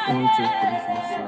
1, 2, 3, 4, 5.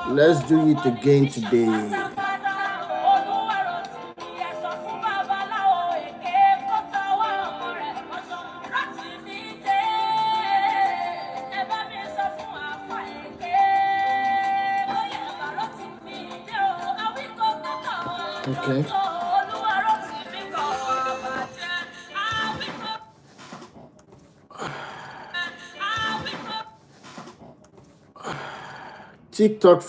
Let's do it again today. Okay. TikTok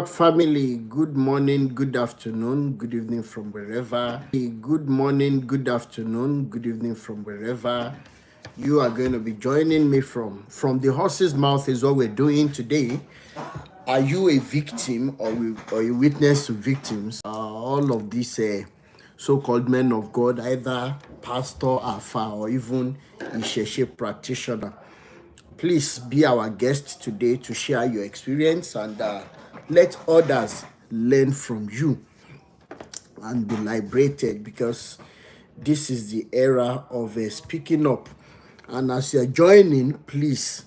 family, good morning, good afternoon, good evening from wherever. Good morning, good afternoon, good evening from wherever you are going to be joining me from. From the horse's mouth is what we're doing today. Are you a victim or a witness to victims? All of these so-called men of God, either pastor, alpha, or even Isheshe practitioner. Please be our guest today to share your experience and let others learn from you and be liberated, because this is the era of speaking up. And as you're joining, please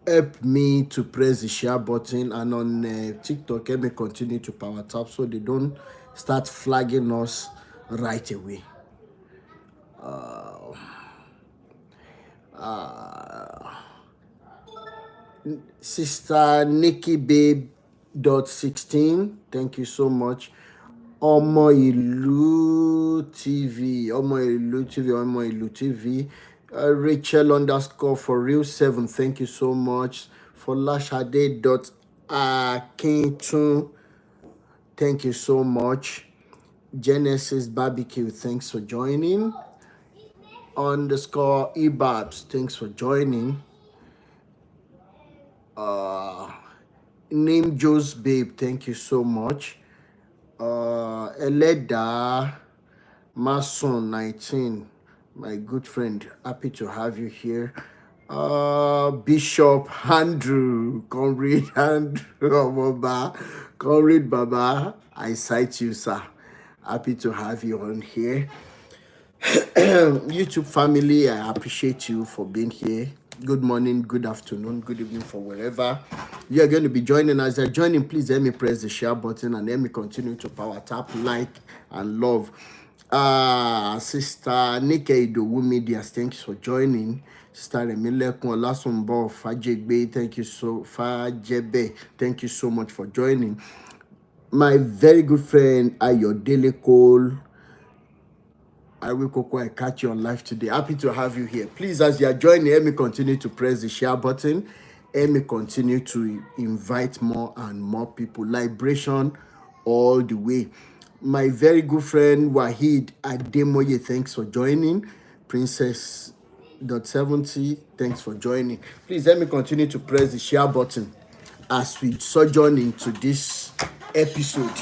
help me to press the share button, and on TikTok, let me continue to power tap so they don't start flagging us right away. Sister Nikki Babe .16, thank you so much. Omo Ilu TV, Rachel underscore for real 7, thank you so much. For Lashade Akintun, thank you so much. Genesis Barbecue, thanks for joining. Underscore Ebabs, thanks for joining. Name Joe's Babe, thank you so much. Eleda Mason 19, my good friend, happy to have you here. Bishop Andrew, Comrade Andrew Comrade Baba, I cite you, sir. Happy to have you on here. YouTube family, I appreciate you for being here. Good morning, good afternoon, good evening for wherever you are going to be joining us. Joining, please let me press the share button and let me continue to power tap, like, and love. Sister Nike Idowu Media, thanks for joining. Sister Emilekun Olasumbo Fajegbe, thank you so much for joining. My very good friend Ayodele Cole, I will catch you on live today. Happy to have you here. Please, as you are joining, let me continue to press the share button. Let me continue to invite more and more people. Liberation all the way. My very good friend Wahid Ademoye, thanks for joining. Princess.70, thanks for joining. Please let me continue to press the share button as we sojourn into this episode.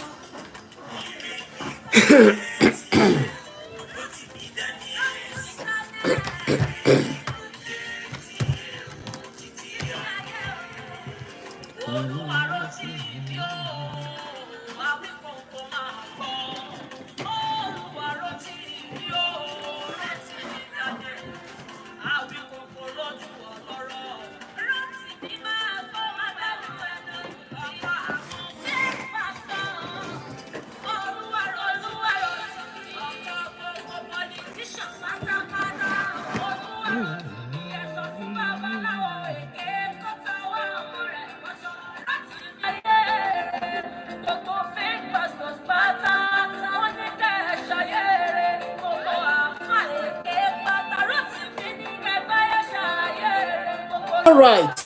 All right.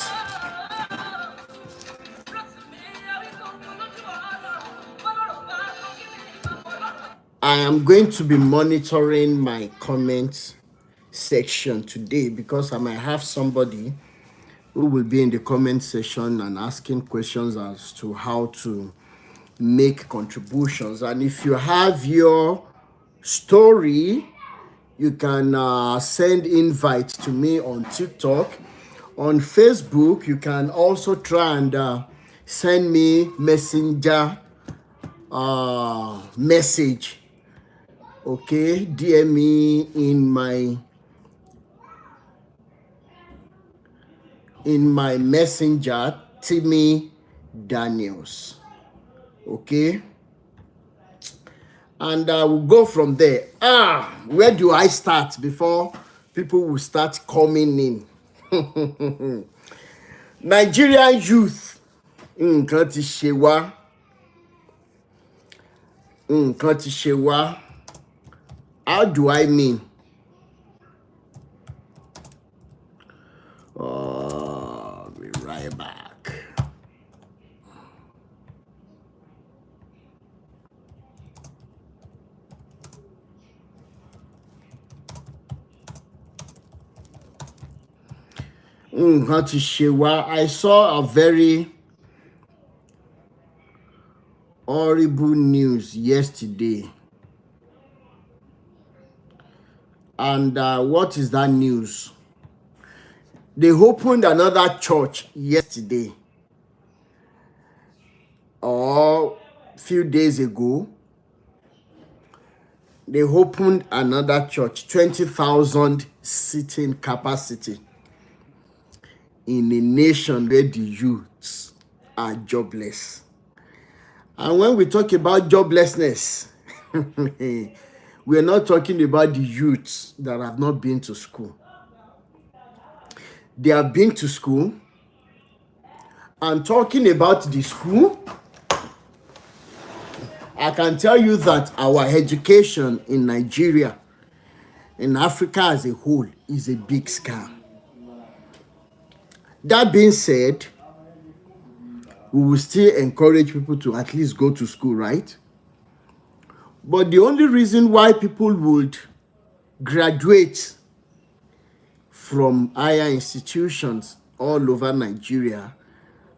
I am going to be monitoring my comments section today because I might have somebody who will be in the comment section and asking questions as to how to make contributions. And if you have your story, you can send invites to me on TikTok. On Facebook, you can also try and send me messenger message. Okay, DM me in my messenger, Rotimi Daniels. Okay, and we'll go from there. Where do I start before people will start coming in? Nigerian youth, nǹkan ti ṣe wá, nǹkan ti ṣe wá. How do I mean? I'll be right back. I saw a very horrible news yesterday. And what is that news? They opened another church yesterday or a few days ago. They opened another church, 20,000 seating capacity in a nation where the youths are jobless. And when we talk about joblessness, we're not talking about the youths that have not been to school. They have been to school. And talking about the school, I can tell you that our education in Nigeria, in Africa as a whole, is a big scam. That being said, we will still encourage people to at least go to school, right? But the only reason why people would graduate from higher institutions all over Nigeria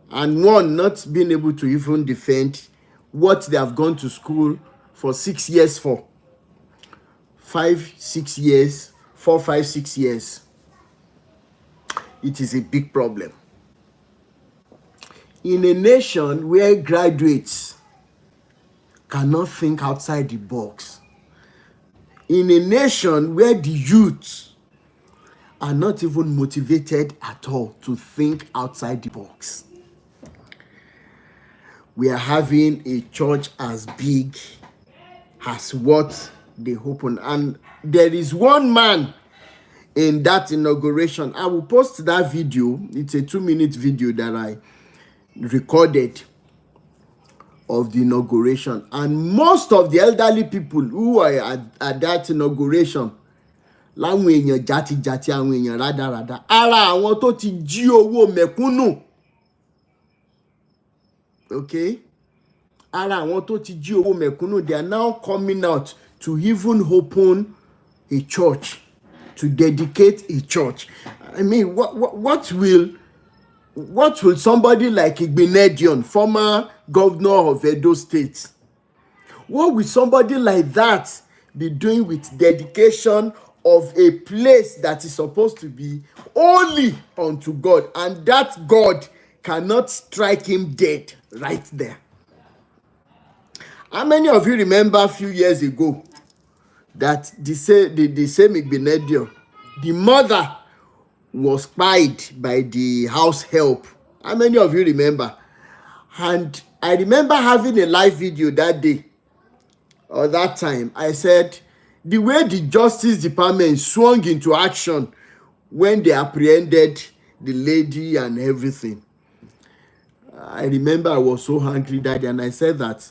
and one not being able to even defend what they have gone to school for 6 years for, 5, 6 years, 4, 5, 6 years, it is a big problem. In a nation where graduates cannot think outside the box, in a nation where the youth are not even motivated at all to think outside the box, we are having a church as big as what they opened. And there is one man in that inauguration. I will post that video. It's a 2-minute video that I recorded of the inauguration. And most of the elderly people who are at that inauguration, láwọn èèyàn jàtijàti, àwọn èèyàn rádaràda, ara àwọn tó ti jí owó mẹ̀kúnnù. Okay? Ara àwọn tó ti jí owó mẹ̀kúnnù, they are now coming out to even open a church, to dedicate a church. I mean, what will somebody like Igbenedion, former governor of Edo State, what will somebody like that be doing with dedication of a place that is supposed to be holy unto God, and that God cannot strike him dead right there? How many of you remember a few years ago that the same Igbenedion, the mother was spied by the house help? How many of you remember? And I remember having a live video that day or that time. I said the way the Justice Department swung into action when they apprehended the lady and everything. I remember I was so angry that day, and I said that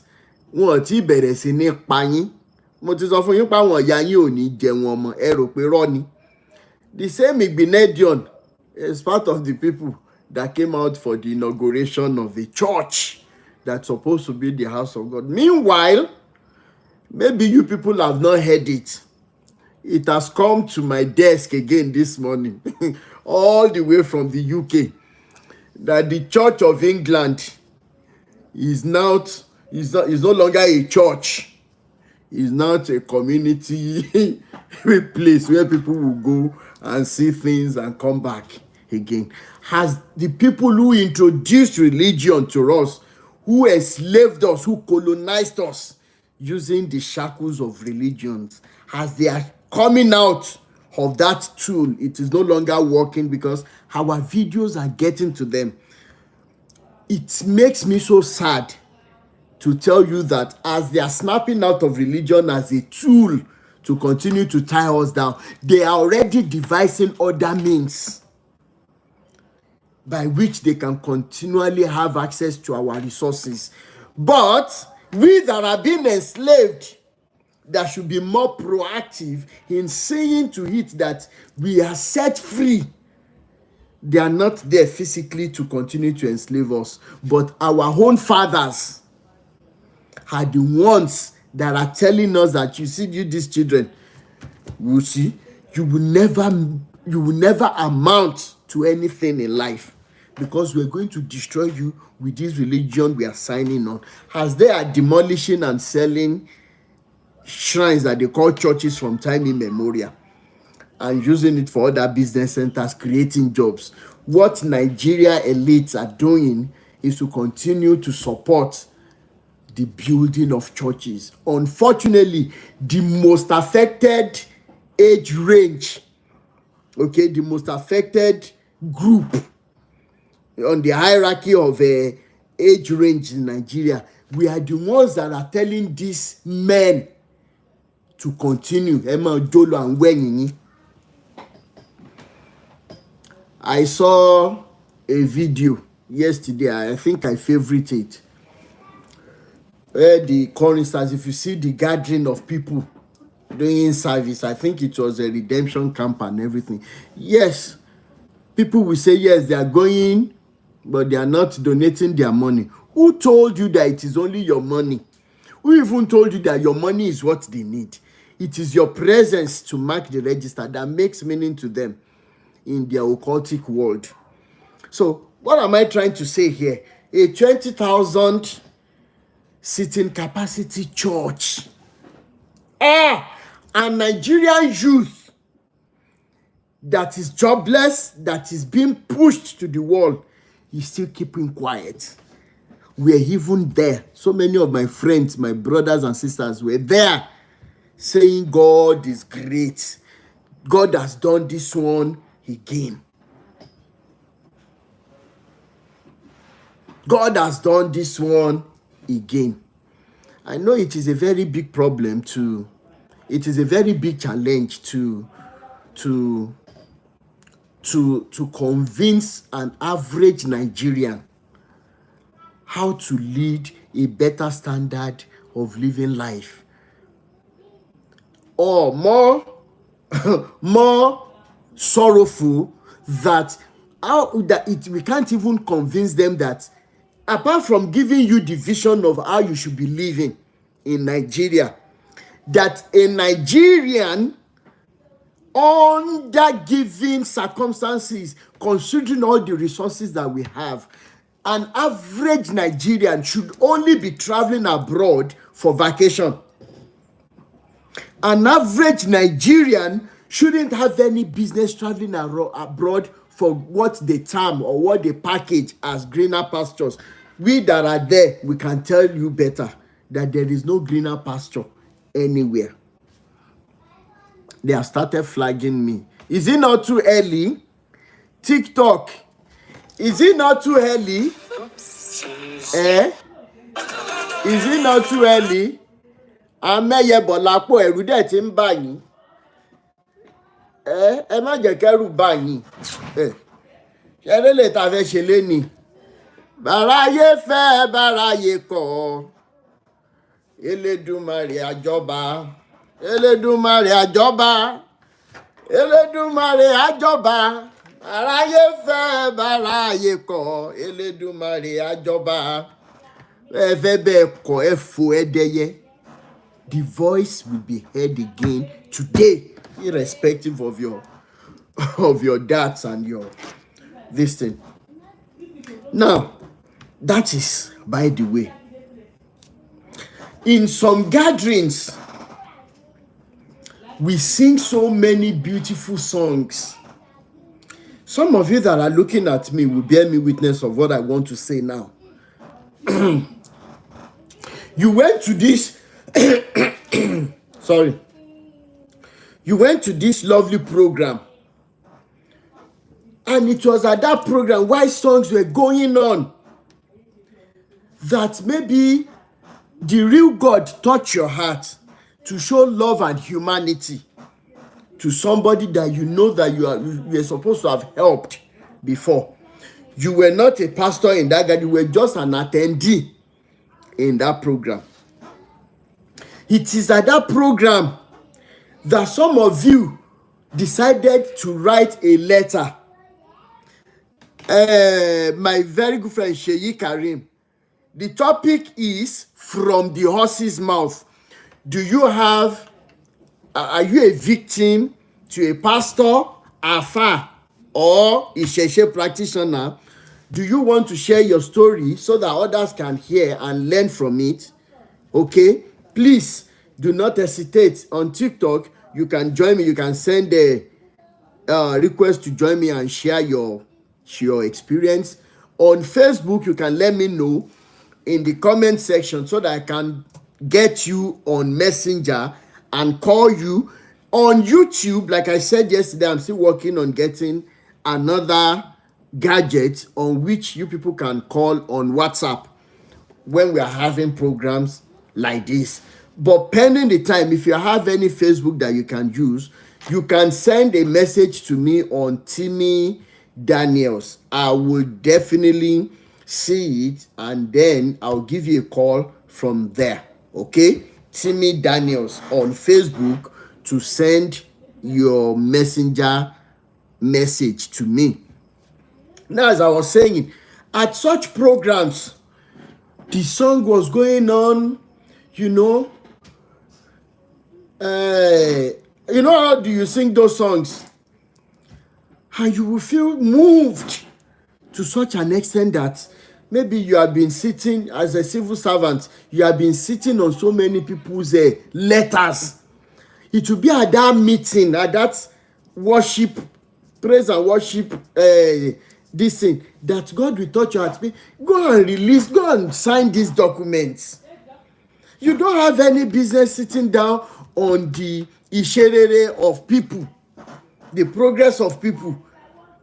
wọn ti bẹ̀rẹ̀ sí ní pa yín. Mo ti sọ fún yín pé àwọn ìyá yín ò ní jẹun ọmọ, ẹ rò pé rọ́ ni. The same Igbenedion is part of the people that came out for the inauguration of the church that's supposed to be the house of God. Meanwhile, maybe you people have not heard it. It has come to my desk again this morning, all the way from the UK, that the Church of England is no longer a church. It's not a community place where people will go and see things and come back again. Has the people who introduced religion to us, who enslaved us, who colonized us using the shackles of religions, as they are coming out of that tool, it is no longer working because our videos are getting to them. It makes me so sad to tell you that as they are snapping out of religion as a tool to continue to tie us down, they are already devising other means by which they can continually have access to our resources. But we that are being enslaved, that should be more proactive in seeing to it that we are set free. They are not there physically to continue to enslave us, but our own fathers are the ones that are telling us that, you see, you these children, you see, you will never amount to anything in life, because we're going to destroy you with this religion we are signing on. As they are demolishing and selling shrines that they call churches from time immemorial and using it for other business centers, creating jobs, what Nigeria elites are doing is to continue to support the building of churches. Unfortunately, the most affected age range, the most affected group on the hierarchy of age range in Nigeria, we are the ones that are telling these men to continue. Emma Jolo and Wenyini. I saw a video yesterday. I think I favorite it. Where the choristers, if you see the gathering of people doing service, I think it was a redemption camp and everything. Yes, people will say, yes, they are going, but they are not donating their money. Who told you that it is only your money? Who even told you that your money is what they need? It is your presence to mark the register that makes meaning to them in their occultic world. So what am I trying to say here? A 20,000 seating capacity church, and Nigerian youth that is jobless, that is being pushed to the wall, is still keeping quiet. We are even there. So many of my friends, my brothers and sisters were there saying God is great. God has done this one again. God has done this one again. I know it is a very big problem it is a very big challenge to convince an average Nigerian how to lead a better standard of living life, or more sorrowful, that we can't even convince them that, apart from giving you the vision of how you should be living in Nigeria, that a Nigerian, under given circumstances, considering all the resources that we have, an average Nigerian should only be traveling abroad for vacation. An average Nigerian shouldn't have any business traveling abroad for what they term or what they package as greener pastures. We that are there, we can tell you better that there is no greener pasture anywhere. They have started flagging me. Is it not too early? TikTok, is it not too early? Is it not too early? Amẹ́yẹ Bọ̀lápọ̀, ẹ̀rù dẹ̀ ti ń bà yín. Ẹ má jẹ́ kẹ́rù bà yín. Ṣẹ́rẹ́ lè ta fẹ́ ṣe léni. Bàráyé fẹ́ bàráyé kọ̀. Elédùmarè àjọba. Elédùmarè àjọba. Elédùmarè àjọba. Aráyé fẹ́ báráyé kọ̀, Elédùmarè àjọba. Ẹ̀fẹ́ bẹ́ẹ̀ kọ̀ ẹ fò ẹ dẹyẹ. The voice will be heard again today, irrespective of your doubts and your this thing. Now, that is by the way. In some gatherings, we sing so many beautiful songs. Some of you that are looking at me will bear me witness of what I want to say now. You went to this sorry. You went to this lovely program, and it was at that program while songs were going on that maybe the real God touched your heart to show love and humanity to somebody that you know that you are supposed to have helped before. You were not a pastor in that guy, you were just an attendee in that program. It is at that program that some of you decided to write a letter. My very good friend Sheyi Karim, the topic is From the Horse's Mouth. Do you have, are you a victim to a pastor, afa, or Isheshe practitioner? Do you want to share your story so that others can hear and learn from it? Okay, please do not hesitate. On TikTok, you can join me. You can send a request to join me and share your experience. On Facebook, you can let me know in the comment section so that I can get you on Messenger and call you. On YouTube, like I said yesterday, I'm still working on getting another gadget on which you people can call on WhatsApp when we are having programs like this. But pending the time, if you have any Facebook that you can use, you can send a message to me on Rotimi Daniels. I will definitely see it and then I'll give you a call from there. Okay? Rotimi Daniels on Facebook to send your messenger message to me. Now, as I was saying, at such programs, the song was going on, you know. How do you sing those songs? And you will feel moved to such an extent that maybe you have been sitting as a civil servant, you have been sitting on so many people's letters. It will be at that meeting, at that worship, praise and worship, this thing, that God will touch your heart. Go and release, go and sign these documents. You don't have any business sitting down on the isherere of people, the progress of people.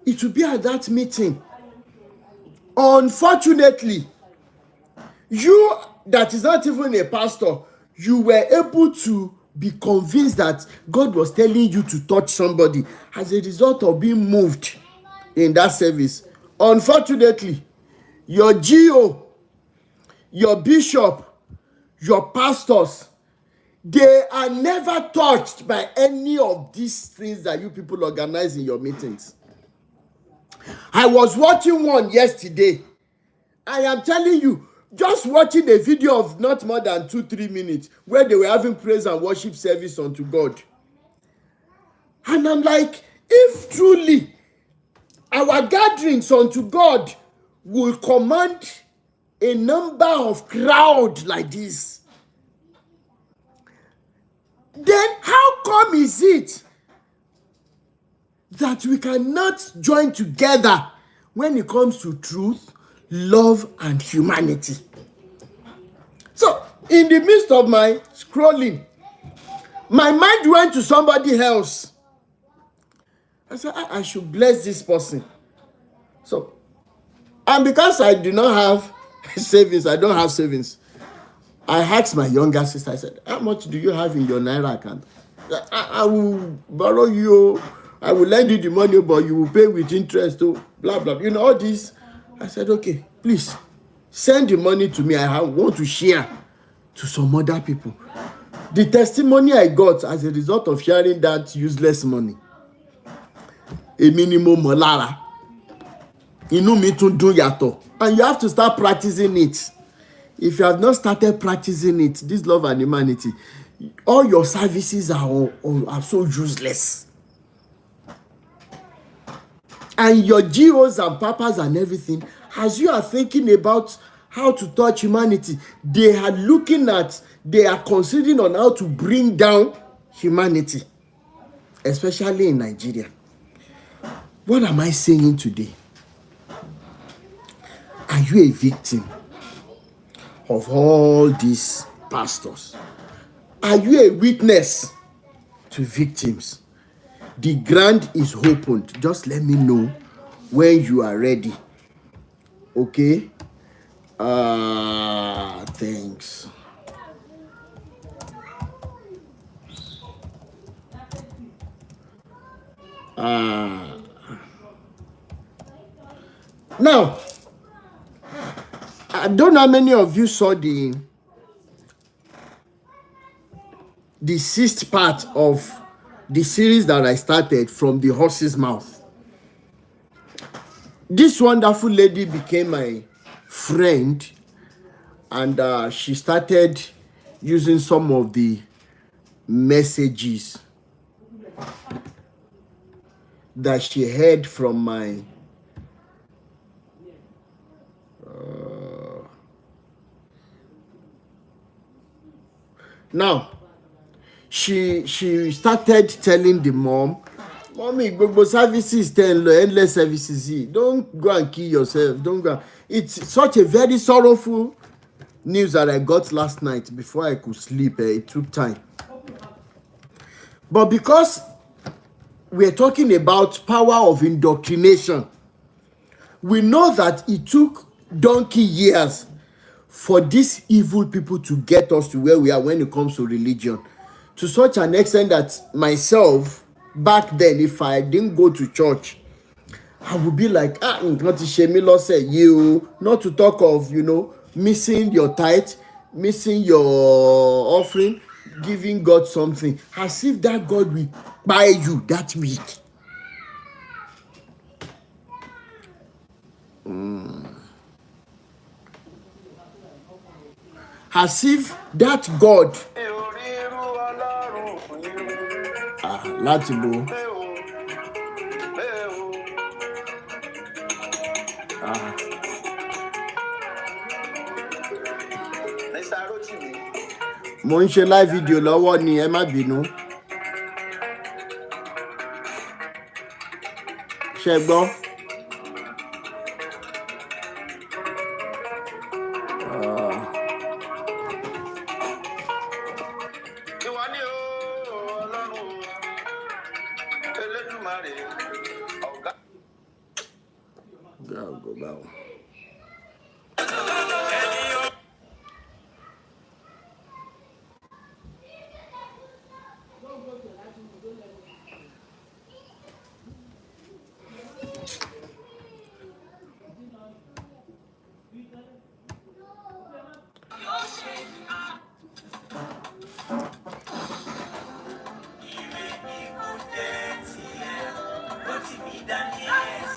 It will be at that meeting. Unfortunately, you that is not even a pastor, you were able to be convinced that God was telling you to touch somebody as a result of being moved in that service. Unfortunately, your GO, your bishop, your pastors, they are never touched by any of these things that you people organize in your meetings. I was watching one yesterday. I am telling you, just watching a video of not more than 2-3 minutes where they were having praise and worship service unto God. And I'm like, if truly our gatherings unto God will command a number of crowd like this, then how come is it that we cannot join together when it comes to truth, love, and humanity? So, in the midst of my scrolling, my mind went to somebody else. I said, I should bless this person. So, and because I do not have savings, I don't have savings, I asked my younger sister, I said, how much do you have in your Naira account? I will borrow you, I will lend you the money, but you will pay with interest, blah, blah. You know, all this. I said, okay, please, send the money to me. I want to share to some other people. The testimony I got as a result of sharing that useless money. èmi ni mo mọ̀ lára, inú mi tún dùn yàtọ̀. And you have to start practicing it. If you have not started practicing it, this love and humanity, all your services are so useless. And your GOs and papas and everything, as you are thinking about how to touch humanity, they are considering on how to bring down humanity, especially in Nigeria. What am I saying today? Are you a victim of all these pastors? Are you a witness to victims? The ground is opened. Just let me know when you are ready. Okay? Thanks. Now, I don't know how many of you saw the sixth part of the series that I started, From the Horse's Mouth. This wonderful lady became my friend, and she started using some of the messages that she heard from my now she started telling the mom, "Mommy, gbogbo services endless services, don't go and kill yourself, don't go." It's such a very sorrowful news that I got last night before I could sleep. It took time, but because we're talking about power of indoctrination, we know that it took donkey years for these evil people to get us to where we are when it comes to religion, to such an extent that myself, back then, if I didn't go to church, I would be like, nǹkan ti ṣe mí lọ́sẹ̀ yìí o. Not to talk of, missing your tithe, missing your offering, giving God something, as if that God will buy you that week. As if that God, láti bo, mo ń ṣe live video lọ́wọ́ ni, ẹ má bínú. Ṣé gbọ́? Go back. Rotimi Daniels.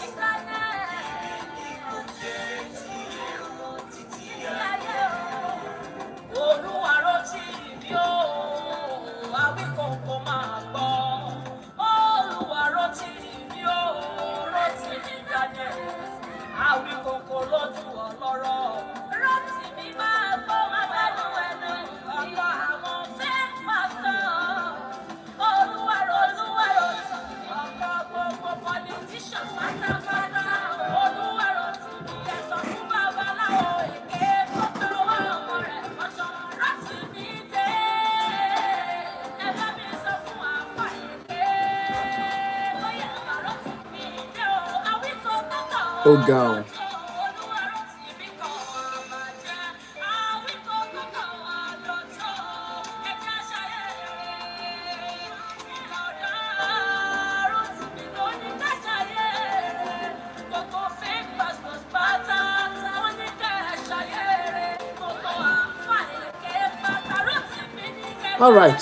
Oh God. All right.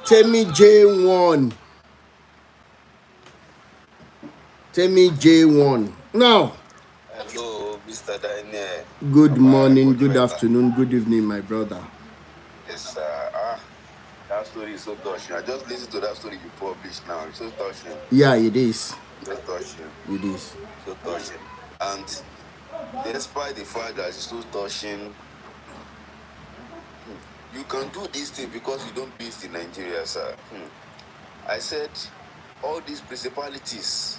Temi J1. Temi J1. Now. Hello, Mr. Daniel. Good morning, good afternoon, good evening, my brother. Yes, sir. That story is so touching. I just listened to that story you published now. It's so touching. Yeah, it is. So touching. It is. So touching. And despite the fact that it's so touching, you can do this thing because you don't based in Nigeria, sir. I said, all these principalities,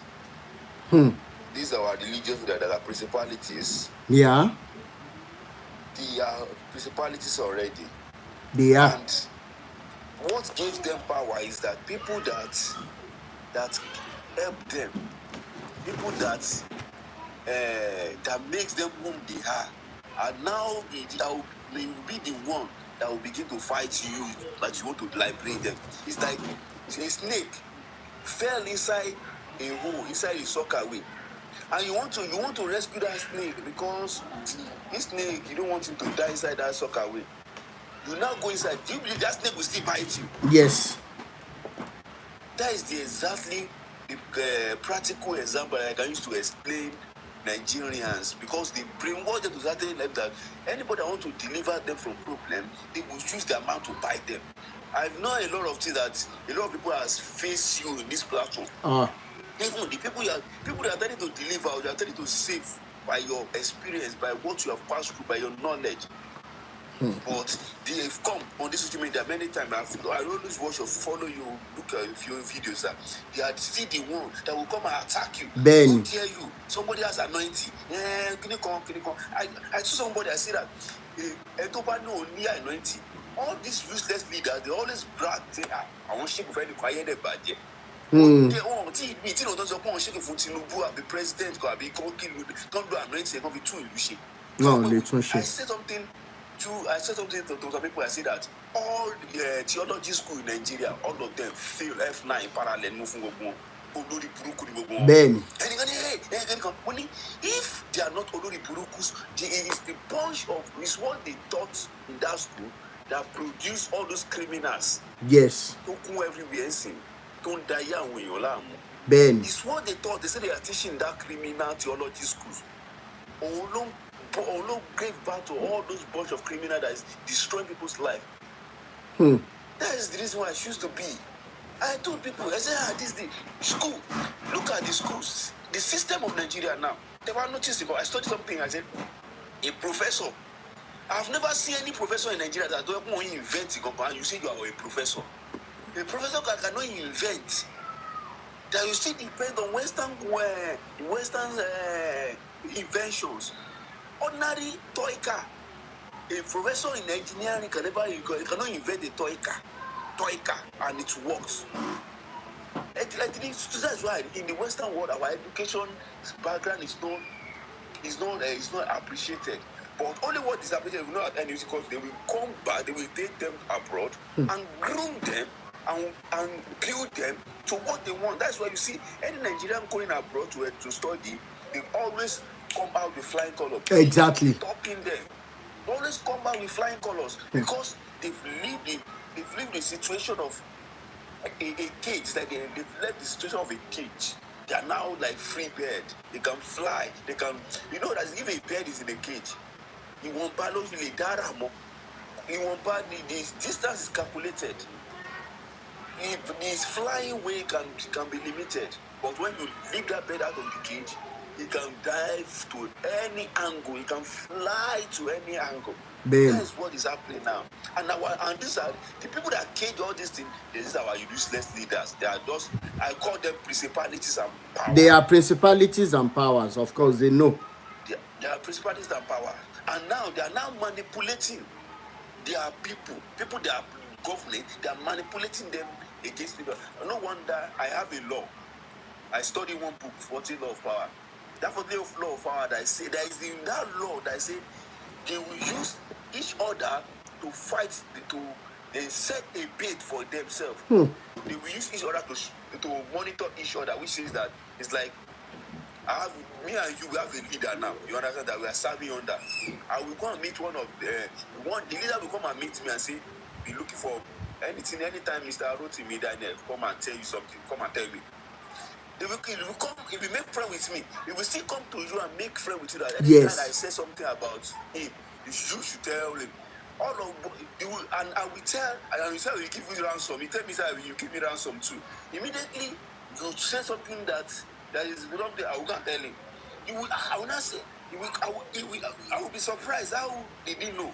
these are our religions that are principalities. Yeah. They are principalities already. They are. And what gives them power is that people that help them, people that makes them whom they are now may be the one that will begin to fight you, but you want to liberate them. It's like a snake fell inside a hole, inside a sockaway, and you want to rescue that snake because this snake, you don't want him to die inside that sockaway. You now go inside. Do you believe that snake will still bite you? Yes. That is exactly the practical example I can use to explain Nigerians, because they brainwash them to certain level that anybody that want to deliver them from problem, they will choose their mouth to bite them. I've known a lot of things that a lot of people has faced you in this platform. Even the people that are trying to deliver, or they are trying to save by your experience, by what you have passed through, by your knowledge. But they have come on this social media many times. I always watch or follow you, look at your videos. They are still the one that will come and attack you. Ben. Who dare you? Somebody has anointing. Can you come? I saw somebody, I see that only anointing. All these useless leaders, they always brag. Say, I want to shake for any quiet budget. They want to be president, can't do anointing, can't be too illusion. I said something to some people. I say that all the theology school in Nigeria, all of them fail F9 parallel moving. Ben. If they are not Olori Burukus, it's the bunch of is what they taught in that school that produce all those criminals. Yes. Everywhere sing. Don't die young. Ben. It's what they taught. They say they are teaching that criminal theology schools. Olo gave back to all those bunch of criminals that is destroying people's life. That is the reason why I choose to be. I told people, I said, this is the school. Look at the schools. The system of Nigeria now. They were noticed about. I studied something. I said, a professor. I've never seen any professor in Nigeria that don't want to invent and you say you are a professor. A professor cannot invent. That you still depend on Western inventions. Ordinary toy car. A professor in engineering cannot invent a toy car, and it works. That's why in the Western world, our education background is not appreciated. But only what is appreciated, because they will come back, they will take them abroad and groom them and build them to what they want. That's why you see any Nigerian going abroad to study, they always come out with flying colors. Exactly. Talking them. Always come back with flying colors because they've lived the situation of a cage. Like they've left the situation of a cage. They are now like free bird. They can fly. They can, that if a bird is in a cage, you won't balance the distance is calculated. His flying way can be limited. But when you leave that bird out of the cage, it can dive to any angle. It can fly to any angle. That's what is happening now. And these are the people that cage all these things. These are our useless leaders. They are just, I call them principalities and powers. They are principalities and powers. Of course, they know. They are principalities and powers. And now they are now manipulating their people. People they are governing, they are manipulating them against people. No wonder I have a law. I studied one book, 14 Law of Power. That 14 Law of Power that I say, there is in that law that I say they will use each other to fight, they set a bait for themselves. They will use each other to monitor each other, which says that it's like me and you have a leader now. You understand that we are serving under. I will go and meet the leader will come and meet me and say, be looking for anytime Mr. Rotimi Daniels come and tell you something, come and tell me. He will come, he will make friend with me. He will still come to you and make friend with you. That anytime I say something about him, you should tell him. All of you will, and I will tell, and I will tell you, give you ransom. He tell me that you give me ransom too. Immediately you say something that is wrong there, I will go and tell him. I will not say. I will be surprised. How did he know?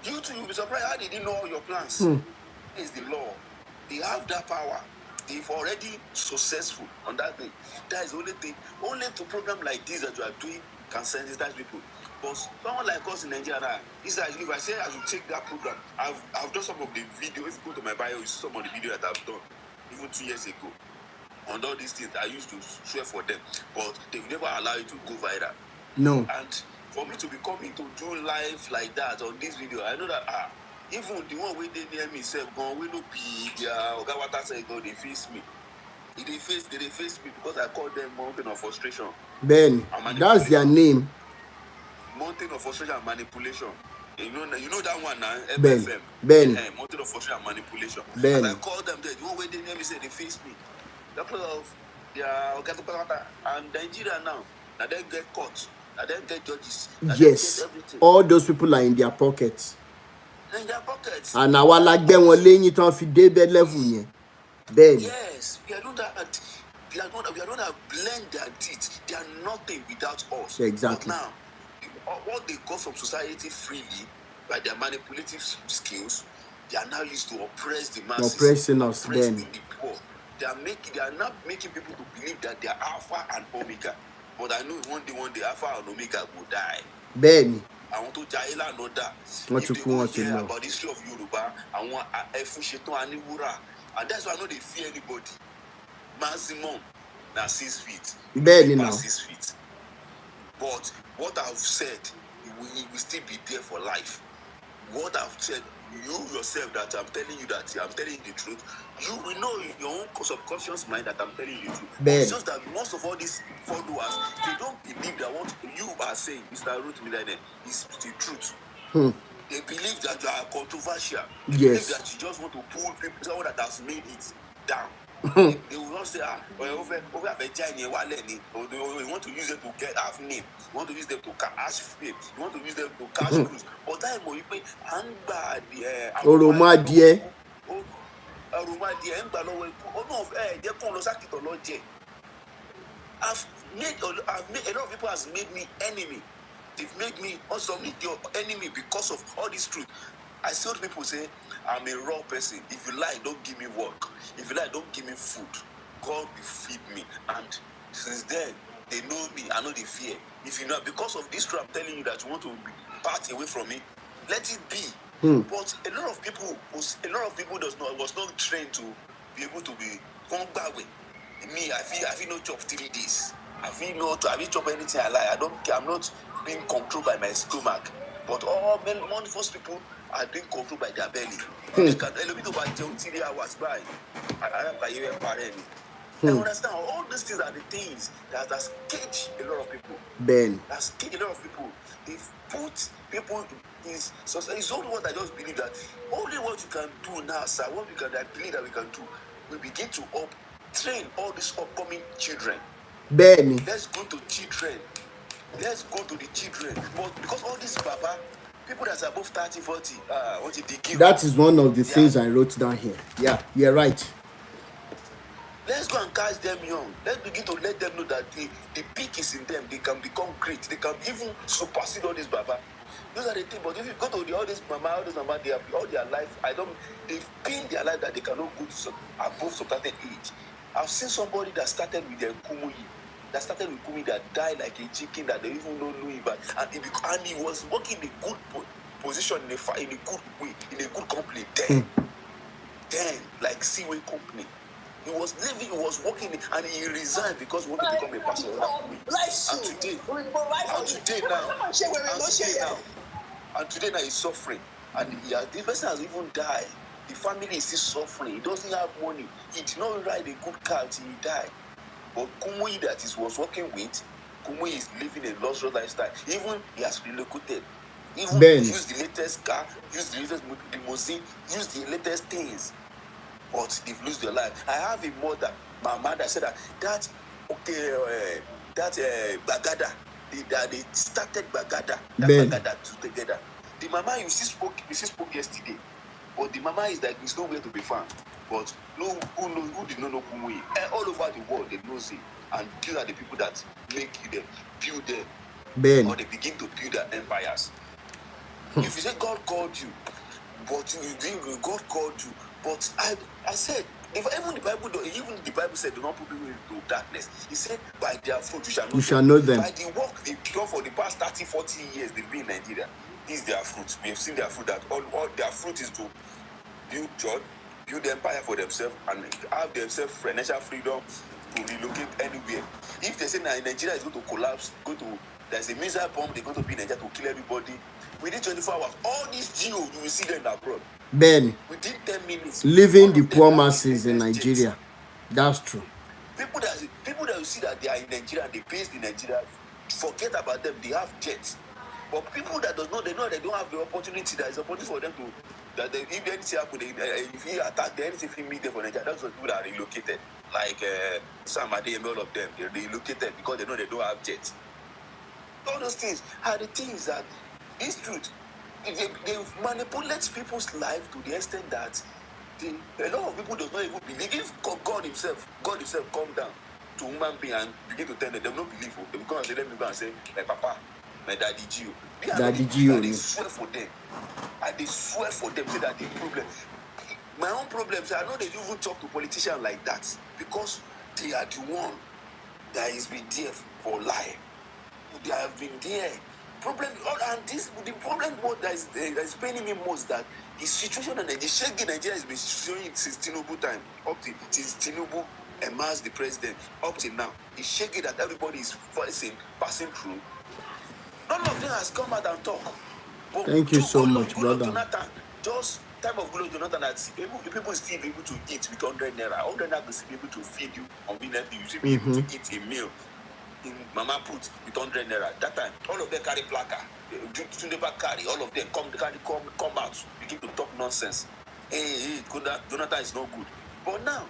You too will be surprised. How did he know all your plans? Is the law. They have that power. They've already successful on that thing. That is the only thing. Only to program like this that you are doing can sensitize people. But someone like us in Nigeria, if I say I should take that program, I've done some of the video. If you go to my bio, you see some of the video that I've done even 2 years ago. On all these things, I used to swear for them, but they never allow you to go viral. No. And for me to be coming to do live like that on this video, I know that even the one way they near me said, "Gone, we no be their Ogawata said, God, they face me. They face me because I call them mountain of frustration." Ben, that's their name. Mountain of frustration and manipulation. You know that one now. Ben, FFM. Ben. Mountain of frustration and manipulation. Ben. And I call them there. The one way they near me said they face me. Because of their Ogawata and Nigeria now. Now they get caught. Now they get judges. Yes. All those people are in their pockets. In their pockets. And now I like them when laying it on for day bed level. Ben. Yes, we are not that. We are not blend their teeth. They are nothing without us. Exactly. But now, what they got from society freely by their manipulative skills, they are now used to oppress the masses. Oppressing us, Ben. The poor. They are not making people to believe that they are Alpha and Omega. But I know one day Alpha and Omega will die. Ben. I want to Jaila know that. What you want to know about the history of Yoruba, I want Efusheton Aniwura. And that's why I know they fear anybody. Maximum now 6 feet. Barely now. 6 feet. But what I've said, it will still be there for life. What I've said, you yourself, that I'm telling you the truth, you will know in your own subconscious mind that I'm telling you the truth. It's just that most of all these followers, they don't believe that what you are saying, Mr. Rotimi Daniels, is the truth. They believe that you are controversial. They believe that you just want to pull people, someone that has made it down. They will not say, over a giant, or you want to use them to get half name, you want to use them to cash fame, you want to use them to cash cruise. But that will be bad. I've made a lot of people has made me enemy. They've made me also your enemy because of all this truth. I see what people say, I'm a raw person. If you lie, don't give me work. If you lie, don't give me food. God will feed me. And since then, they know me. I know they fear. If you know, because of this truth, I'm telling you that you want to part away from me, let it be. But a lot of people was not trained to be able to be gone back way. Me, I feel no job 3 days. I feel chop anything I like. I don't care. I'm not being controlled by my stomach. But most people are being controlled by their belly. They can a little bit over 3 hours by. I understand. All these things are the things that has caged a lot of people. Ben. That's caged a lot of people. They've put people in society. It's only what I just believe that only what you can do now, sir. I believe that we can do. We begin to train all these upcoming children. Ben. Let's go to children. Let's go to the children. But because all these baba, people that are above 30, 40, that is one of the things I wrote down here. Yeah, you're right. Let's go and catch them young. Let's begin to let them know that the peak is in them. They can become great. They can even supersede all this baba. Those are the things. But if you go to all this mama, they have all their life. They've pinned their life that they cannot go to above some certain age. I've seen somebody that started with their kumuyi. That died like a chicken that they even don't know about. And he was working in a good position, in a good way, in a good company. Then, like Seaway Company. He was living, he was working, and he resigned because he wanted to become a pastor. And today now he's suffering. And the person has even died. The family is still suffering. He doesn't have money. He did not ride a good car until he died. But Kumuyi that he was working with, Kumuyi is living a luxurious lifestyle. Even he has relocated. Even Ben. use the latest car, use the latest limousine, use the latest things, but they've lost their life. I have a mother, my mother said that Bagada, they started Bagada, Ben. Bagada together. The mama you see spoke yesterday, but the mama is like it's nowhere to be found. But who did not know Kumuyi? All over the world they know it, and these are the people that make them build them, Ben. or they begin to build their empires. If you say God called you, but you didn't, God called you, but I said, even the Bible said, do not put people into darkness. He said, by their fruit you shall know them. By the work they've done for the past 30, 40 years they've been in Nigeria, this is their fruit. We have seen their fruit, that all their fruit is to build church, build empire for themselves, and have themselves financial freedom to relocate anywhere. If they say Nigeria is going to collapse, there's a missile bomb, they're going to be in Nigeria to kill everybody. Within 24 hours, all these GO, you will see them abroad. Ben, within 10 minutes, living the poor masses in Nigeria. That's true. People that you see that they are in Nigeria, they based in Nigeria, forget about them, they have jets. But people that don't know, they don't have the opportunity. There is opportunity for them to, if anything happen, if he attack, anything he meet them for Nigeria, that's what people that are relocated. Like Sam Adeyemi, all of them, they're relocated because they know they don't have jets. All those things are the things that is truth. They manipulate people's life to the extent that a lot of people do not even believe. If God himself come down to human being and begin to tell them, they will not believe. They will come and say, let me go and say, my papa, my daddy Gio. Daddy Gio. They swear for them. And they swear for them, say that the problem. My own problem, I know they even talk to politicians like that because they are the one that has been there for life. They have been there. The problem that is paining me most that the situation and the shaking Nigeria has been showing since Tinubu time, since Tinubu emerged the president, up till now. It's shaking that everybody is passing through. None of them has come out and talk. But thank you so much, brother. Jonathan, just time of glory, Jonathan, that people still be able to eat with 100 naira. 100 naira will still be able to feed you conveniently. You should be able to eat a meal in Mama Put with 100 naira. That time, all of them carry placard. They never carry. All of them come out, begin to talk nonsense. Hey, Jonathan is not good. But now,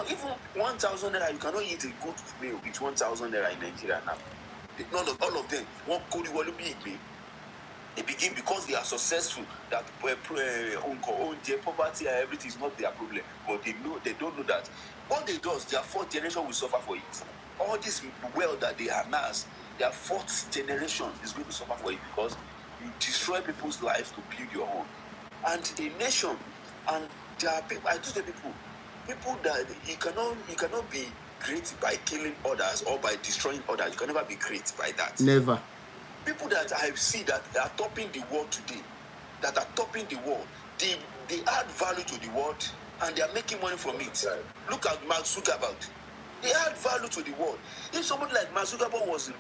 even 1,000 naira, you cannot eat a good meal with 1,000 naira in Nigeria now. All of them won't call you big. They begin because they are successful that poverty and everything is not their problem. But they don't know that what they do, their fourth generation will suffer for it. All this wealth that they amass, their fourth generation is going to suffer for it because you destroy people's lives to build your own. And a nation, and there are people, I told the people that you cannot be great by killing others or by destroying others. You can never be great by that. Never. People that I see that are topping the world today, they add value to the world and they are making money from it. Right. Look at Mark Zuckerberg. They add value to the world. If somebody like Mark Zuckerberg was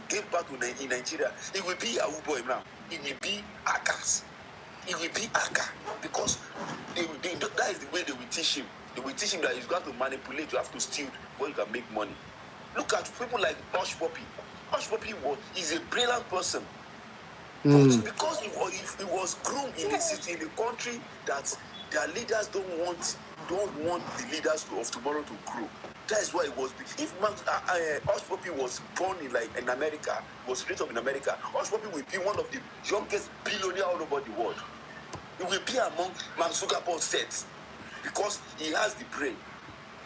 gave back in Nigeria, it will be a boy now. It will be Akas. It will be Aka because that is the way they will teach him. They will teach him that he's got to manipulate. You have to steal before you can make money. Look at people like Hush Puppy. Hush Puppy is a brilliant person. But because he was groomed in a country that their leaders don't want the leaders of tomorrow to grow. That is why it was. If Hush Puppy was born in America, was raised up in America, Hush Puppy will be one of the youngest billionaires all over the world. He will be among Mark Zuckerberg's sets because he has the brain.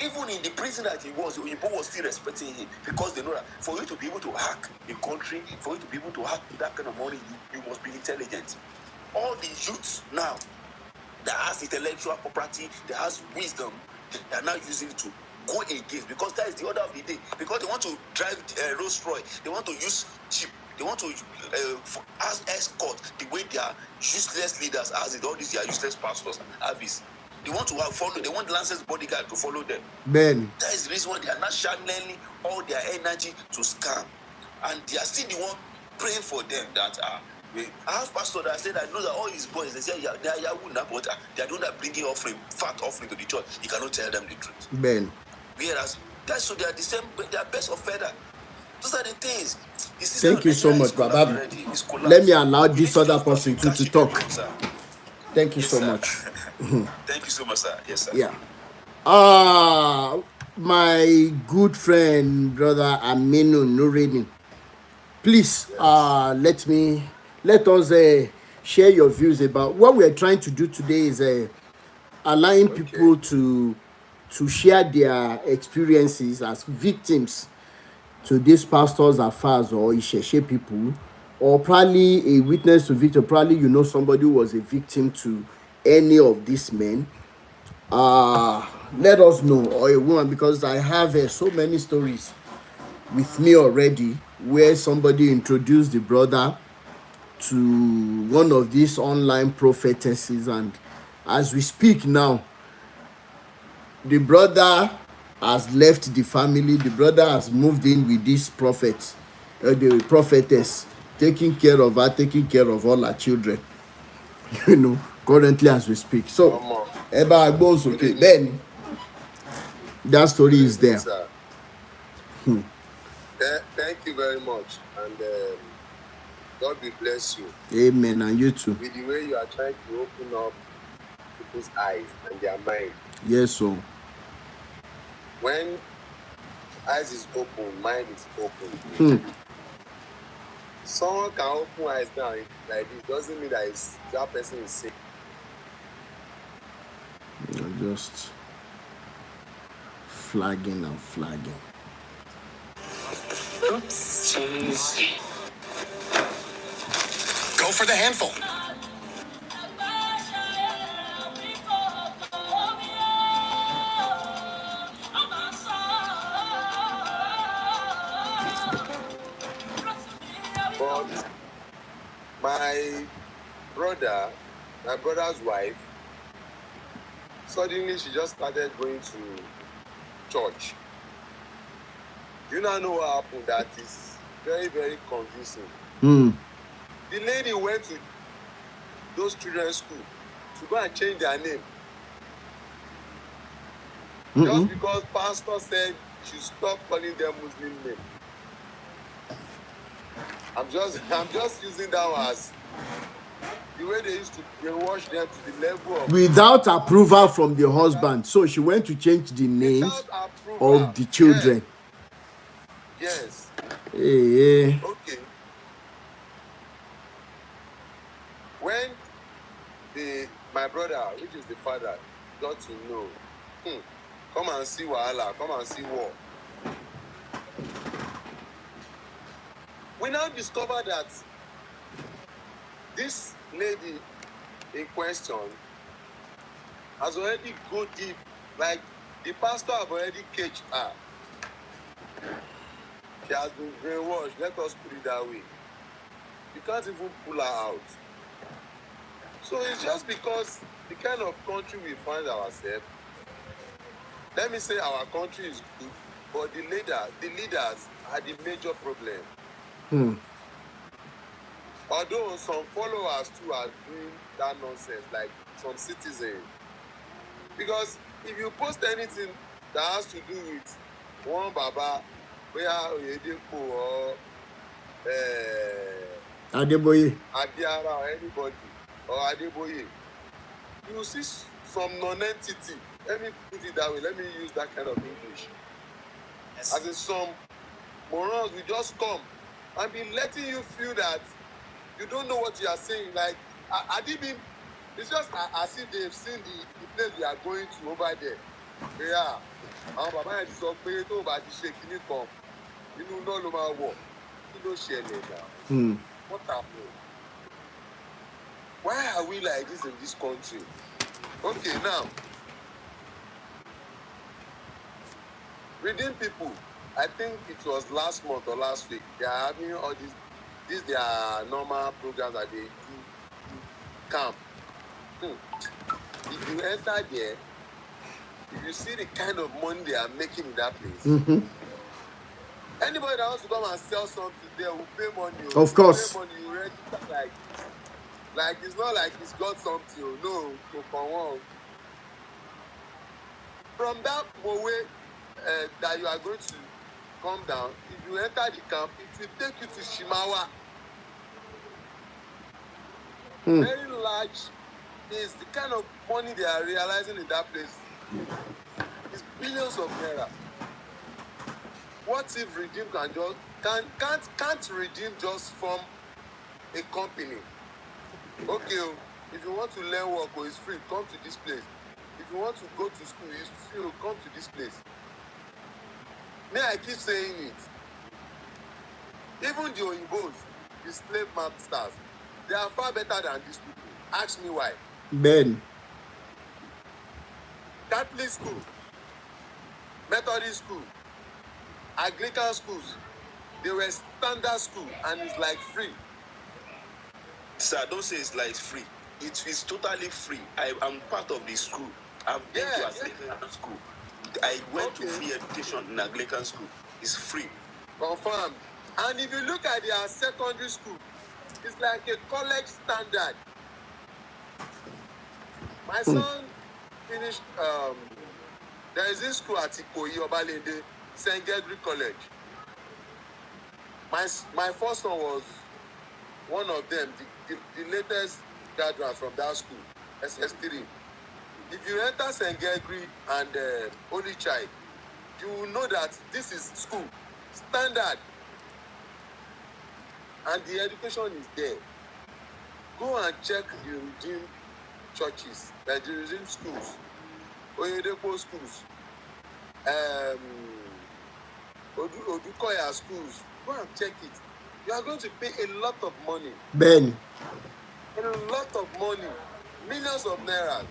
Even in the prison that he was, Oyinbo was still respecting him because they know that for you to be able to hack a country, for you to be able to hack that kind of money, you must be intelligent. All the youths now that has intellectual property, that has wisdom, they are now using it to go against because that is the order of the day. Because they want to drive Rolls Royce, they want to use cheap, they want to as escort the way their useless leaders as it. All these are useless pastors have this. They want to follow. They want Lance's bodyguard to follow them. Ben. That is the reason why they are not channeling all their energy to scam, and they are still the one praying for them. That I have pastor that said, I know that all his boys, they say they are Yahoo now, but they are the one that bringing fat offering to the church. He cannot tell them the truth. Ben. Whereas so they are the same, they are best of feather. Those are the things. Thank you so much, Baba. Let me allow this other person to talk. Thank you so much. Thank you so much, sir. Yes, sir. Yeah. My good friend, brother Aminu Nurini, please, let us share your views about what we are trying to do today. Is allowing people to share their experiences as victims to these pastors' affairs or Isheshe people, or probably a witness to victim. Probably you know somebody who was a victim to any of these men. Let us know, or a woman, because I have so many stories with me already where somebody introduced the brother to one of these online prophetesses, and as we speak now, the brother has left the family. The brother has moved in with this prophet, the prophetess, taking care of her, taking care of all her children, currently as we speak. So Eba Agbon's okay. Then that story is there. Sir. Thank you very much, and God will bless you. Amen, and you too. With the way you are trying to open up people's eyes and their mind. Yes, so when eyes is open, mind is open. Someone can open eyes now like this, doesn't mean that that person is sick. You're just flagging and flagging. Oops. Go for the handful. But my brother's wife, suddenly she just started going to church. You now know what happened. That is very, very confusing. The lady went to those children's school to go and change their name. Just because pastor said she should stop calling them Muslim name. I'm just using that as the way they used to brainwash them to the level of without approval from the husband. So she went to change the names of the children. Yes. Hey. Okay. When my brother, which is the father, got to know, come and see wahala, come and see war. We now discover that this lady in question has already go deep. Like the pastor have already caged her. She has been brainwashed. Let us put it that way. You can't even pull her out. So it's just because the kind of country we find ourselves. Let me say our country is good, but the leaders are the major problem. Although some followers too are doing that nonsense, like some citizens. Because if you post anything that has to do with one Baba, where Oyedepo or Adeboye, Adiara or anybody, or Adeboye, you will see some non-entity. Let me put it that way. Let me use that kind of English. Yes. As in some morons will just come and be letting you feel that you don't know what you are saying. Like, it's just as if they've seen the place we are going to over there. Yeah. Àwọn bàbá yẹn ti sọ pé tó bá ti ṣe kinní kan, inú náà ló máa wọ̀. Kí ló ṣẹlẹ̀ náà? What happened? Why are we like this in this country? Okay, now. Reading people, I think it was last month or last week, they are having all these their normal programs that they do camp. If you enter there, if you see the kind of money they are making in that place, anybody that wants to come and sell something there will pay money. Of course. Pay money, you register like it's not like he's got something. No, come on. From that way that you are going to come down. If you enter the camp, it will take you to Shimawa. Very large is the kind of money they are realizing in that place. It's billions of naira. What if Redeem can't Redeem just form a company? Okay, if you want to learn work, it's free, come to this place. If you want to go to school, it's free, come to this place. May I keep saying it. Even the Oyinbos, the slave masters, they are far better than these people. Ask me why. Ben. Catholic school, Methodist school, Anglican schools, they were standard school and it's like free. Sir, don't say it's like free. It is totally free. I'm part of the school. I've been to Anglican school. I went to free education in Anglican school. It's free. Confirmed. And if you look at their secondary school, it's like a college standard. My son finished, there is this school at Ikoyi, Obalende, St. Gregory College. My first son was one of them, the latest graduate from that school, SS3. If you enter St. Gregory and Holy Child, you will know that this is school, standard. And the education is there. Go and check the Redeem churches, the Redeem schools, Oyedepo schools, Odukoya schools. Go and check it. You are going to pay a lot of money. Ben. A lot of money. Millions of naira.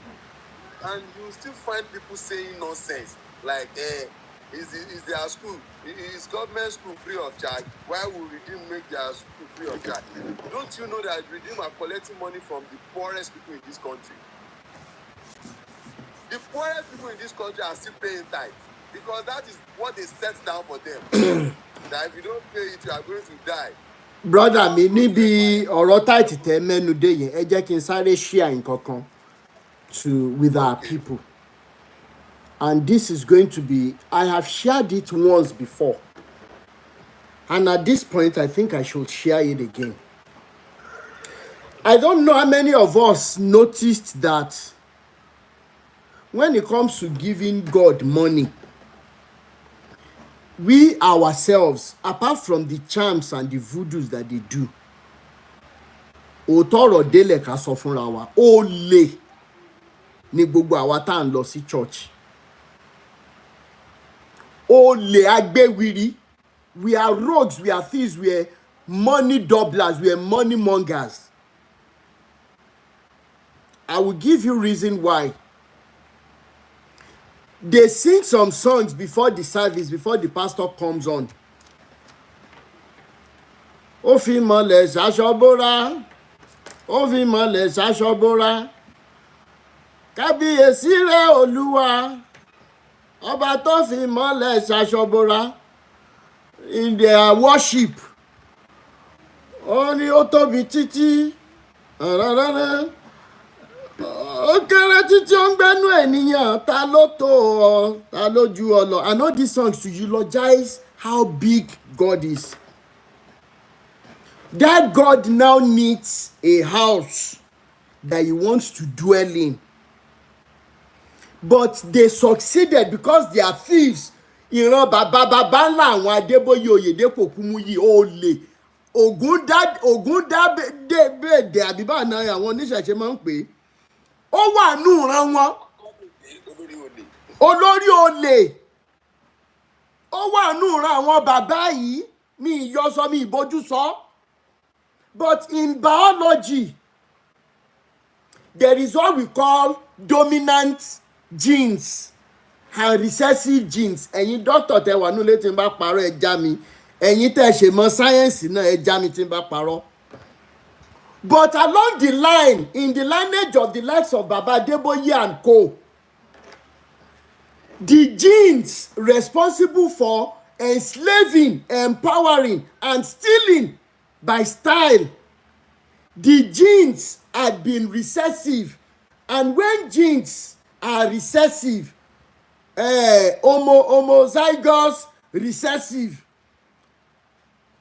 And you will still find people saying nonsense. Like, is their school, is government school free of charge? Why would Redeem make their school free of charge? Don't you know that Redeem are collecting money from the poorest people in this country? The poorest people in this country are still paying tithe because that is what they set down for them. That if you don't pay it, you are going to die. Brother mi níbi ọ̀rọ̀ táìtì tẹ́ mẹ́nu dé yẹn ẹ jẹ́ kí n sáré share nǹkan kan with our people. And this is going to be, I have shared it once before. And at this point, I think I should share it again. I don't know how many of us noticed that when it comes to giving God money, we ourselves, apart from the charms and the voodoos that they do, òótọ́ ọ̀rọ̀ délẹ̀ ká sọ fúnra wa, ó lè ní gbogbo àwa tá à ń lọ sí church. Olè agbéwiri, we are rogues, we are thieves, we are money doublers, we are money mongers. I will give you reason why. They sing some songs before the service, before the pastor comes on. Ó fi mọ́lẹ̀ ṣaṣọ bóra, kábíyèsí rẹ̀ Olúwa. Ọba tó fi mọ́lẹ̀ ṣaṣọ in their worship. Ó ní ó tóbi títí. Ó kéré títí ó ń gbẹ́nu ènìyàn. Ta ló tó ọ? Ta ló ju ọ lọ? I know these songs to eulogize how big God is. That God now needs a house that he wants to dwell in. But they succeeded because they are thieves. Ìran bàbá ńlá àwọn Adébóyè Oyèdépò Kúmúyì olè. Ògúndábèdè àbíbá náà àwọn oníṣẹ̀ṣe máa ń pè é. Ó wà nù ìran wọn. Olórí olè. Ó wà nù ìran àwọn bàbá yìí. Mi ìyọsọ mi ìbojú sọ. But in biology, there is what we call dominant genes and recessive genes. Ẹ̀yin doctor tẹ́ wà nílé tí n bá parọ́ ẹ já mi. Ẹ̀yin tẹ́ ṣe mọ̀ science náà ẹ já mi tí n bá parọ́. But along the line, in the lineage of the likes of Baba Adeboye and co, the genes responsible for enslaving, empowering, and stealing by style, the genes had been recessive. And when genes are recessive, homozygous recessive.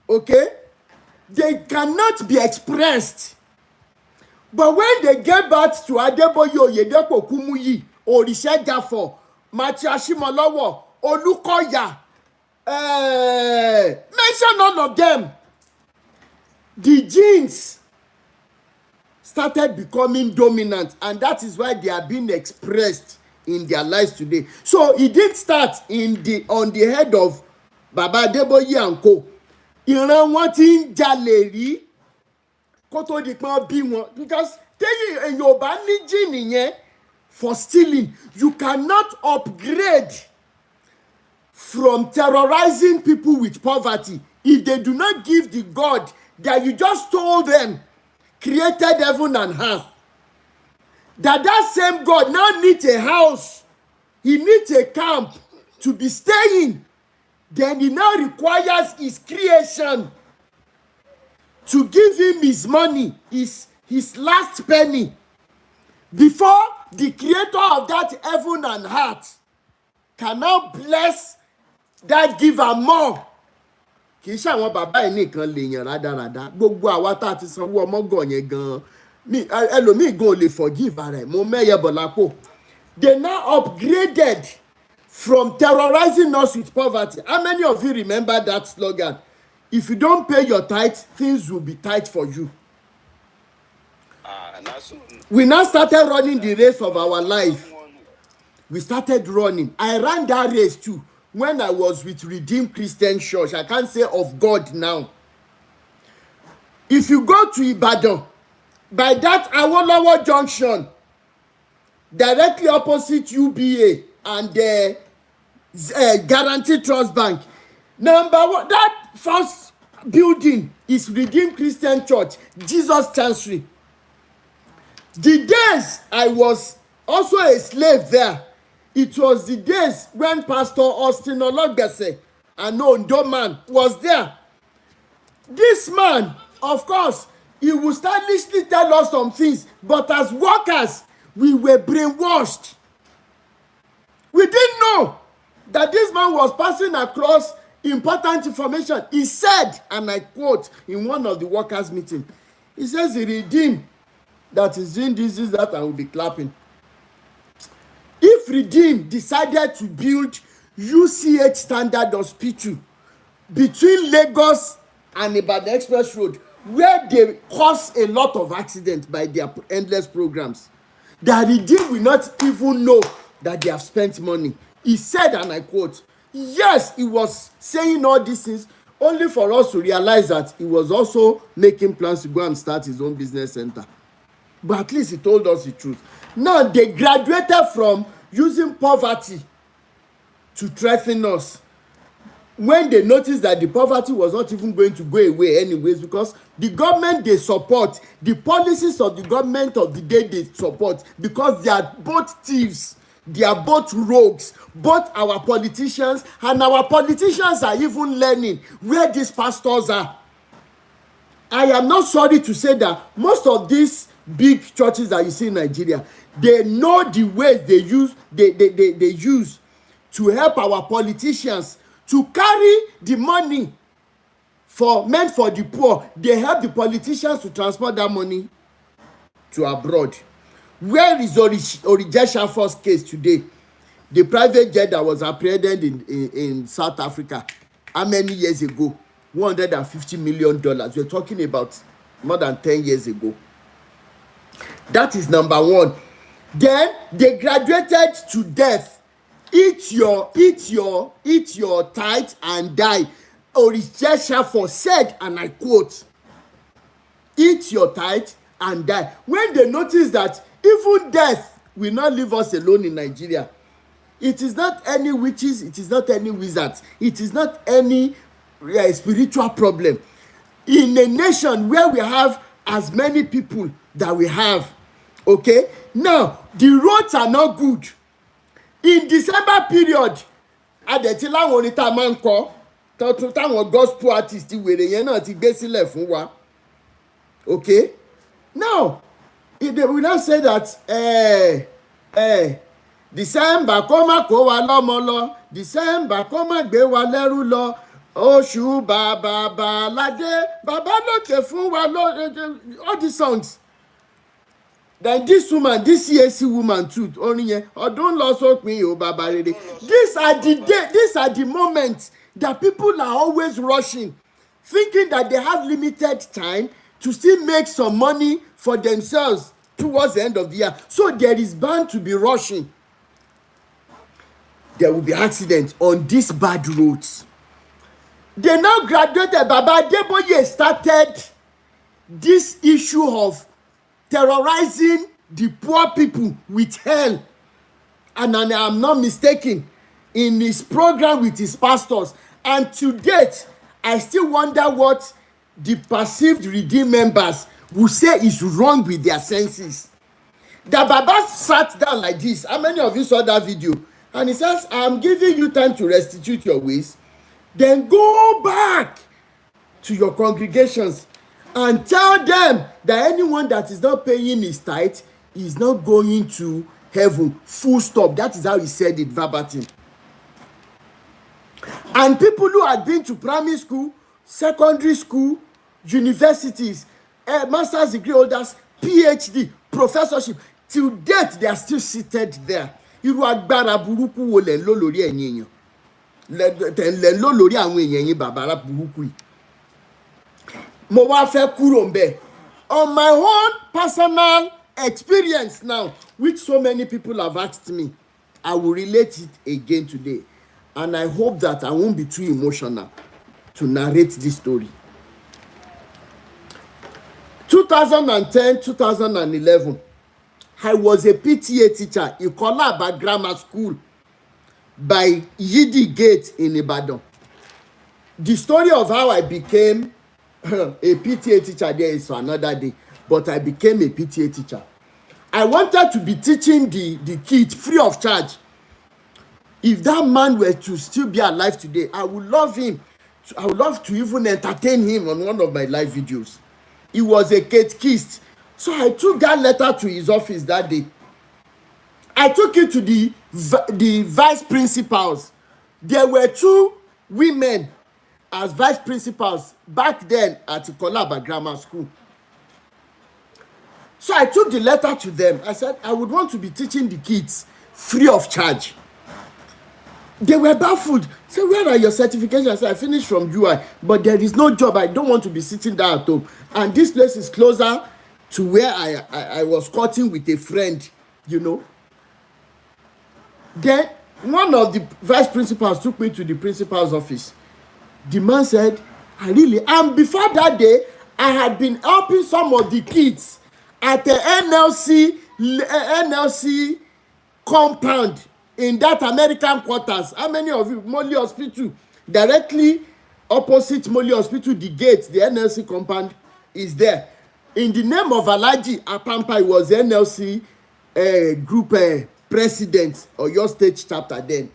Okay? They cannot be expressed. But when they get back to Adeboye Oyedepo Kumuyi, Orisejafo, Matthew Ashimolowo, Olukoya, mention all of them. The genes started becoming dominant, and that is why they are being expressed in their lives today. So it did start on the head of Baba Adeboye and co. Ìran wọn ti ń jalè rí kó tó di pé wọ́n bí wọn, because téyìn èyàn ò bá ní gene yẹn for stealing, you cannot upgrade from terrorizing people with poverty if they do not give the God that you just told them created heaven and earth. That same God now needs a house, he needs a camp to be staying. Then he now requires his creation to give him his money, his last penny, before the creator of that heaven and earth can now bless that giver more. Kì í ṣe àwọn bàbá yìí nìkan lèèyàn rádaràda, gbogbo àwa tá a ti sanwó ọmọgọ̀ yẹn gan-an ẹlòmíì gan ò lè forgive ara ẹ̀, mo mẹ́yẹ bọ̀ lápò. They now upgraded from terrorizing us with poverty. How many of you remember that slogan? If you don't pay your tithe, things will be tight for you. We now started running the race of our life. We started running. I ran that race too when I was with Redeemed Christian Church. I can't say of God now. If you go to Ibadan, by that Awolowo Junction, directly opposite UBA and the Guaranty Trust Bank, number one, that first building is Redeemed Christian Church, Jesus Chancery. The days I was also a slave there, it was the days when Pastor Austin Ologbese, an Ondo man, was there. This man, of course, he would stylishly tell us some things, but as workers, we were brainwashed. We didn't know that this man was passing across important information. He said, and I quote in one of the workers' meetings, he says, he redeemed that is doing this, that, and will be clapping. If Redeem decided to build UCH Standard Hospital between Lagos and Ibadan Express Road, where they cause a lot of accidents by their endless programs, that Redeem will not even know that they have spent money. He said, and I quote, yes, he was saying all these things only for us to realize that he was also making plans to go and start his own business center. But at least he told us the truth. Now they graduated from using poverty to threaten us when they noticed that the poverty was not even going to go away anyways, because the government they support, the policies of the government of the day they support, because they are both thieves, they are both rogues, both our politicians, and our politicians are even learning where these pastors are. I am not sorry to say that most of these big churches that you see in Nigeria, they know the ways they use to help our politicians to carry the money meant for the poor. They help the politicians to transport that money to abroad. Where is Orijesha first case today? The private jet that was apprehended in South Africa, how many years ago? $150 million. We're talking about more than 10 years ago. That is number one. Then they graduated to death. Eat your tithe and die. Orisha said, and I quote, eat your tithe and die. When they noticed that even death will not leave us alone in Nigeria, it is not any witches, it is not any wizards, it is not any spiritual problem. In a nation where we have as many people that we have, okay, now the roads are not good. In December period, adẹ̀tí láwọn orin tá a máa ń kọ táwọn gospel artist wèrè yẹn náà ti gbé sílẹ̀ fún wa, okay. Now they will not say that December kó má kó wa lọ́mọ lọ, December kó má gbé wa lẹ́rú lọ, oṣù bàbá ládé, bàbá lókè fún wa all these songs. Then this woman, this CAC woman too, orin yẹn, ọdún lọ sópin o bàbá rere. These are the moments that people are always rushing, thinking that they have limited time to still make some money for themselves towards the end of the year. So there is bound to be rushing. There will be accidents on these bad roads. They now graduated. Baba Adeboye started this issue of terrorizing the poor people with hell. And I'm not mistaken, in his program with his pastors. And to date, I still wonder what the perceived redeemed members will say is wrong with their senses. The Baba sat down like this. How many of you saw that video? And he says, I'm giving you time to restitute your ways. Then go back to your congregations and tell them that anyone that is not paying his tithe is not going to heaven. Full stop. That is how he said it verbatim. And people who had been to primary school, secondary school, universities, master's degree holders, PhD, professorship, till date they are still seated there. Irú agbára burúkú wo lẹ̀ ń lò lórí ẹ̀yin èèyàn? Lẹ̀ ń lò lórí àwọn èèyàn yín bàbára burúkú yìí. Mo wá fẹ́ kúrò ń bẹ̀. On my own personal experience now, which so many people have asked me, I will relate it again today. And I hope that I won't be too emotional to narrate this story. 2010, 2011, I was a PTA teacher in Kolaba Grammar School by Yidi Gate in Ibadan. The story of how I became a PTA teacher there is for another day, but I became a PTA teacher. I wanted to be teaching the kids free of charge. If that man were to still be alive today, I would love him. I would love to even entertain him on one of my live videos. He was a catechist. So I took that letter to his office that day. I took it to the vice principals. There were 2 women as vice principals back then at Kolaba Grammar School. So I took the letter to them. I said, I would want to be teaching the kids free of charge. They were baffled. Say, where are your certifications? I said, I finished from UI, but there is no job. I don't want to be sitting there at home. And this place is closer to where I was cutting with a friend, you know. Then one of the vice principals took me to the principal's office. The man said, and before that day, I had been helping some of the kids at the NLC compound in that American quarters. How many of you? Molly Hospital, directly opposite Molly Hospital, the gate, the NLC compound is there. In the name of Alhaji Apampa, was the NLC group president or your state chapter then.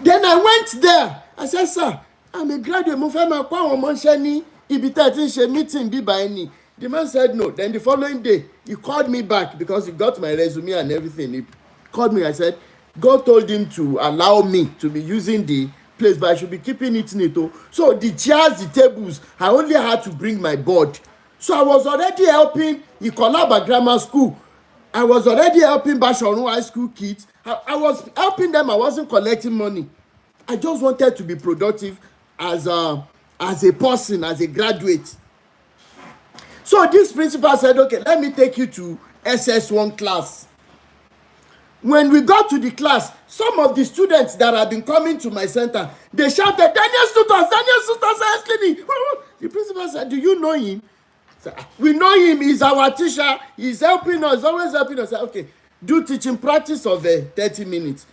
Then I went there. I said, sir, I'm a graduate. Mo fẹ́ máa kọ́ àwọn ọmọ iṣẹ́ ní ibi tí a ti ń ṣe meeting bíbá ẹni. The man said no. Then the following day, he called me back because he got my resume and everything. He called me. I said, God told him to allow me to be using the place, but I should be keeping it neat. So the chairs, the tables, I only had to bring my board. So I was already helping Ikolaba Grammar School. I was already helping Bashorun High School kids. I was helping them. I wasn't collecting money. I just wanted to be productive as a person, as a graduate. So this principal said, okay, let me take you to SS1 class. When we got to the class, some of the students that had been coming to my center, they shouted, Daniel Sutas, asking me. The principal said, do you know him? Said, we know him, he's our teacher, he's helping us, always helping us. Said, okay, do teaching practice of 30 minutes.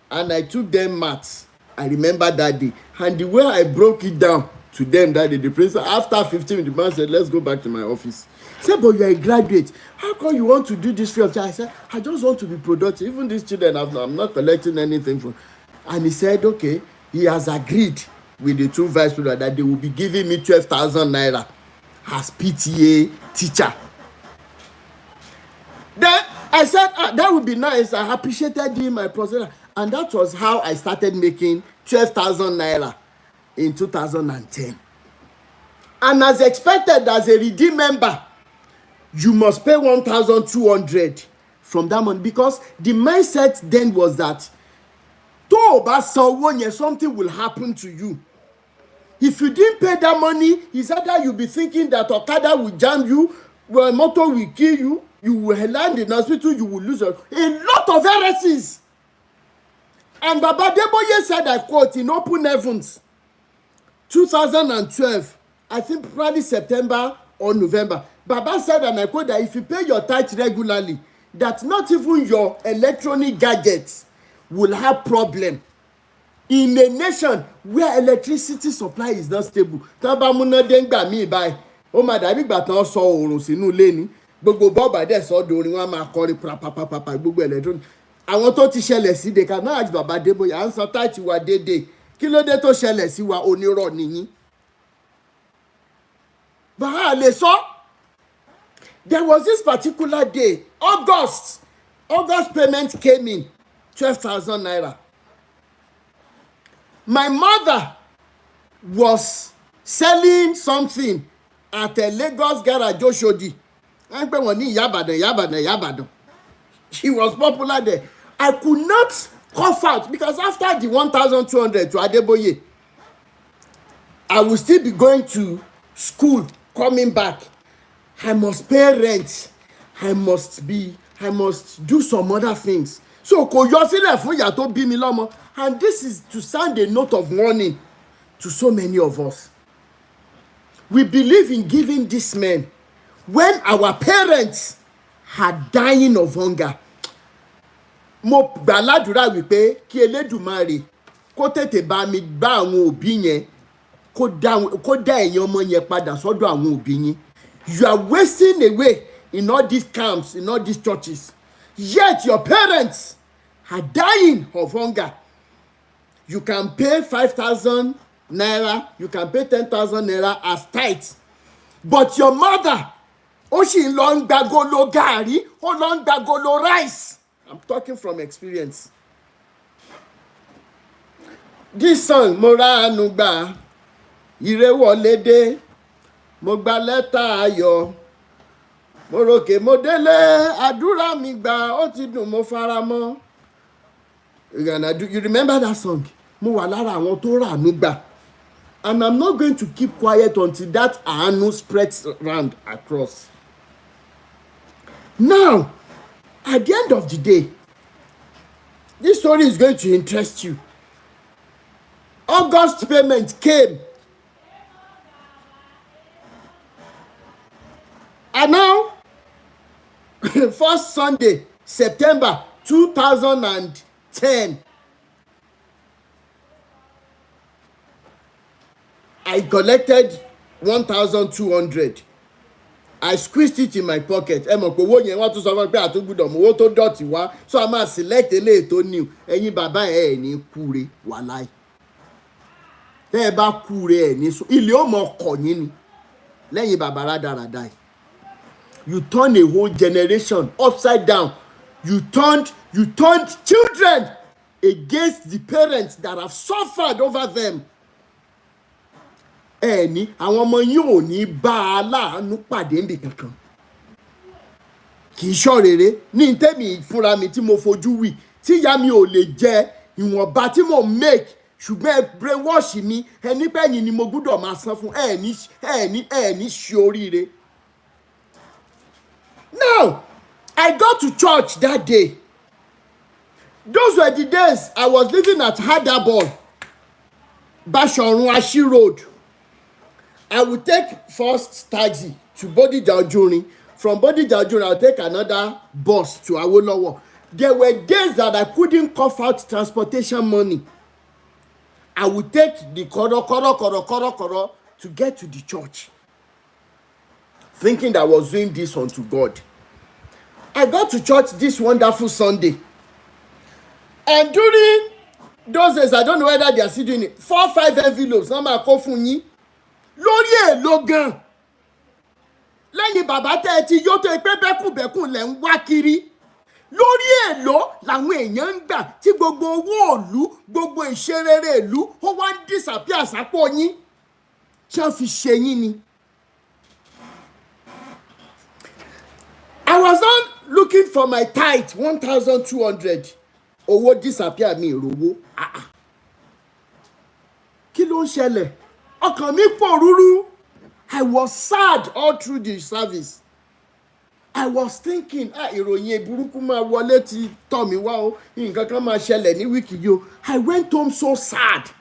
And I took them maths. I remember that day. And the way I broke it down to them that day, the principal, after 15 minutes, the man said, let's go back to my office. He said, but you're a graduate. How come you want to do this free of charge? I said, I just want to be productive. Even these children, I'm not collecting anything from. And he said, okay, he has agreed with the 2 vice presidents that they will be giving me 12,000 naira as PTA teacher. Then I said, that would be nice. I appreciated him, my processor. And that was how I started making 12,000 naira in 2010. And as expected, as a redeem member, you must pay 1,200 from that money, because the mindset then was that something will happen to you. If you didn't pay that money, it's either you'll be thinking that Okada will jam you, well, motor will kill you, you will land in the hospital, you will lose a lot of heresies. And Baba Deboye said, I quote, in Open Heavens, 2012, I think probably September or November, Baba said, and I quote, that if you pay your tithe regularly, that not even your electronic gadgets will have problem. In a nation where electricity supply is not stable, tán bá múná dé ńgbà míì báyìí, ó máa dàbí ìgbà tán sọ oòrùn sínú ilé ni, gbogbo bọ́ọ̀bà dẹ̀ sọ dorin, wọn á máa kọrin papapapa gbogbo electronic. Àwọn tó ti ṣẹlẹ̀ sí de kan náà àti Bàbá Adébóyè à ń san táìtì wa déédéé, kí ló dé tó ṣẹlẹ̀ sí wa? Onírọ́ nìyí. Bàbá lè sọ. There was this particular day, August payment came in, 12,000 naira. My mother was selling something at a Lagos garage, Oshodi. She was popular there. I could not cough out, because after the 1,200 to Adeboye, I will still be going to school, coming back. I must pay rent. I must do some other things. So kò yọ sílẹ̀ fún ìyá tó bí mi lọ́mọ. And this is to sound a note of warning to so many of us. We believe in giving these men when our parents are dying of hunger. Mo gbàládùra wípé kí Elédùmarè kó tètè bá mi bá àwọn òbí yẹn kó dá ẹ̀yin ọmọ yẹn padà sọ́dọ̀ àwọn òbí yín. You are wasting away in all these camps, in all these churches. Yet your parents are dying of hunger. You can pay 5,000 naira, you can pay 10,000 naira as tithe. But your mother, she lọ ń gba golo gàrí, ó lọ ń gba golo rice. I'm talking from experience. This song, mo ránu gbà, ire wọlé dé, mo gba lẹ́tà ayọ̀, mo ròkè mo délé, àdúrà mi gbà, ó ti dùn mo fara mọ́. You remember that song? Mo wà lára àwọn tó ràánú gbà. And I'm not going to keep quiet until that àánú spreads around across. Now, at the end of the day, this story is going to interest you. August payment came. And now, first Sunday, September 2010, I collected 1,200. I squeezed it in my pocket. Ẹ mọ̀ pé owó yẹn wọ́n tún sọ fún mi pé àtúgbùdọ̀ mọ̀ owó tó dọ̀tí wá. So I máa select eléyìí tó new. Ẹ̀yin bàbá ẹ̀ ní kúre wàláì. Tẹ́ ẹ bá kúre ẹ̀ ní sùn. Ilé ó mọ̀ ọkọ̀ yín ni. Lẹ́yìn bàbá rádaràdà yìí. You turn a whole generation upside down. You turned children against the parents that have suffered over them. Ẹni àwọn ọmọ yín ò ní bá aláàánú pàdé níbi kankan. Kì í ṣọ̀rẹ́rẹ́ ní tèmi fúnra mi tí mo fojú wì tí ìyá mi ò lè jẹ ìwọ̀nba tí mo make ṣùgbọ́n ẹ brainwash mi ẹni pẹ́yìn ni mo gbúdọ̀ máa san fún ẹni ṣe oríire. Now, I got to church that day. Those were the days I was living at Hadabor, Bashorun Ashi Road. I would take first taxi to Bodija Ojuri. From Bodija Ojuri, I'll take another bus to Awolowo. There were days that I couldn't cough out transportation money. I would take the koro to get to the church, thinking that I was doing this unto God. I got to church this wonderful Sunday. And during those days, I don't know whether they are still doing it, 4 or 5 envelopes, wọ́n máa kó fún yín. Lórí èlò gan. Lẹ́yìn bàbá tẹ́ ẹ ti yó tó pé bẹ́kùnbẹ́kùn lẹ̀ ń wá kiri. lórí èlò làwọn èèyàn ń gbà tí gbogbo owó òlu gbogbo ìṣerere ìlú ó wá ń disappear sápò yín tí wọ́n fi ṣe yín ni. I was not looking for my tithe 1,200 owó disappear mi ìrówó. Kí ló ń ṣẹlẹ̀? Ọkàn mi pòrúurú. I was sad all through the service. I was thinking, ìròyìn burúkú máa wọlé ti tọ̀ mí wá o, nǹkan kan máa ṣẹlẹ̀ ní wíìkì yìí o. I went home so sad.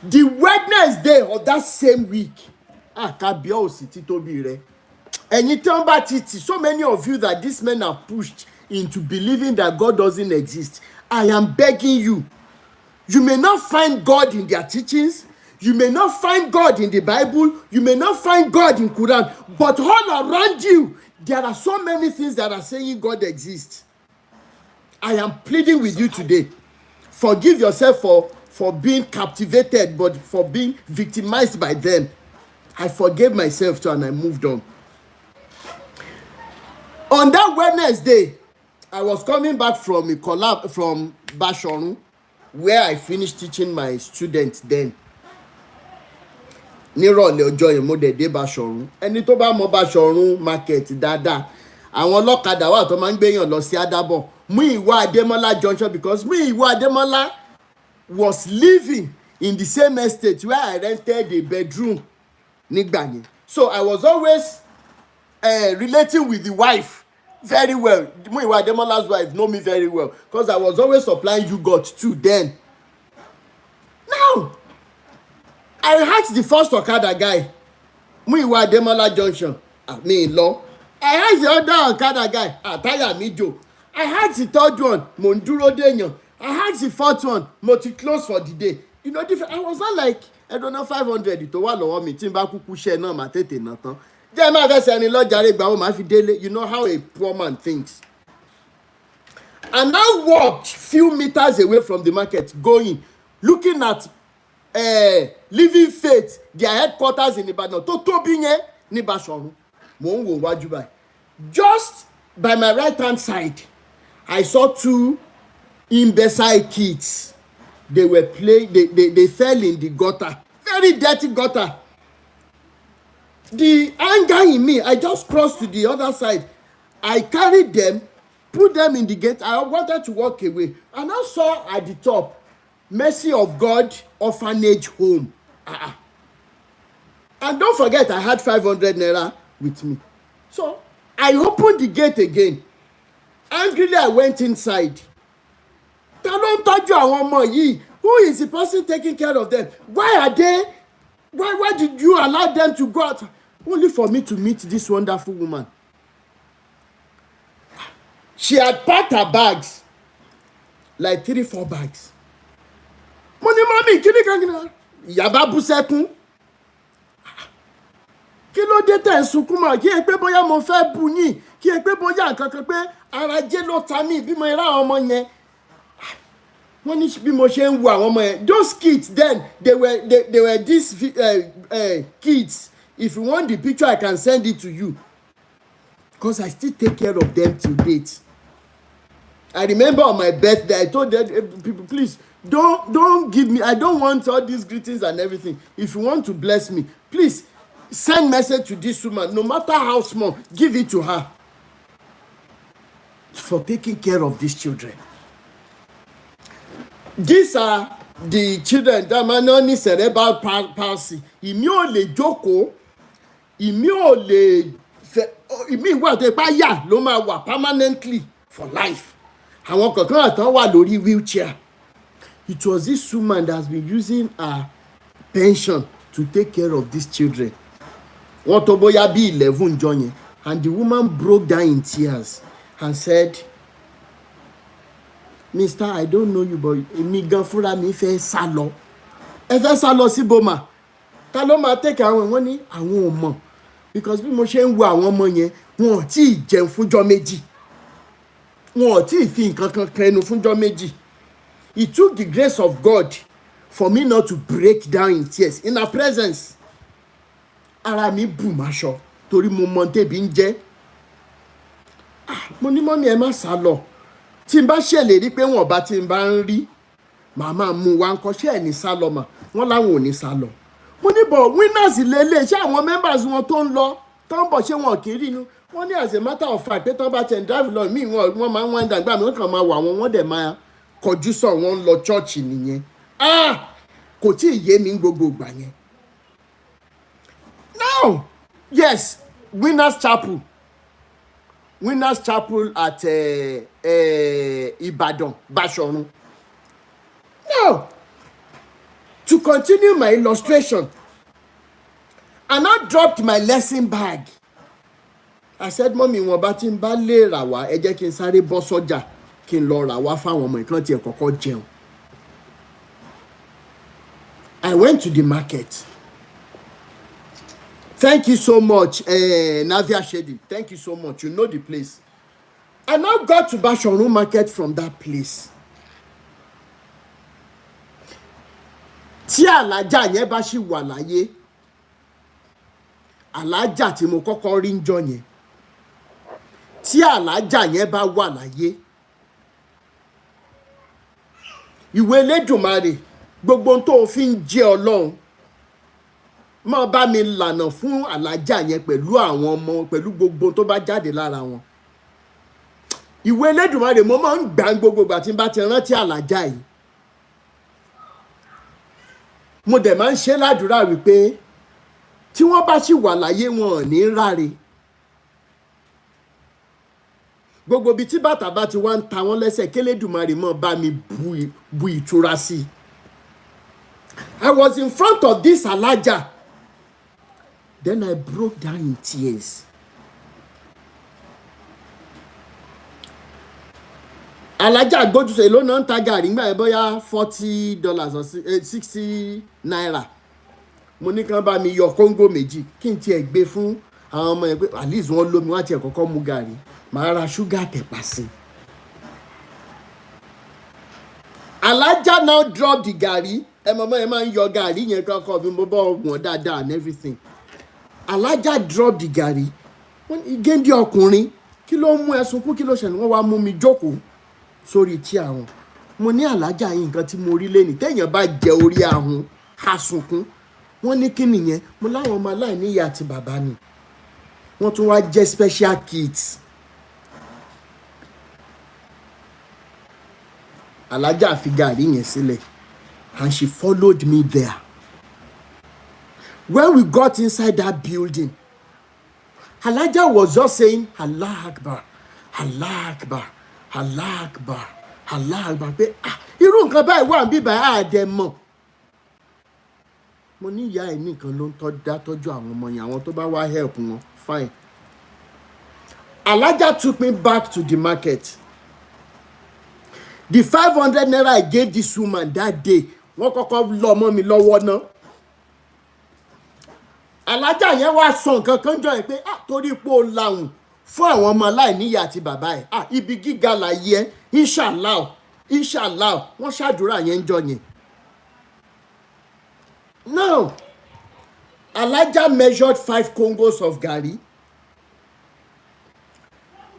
The Wednesday of that same week, kábíyèsí títóbi rẹ̀. Ẹ̀yin tí wọ́n bá ti tì, so many of you that these men have pushed into believing that God doesn't exist. I am begging you. You may not find God in their teachings. You may not find God in the Bible. You may not find God in Quran. But all around you, there are so many things that are saying God exists. I am pleading with you today. Forgive yourself for being captivated, but for being victimized by them. I forgave myself too, and I moved on. On that Wednesday, I was coming back from a collab from Bashorun, where I finished teaching my students then. Nírọ̀lẹ́ ọjọ́ yẹn mo dé Bashorun. Ẹni tó bá mọ Bashorun market dáadáa, àwọn ọlọ́kadà wà tó máa ń gbéyàn lọ sí Adábọ̀. Muyiwa Ademola junction, because Muyiwa Ademola was living in the same estate where I rented a bedroom nígbà yẹn. So I was always relating with the wife very well. Muyiwa Ademola's wife know me very well because I was always supplying yogurt too then. Now, I asked the first Okada guy, Muyiwa Ademola junction, me in law. I asked the other Okada guy, Taya Mijo. I asked the third one, Monduro Denyo. I asked the fourth one, Moti close for the day. You know, different. I was not like, I don't know, 500 to one lower me. Timba kuku share no matete nothing. You know how a poor man thinks. And I walked few meters away from the market, going, looking at Living Faith, their headquarters in Ibadan. Just by my right hand side, I saw two imbecile kids. They were playing, they fell in the gutter, very dirty gutter. The anger in me, I just crossed to the other side. I carried them, put them in the gate. I wanted to walk away. And I saw at the top, Mercy of God Orphanage Home. And don't forget, I had 500 naira with me. So I opened the gate again. Angrily, I went inside. Who is the person taking care of them? Why are they? Why did you allow them to go out? Only for me to meet this wonderful woman. She had packed her bags, like 3-4 bags. Money, mommy, Yaba busekun. Kí ló dé tẹ́ sunkún mọ́? Kí ẹ pé bóyá mo fẹ́ bú yín, kí ẹ pé bóyá nǹkan kan pé ara jẹ́ ló ta mí bí mo ra ọmọ yẹn. Wọ́n ní bí mo ṣe ń wo àwọn ọmọ yẹn. Those kids then, they were these kids. If you want the picture, I can send it to you. Because I still take care of them till date. I remember on my birthday, I told them, people, please, don't give me, I don't want all these greetings and everything. If you want to bless me, please, send message to this woman. No matter how small, give it to her. For taking care of these children. These are the children that man only cerebral palsy. Ìmí ò lè jókòó, ìmí ò lè ìmí wà tó pa yà ló máa wà permanently for life. Àwọn kankan àtàn wà lórí wheelchair. It was this woman that has been using her pension to take care of these children. Wọ́n tó bóyá bí 11 jọ yẹn, and the woman broke down in tears and said, Mister, I don't know you, but èmi gan fúnra mi fẹ́ sá lọ. Ẹ fẹ́ sá lọ sí boma. Ta ló máa take àwọn wọ́n ní àwọn ò mọ̀. Because bí mo ṣe ń wo àwọn ọmọ yẹn, wọn ò tí ì jẹun fúnjọ́ méjì. Wọn ò tí ì fi nǹkan kan kẹnu fúnjọ́ méjì. It took the grace of God for me not to break down in tears in her presence. Ara mi bù máṣọ torí mo mọ tèbi ń jẹ́. mo ní mọ́mí ẹ má sá lọ, tí n bá ṣèlérí pé wọ́n bá tí n bá ń rí màá máa mú wa ń kọ́ṣẹ́ ẹ̀ ní sá lọ mà, wọ́n láwọn ò ní sá lọ. mo ní bọ̀ winners lélẹ̀, ṣé àwọn members wọn tó ń lọ tó ń bọ̀ ṣé wọn kì í rí inú. wọ́n ní as a matter of fact pé tó bá tẹ̀ ń drive lọ mí wọ́n máa ń wá ń dàgbà mí wọ́n kàn máa wà wọ́n dẹ̀ máa kọjú sọ wọ́n ń lọ church nìyẹn. Kò tí ì yé mi gbogbo ìgbà yẹn. Now yes, winners chapel at Ibadan, Bashorun. Now, to continue my illustration, I now dropped my lesson bag. I said, Mommy, wọ́n bá ti ń bá lè rà wá, ẹ jẹ́ kí n sáré bọ́ sọ́jà kí n lọ rà wá fáwọn ọmọ ìkan tí ẹ kọ́kọ́ jẹun. I went to the market. Thank you so much, Navia Shedi. Thank you so much. You know the place. I now got to Bashorun market from that place. Tí alájà yẹn bá ṣì wà láyé, alájà tí mo kọ́kọ́ rí ń jọ yẹn, tí alájà yẹn bá wà láyé, ìwé Elédùmarè gbogbo tó fi ń jẹ́ Ọlọ́run máa bá mi lànà fún alájà yẹn pẹ̀lú àwọn ọmọ pẹ̀lú gbogbo tó bá jáde lára wọn. Ìwé Elédùmarè mo máa ń gbà gbogbo ìgbà tí n bá ti rántí alájà yìí. Mo dẹ̀ máa ń ṣe ládùúrà wípé tí wọ́n bá ṣì wà láyé wọn ò ní ráre. Gbogbo ibi tí bàtà bá ti wá ń ta wọ́n lẹ́sẹ̀ k'Elédùmarè máa bá mi bu ìtura sí. I was in front of this alájà. Then I broke down in tears. Alájà gbójúṣe ló náà ń ta gàrí nígbà yẹn bóyá $40 or $60. Mo ní kán bá mi yọ kóńgò méjì kí n tiẹ̀ gbé fún àwọn ọmọ yẹn pé at least wọ́n lómi wọ́n á tiẹ̀ kọ́kọ́ mu gàrí. Màá ra ṣúgà tẹ̀pà sí. Alájà now drop the gàrí. Ẹ mọ̀ ẹ máa ń yọ gàrí yẹn kankan bí mo bọ́ wọn dáadáa and everything. Alájà drop the gàrí. Géńdé ọkùnrin kí ló mú ẹ sunkún kí ló ṣẹlẹ̀ wọ́n wá mú mi jókòó sórí tí àwọn. Mo ní alájà yìí nǹkan tí mo rí lẹ́nìí téèyàn bá jẹ orí ahun á sunkún. Wọ́n ní kí nìyẹn? Mo láwọn ọmọ aláìní ìyá àti bàbá ni. Wọ́n tún wá jẹ́ special kids. Alájà fi gàrí yẹn sílẹ̀ and she followed me there. When we got inside that building, Alájà was just saying Allah Akbar, Allah Akbar, Allah Akbar, Allah Akbar pé irú nǹkan báyìí wà níbí báyìí àdẹ mọ̀. Mo ní ìyá ẹ̀ nìkan ló ń tọ́jú àwọn ọmọ yẹn, àwọn tó bá wá help wọn fine. Alájà took me back to the market. The 500 naira I gave this woman that day, wọ́n kọ́kọ́ lọ mọ́ mi lọ́wọ́ náà. Alájà yẹn wá sọ nǹkan kan jọ ẹ pé torí pé ó lahùn fún àwọn ọmọ aláìníyà àti bàbá ẹ̀ ibi gíga láyé ẹ inshallah wọ́n ṣàdúrà yẹn jọ yẹn. Now Alájà measured 5 Congos of gari.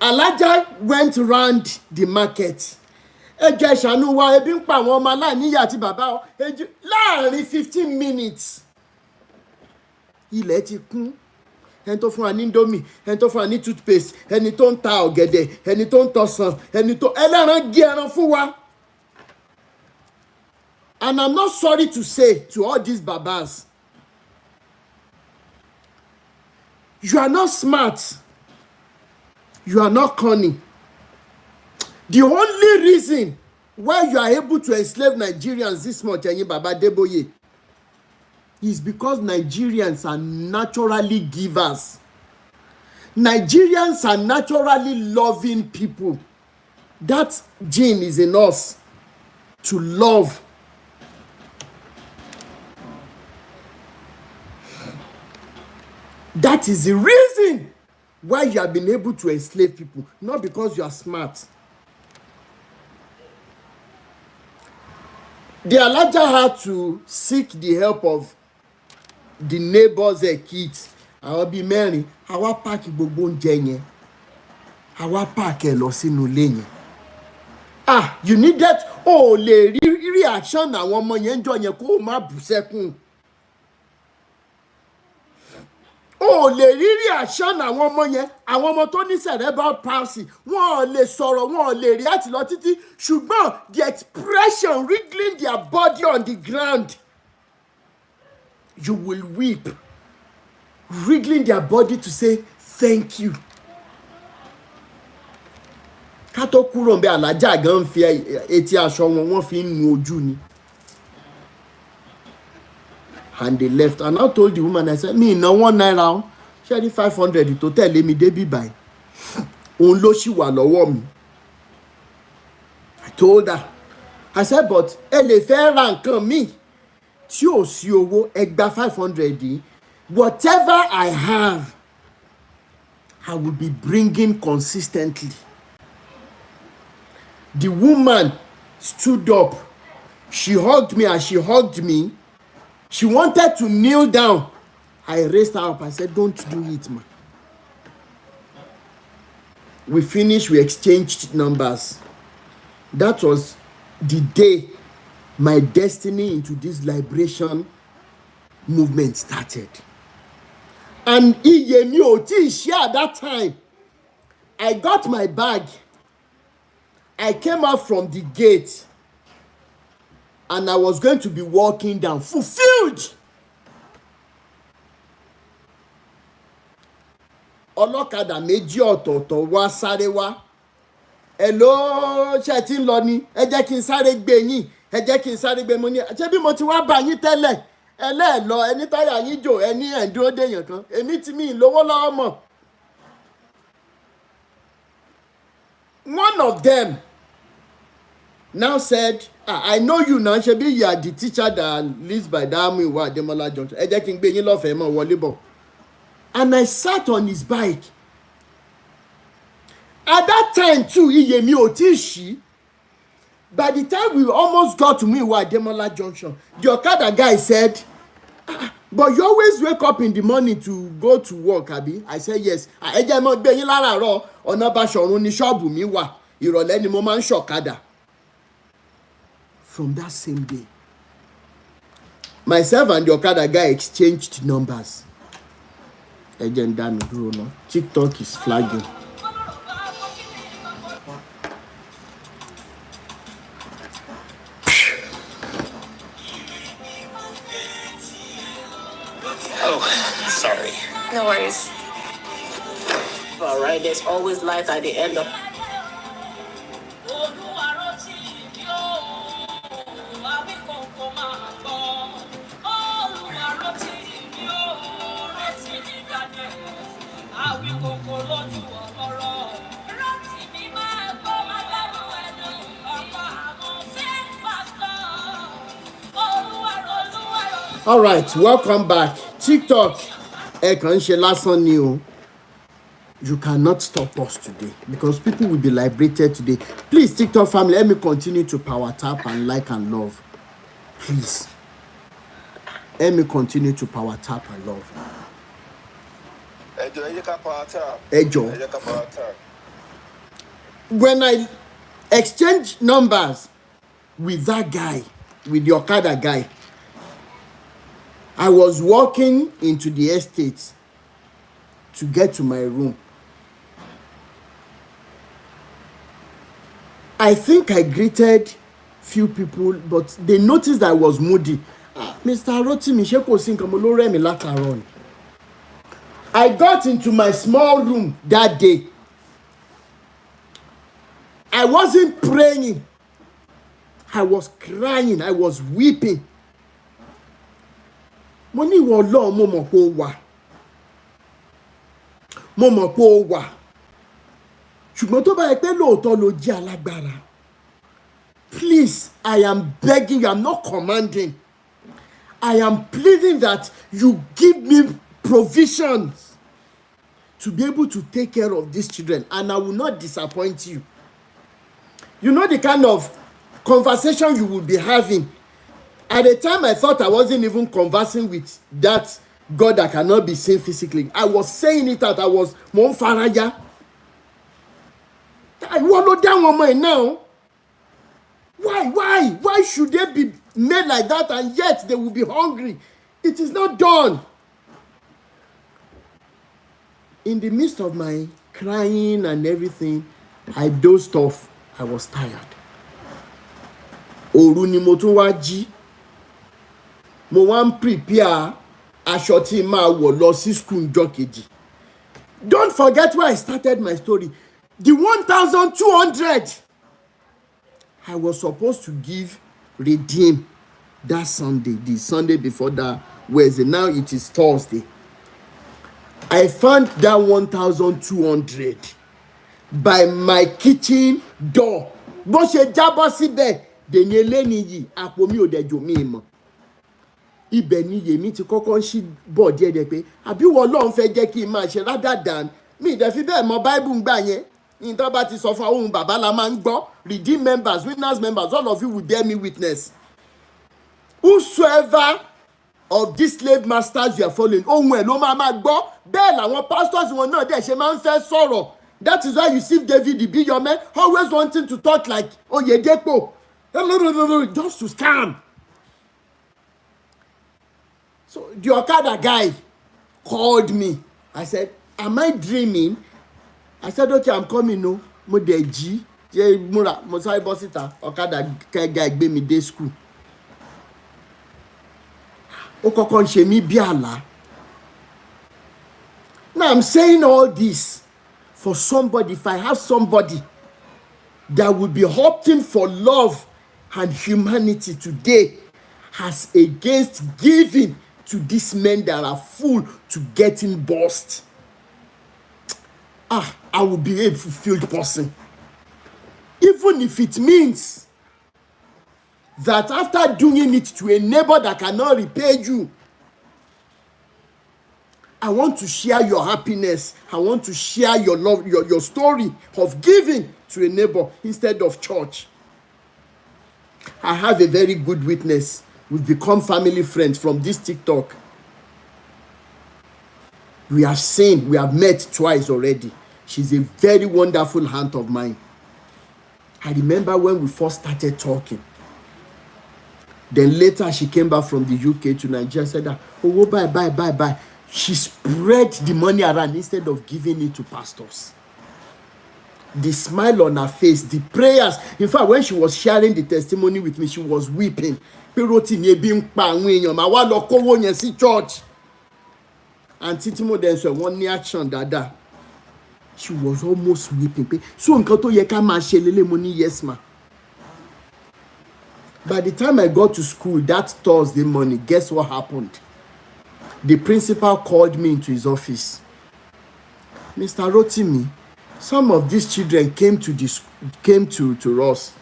Alájà went round the market. Ẹ jẹ́ ṣàánú wa, ebi ń pa àwọn ọmọ aláìníyà àti bàbá láàrin 15 minutes. Ilẹ̀ ti kún. Ẹni tó fún wa ní indomie, ẹni tó fún wa ní toothpaste, ẹni tó ń ta ọ̀gẹ̀dẹ̀, ẹni tó ń tọsàn, ẹni tó ẹlẹ́ran gé ẹran fún wa. And I'm not sorry to say to all these babas, you are not smart. You are not cunning. The only reason why you are able to enslave Nigerians this much, ẹ̀yin Baba Deboye, is because Nigerians are naturally givers. Nigerians are naturally loving people. That gene is in us to love. That is the reason why you have been able to enslave people, not because you are smart. The Alájà had to seek the help of the neighbors' kids. Àwọn bíi mẹ́rin, àwa páàkì gbogbo oúnjẹ yẹn. àwa pààkẹ́ lọ sínú ilé yẹn. You needed lè rí reaction àwọn ọmọ yẹn jọ yẹn kó o má bù sẹ́kùn. Lè rí reaction àwọn ọmọ yẹn, àwọn ọmọ tó ní cerebral palsy, wọn ò lè sọ̀rọ̀, wọn ò lè react lọ títí, ṣùgbọ́n the expression wriggling their body on the ground, you will weep, wriggling their body to say thank you. Ká tó kúrò ń bẹ alájà gan fi etí aṣọ wọn fi ń nu ojú ni. And they left, and I told the woman, I said, me no £1 ṣé ní 500 tó tẹ̀lé mi débí báyìí, òun ló ṣì wà lọ́wọ́ mi. I told her, I said, but ẹ lè fẹ́ ra nǹkan mi tí ò sí owó, ẹ gba 500 yìí, whatever I have, I will be bringing consistently. The woman stood up, she hugged me, and she hugged me. She wanted to kneel down. I raised her up. I said, don't do it, man. We finished. We exchanged numbers. That was the day my destiny into this liberation movement started. And iye mi ò tí share at that time. I got my bag. I came out from the gate. And I was going to be walking down, fulfilled. Ọlọ́kadà méjì ọ̀tọ̀ọ̀tọ̀ wá sáré wá. Hello, ṣé tí ń lọ ni? Ẹ jẹ́ kí n sáré gbé yín. Ẹ jẹ́ kí n sáré gbé mo ní. Ṣé bí mo ti wá bá yín tẹ́lẹ̀? Ẹ lẹ́ẹ̀ lọ, ẹni táyà yín jò, ẹni ẹ̀ ń dúró déyàn kan. Èmi tí mi lówó lọ́wọ́ mọ̀. One of them now said, I know you now, Shebi, you are the teacher that lives by Damiwa Ademola Junction. Ẹ jẹ́ kí n gbé yín lọ́fẹ̀ẹ́ mọ́ wọlé bọ̀. And I sat on his bike. At that time too, iye mi ò tí ṣí. By the time we almost got to Miwa Ademola Junction, the Okada guy said, but you always wake up in the morning to go to work, abi? I said, yes. Ẹ jẹ́ mọ́ gbé yín láràárọ̀, ọ̀nà Bashorun ni ṣọ́ọ̀bù mi wà. Ìrọ̀lẹ́ ni mo máa ń ṣọ̀kadà. From that same day, myself and the Okada guy exchanged numbers. Again, damn it, bro, no. TikTok is flagging. Oh, sorry. No worries. All right, there's always light at the end of. All right, welcome back. TikTok, ẹ kàn ń ṣe lásán ni o. You cannot stop us today because people will be liberated today. Please, TikTok family, let me continue to power tap and like and love. Please. Let me continue to power tap and love. Ejo. When I exchanged numbers with that guy, with the Okada guy, I was walking into the estate to get to my room. I think I greeted few people, but they noticed that I was moody. Mr. Rotimi, ṣé kò sí nǹkan mo ló rẹ̀ mí látàárọ̀ ni. I got into my small room that day. I wasn't praying. I was crying. I was weeping. Mo ní ìwọ Ọlọ́run, mo mọ̀ pé ó wà. Mo mọ̀ pé ó wà. Ṣùgbọ́n tó bá yẹ pé lóòótọ́ ló jẹ́ alágbára. Please, I am begging you, I'm not commanding. I am pleading that you give me provisions to be able to take care of these children, and I will not disappoint you. You know the kind of conversation you will be having. At the time, I thought I wasn't even conversing with that God that cannot be seen physically. I was saying it out. I was Monfaraya. Wọ́n ló dá wọn ọmọ ẹ̀ náà. Why should they be made like that and yet they will be hungry? It is not done. In the midst of my crying and everything, I dozed off. I was tired. Òru ni mo tún wá jí. Mo wá ń prepare aṣọ tí màá wọ̀ lọ sí school ńjọ́ kejì. Don't forget where I started my story. The 1,200 I was supposed to give redeem that Sunday, the Sunday before that Wednesday. Now it is Thursday. I found that 1,200 by my kitchen door. Bó ṣe jábọ́ síbẹ̀, dèní eléni yìí, àpò mi ò dẹ̀jò mi mọ̀. Ibẹ̀ ni yèmí ti kọ́kọ́ ń ṣí bọ̀ díẹ̀díẹ̀ pé àbí wọ́n Ọlọ́run fẹ́ jẹ́ kí n máa ṣe rather than mi ìdẹ̀ fi bẹ́ẹ̀ mọ Bible ń gbà yẹn. Ní tó bá ti sọ fún ohun bàbá la máa ń gbọ́. Redeem members, witness members, all of you will bear me witness. Whosoever of these slave masters you are following, ohun ẹ̀ ló máa gbọ́. Bẹ́ẹ̀ làwọn pastors wọn náà dẹ̀ ṣe máa ń fẹ́ sọ̀rọ̀. That is why you see David Ibiyome always wanting to talk like Oyedepo. Just to scam. So the Okada guy called me. I said, am I dreaming? I said, okay, I'm coming. No, mo dẹ̀ jí. Múra, mo sáré bọ́ síta. Okada guy gbé mi dé school. Ó kọ́kọ́ ń ṣe mí bí àlá. Now I'm saying all this for somebody. If I have somebody that would be opting for love and humanity today as against giving to these men that are full to getting bossed, I will be a fulfilled person. Even if it means that after doing it to a neighbor that cannot repay you, I want to share your happiness. I want to share your love, your story of giving to a neighbor instead of church. I have a very good witness. We've become family friends from this TikTok. We have met twice already. She's a very wonderful aunt of mine. I remember when we first started talking. Then later she came back from the UK to Nigeria and said, oh, bye. She spread the money around instead of giving it to pastors. The smile on her face, the prayers. In fact, when she was sharing the testimony with me, she was weeping. Rotimi Daniels church. And Titimo then said, one action dada. She was almost weeping. So nkato yeka ma shelele money, yes ma. By the time I got to school that Thursday morning, guess what happened? The principal called me into his office. Mr. Rotimi, some of these children came to us.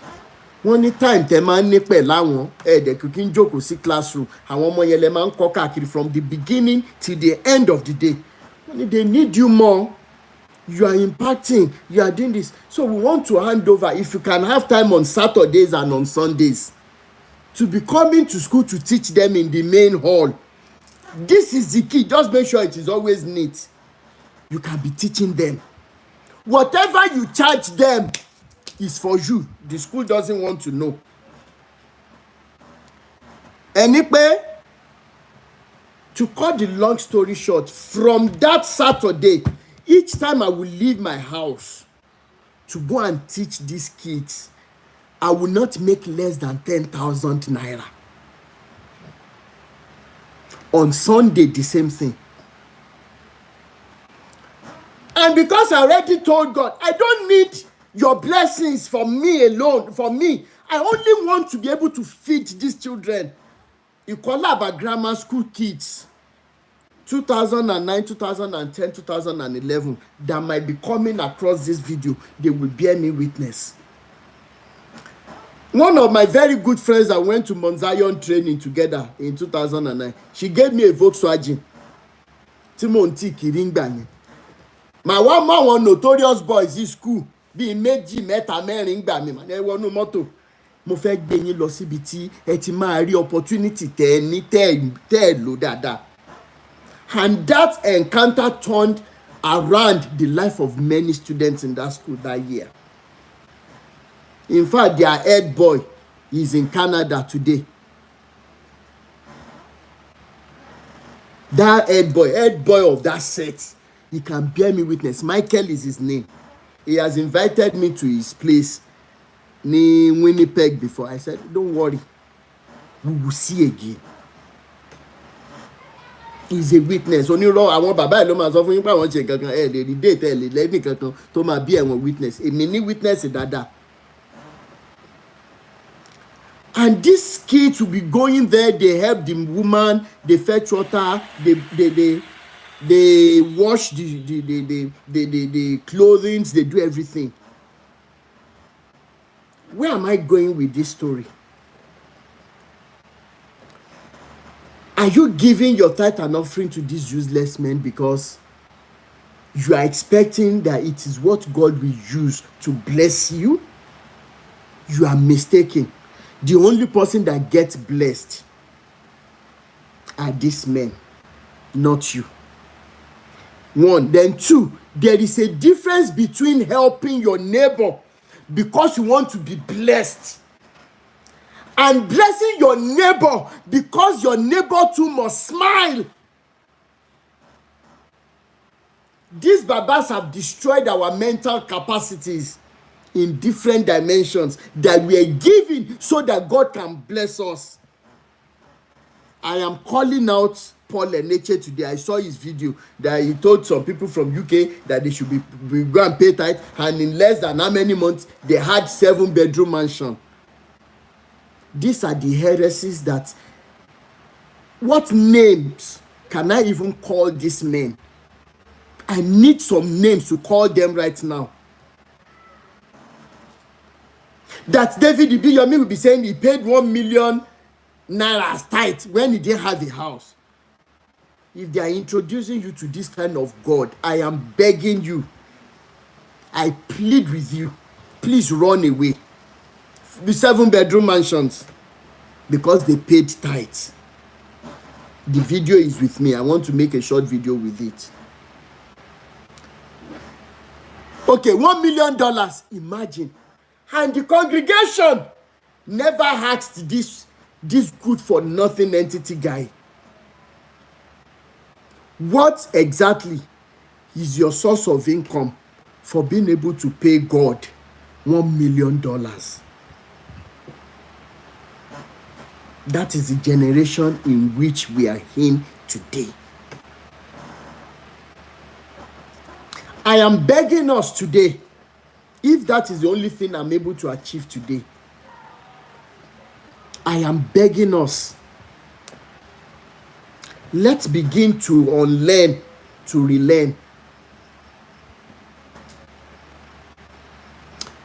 One time tẹ́ máa ń ní pẹ̀lú àwọn ẹ̀ẹ́dẹ̀kù kí n jókòó sí classroom. Àwọn ọmọ yẹn lè máa ń kọ́ káàkiri from the beginning till the end of the day. They need you more. You are impacting. You are doing this. So we want to hand over, if you can have time on Saturdays and on Sundays, to be coming to school to teach them in the main hall. This is the key. Just make sure it is always neat. You can be teaching them. Whatever you charge them is for you. The school doesn't want to know. Anyway, to cut the long story short, from that Saturday, each time I will leave my house to go and teach these kids, I will not make less than 10,000 naira. On Sunday, the same thing. And because I already told God, I don't need your blessings for me alone, for me. I only want to be able to feed these children. Ikolaba grammar school kids, 2009, 2010, 2011, that might be coming across this video, they will bear me witness. One of my very good friends that went to Mount Zion training together in 2009, she gave me a Volkswagen. Timothy Kiringbani. My one notorious boys in school, be méjì mẹ́ta mẹ́rin gbà mí, man. Ẹ wọnú mọ́tò. Mo fẹ́ gbé yín lọ síbi tí ẹ ti máa rí opportunity tẹ́ ní tẹ́ lò dáadáa. And that encounter turned around the life of many students in that school that year. In fact, their head boy is in Canada today. That head boy of that set, he can bear me witness. Michael is his name. He has invited me to his place near Winnipeg before. I said, don't worry, we will see again. He's a witness. Onírọ́ àwọn bàbá ẹ̀ ló máa sọ fún yín pé àwọn ṣe kankan ẹ̀ lè rí date ẹ̀ lè lẹ́nì kankan tó máa bí ẹ̀wọ̀n witness. Èmi ní witness dáadáa. And these kids will be going there. They help the woman. They fetch water. They wash the clothing. They do everything. Where am I going with this story? Are you giving your tithe and offering to these useless men because you are expecting that it is what God will use to bless you? You are mistaken. The only person that gets blessed are these men, not you. One. Then two, there is a difference between helping your neighbor because you want to be blessed and blessing your neighbor because your neighbor too must smile. These babas have destroyed our mental capacities in different dimensions that we are given so that God can bless us. I am calling out Paul Eneche today. I saw his video that he told some people from UK that they should be go and pay tithe, and in less than how many months they had 7-bedroom mansion. These are the heresies that, what names can I even call these men? I need some names to call them right now. That David Ibiyomi will be saying he paid 1 million naira as tithe when he didn't have a house. If they are introducing you to this kind of God, I am begging you, I plead with you, please run away. The 7-bedroom mansions, because they paid tithe. The video is with me. I want to make a short video with it. Okay, $1 million, imagine. And the congregation never asked this good for nothing entity guy, what exactly is your source of income for being able to pay God $1 million? That is the generation in which we are in today. I am begging us today, if that is the only thing I'm able to achieve today, I am begging us, let's begin to unlearn, to relearn.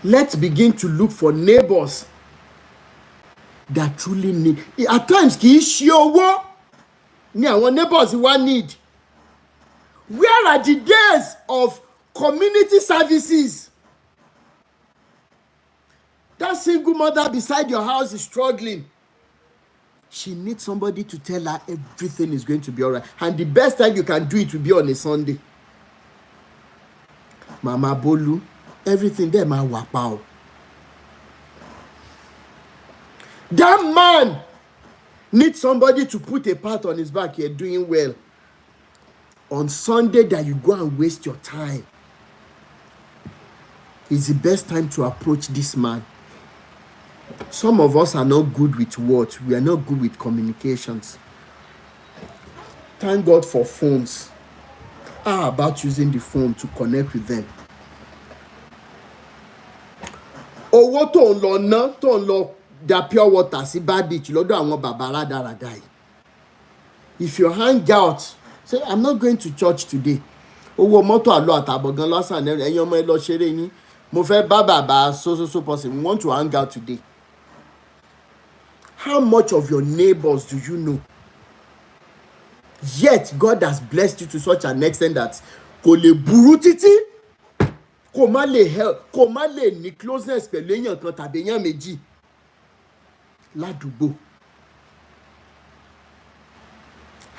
Let's begin to look for neighbors that truly need. At times, kì í ṣe owó ni àwọn neighbors wa need. Where are the days of community services? That single mother beside your house is struggling. She needs somebody to tell her everything is going to be all right. And the best time you can do it will be on a Sunday. Mama Bolu, everything there ma wà pa o. That man needs somebody to put a pat on his back. You're doing well. On Sunday that you go and waste your time is the best time to approach this man. Some of us are not good with words. We are not good with communications. Thank God for phones. How about using the phone to connect with them? Owó tó ń lọ ná, tó ń lọ da pure water sí bad beach lọ́dọ̀ àwọn bàbá rádaràda yìí. If you hang out, say, I'm not going to church today. Owó mọ́tò àlọ́ àtàbọ̀ gan lásán ẹ̀yin ọmọ ẹ lọ ṣeré yín. Mo fẹ́ bá bàbá so person. We want to hang out today. How much of your neighbors do you know? Yet God has blessed you to such an extent that kò lè burú títí, kò má lè help, kò má lè ní closeness pẹ̀lú èèyàn kan tàbí èèyàn méjì ládùúgbò.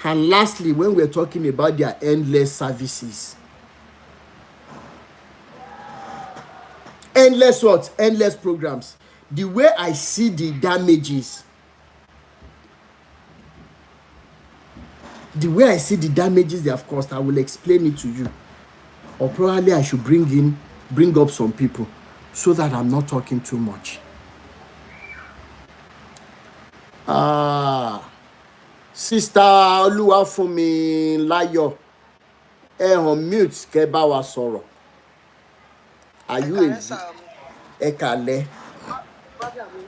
And lastly, when we're talking about their endless services, endless what? Endless programs. The way I see the damages, they have caused, I will explain it to you. Or probably I should bring up some people so that I'm not talking too much. Sister Oluwafunmi Layo, on mute, kẹ́ bá wa sọ̀rọ̀. Are you a Ekale?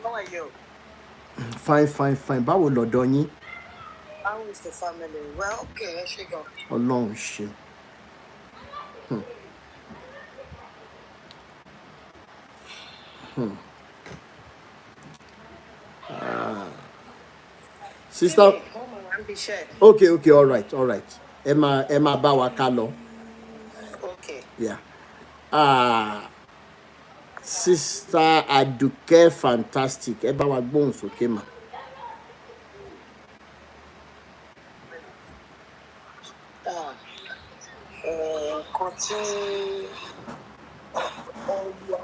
How are you? Fine. Báwo lọ́dọ̀ yín? How is the family? Well, okay, let's go. Ọlọ́run ṣe. Sister. Okay, all right. Ẹ máa bá wa ká lọ. Okay. Yeah. Sister Aduke fantastic. Ẹ bá wa gbóhùn sókè mà. Nǹkan tí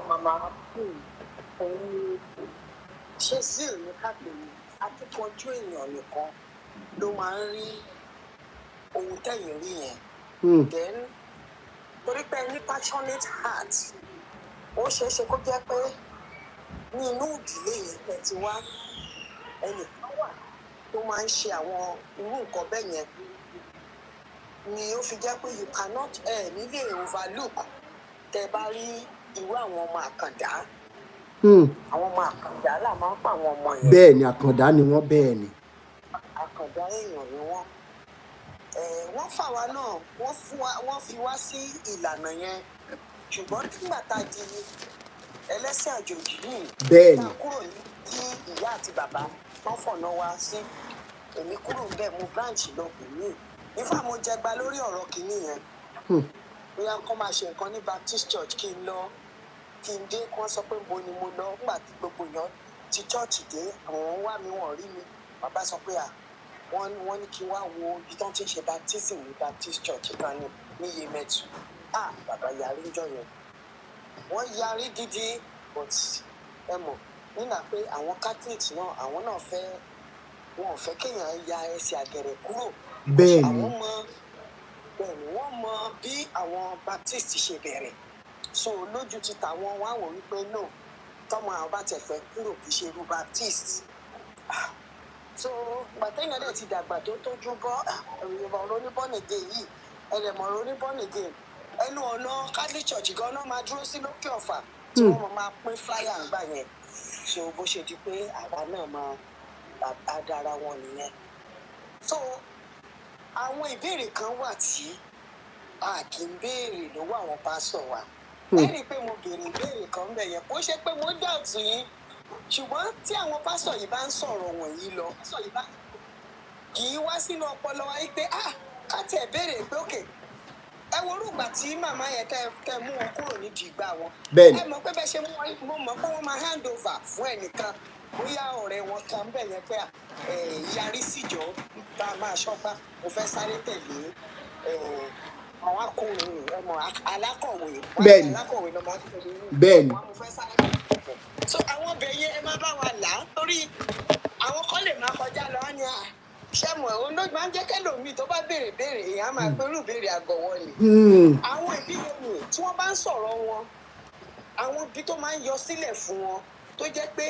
màmá ṣe sí ìlú káàkiri akíkanjú èèyàn nìkan ló máa ń rí ohun tẹ̀yìn rí yẹn. Then torí pé ní passionate heart ó ṣeé ṣe kó jẹ́ pé ní inú ìdílé yẹn pẹ̀ ti wá ẹnìkan wà tó máa ń ṣe àwọn irú nǹkan bẹ́ẹ̀ yẹn ni ó fi jẹ́ pé you cannot nílé overlook tẹ́ bá rí irú àwọn ọmọ àkàndá. Àwọn ọmọ àkàndá là máa ń pa àwọn ọmọ yẹn. Bẹ́ẹ̀ ni àkàndá ni wọ́n, bẹ́ẹ̀ ni. Àkàndá èèyàn ni wọ́n. Wọ́n fà wá náà wọ́n fi wá sí ìlànà yẹn ṣùgbọ́n nígbà tá a di ẹlẹ́sìn àjòjì yìí. Bẹ́ẹ̀ ni. tá a kúrò ní kí ìyá àti bàbá wọ́n fọ̀nà wá sí èmi kúrò ń bẹ̀ mú branch lọ pè mí. Nífà mo jẹgba lórí ọ̀rọ̀ kìíní yẹn. Bóyá kó máa ṣe nǹkan ní Baptist Church kí n lọ kí n dé kí wọ́n sọ pé bo ni mo lọ nígbà tí gbogbo èèyàn ti church dé àwọn wá mi wọ́n rí mi bàbá sọ pé wọ́n ní kí n wá wo ibi tó ń ti ṣe baptism ní Baptist Church kan ní Yemẹtu. Bàbá yarí ń jọ yẹn wọ́n yarí dídí but ẹ mọ̀ nínà pé àwọn Catholics náà àwọn náà wọn ò fẹ́ kéèyàn ya ẹsẹ̀ àgẹ̀rẹ̀ kúrò. Bẹ́ẹ̀ ni. Wọ́n mọ bí àwọn Baptist ṣe bẹ̀rẹ̀ so lójú ti tàwọn wá wò wípé no tọmọ àwọn bá tẹ̀ fẹ́ kúrò kì í ṣe irú Baptist. So gbàtẹ́yìn náà ti dàgbà tó tójú bọ́ ọ̀rọ̀ oníbọ́nìgè yìí ẹlẹ́mọ̀rọ̀ oníbọ́nìgè ẹnu ọ̀nà Catholic Church gan náà máa dúró sí lókè ọ̀fà tí wọ́n máa pín flyer ńgbà yẹn so bó ṣe di pé àwa náà máa adára wọn nìyẹn. So àwọn ìbéèrè kan wà tí a kì í béèrè lọ́wọ́ àwọn pásọ̀ wa. Ẹ rí i pé mo béèrè ìbéèrè kan ń bẹ̀ yẹn kó ṣe pé mo doubt yín ṣùgbọ́n tí àwọn pásọ̀ yìí bá ń sọ̀rọ̀ wọ̀nyí lọ kì í wá sínú ọpọlọ wa pé ká tẹ̀ béèrè pé òkè ẹ wo orúgbà tí màmá yẹn tẹ mú wọn kúrò nídìí ìgbà wọn. Ẹ mọ̀ pé bẹ́ẹ̀ ṣe mo mọ̀ pé wọ́n máa hand over fún ẹnìkan bóyá ọ̀rẹ́ wọn kan bẹ̀ yẹn pé yarí síjọ́ bá a máa ṣọ́gbà mo fẹ́ sáré tẹ̀lé àwọn akọ̀wé alákọ̀wé alákọ̀wé ló máa ń tẹ̀lé bẹ́ẹ̀ ni. mo fẹ́ sáré tẹ̀lé. So àwọn ọbẹ̀ yẹn ẹ má bá wa là á torí àwọn kan lè máa kọjá lọ á ní ṣẹ́mọ̀ òun ló máa ń jẹ́ kẹ́lòmíì tó bá béèrè èèyàn máa pé irú béèrè àgọ̀wọ́ ni. Àwọn ìbílẹ̀ mi tí wọ́n bá ń sọ̀rọ̀ wọn àwọn ibi tó máa ń yọ sílẹ̀ fún wọn tó jẹ́ pé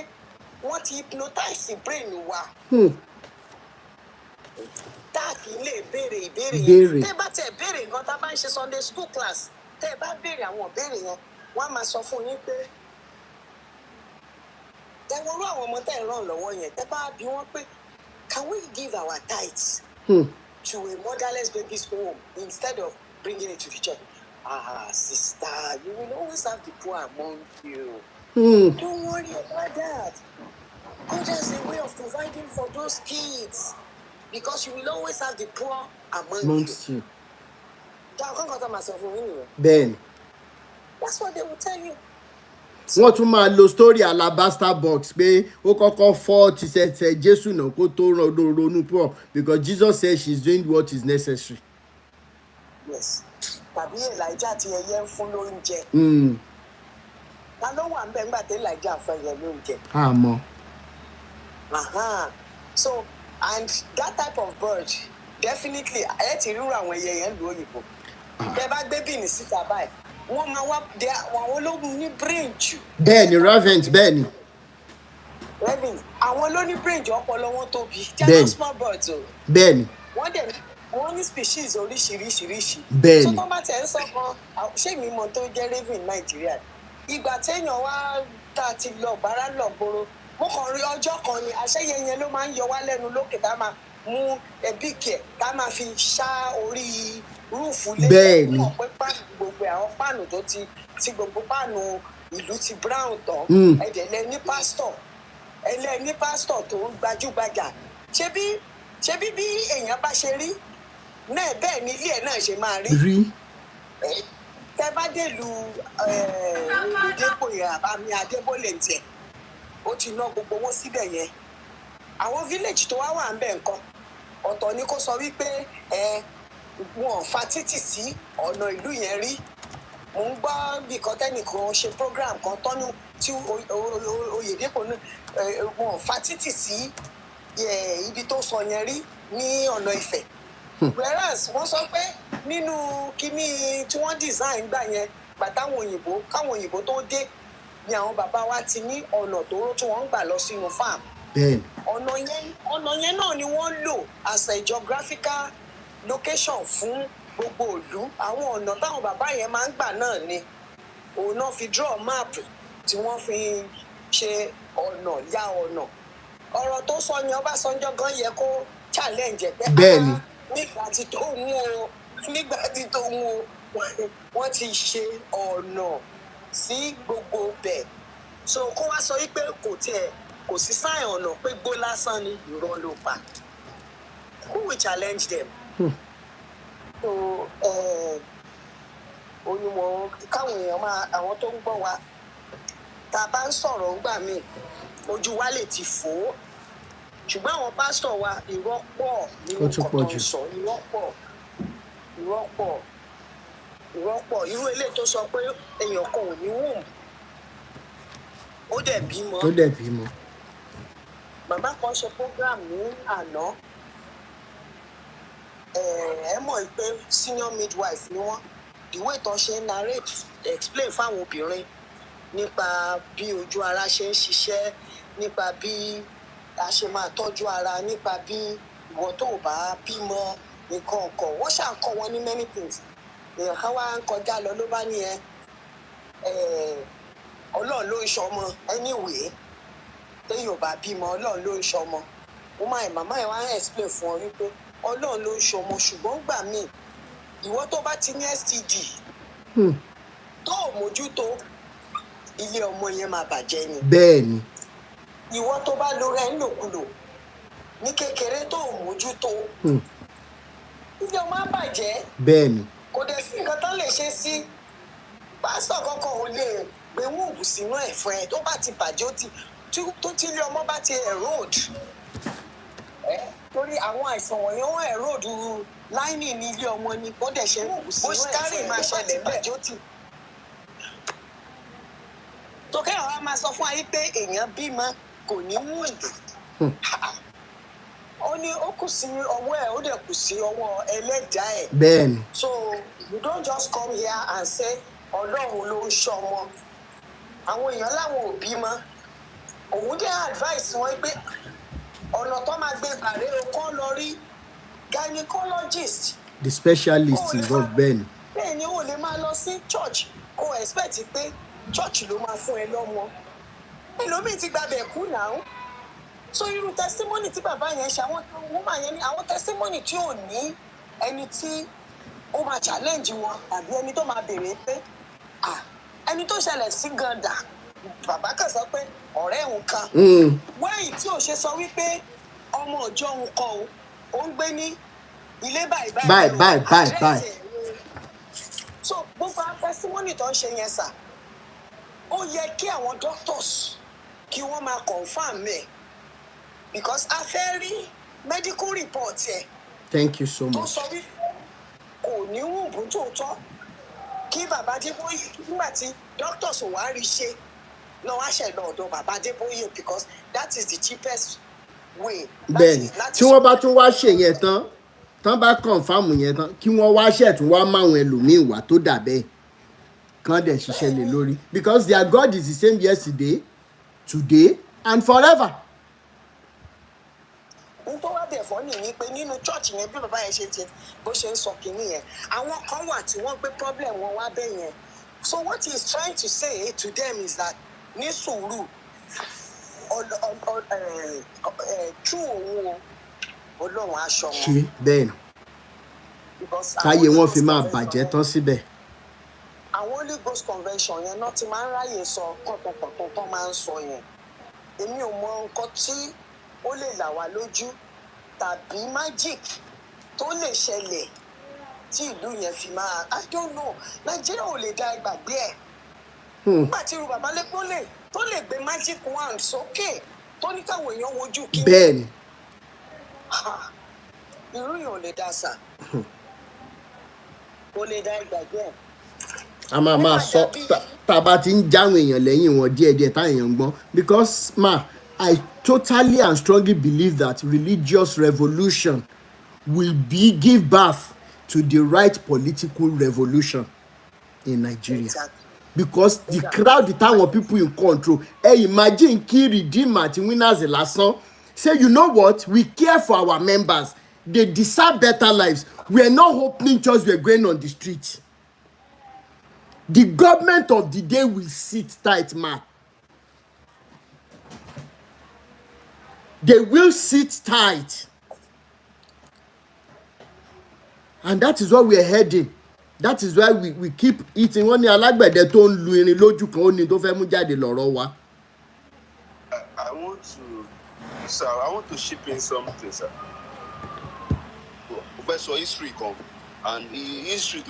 wọ́n ti hypnotize brain wa. Táàkì lè béèrè ìbéèrè yẹn. Tẹ́ bá tẹ̀ béèrè nǹkan tá a bá ń ṣe Sunday school class tẹ́ bá béèrè àwọn ìbéèrè yẹn wọ́n á máa sọ fún yín pé ẹ wọ́n àwọn ọmọ tẹ́ ẹ̀ ràn lọ́wọ́ yẹn tẹ́ bá bí wọ́n pé can we give our tithes to a motherless baby's home instead of bringing it to the church? Sister, you will always have the poor among you. Don't worry about that. God has a way of providing for those kids because you will always have the poor amongst you. Then that's what they will tell you. Wọ́n tún máa lo story alabaster box pé ó kọ́kọ́ fọ́ ti ṣẹ̀ṣẹ̀ Jésù náà kó tó ronú pọ̀ because Jesus said she's doing what is necessary. Yes. Tàbí Elijah ti ẹyẹ ń fún lóúnjẹ. ta ló wà ń bẹ̀ ńgbà tí Elijah fẹ́ yẹ lóúnjẹ. Àmọ́. So and that type of bird definitely ẹ ti ríru àwọn ẹyẹ yẹn lu òyìnbó. Tẹ́ bá gbé bíìnì síta báyìí wọ́n máa wá àwọn ológun ní brain jù. Bẹ́ẹ̀ni ravens bẹ́ẹ̀ni. Ravens àwọn ló ní brain jù ọpọlọ wọn tóbi. They are not small birds o. Bẹ́ẹ̀ni. Wọ́n ní species oríṣiríṣi. Bẹ́ẹ̀ni. So tó bá tẹ̀ ń sọ kan ṣé mi mọ̀ tó jẹ́ raven Nàìjíríà. Ìgbà téèyàn wá tá a ti lọ bàrà lọ gbòòrò mo kàn rí ọjọ́ kan ni àṣeyẹ yẹn ló máa ń yọ wá lẹ́nu lókè tá a máa mú ẹbí kẹ̀ tá a máa fi ṣá orí rúùfù lé. Bẹ́ẹ̀ni. Mọ̀ pé páànù gbogbo àwọn páànù tó ti gbogbo páànù ìlú ti brown tán. Ẹ̀dẹ̀ lẹ ní pásítọ̀ tó ń gbajúgbajà. Ṣebí bí èèyàn bá ṣe rí náà bẹ́ẹ̀ ni ilé ẹ̀ náà ṣe máa rí. Tẹ́ bá dé lu Dépò Àbámi Adébólè tiẹ̀ ó ti ná gbogbo owó síbẹ̀ yẹn. Àwọn village tó wà ń bẹ̀ nǹkan ọ̀tọ̀ ni kó sọ wípé wọn fa títì sí ọ̀nà ìlú yẹn rí. Mo ń gbọ́ bí kan tẹ́nìkan ṣe program kan tọ́nu tí Oyèdépò náà wọn fa títì sí ibi tó sọ yẹn rí ní ọ̀nà Ifẹ̀. Whereas wọ́n sọ pé nínú kíní tí wọ́n design gbà yẹn káwọn òyìnbó tó dé ni àwọn bàbá wa ti ní ọ̀nà tóóró tí wọ́n ń gbà lọ sínú farm. Ọ̀nà yẹn náà ni wọ́n lò as a geographical location fún gbogbo ìlú. Àwọn ọ̀nà táwọn bàbá yẹn máa ń gbà náà ni òun náà fi draw map tí wọ́n fi ṣe ya ọ̀nà. Ọ̀rọ̀ tó sọ ni Ọbásanjọ́ gan yẹ kó challenge pé nígbà tí tó ń wo wọ́n ti ṣe ọ̀nà sí gbogbo bẹ̀. So kó wá sọ wípé kò sí sáìn ọ̀nà pé gbó lásán ni irọ́ ló pa. Who will challenge them? So onímọ̀ káwọn èèyàn àwọn tó ń gbọ́ wa tá a bá ń sọ̀rọ̀ ńgbà míì ojú wa lè ti fò ó ṣùgbọ́n àwọn pásítọ̀ wa irọ́ pọ̀ nínú nǹkan tó ń sọ irọ́ pọ̀ irú eléyìí tó sọ pé èèyàn kan ò ní womb ó dẹ̀ bímọ. Bàbá kan ṣe program ní àná ẹ mọ̀ pé senior midwife ni wọ́n ìwé ìtàn ṣe ń narrate explain fáwọn obìnrin nípa bí ojú ara ṣe ń ṣiṣẹ́ nípa bí a ṣe máa tọ́jú ara nípa bí ìwọ tó bá bímọ nǹkan ọ̀kan wọ́n ṣàkọ́ wọn ní many things. Èèyàn kan wá ń kọjá lọ ló bá ní Ọlọ́run ló ń ṣọmọ anyway téèyàn bá bímọ Ọlọ́run ló ń ṣọmọ. Màmá ẹ̀ wá ń explain fún ọ wípé Ọlọ́run ló ń ṣọmọ ṣùgbọ́n gbà míì ìwọ tó bá ti ní STD tó ò mójútó ilé ọmọ yẹn máa bàjẹ́ ni. Bẹ́ẹ̀ni. Ìwọ tó bá lo rẹ̀ ń lòkulò ní kékeré tó ò mójútó ilé ọmọ á bàjẹ́. Bẹ́ẹ̀ni. Kò dẹ̀ sí nǹkan tán lè ṣe sí pásítọ̀ kankan ò lè gbé wúùbù sínú ẹ̀fọ́ ẹ̀ tó bá ti bàjẹ́ tó tí ilé ọmọ bá ti erode. Torí àwọn àìsàn wọ̀nyí wọ́n erode lining ní ilé ọmọ ni ó dẹ̀ ṣe bó kárì máa ṣẹlẹ̀ bẹ́ẹ̀. Tókè àwọn á máa sọ fún ayé pé èèyàn bímọ kò ní mú ìdù. Ó ní ó kù sí ọwọ́ ẹ̀ ó dẹ̀ kù sí ọwọ́ ẹlẹ́dàá ẹ̀. Bẹ́ẹ̀ni. So you don't just come here and say Ọlọ́run ló ń ṣọmọ. Àwọn èèyàn láwọn ò bímọ. Òun dẹ̀ advice wọn pé ọ̀nà tó máa gbé gbàrẹ́ o kọ́ lọ rí gynecologist. The specialist involved bẹ́ẹ̀ni. Bẹ́ẹ̀ni o lè máa lọ sí church kó expect pé church ló máa fún ẹ lọ́mọ. Ẹlòmíì ti gbàbẹ̀ kú náà. So irú testimony tí bàbá yẹn ṣe àwọn woman yẹn ní àwọn testimony tí ò ní ẹni tí ó máa challenge wọn tàbí ẹni tó máa béèrè pé ẹni tó ṣẹlẹ̀ sí gàdà bàbá kan sọ pé ọ̀rẹ́ òun kan wẹ́yìn tí ò ṣe sọ wípé ọmọ ọjọ́ òun kan ó ń gbé ní ilé báyìí. So gbogbo àwọn testimony tó ń ṣe yẹn sà ó yẹ kí àwọn doctors kí wọ́n máa confirm ẹ̀ because a fẹ́ rí medical report ẹ̀. Thank you so much. tó sọ wípé kò ní wùbù tòótọ́ kí bàbá Adébóyè nígbà tí doctors ò wá rí ṣe No, I shall not do Baba Adeboye because that is the cheapest way. Bẹ́ẹ̀ni tí wọ́n bá tún wá ṣe yẹn tán bá confam yẹn tán kí wọ́n wá ṣẹ̀tún wá máwọn ẹlòmíín wá tó dà bẹ́ẹ̀ kán dẹ̀ ṣiṣẹ́ lé lórí because their God is the same yesterday, today and forever. n tó wá bẹ̀ fọ́ nìyí pé nínú church yẹn bí bàbá yẹn ṣe ti bó ṣe ń sọ kínní yẹn àwọn kan wà tí wọ́n gbé problem wọn wá bẹ́ẹ̀ yẹn. So what he is trying to say to them is that ní sùúrù tú òun o Ọlọ́run aṣọ wọn. ṣe bẹ́ẹ̀ ni káyé wọn fi máa bàjẹ́ tán síbẹ̀. àwọn Holy Ghost convention yẹn náà ti máa ń ráyè sọ kọ̀tọ̀kọ̀tọ̀ tó máa ń sọ yẹn èmi ò mọ nǹkan tí ó lè là wá lójú tàbí magic tó lè ṣẹlẹ̀ tí ìlú yẹn fi máa I don't know Nàìjíríà ò lè dá ìgbàgbé ẹ̀ nígbà tí irú bàbá lẹ́kọ́ tó lè gbé magic wand sókè tó ní káwọn èèyàn wojú kí bẹ́ẹ̀ ni irú yẹn ò lè dá sà kò lè dá ìgbàgbé ẹ̀. a máa sọ tá a bá ti ń jáwọn èèyàn lẹ́yìn wọn díẹ̀díẹ̀ táwọn èèyàn ń gbọ́n because I totally and strongly believe that religious revolution will give birth to the right political revolution in Nigeria. Exactly. Because the crowd táwọn people in control imagine kí redeem àti winners lásán say you know what we care for our members they deserve better lives we are not opening church we are going on the street. The government of the day will sit tight, man. They will sit tight. And that is where we are heading. That is why we keep eating. Wọ́n ní alágbẹ̀dẹ tó ń lu irin lójú kan ó ní tó fẹ́ mú jáde lọ́rọ̀ wa. I want to chip in something, sir. Professor history come and history.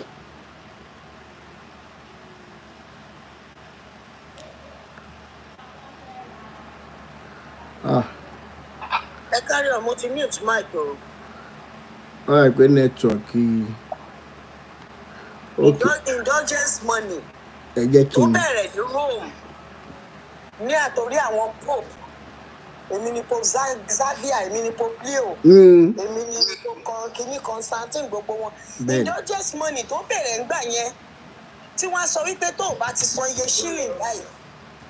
ẹ kárí ọmọ ti mute mic o. Alright, pé network Indulgence money ẹ jẹ́ kí tó n. bẹ̀rẹ̀ ní Rome ní àtòrí àwọn pope èmi ni pope Xavier èmi ni pope Leo èmi ni kìíní Constantine gbogbo wọn. Indulgence money tó bẹ̀rẹ̀ ń gbà yẹn tí wọ́n sọ wípé tó o bá ti san iye shilling báyìí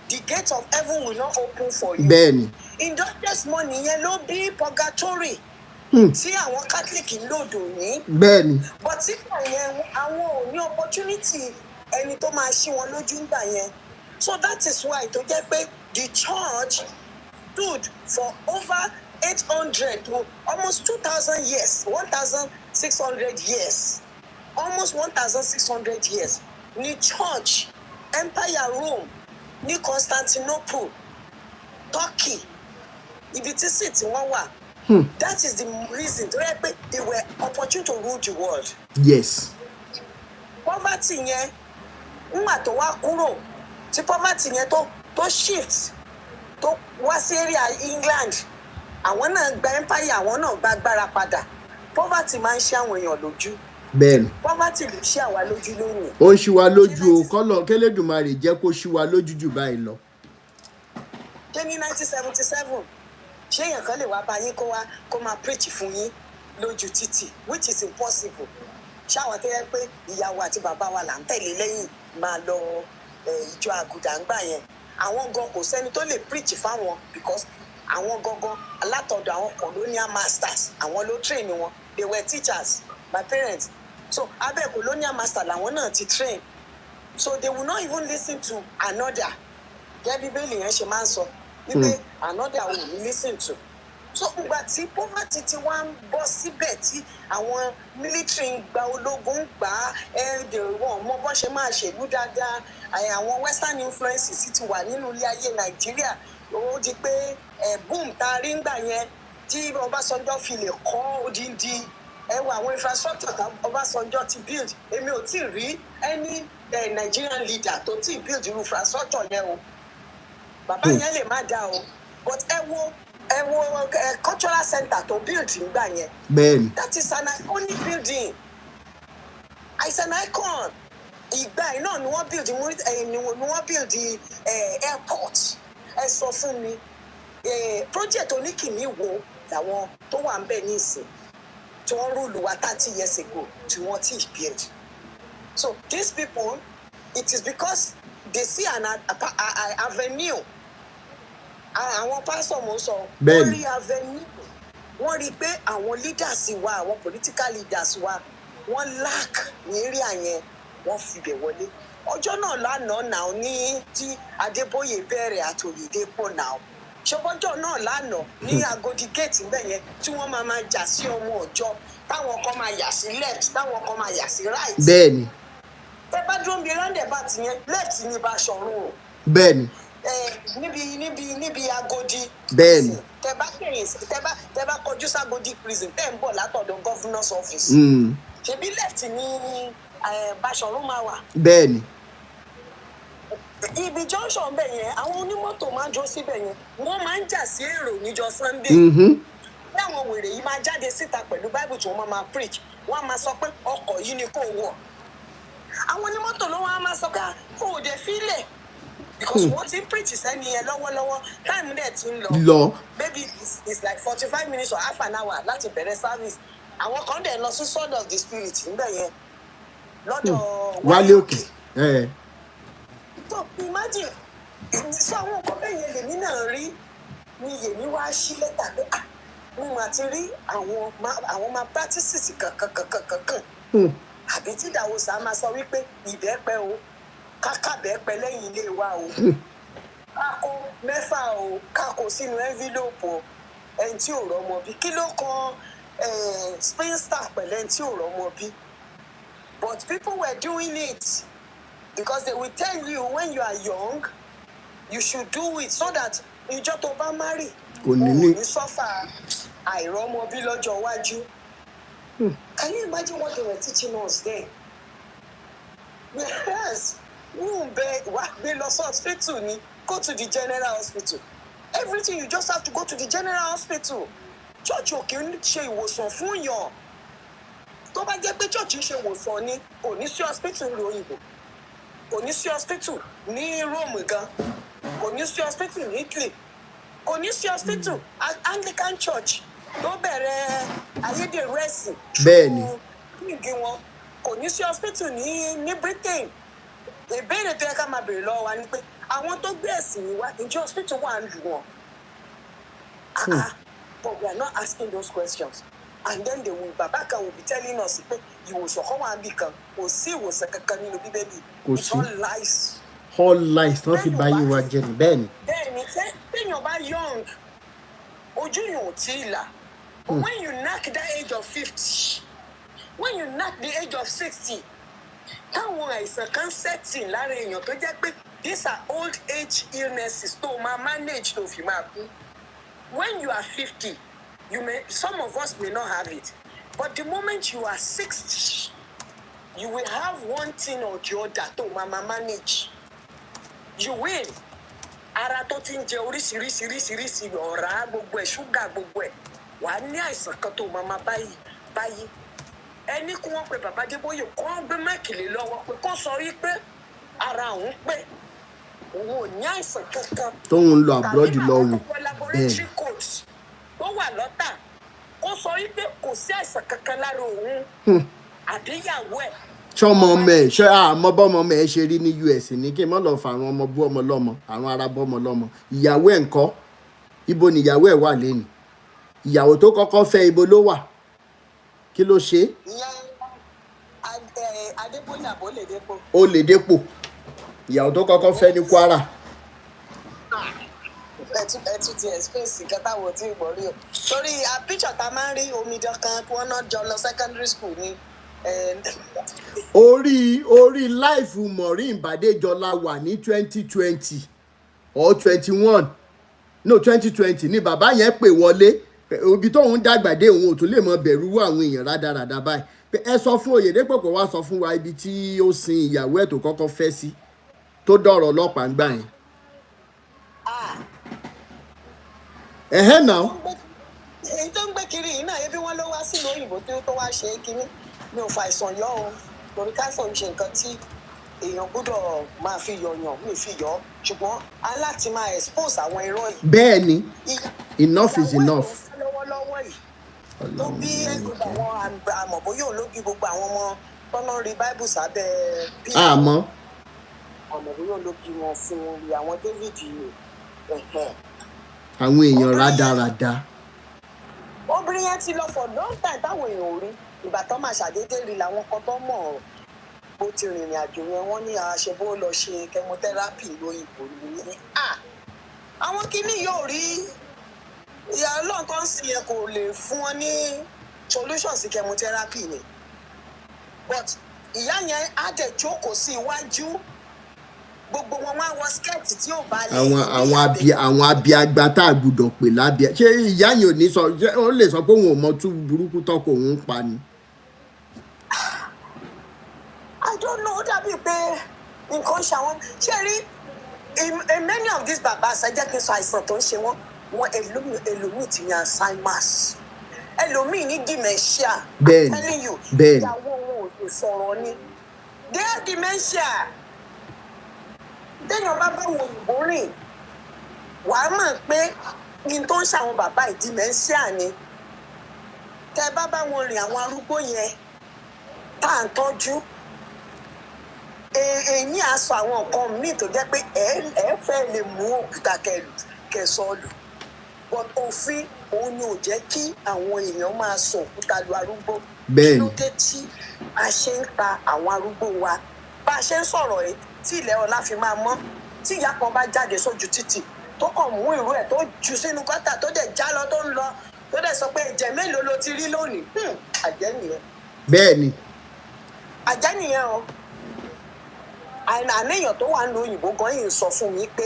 the gate of heaven will not open for you. Bẹ́ẹ̀ni. Indulgence money yẹn ló bí purgatory tí àwọn Catholic ń lòdò ní. Bẹ́ẹ̀ni. but sígbà yẹn àwọn ò ní opportunity ẹni tó máa ṣí wọn lójú ń gbà yẹn so that is why tó jẹ́ pé the church stood for over 800 to almost 2,000 years 1,600 years almost 1,600 years ní church Empire Rome ní Constantinople Turkey ibi tí sì tí wọ́n wà. That is the reason tó yẹ pé they were opportune to rule the world. Yes. Poverty yẹn nígbà tó wá kúrò tí poverty yẹn tó shift tó wá sí area England àwọn náà gba empire àwọn náà gba agbára padà poverty máa ń ṣe àwọn èèyàn lójú. Bẹ́ẹ̀ni. Poverty ló ṣe àwa lójú lónìí. Ó ń ṣí wa lójú o kọ́lọ̀ k'Ẹlẹ́dùmarè jẹ́ kó ṣí wa lójú jù báyìí lọ. Ṣé ní 1977 ṣé èèyàn kan lè wá bá yín kó máa preach fún yín lójú títì which is impossible. Ṣáwọn tó yẹ pé ìyàwó àti bàbá wa là ń tẹ̀lé lẹ́yìn máa lọ ìjọ àgùdà ń gbà yẹn àwọn gan kò sẹ́ni tó lè preach fáwọn because àwọn gangan alátọ̀dọ̀ àwọn colonial masters àwọn ló train wọn they were teachers my parents so abẹ́ colonial master làwọn náà ti train so they will not even listen to another gẹ́gẹ́ bíbélì yẹn ṣe máa ń sọ wípé another will listen to so ìgbà tí poverty ti wá ń bọ́ síbẹ̀ tí àwọn military ń gba ológun ń gbà á wọn mọ bọ́ ṣe máa ṣèlú dáadáa àwọn western influences ti wà nínú ilé ayé Nàìjíríà ó di pé boom tá a rí ń gbà yẹn tí Ọbásanjọ́ fi lè kọ́ odindi ẹwà àwọn infrastructure tá Ọbásanjọ́ ti build èmi ò tí ì rí any Nigerian leader tó tí ì build infrastructure yẹn o bàbá yẹn lè má dáa o but ẹ wo cultural center tó build nígbà yẹn. Bẹ́ẹ̀ni. That is an iconic building. It's an icon. ìgbà yìí náà ni wọ́n build airport. Ẹ sọ fún mi project oníkìní wo làwọn tó wà ń bẹ̀ ní ìsìn tí wọ́n rúlù wa 30 years ago tí wọ́n ti build. So these people, it is because they see an avenue. Àwọn pásọ̀ mo sọ wọ́n rí avenue, wọ́n rí pé àwọn leaders wa, àwọn political leaders wa, wọ́n lack ní area yẹn, wọ́n fibẹ̀ wọlé. Ọjọ́ náà lánàá náà ní tí Adébóyè bẹ̀rẹ̀ àtòyèdèpọ̀ náà. Ṣọbọ́jọ́ náà lánàá ní Agodi gate ńbẹ̀ yẹn tí wọ́n máa jà sí ọmọ ọjọ́, táwọn kan máa yà sí left, táwọn kan máa yà sí right. Bẹ́ẹ̀ni. Tẹ́ bá dúró bí roundabout yẹn, left ní Báṣọ̀run o. Bẹ́ẹ̀ni. Níbi Agodi. Bẹ́ẹ̀ni. Tẹ́ bá kẹ̀yìn sí, tẹ́ bá kọjú sí Agodi prison, tẹ́ ń bọ̀ látọ̀dọ̀ governor's office. Ṣebí left ní Báṣọ̀run máa wà. Bẹ́ẹ̀ni. Ibi junction bẹ̀ yẹn, àwọn onímọ́tò máa ń jó síbẹ̀ yẹn, wọ́n máa ń jà sí èrò níjọ́ Sunday. Bí àwọn wèrè yìí máa jáde síta pẹ̀lú Bible tí wọ́n máa preach, wọ́n á máa sọ pé ọkọ̀ yìí ni kò wọ̀. Àwọn onímọ́tò ló wọ́n á máa sọ pé kò dé fílẹ̀. Because wọ́n ti preach sẹ́ni yẹn lọ́wọ́lọ́wọ́, time dẹ̀ ti ń lọ. Maybe it's like 45 minutes or half an hour láti bẹ̀rẹ̀ service. Àwọn kan dẹ̀ lọ sí Sword of the Spirit níbẹ̀ yẹn lọ́dọ̀ Wálé Òkè. So imagine, sọ àwọn nǹkan bẹ́ẹ̀ yẹn lèmi náà rí ni yèmí wá sí lẹ́tà pé mo máa ti rí àwọn máa practices kankan. Àbí tí Dàwọ́sà máa sọ wípé ìbẹ́pẹ o, kákàbẹ́pẹ lẹ́yìn ilé wa o, kákó 6 o, kákó sínú envelope o, ẹni tí ò rọ́mọ bí. Kí ló kan spinster pẹ̀lú ẹni tí ò rọ́mọ bí? But people were doing it because they will tell you when you are young, you should do it so that ìjọ tó bá marry, kò ní suffer àìrọ́mọ bí lọ́jọ́ iwájú. Can you imagine what they were teaching us then? Yes. Gbé lọ sí hospital ni, go to the general hospital. Everything you just have to go to the general hospital. Church ò kì í ṣe ìwòsàn fún yàn. Tó bá jẹ́ pé church ń ṣe ìwòsàn ni, kò ní sí hospital ní òyìnbó. Kò ní sí hospital ní Rome gan. Kò ní sí hospital ní Italy. Kò ní sí hospital Anglican Church tó bẹ̀rẹ̀ ayédèrú ẹ̀sìn. Bẹ́ẹ̀ni. Nígi wọn kò ní sí hospital ní Britain. Ìbéèrè tó yẹ ká máa béèrè lọ́wọ́ wa ni pé àwọn tó gbé ẹ̀sìn yìí wá, ǹjẹ́ hospital wà ń lù wọn? But we are not asking those questions. And then Baba kan will be telling us pé ìwòsàn kan wà níbì kan, kò sí ìwòsàn kankan nínú Bíbélì. It's all lies. All lies tó fi báyìí wá jẹ ní bẹ́ẹ̀ni. Bẹ́ẹ̀ni, téèyàn bá young, ojú yàn ò tí ì là. But when you knack that age of 50, when you knack the age of 60, táwọn àìsàn kan setting lára èèyàn tó jẹ́ pé these are old age illnesses tó máa manage tó fi máa kú. When you are 50, some of us may not have it, but the moment you are 60, you will have one thing or the other tó máa manage. You will. Ara tó ti ń jẹ oríṣiríṣi ọ̀rá gbogbo ẹ̀, ṣúgà gbogbo ẹ̀, wàá ní àìsàn kan tó máa báyìí. Ẹni kí wọ́n pe bàbá Adébóyè kó wọ́n gbé máìkìlì lọ́wọ́ pé kó sọ wípé ara òun pé òun ò ní àìsàn kankan. Tóun lọ abroad lọ wò. Laboratory coats tó wà lọ́tà kó sọ wípé kò sí àìsàn kankan lára òun àbíyàwó ẹ̀. Ṣọmọ ọmọ ẹ ṣe àmọ́ bọ́mọ ọmọ ẹ ṣe rí ní US ní kí n má lọ fa àwọn ọmọ bú ọmọ lọ́mọ, àwọn ará bọ́ ọmọ lọ́mọ. Ìyàwó ẹ̀ ńkọ́? Ibo ni ìyàwó ẹ̀ wà lẹ́nu? Ìyàwó tó kọ́kọ́ fẹ́ ibo ló wà? Kí ló ṣe? Adébóyè àbó lè dépò. Ó lè dépò. Ìyàwó tó kọ́kọ́ fẹ́ ní Kwara. Ẹtù ti expense nǹkan táwọn tí ì gbọ́ rí o. Torí picture tá a máa ń rí omidan kan kí wọ́n náà jọ lọ secondary school ni. Orí láìfù Maureen Bàdéjọlá wà ní 2020 or 21. No, 2020 ni bàbá yẹn pè wọlé. Ibi tóun dàgbà dé òun ò tún lè mọ bẹ̀rù àwọn èèyàn rádaràda báyìí. Ẹ sọ fún Oyèdépò kó wá sọ fún wa ibi tí ó sin ìyàwó ẹ̀ tó kọ́kọ́ fẹ́ sí tó dọ̀rọ̀ ọlọ́pàá ń gbà yẹn. Ẹ̀hẹ́ náà. Èyí tó ń gbé kiri yìí náà ebi wọn ló wá sílùú òyìnbó tó wá ṣe é kiri. Mi ò fa àìsàn yọ o, torí káìsàn ń ṣe nǹkan tí èèyàn gbọ́dọ̀ máa fi yọ̀yàn mi fi yọ̀ ṣùgbọ́n aláti máa expose àwọn irọ́ yìí. bẹ́ẹ̀ ni enough is enough. lọ́wọ́lọ́wọ́ yìí tó bí gbogbo àwọn àmọ̀bóyè ló bí gbogbo àwọn ọmọ tọ́nà rí báíbù sábẹ́ bí àmọ́ àmọ̀bóyè ló bí wọn fún orí àwọn David yìí. àwọn èèyàn rádaràda. obìnrin yẹn ti lọ for long time táwọn èèyàn ò rí ìgbà tó máa ṣàdédé rí làwọn kan tó mọ̀ ọ́ bó ti rìnrìn àjò yẹn wọ́n ní àṣebó lọ ṣe chemotherapy lóyìnbó ní àwọn kìíní yóò rí ìyá ọlọ́run tó ń sìn yẹn kò lè fún wọn ní solution sí chemotherapy ni but ìyá yẹn á dẹ̀ jókòó sí iwájú gbogbo wọn wá wọ skẹ́ẹ̀tì tí ò bá lè. àwọn abiagba tá a gbúdọ̀ pè lábíà ṣé ìyá yẹn ò ní sọ ó lè sọ pé òun ò mọ tú burúkú tọkọ òun pa ni. I don't know, ó dàbí pé nǹkan ṣe àwọn ṣé rí many of these babas ẹ jẹ́ kí n sọ àìsàn tó ń ṣe wọ́n ẹlòmíì ti ní Alzheimer's ẹlòmíì ní dementia. bẹ́ẹ̀ni I'm telling you bẹ́ẹ̀ni ìyàwó wọn ò lè sọ̀rọ̀ ni they have dementia. téèyàn bá bá wọn òyìnbó rìn wàá mọ̀ pé ní tó ń ṣàwọn bàbá yìí dementia ni tẹ bá bá wọn rìn àwọn arúgbó yẹn tá à ń tọ́jú èyí á sọ àwọn nǹkan míì tó jẹ́ pé ẹ fẹ́ lè mú òkúta kẹsọ́ọ̀lù but òfin òun ni ò jẹ́ kí àwọn èèyàn máa sọ òkúta lu arúgbó. bẹ́ẹ̀ni kí ló dé tí a ṣe ń ta àwọn arúgbó wa bá a ṣe ń sọ̀rọ̀ ẹ̀ tí ilẹ̀ ọlá fi máa mọ́ tí ìyá kan bá jáde sójú títì tó kàn mú ìró ẹ̀ tó jù sínú gọ́tà tó dẹ̀ já lọ tó ń lọ tó dẹ̀ sọ pé ẹ̀jẹ̀ mélòó ló ti rí lónìí àjẹ́ nìyẹn. bẹ́ẹ̀ni àjẹ́ nìyẹn o àníyàn tó wà ní òyìnbó gan yìí sọ fún mi pé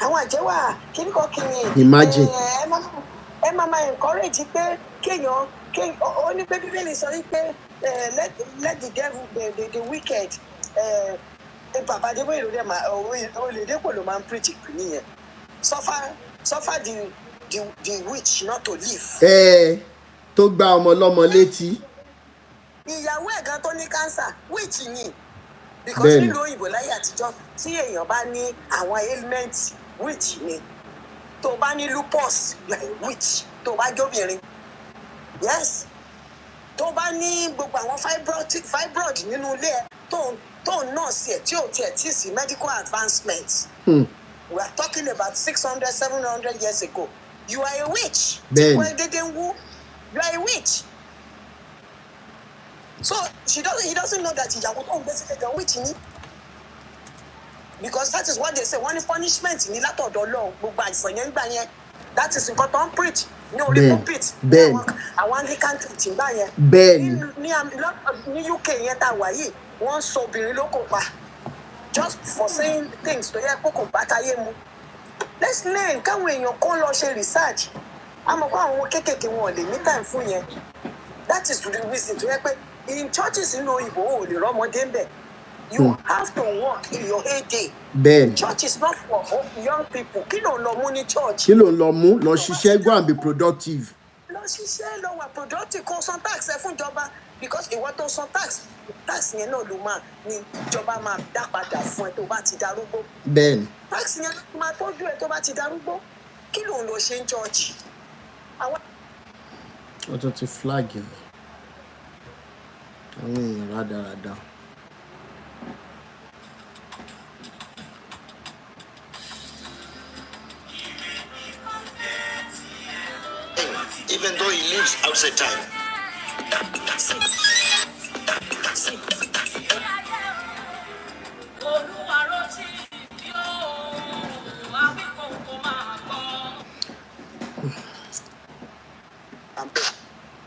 àwọn àjẹ́ wà kíní kan kíni imagine ẹ máa encourage pé kéèyàn ó ní pé bíbélì sọ wípé let the devil the wicked bàbá adébó ìlú rẹ̀ olèdèpọ̀ ló máa ń preach nìyẹn suffer the witch not to live. tó gba ọmọ ọlọ́mọ létí. ìyàwó ẹ̀ gan tó ní cancer witch ni because nílùú òyìnbó láyé àtijọ́ tí èèyàn bá ní àwọn ailment witch ni tó bá ní lupus witch tó bá jóbìnrin yes tó bá ní gbogbo àwọn fibroid nínú ilé ẹ tó ń nọ́ọ̀sì ẹ̀ tí ò tiẹ̀ tí sí medical advancement. We are talking about 600, 700 years ago. You are a witch. Then. You are a witch. So he doesn't know that ìyàwó tó ń gbé sí kẹ̀kẹ́ witch ni. Because that is what they say. Wọ́n ní punishment ní látọ̀dọ̀ Ọlọ́run gbogbo àìsàn yẹn ń gbà yẹn. That is nǹkan tó ń preach ní orí pulpit. Bẹ́ẹ̀ni. Àwọn Anglican church ń gbà yẹn. Bẹ́ẹ̀ni. Ní UK yẹn tá a wà yìí, wọ́n sọ obìnrin ló kò pa. Just for saying things tó yẹ kó kò bá táyé mu. Let's learn káwọn èèyàn kan lọ ṣe research. Àmọ́ kó àwọn kéékèèké wọn ò lè ní time fún yẹn. That is the reason tó yẹ pé in churches nínú òyìnbó ò lè rọ́mọdé ń bẹ̀. You have to work in your heyday. Bẹ́ẹ̀ni. Church is not for young people. Kí ló ń lọ mú ní church? Kí ló ń lọ mú? Lọ ṣiṣẹ́ go and be productive. Lọ ṣiṣẹ́ lọ wà productive kó san tax ẹ fún ìjọba because ìwọ tó san tax yẹn náà ló máa ní ìjọba máa dá padà fún ẹ tó bá ti darúgbó. Bẹ́ẹ̀ni. Tax yẹn máa tọ́jú ẹ tó bá ti darúgbó. Kí ló ń lọ ṣe ń church? Wọ́n tún ti flag yẹn. Àwọn èèyàn rádaràda. Even though he lives outside time.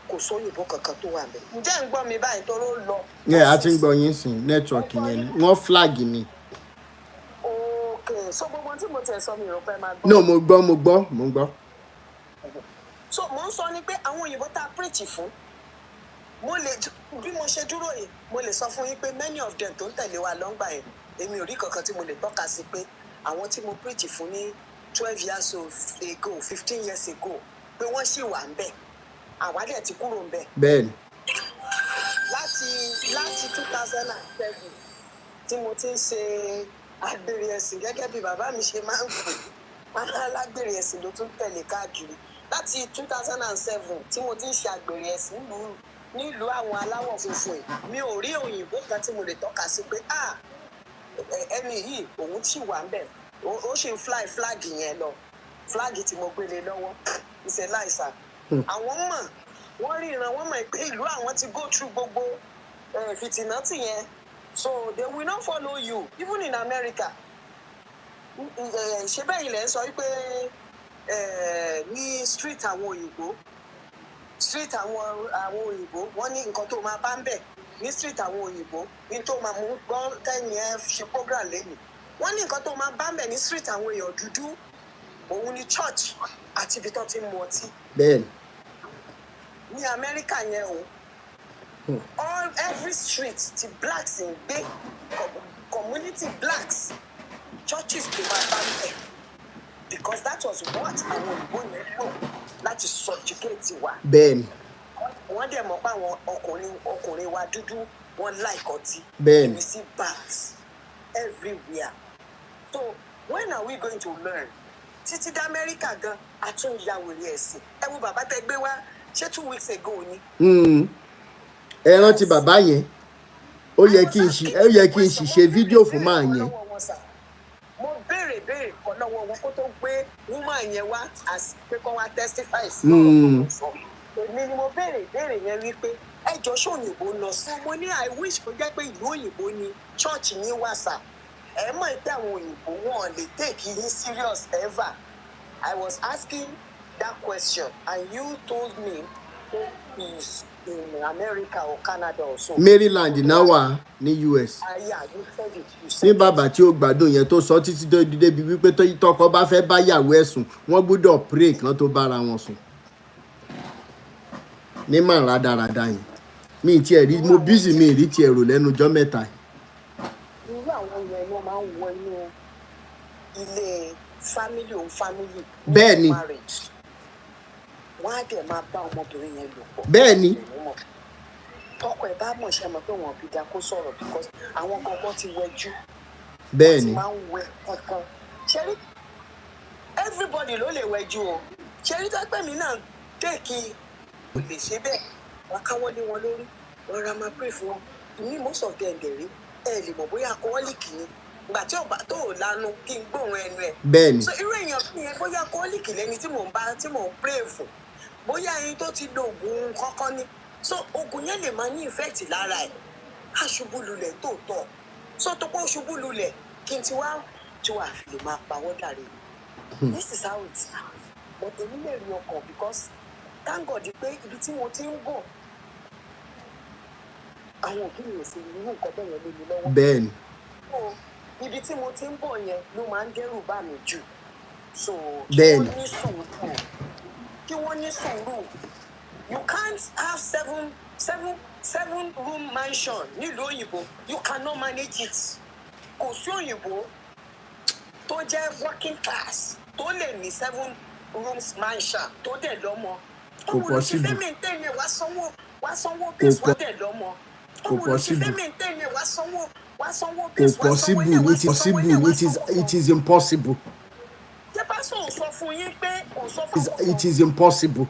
Kò sóyìnbó kankan tó wà bẹ́ẹ̀. Ǹjẹ́ ń gbọ́ mi báyìí tó ló lọ? A ti ń gbọ́ yín sìn network yẹn ni wọ́n flag ni. Okay, so gbogbo tí mo tẹ̀ sọ mi rò pé máa gbọ́. No, mo gbọ́. So mo ń sọ ni pé àwọn òyìnbó tá a preach fún bí mo ṣe dúró yìí mo lè sọ fún yín pé many of them tó ń tẹ̀lé wa lọ́ngbà yẹn èmi ò rí kankan tí mo lè tọ́ka sí pé àwọn tí mo preach fún ní 12 years ago 15 years ago pé wọ́n ṣì wà ń bẹ̀ àwa dẹ̀ ti kúrò ń bẹ̀. Bẹ́ẹ̀ni. láti 2007 tí mo ti ń ṣe àgbèrè ẹ̀sìn gẹ́gẹ́ bí bàbá mi ṣe máa ń pè máa alágbèrè ẹ̀sìn ló tún tẹ̀lé káàkiri láti 2007 tí mo ti ń ṣe àgbèrè ẹ̀sìn nílùú àwọn aláwọ̀ funfun yìí mi ò rí òyìnbó kan tí mo lè tọ́ka sí pé ẹni yìí òun sì wà ń bẹ̀ ó ṣì ń fly flag yẹn lọ flag tí mo gbélé lọ́wọ́ ìṣe láìsà àwọn mọ̀ wọ́n ríran wọ́n mọ̀ pé ìlú àwọn ti go through gbogbo fìtìnátì yẹn so they will not follow you even in America ṣé bẹ́ẹ̀ ilẹ̀ ń sọ wípé ní street àwọn òyìnbó wọ́n ní nǹkan tó máa bá ń bẹ̀ ní street àwọn òyìnbó ní tó máa mú gbọ́ tẹ́yìn ẹ ṣe program lẹ́nu wọ́n ní nǹkan tó máa bá ń bẹ̀ ní street àwọn èèyàn dúdú òun ní church àti ibi tó ti ń mu ọtí. bẹ́ẹ̀ni. ní Amẹ́ríkà yẹn o every street ti blacks ń gbé community blacks churches tó máa bá ń bẹ̀ because that was what àwọn òyìnbó yẹn lò láti subjugate wa. bẹ́ẹ̀ni. wọ́n dẹ̀ mọ̀ pé àwọn ọkùnrin wa dúdú wọ́n like ọtí. bẹ́ẹ̀ni. we see bars everywhere. So when are we going to learn? Títí dá Amẹ́ríkà gan àtúnyàwòrán ẹ̀sìn ẹ wo bàbá tẹ gbé wá ṣé 2 weeks ago ni. ẹ rántí bàbá yẹn ó yẹ kí n ṣe fídíò fún màá yẹn. mo béèrè kan lọ́wọ́ wọn kó tó gbé woman yẹn wá pé kó wá testify sí ọ̀rọ̀ èmi ni mo béèrè yẹn wípé ẹjọ́ ṣòyìnbó lọ sí mo ní I wish kó jẹ́ pé ìlú òyìnbó ni church ní wàsà ẹ mọ̀ pé àwọn òyìnbó wọn lè take yín serious ever. I was asking that question and you told me that he's in America or Canada or so. Maryland náà wà ní US. Yeah, you said it. ní bàbá tí ó gbádùn yẹn tó sọ títí tó débi wípé tọkọ bá fẹ́ bá yàwó ẹ̀ sùn wọ́n gbọ́dọ̀ pray kan tó bára wọn sùn. ní màá rádaràda yìí mi ti ẹ̀ rí mo busy mi rí ti ẹ̀rọ lẹ́nu ọjọ́ mẹ́ta. irú àwọn yẹn ló máa ń wọ inú ilé family on family. bẹ́ẹ̀ni. wọ́n á dẹ̀ máa bá ọmọbìnrin yẹn lò pọ̀. bẹ́ẹ̀ni. tọkọ ẹ̀ bá mọ̀ ṣe mọ̀ pé wọ́n bí da kó sọ̀rọ̀ because àwọn gangan ti wẹjú. bẹ́ẹ̀ni. wọ́n ti máa ń wẹ kankan. ṣẹ́rí everybody ló lè wẹjú o ṣẹ́rí tó pẹ́ mi náà tẹ́ẹ̀kì kò lè ṣe bẹ́ẹ̀ wọ́n káwọ́ lé wọn lórí wọ́n ra máa pray fún wọn ní most of them dẹ̀ rí ẹ lè mọ̀ bóyá alcoholic ni ìgbà tí ọba tó ò lanu kí n gbóhùn ẹnu ẹ. bẹ́ẹ̀ni. so irú èèyàn fún yẹn bóyá alcoholic lẹni tí mò ń pray fún bóyá ẹni tó ti lo oògùn kọ́kọ́ ni so oògùn yẹn lè máa ní effect lára ẹ̀ á ṣubú lulẹ̀ tòótọ́ so tó kó ṣubú lulẹ̀ kí n ti wá tí wàá fi lè máa pawọ́ dàrí. this is how it sounds but èmi lè rí ọkàn because thank God pé ibi tí mo ti ń bọ̀ àwọn òbí mi ò fi irú nǹkan bẹ́ẹ̀ yẹn lé mi lọ́wọ́. bẹ́ẹ̀ni. ibi tí mo ti ń bọ̀ yẹn ló máa ń dẹ́rù bà mí jù so bẹ́ẹ̀ni. kí wọ́n ní sùúrù you can't have seven room mansion nílùú òyìnbó you cannot manage it kò sí òyìnbó tó jẹ́ working class tó lè ní 7 rooms mansion tó dẹ̀ lọ́mọ. kò possible. wá sanwó base wá dẹ̀ lọ́mọ. kò possible. kò possible. It is impossible. jẹ́ pásọ̀ ò sọ fún yín pé ò sọ fún àwọn. It is impossible.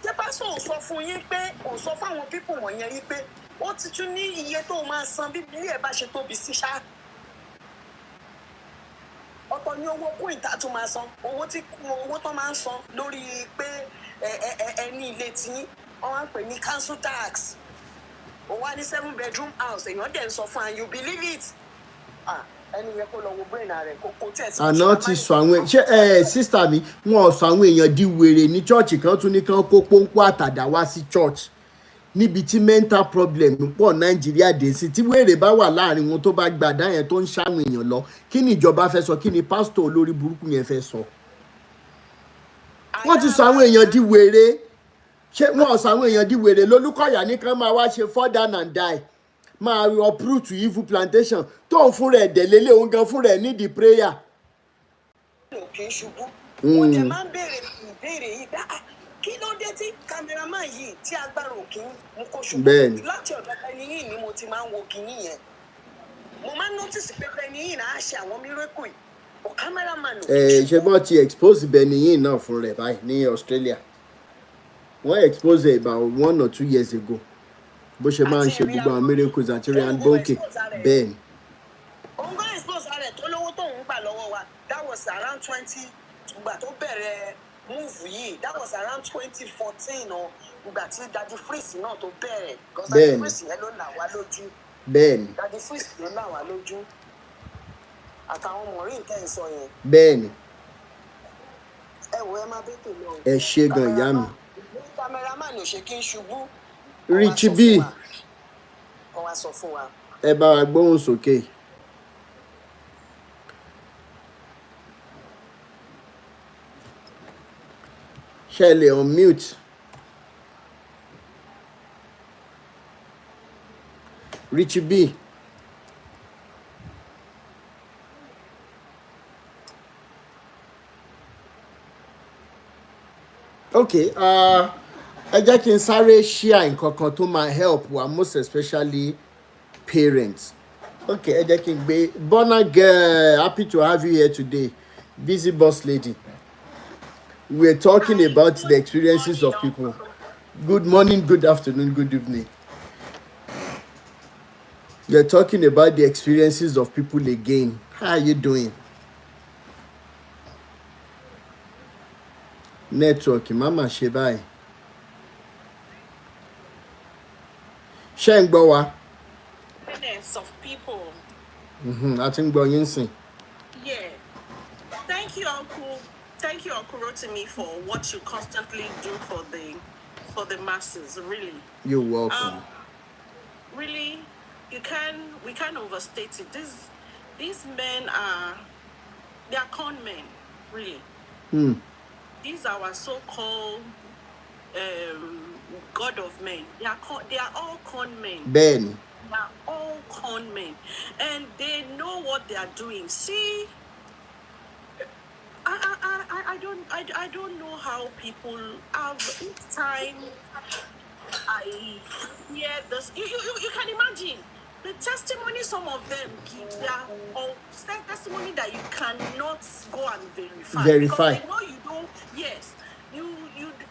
jẹ́ pásọ̀ ò sọ fún yín pé ò sọ fún àwọn pípọ̀ wọ̀nyẹn yín pé ó ti tún ní iye tó máa san bí ilé ẹ̀ bá ṣe tóbi sí ṣá. ọ̀tọ̀ ní owó kún ìta tó máa san owó tó máa ń san lórí pé ẹni ilé tí wọ́n wá ń pè ní council tax òun wá ní 7 bedroom house èèyàn dẹ̀ ń sọ fún and you believe it ẹni yẹn kó lọ wo brain rẹ̀ kó tẹ̀ sí. àná ti sọ àwọn ṣé sísítà mi wọn ò sọ àwọn èèyàn di wèrè ní chọ́ọ̀chì kan tún ní kán kó pọ́npọ́ àtàdá wá sí church níbi tí mental problem pọ̀ nàìjíríà dé sí tí wèrè bá wà láàrin wọn tó bá gbàdá yẹn tó ń ṣàwọn èèyàn lọ kí ni ìjọba fẹ́ sọ kí ni pásítọ̀ olórí burúkú yẹn fẹ́ sọ. wọ́n ti sọ àwọn èèyàn di wèrè ṣé wọ́n sọ àwọn èèyàn di wèrè lólúkọ̀yà ní kán máa wá ṣe fall down and die máa uproot evil plantation tó ń fún rẹ̀ dẹ̀lélẹ̀ òun gan fún rẹ̀ nídìí prayer. kì í ṣubú wọ́n dẹ̀ máa ń béèrè ìbéèrè yìí bá kí ló dé tí kámẹ́rámà yìí tí agbára òkè mú kó ṣubú láti ọ̀dọ̀ ẹni yìí ni mo ti máa ń wo kinní yẹn mo máa notice pé Benny yìí náà ṣe àwọn miracle yìí o cameraman ò ṣe bọ́n ti expose Benny yìí náà fún rẹ̀ báyìí ní Australia wọ́n expose it about 1 or 2 years ago bó ṣe máa ń ṣe gbogbo àwọn miracles àti Ryan Bonke bẹ́ẹ̀ ni. òun gbọ́ expose rẹ̀ tó lówó tóun gbà lọ́wọ́ wa that was around 20 ìgbà tó bẹ̀rẹ̀ move yìí that was around 2014 o ìgbà tí Daddy Freeze náà tó bẹ̀rẹ̀ because Daddy Freeze yẹn ló là wá lójú bẹ́ẹ̀ni Daddy Freeze ló là wá lójú àtàwọn ọmọ rí nǹkan ìsọ yẹn. bẹ́ẹ̀ni ẹ wo ẹ má bẹ́ẹ̀ tó lọ. ẹ ṣe gan ìyá mi. cameraman ò ṣe kí n ṣubú. Richie B kọ́ wa sọ fún wa. ẹ bá wa gbóhùn sókè. ṣe lè on mute. Richie B. Okay, ẹ jẹ́ kí n sáré share nǹkan kan tó máa help wa most especially parents. Okay, ẹ jẹ́ kí n gbé Burna Girl, happy to have you here today. Busy boss lady. We're talking about the experiences of people. Good morning, good afternoon, good evening. You're talking about the experiences of people again. How are you doing? Network, Mama Shebai. Sheng Bowa. Of people. I think Boyinsin. Yeah. Thank you, Uncle. Thank you, Uncle Rotimi, for what you constantly do for the masses. Really. You're welcome. Really, we can't overstate it. These men they are con men, really. These are our so-called God of men. They are all con men. Ben. They are all con men, and they know what they are doing. See, I don't know how people have each time I hear this. You can imagine the testimony some of them give. They are all testimony that you cannot go and verify. Because they know you don't. Yes.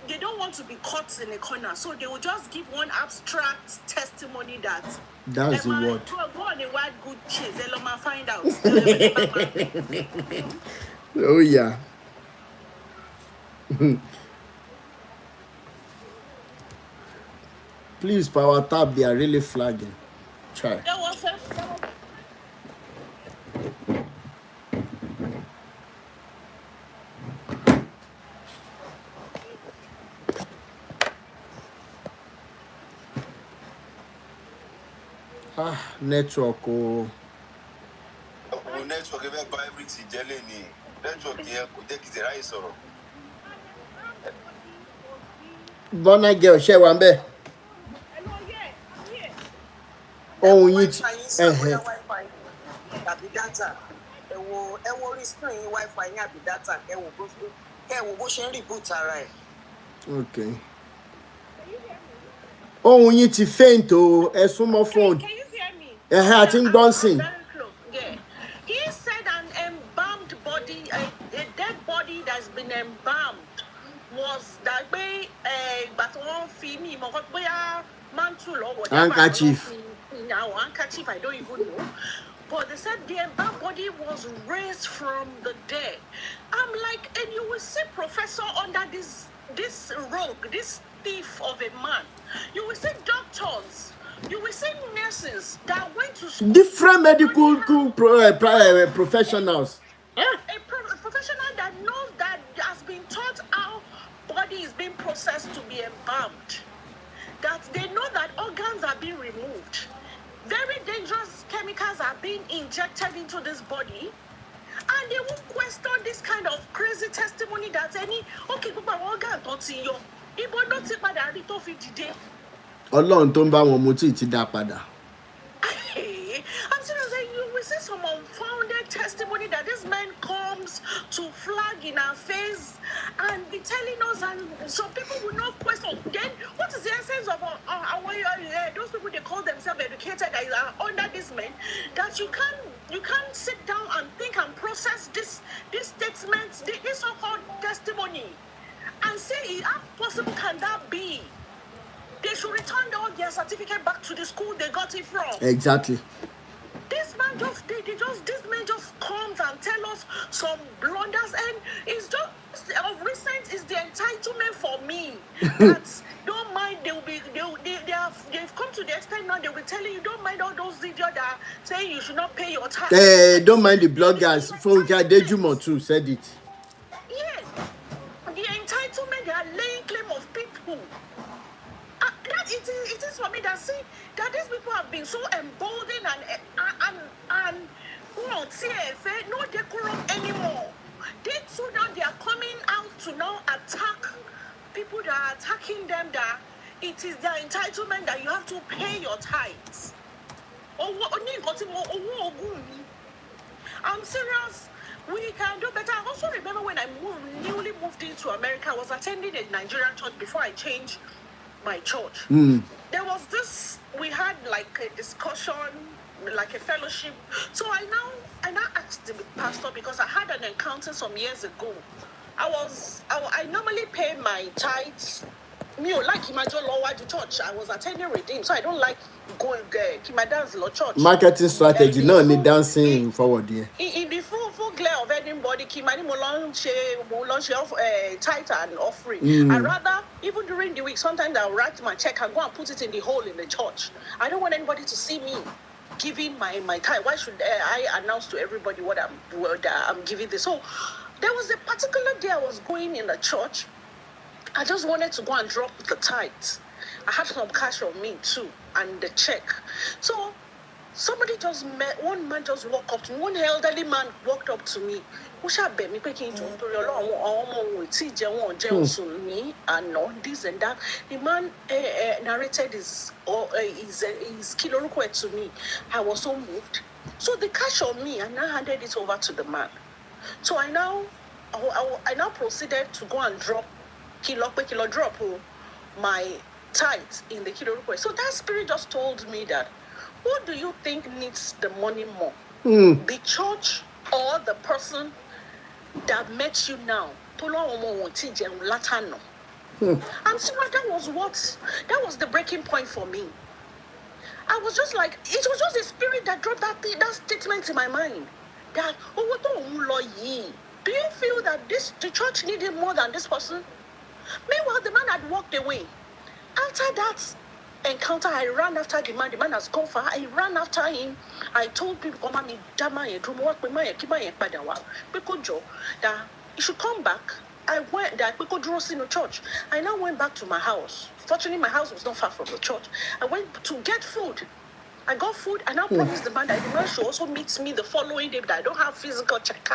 They don't want to be caught in a corner, so they will just give one abstract testimony that's the word. Go on a wild good chase. They'll find out. Oh yeah. Please power tap. They are really flagging. Try. Network o. Network ẹ bá everything jẹ́lẹ̀ ni network yẹn kò jẹ́ kí ṣe ráyè sọ̀rọ̀. Burna Girl ṣe wà ń bẹ̀. Ohun yìí ti àbí data ẹ wo orí screen yín wifi yín àbí data ẹ wo bó ṣe ń reboot ara ẹ̀. Okay. Ohun yìí ti faint o ẹ súnmọ́ phone. Can you hear me? I think bouncing. Yeah. He said an embalmed body, a dead body that's been embalmed was that way. But one female, mantle or whatever. Handkerchief. Handkerchief, I don't even know. But they said the embalmed body was raised from the dead. I'm like, and you will see professor under this rogue, this thief of a man. You will see doctors. You will see nurses that went to school. Different medical professionals. A professional that knows that has been taught how body is being processed to be embalmed. That they know that organs are being removed. Very dangerous chemicals are being injected into this body. And they won't question this kind of crazy testimony that okay, but organ don't see you. Ibo not see padà rí tó fi dìde. Ọlọ́run tó ń bá wọn mú tí ti dá padà. I'm saying you will see some unfounded testimony that this man comes to flag in our face and be telling us, and some people will not question. Then what is the essence of those people, they call themselves educated, that are under this man, that you can't sit down and think and process this statement, this so-called testimony, and say, how possible can that be? They should return all their certificate back to the school they got it from. Exactly. This man just comes and tell us some blunders, and it's just of recent is the entitlement for me. That don't mind, they've come to the extent now, they'll be telling you, don't mind all those idiots that are saying you should not pay your tax. Don't mind the bloggers. Funke Adejumo too said it. Yes, the entitlement, they are laying claim of people. That it is for me that see that these people have been so emboldened and no decorum anymore. So now they are coming out to now attack people that are attacking them, that it is their entitlement that you have to pay your tithes. I'm serious. We can do better. I also remember when I newly moved into America, I was attending a Nigerian church before I changed my church. There was this, we had like a discussion, like a fellowship. So I now asked the pastor, because I had an encounter some years ago. I normally pay my tithes. Me, like imagine lower the church. I was attending Redeem, so I don't like going there. My dad's low church. Marketing strategy, no need dancing forward here. In the full glare of anybody, Kimani mo launch tithe and offering. I rather, even during the week, sometimes I'll write my check and go and put it in the hole in the church. I don't want anybody to see me giving my tithe. Why should I announce to everybody what I'm giving this? So there was a particular day I was going in the church. I just wanted to go and drop the tithe. I had some cash on me too, and the check. So one man just walked up to me. One elderly man walked up to me. This and that. The man narrated his kilo request to me. I was so moved. So the cash on me, and I handed it over to the man. So I now proceeded to go and drop my tithe in the kilo request. So that spirit just told me that, who do you think needs the money more? The church or the person that met you now? And so that was the breaking point for me. I was just like, it was just the spirit that dropped that statement in my mind. That, do you feel that the church needed more than this person? Meanwhile, the man had walked away. After that encounter, I ran after the man. The man has gone far. I ran after him. I told people, that he should come back. I went there, we could in the church. I now went back to my house. Fortunately, my house was not far from the church. I went to get food. I got food, and I promised the man that the man should also meet me the following day, that I don't have physical check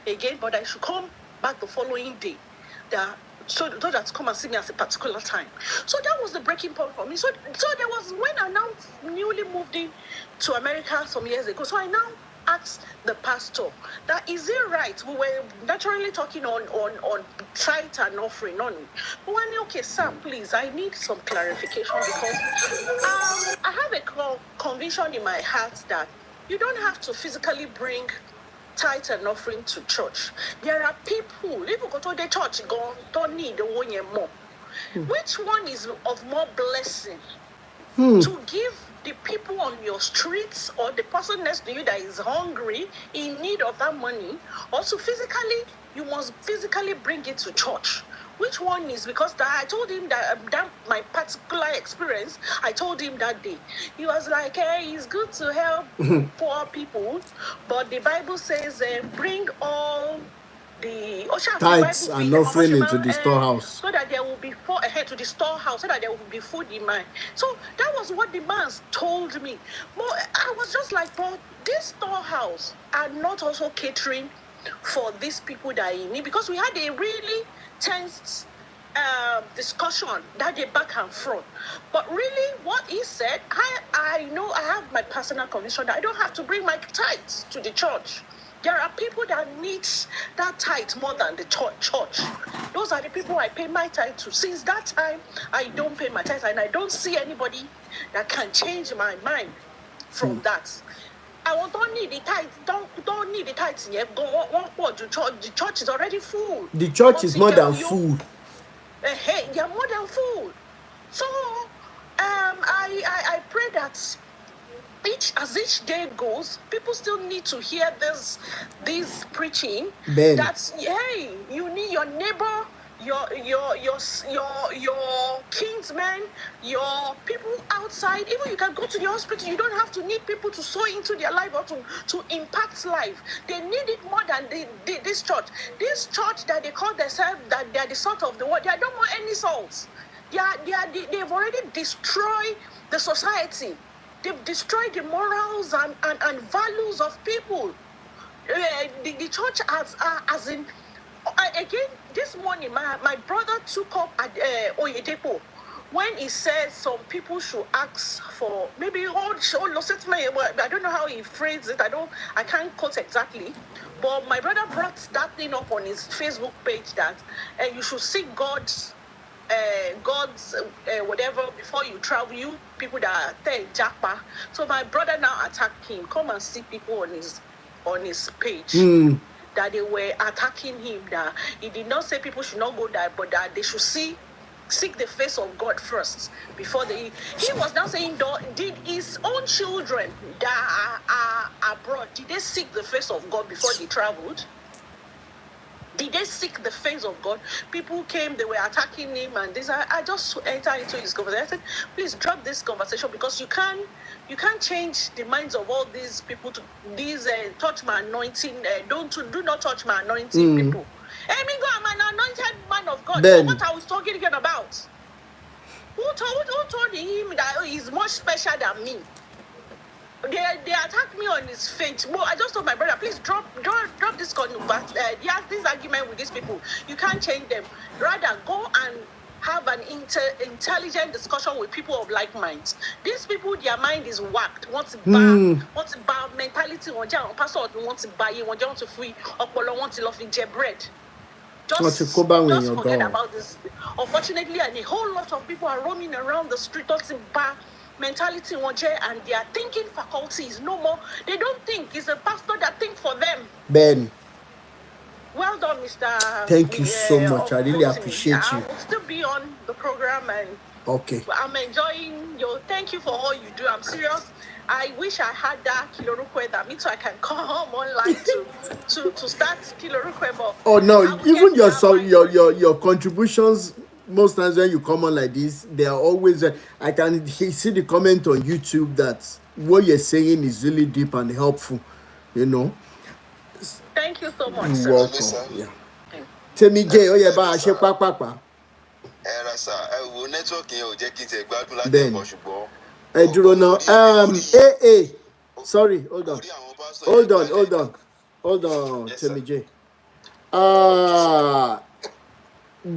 again, but I should come back the following day. So that come and see me at a particular time. So that was the breaking point for me. So there was, when I now newly moved in to America some years ago. So I now asked the pastor that, is it right? We were naturally talking on tithe and offering on it. But when okay, sir, please, I need some clarification, because I have a conviction in my heart that you don't have to physically bring tithe and offering to church. There are people, if you go to the church, don't need the one more. Which one is of more blessing? To give the people on your streets, or the person next to you that is hungry, in need of that money, or to you must physically bring it to church? Which one is? Because I told him that my particular experience, I told him that day. He was like, hey, it's good to help poor people, but the Bible says, bring all the tithes and offering into the storehouse, so that there will be ahead to the storehouse, so that there will be food in mine. So that was what the man told me. But I was just like, but this storehouse are not also catering for these people that are in need, because we had a really tense discussion that day, back and front. But really, what he said, I know I have my personal conviction that I don't have to bring my tithes to the church. There are people that need that tithe more than the church. Those are the people I pay my tithe to. Since that time, I don't pay my tithe, and I don't see anybody that can change my mind from that. I don't need the tithe. Don't need the tithe yet. Go one the church. The church is already full. The church is more than full. Hey, they are more than full. So, I pray that as each day goes, people still need to hear this preaching. Ben. That's hey, you need your neighbor, your kinsmen, your people outside. Even you can go to the hospital. You don't have to need people to sow into their life or to impact life. They need it more than this church. This church that they call themselves that they are the salt of the world. They don't want any salt. They've already destroyed the society. They've destroyed the morals and values of people. The church as in again this morning, my brother took up at Oyedepo when he said some people should ask for maybe I don't know how he phrased it. I can't quote exactly. But my brother brought that thing up on his Facebook page that you should seek God's whatever before you travel, you people that are japa. So my brother now attacked him. Come and see people on his page that they were attacking him, that he did not say people should not go there, but that they should seek the face of God first before he was now saying, did his own children that are abroad, did they seek the face of God before they traveled? Did they seek the face of God? People came, they were attacking him, and this. I just entered into his conversation. I said, please drop this conversation because you can't change the minds of all these people to these touch my anointing. Do not touch my anointing people. I mean, I'm an anointed man of God. So what I was talking about? Who told him that he's much special than me? They attacked me on his face. Well, I just told my brother, please drop this this argument with these people. You can't change them. Rather, go and have an intelligent discussion with people of like minds. These people, their mind is whacked. Want to buy mentality. Want to buy you. Want to free. Want to love in bread. Just forget about this. Unfortunately, and a whole lot of people are roaming around the street talking about mentality and their thinking faculty is no more. They don't think. It's a pastor that thinks for them. Ben. Well done, Mr. Thank you so much. I really appreciate you. I will still be on the program and I'm enjoying your. Thank you for all you do. I'm serious. I wish I had that Kilorukwe that means I can come online to start Kilorukwe. But oh no, even your contributions. Most times when you come on like this, they are always. I can see the comment on YouTube that what you're saying is really deep and helpful. You know. Thank you so much, sir. Welcome. Yeah. Tell me, Jay. Oh yeah, ba a ṣe papa. Ben. Dúró now. Sorry, hold on. Tell me, Jay.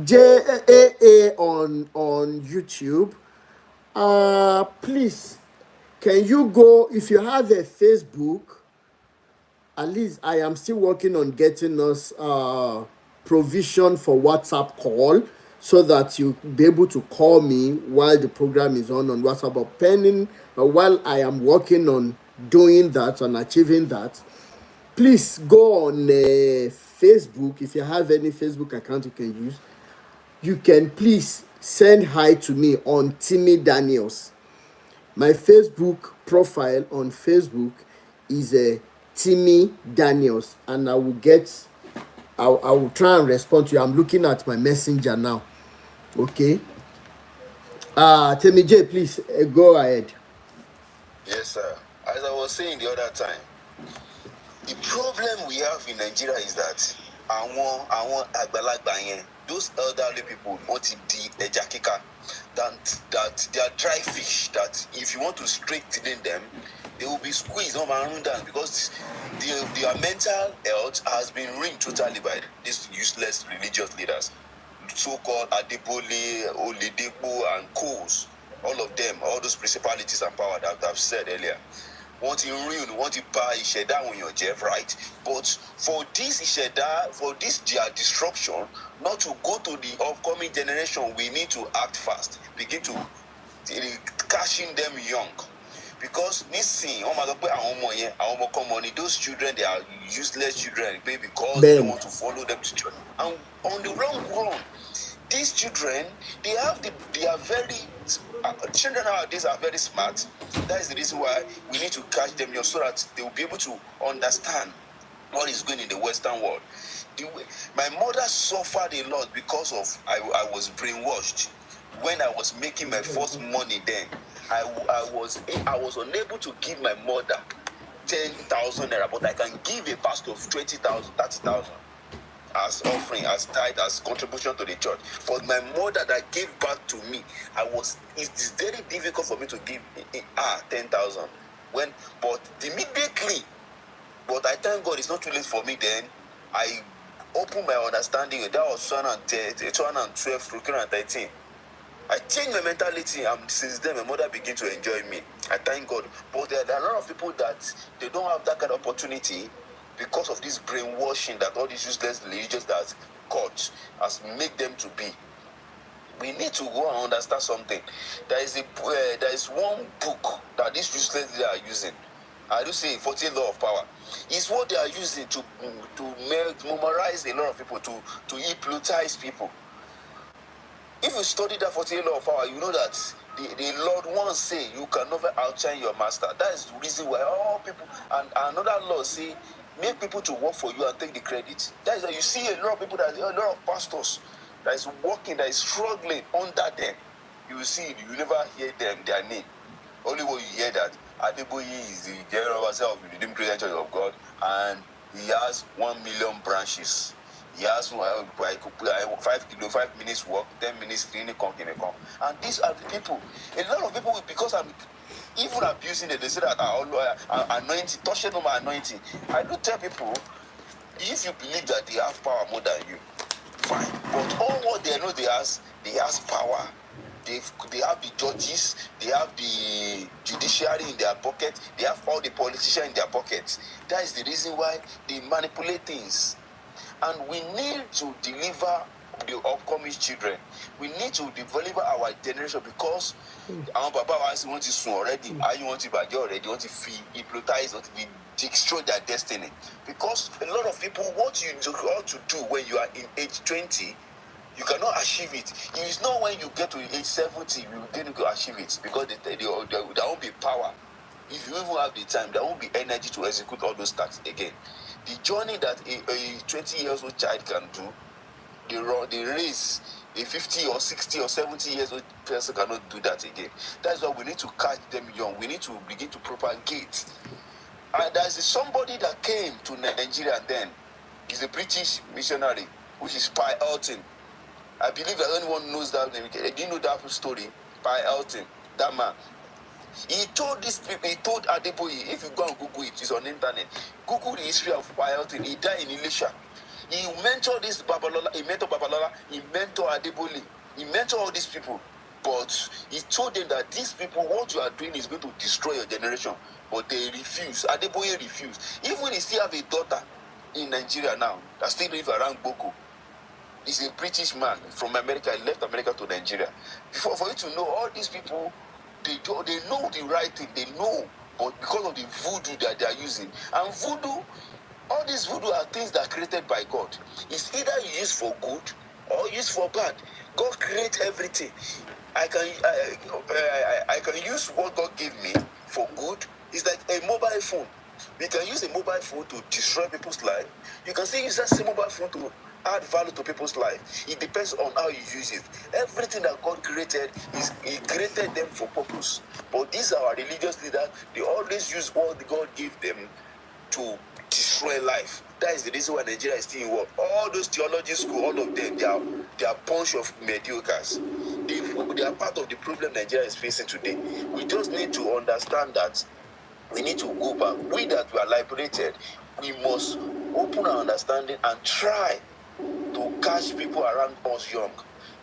JAA on YouTube. Please, can you go if you have a Facebook? At least I am still working on getting us provision for WhatsApp call so that you be able to call me while the program is on WhatsApp. But pending while I am working on doing that and achieving that, please go on Facebook. If you have any Facebook account you can use, you can please send hi to me on Rotimi Daniels. My Facebook profile on Facebook is Rotimi Daniels, and I will try and respond to you. I'm looking at my messenger now. Okay. Temi J, please go ahead. Yes, sir. As I was saying the other time, the problem we have in Nigeria is that those elderly people want to be ejakika, that they are dry fish, that if you want to straighten them, they will be squeezed on and down because their mental health has been ruined totally by these useless religious leaders, so-called Adebole, Oledepo, and Coles. All of them, all those principalities and power that I've said earlier. want to ruin, want to buy ìṣẹ̀dá àwọn èèyàn jẹ́, right? But for this ìṣẹ̀dá, for this their destruction, not to go to the upcoming generation, we need to act fast. Begin to catching them young. Because nísìnyí wọ́n máa sọ pé àwọn ọmọ yẹn, àwọn ọmọ kan mọ̀ ni, those children, they are useless children, because they don't want to follow them to church. And on the long run, these children, they are very, children nowadays are very smart. That is the reason why we need to catch them young, so that they will be able to understand what is going in the Western world. My mother suffered a lot because of I was brainwashed. When I was making my first money, then I was unable to give my mother 10,000 naira, but I can give a pastor of 20,000, 30,000 as offering, as tithe, as contribution to the church. But my mother that gave back to me, it's very difficult for me to give 10,000. But immediately, but I thank God it's not too late for me then. I opened my understanding. That was 2012 to 2013. I changed my mentality, and since then my mother began to enjoy me. I thank God. But there are a lot of people that they don't have that kind of opportunity because of this brainwashing that all these useless religions that caught has made them to be. We need to go and understand something. There is one book that these useless leaders are using. I do say 14 law of power. It's what they are using to memorize a lot of people, to hypnotize people. If you study that 14 law of power, you know that the Lord once say you can never outshine your master. That is the reason why all people, and another law say, make people to work for you and take the credit. That is why you see a lot of people, a lot of pastors that is working, that is struggling under them. You will see, you never hear them, their name. Only when you hear that Adeboye is the general overseer of the Redeemed Christian Church of God, and he has 1 million branches. He has 5 minutes work, 10 minutes clinic. And these are the people. A lot of people, because I'm even abusing it, they say that anointing, touching on my anointing. I do tell people, if you believe that they have power more than you, fine. But all what they know they has power. They have the judges, they have the judiciary in their pocket, they have all the politicians in their pockets. That is the reason why they manipulate things. And we need to deliver the upcoming children. We need to deliver our generation, because our Papa want to soon already. You want to budget already, want to hypnotize, want to destroy their destiny. Because a lot of people, what you ought to do when you are in age 20, you cannot achieve it. It is not when you get to age 70 you going to achieve it, because there won't be power. If you even have the time, there won't be energy to execute all those tasks again. The journey that a 20 years old child can do, the race a 50 or 60 or 70 years old person cannot do that again. That's why we need to catch them young. We need to begin to propagate. And there's somebody that came to Nigeria then. He's a British missionary, which is Pi Elton. I believe that anyone knows that name. They didn't know that story. Pi Elton, that man. He told these people, he told Adeboye, if you go and Google it, it's on the internet. Google the history of Pi Elton. He died in Elisha. He mentored this Babalola, he mentored Babalola, he mentored Adeboye, he mentored all these people. But he told them that these people, what you are doing is going to destroy your generation. But they refused. Adeboye refused. Even he still have a daughter in Nigeria now that still live around Boko. He's a British man from America. He left America to Nigeria. For you to know, all these people, they know the right thing. They know, but because of the voodoo that they are using, and voodoo, all these voodoo are things that are created by God. It's either used for good or used for bad. God creates everything. I can use what God gave me for good. It's like a mobile phone. You can use a mobile phone to destroy people's life. You can still use that same mobile phone to add value to people's life. It depends on how you use it. Everything that God created, He created them for purpose. But these are our religious leaders. They always use what God gave them to destroy life. That is the reason why Nigeria is still in war. All those theology schools, all of them, they are a bunch of mediocres. They are part of the problem Nigeria is facing today. We just need to understand that we need to go back. We that we are liberated, we must open our understanding and try to catch people around us young.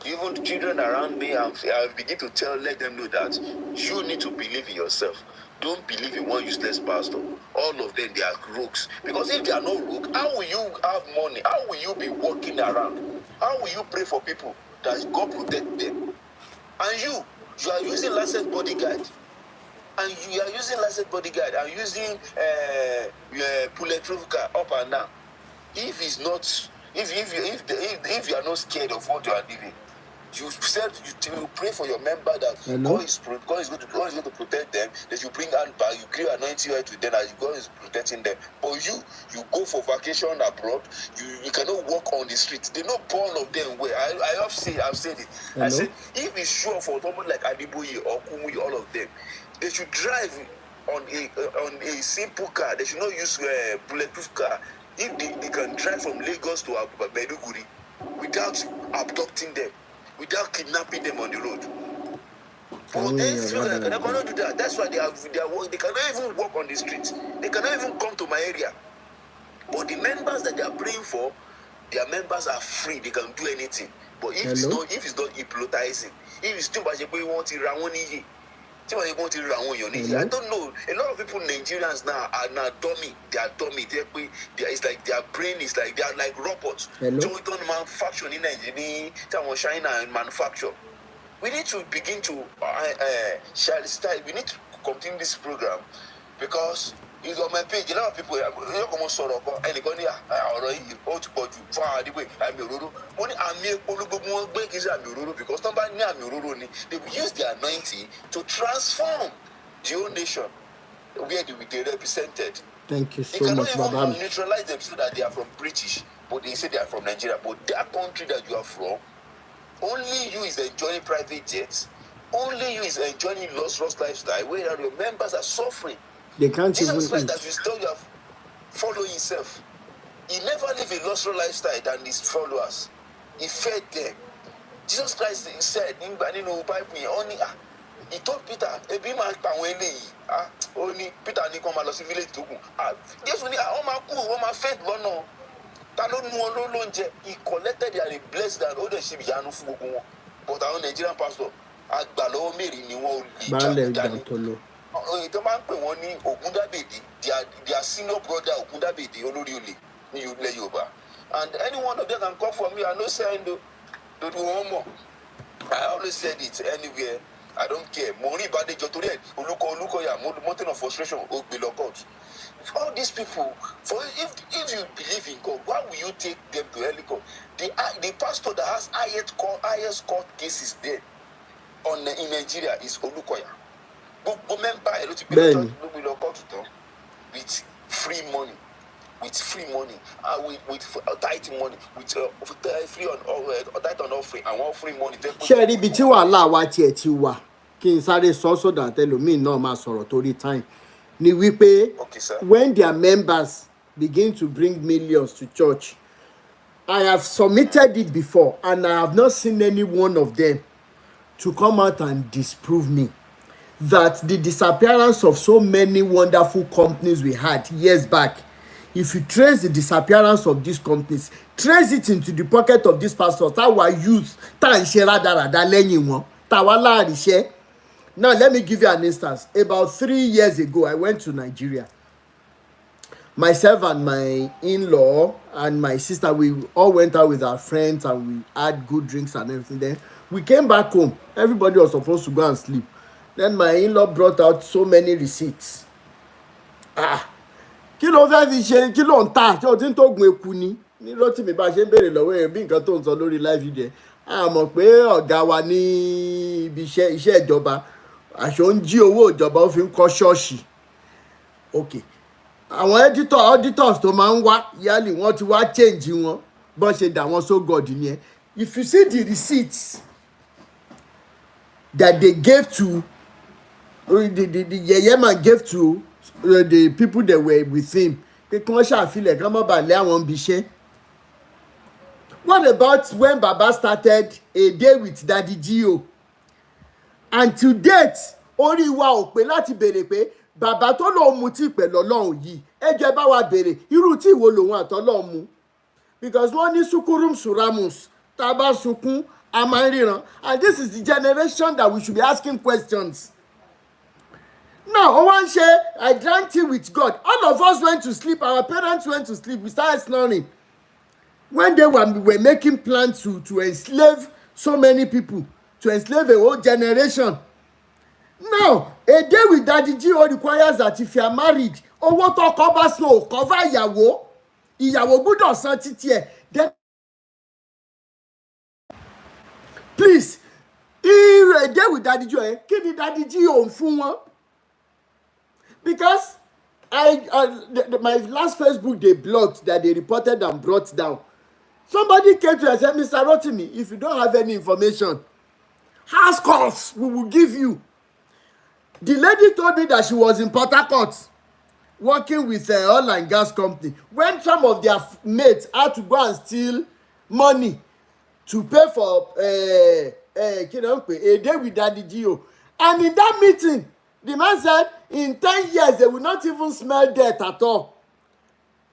Even the children around me, I begin to let them know that you need to believe in yourself. Don't believe in one useless pastor. All of them, they are rogues. Because if they are not rogue, how will you have money? How will you be walking around? How will you pray for people that God protect them? And you are using licensed bodyguard. And you are using licensed bodyguard and using bulletproof car up and down. If it's not, if you are not scared of what you are living, you said you pray for your member that God is going to protect them, that you bring out back, you give anointing oil to them, that God is protecting them. But you go for vacation abroad, you cannot walk on the street. They know all of them where I've said it. I said if it's sure for someone like Adiboye or Kumuyi, all of them, they should drive on a simple car. They should not use a bulletproof car. If they can drive from Lagos to Maiduguri without abducting them, without kidnapping them on the road. But they cannot do that. That's why they cannot even walk on the street. They cannot even come to my area. But the members that they are praying for, their members are free. They can do anything. But if it's not hypnotizing, if it's too much, we want to run I don't know. A lot of people, Nigerians now, are now dummy. They are dummy. It's like their brain is like they are like robots. So we don't manufacture in Nigeria. China and manufacture. We need to begin to style. We need to continue this program because it's on my page. A lot of people, almost sort of, and they go, because they will use their anointing to transform the whole nation where they represented. Thank you so much, Baba. They cannot even neutralize them so that they are from British, but they say they are from Nigeria. But that country that you are from, only you is enjoying private jets. Only you is enjoying luxurious lifestyle, where your members are suffering. They can't Jesus even Christ, eat. that you still have following himself. He never lived a luxurious lifestyle than his followers. He fed them. Jesus Christ said, he told Peter, only Peter ni come out of village to yes, when fed one. He collected their blessed and all the sheep yanu fugu. But our Nigerian pastor, Agbalo Mary ni won Bale their senior brother Ogundabedi Oloriole ni Yoruba. And any one of them can come for me. I no saying do one more. I always said it anywhere. I don't care. Mori Bade Jotori, Oluko ya mountain of frustration, Ogbelokot. All these people, if you believe in God, why will you take them to Helicon? The pastor that has highest court cases there in Nigeria is Olukoya. With free money, with tithing money, with free on tithing offering and one free money. Ṣé rí ibi tí wàhálà wa tiẹ̀ ti wà kí n sáré sọ so that ẹlòmíì náà máa sọ̀rọ̀ torí time ni wípé when their members begin to bring millions to church, I have submitted it before and I have not seen any one of them to come out and disprove me that the disappearance of so many wonderful companies we had years back, if you trace the disappearance of these companies, trace it into the pocket of these pastors, our youth, now let me give you an instance. About 3 years ago, I went to Nigeria. Myself and my in-law and my sister, we all went out with our friends and we had good drinks and everything. Then we came back home. Everybody was supposed to go and sleep. Then my in-law brought out so many receipts. Kí ló fẹ́ fi ṣe, kí ló ń tà, tí o ti ń tó gun eku ni Rotimi bá ṣe ń béèrè lọ́wọ́ ẹ̀ bí nǹkan tó ń sọ lórí live video. A mọ̀ pé ọ̀gá wa ní ibi iṣẹ́ ìjọba àṣọ ń jí owó ìjọba ó fi ń kọ́ ṣọ́ọ̀ṣì. Okay, àwọn auditors tó máa ń wá yálì wọ́n ti wá change wọn bọ́n ṣe dà wọ́n so god nìyẹn. If you see the receipts that they gave to the yeye man gave to the people that were with him, pé kí wọ́n ṣàfilẹ̀ kí wọ́n má bàa lé àwọn ibi iṣẹ́. What about when Baba started a day with Daddy Gio? And to date, orí wa ò pé láti béèrè pé bàbá tó lòun mutí pẹ̀lú Ọlọ́run yìí, ẹ jẹ́ bá wa béèrè irú tí ìwo lòun àtọ́lọ́run mu. Because wọ́n ní sukurum suramus, tá a bá sunkún a máa ń ríran. And this is the generation that we should be asking questions. No, one share, I drank tea with God. All of us went to sleep. Our parents went to sleep. We started snoring. When they were making plans to enslave so many people, to enslave a whole generation. Now, a day with Daddy G requires that if you are married, owó tó kọ́ bá san ò cover ìyàwó gbọ́dọ̀ san títí ẹ̀. Then, please, a day with Daddy G, kí ni Daddy G òun fún wọn? Because my last Facebook they blocked that they reported and brought down. Somebody came to us and said, Mr. Rotimi, if you don't have any information, house calls we will give you. The lady told me that she was in Port Harcourt working with an oil and gas company. When some of their mates had to go and steal money to pay for a day with Daddy Gio. And in that meeting, the man said in 10 years they will not even smell death at all.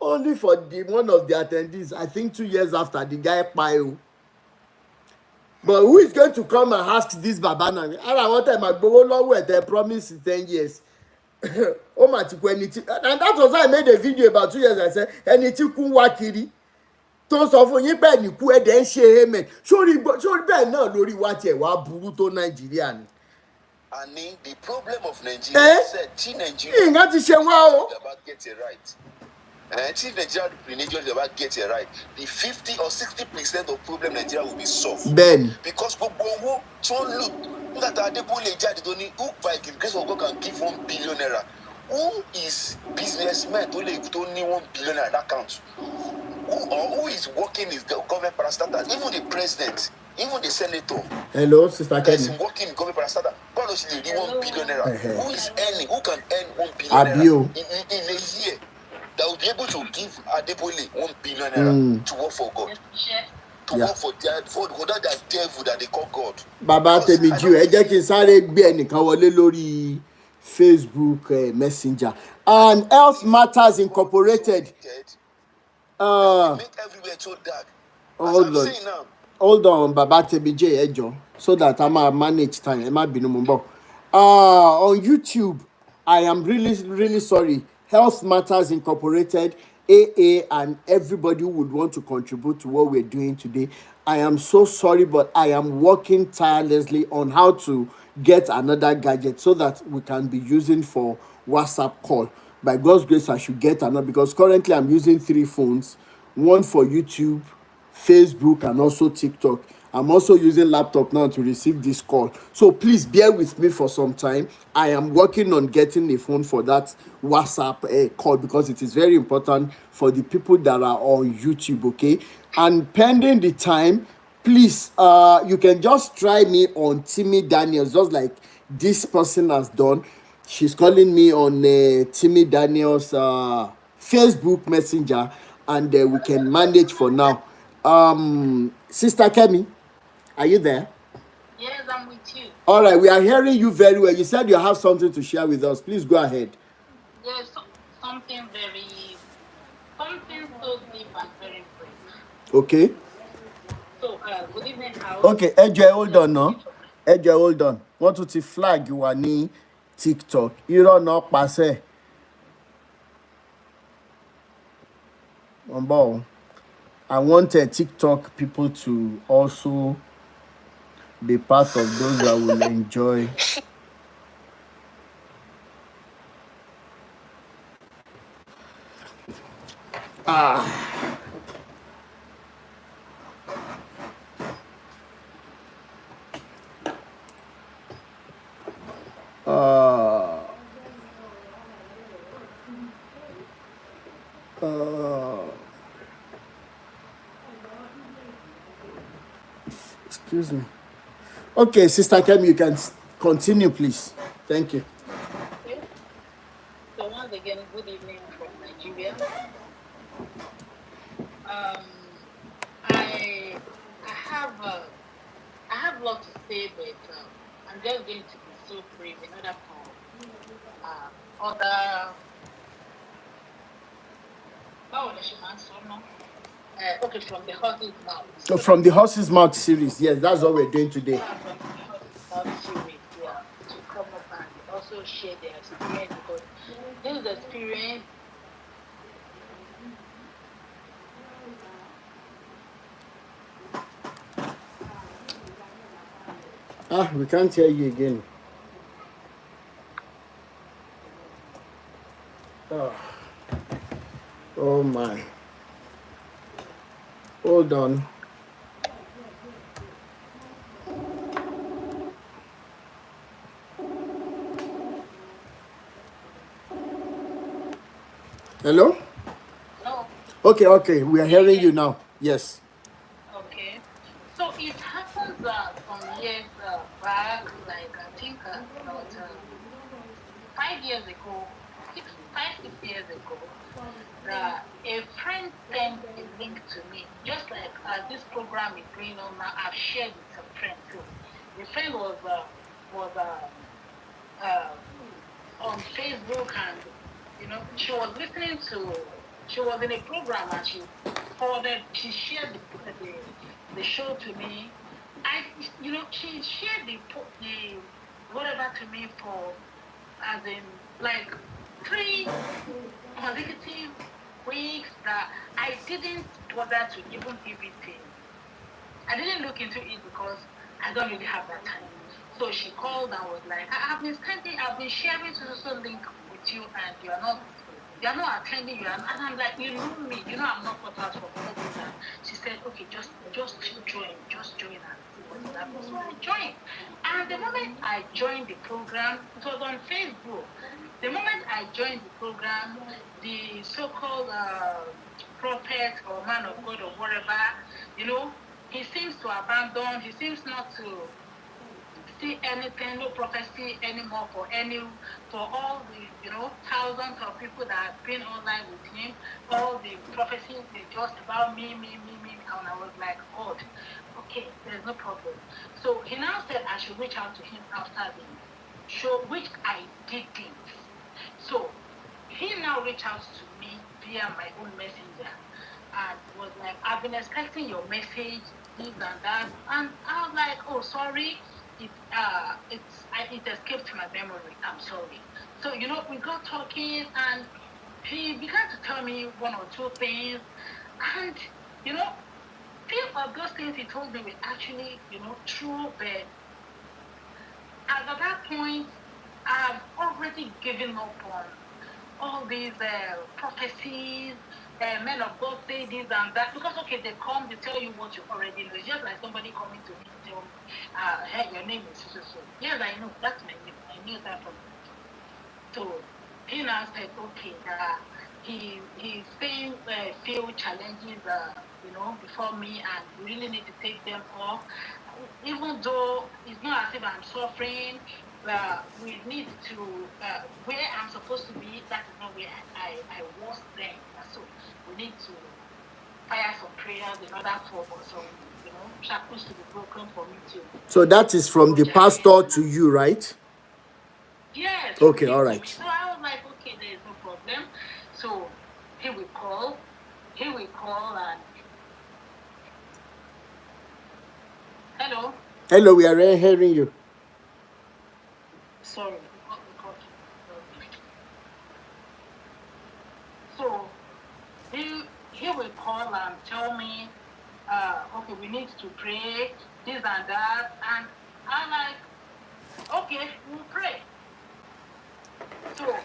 Only for one of the attendees, I think 2 years after, the guy pile. But who is going to come and ask this Babana? And I want them to go along with their promise in 10 years. Oh my, and that was why I made a video about 2 years. I said, anything kun wakiri. Tó sọ fún yín bẹ́ẹ̀ ni kú ẹ̀dẹ̀ ń ṣe amen. Sórí bẹ́ẹ̀ náà lórí wá tiẹ̀ wá burú tó Nàìjíríà ni. And the problem of Nigeria is that Nigeria ìyẹn ti ṣe wá o. about get it right. Chief Nigeria religion is about get it right. The 50 or 60% of problem Nigeria will be solved. Ben. Because gbogbo tó look that Adébóyè jáde tó ní who by the grace of God can give 1 billion naira. Who is businessman tó ní 1 billion naira account? Who is working is the government parastatal? Even the president, even the senator. Hello, Sister Kenny. Is working in government parastatal. God knows he need 1 billion naira. Who is earning? Who can earn 1 billion naira in a year? That will be able to give Adébóyè 1 billion naira to work for God. To work for that devil that they call God. Bàbá tèmi jù ẹ jẹ́ kí n sáré gbé ẹnìkan wọlé lórí Facebook Messenger. And Health Matters Incorporated. Make everywhere so dark. Hold on, Bàbá tèmi jù ẹ jọ̀ọ́, so that I might manage time. Ẹ má bínú mo ń bọ̀. On YouTube, I am really sorry. Health Matters Incorporated, AA, and everybody who would want to contribute to what we're doing today. I am so sorry, but I am working tirelessly on how to get another gadget so that we can be using for WhatsApp call. By God's grace, I should get another, because currently I'm using 3 phones, one for YouTube, Facebook, and also TikTok. I'm also using laptop now to receive this call. So please bear with me for some time. I am working on getting a phone for that WhatsApp call, because it is very important for the people that are on YouTube, okay? And pending the time, please, you can just try me on Rotimi Daniels, just like this person has done. She's calling me on Rotimi Daniels Facebook Messenger, and we can manage for now. Sister Kemi, are you there? Yes, I'm with you. All right, we are hearing you very well. You said you have something to share with us. Please go ahead. Yes, something so deep and very brief. Okay. So, good evening. Okay, Ejo, hold on, no? Ejo, hold on. Want to flag you are ní TikTok. You don't know, passe. I want TikTok people to also be part of those that will enjoy. Excuse me. Okay, Sister Kemi, you can continue, please. Thank you. Okay. So once again, good evening from Nigeria. I have a lot to say, but I'm just going to be so brief in order for other. Okay, from the horse's mouth. So from the horse's mouth series, yes, that's what we're doing today. From the horse's mouth series, yeah, to come up and also just share their experience, because this is the experience. We can't hear you again. Oh my. Hold on. Hello? No. Okay. We are hearing you now. Yes. Okay. So it happens some years back, like I think about 5 years ago, 6 years ago, that a friend sent a link to me, just like this program is going on now. I've shared with some friends. So the friend was on Facebook, and she was listening to, she was in a program, and she shared the show to me. She shared the whatever to me for, as in, like 3 consecutive weeks, that I didn't bother to even give it I didn't look into it, because I don't really have that time. So she called and was like, I've been sharing social link with you, and you're not attending. And I'm like, you know me, I'm not cut out for all this. And she said, okay, just join and see what is happening. So I joined. And the moment I joined the program, it was on Facebook. The moment I joined the program, the so-called prophet or man of God or whatever, he seems to abandon, he seems not to see anything, no prophecy anymore for all the thousands of people that have been online with him. All the prophecies, they just about me, and I was like, God, okay, there's no problem. So he now said I should reach out to him after the show, which I didn't. So he now reached out to me via my own messenger, and was like, I've been expecting your message, this and that. And I was like, oh, sorry, it escaped my memory. I'm sorry. So we got talking, and he began to tell me 1 or 2 things, and few of those things he told me were actually true, but at that point, I've already given up on all these prophecies. Men of God say this and that, because okay, they come, they tell you what you already know. It's just like somebody coming to me to tell me, hey, your name is so. Yes, I know, that's my name. I knew that from the beginning. So he now said, okay, he's saying few challenges, before me, and we really need to take them off. Even though it's not as if I'm suffering, we need to, where I'm supposed to be, that is not where I was then. So we need to fire some prayers in order for some, shackles to be broken for me to. So that is from the pastor to you, right? Yes. Okay, all right. So I was like, okay, there is no problem. So he will call and Hello, we are hearing you. Sorry. So he will call and tell me, okay, we need to pray, this and that. And I'm like, okay, we'll pray. So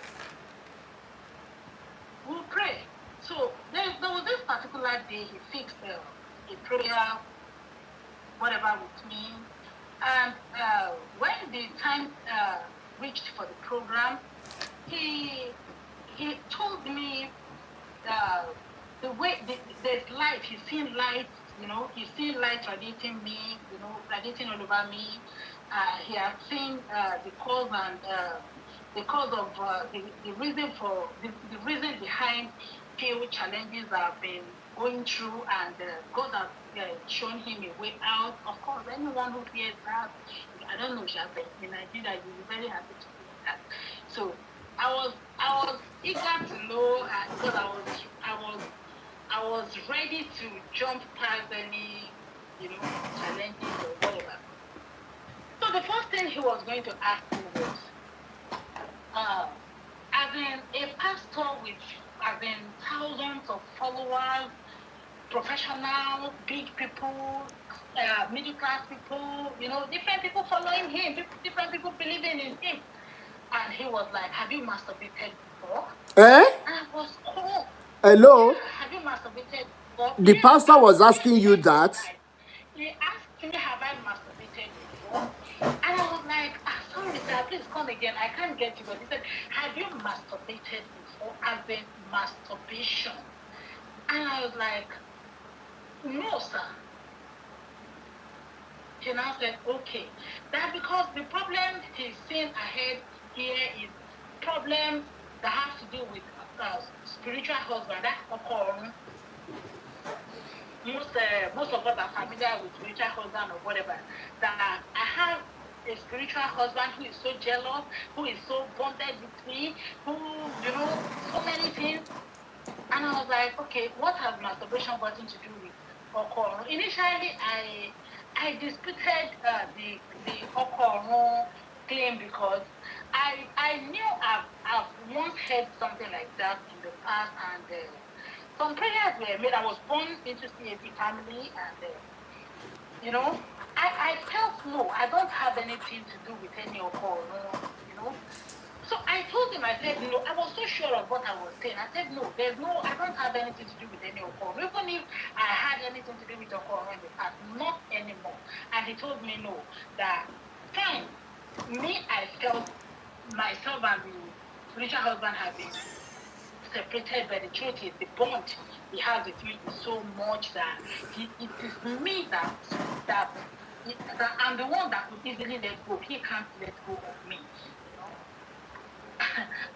we'll pray. So there was this particular day he fixed a prayer, whatever, with me. And when the time reached for the program, he told me the way there's light. He's seen light, he's seen light radiating me, radiating all over me. He has seen the cause and the cause of the reason behind few challenges I've been going through, and God has shown him a way out. Of course, anyone who hears that, I don't know, Shabbat, in Nigeria, you'll be very happy to hear that. So I was eager to know, because I was ready to jump past any challenges or whatever. So the first thing he was going to ask me was, as in a pastor with as in thousands of followers, professional, big people, middle class people, different people following him, different people believing in him. And he was like, have you masturbated before? Eh? And I was cool. Hello? Yeah, have you masturbated before? The Yeah, pastor was asking you yes, that? like, he asked me, have I masturbated before? And I was like, sorry, sir, please come again. I can't get you. But he said, have you masturbated before? As in masturbation. And I was like, no, sir. He now said, okay. That because the problem he's seeing ahead here is problems that have to do with spiritual husband. That's occurring. Most of us are familiar with spiritual husband or whatever. That I have a spiritual husband who is so jealous, who is so bonded with me, who, so many things. And I was like, okay, what has masturbation got to do with Okoro? Initially, I disputed the Okoro claim because I knew I've once heard something like that in the past, and some prayers were made. I was born into CAP family, and I felt no, I don't have anything to do with any Okoro, So I told him, I said, no, I was so sure of what I was saying. I said, no, I don't have anything to do with any Okoro. Even if I had anything to do with Okoro in the past, not anymore. And he told me, no, that fine. Me, I felt myself and the spiritual husband have been separated, but the truth is the bond he has with me is so much that it is me that I'm the one that could easily let go. He can't let go of me.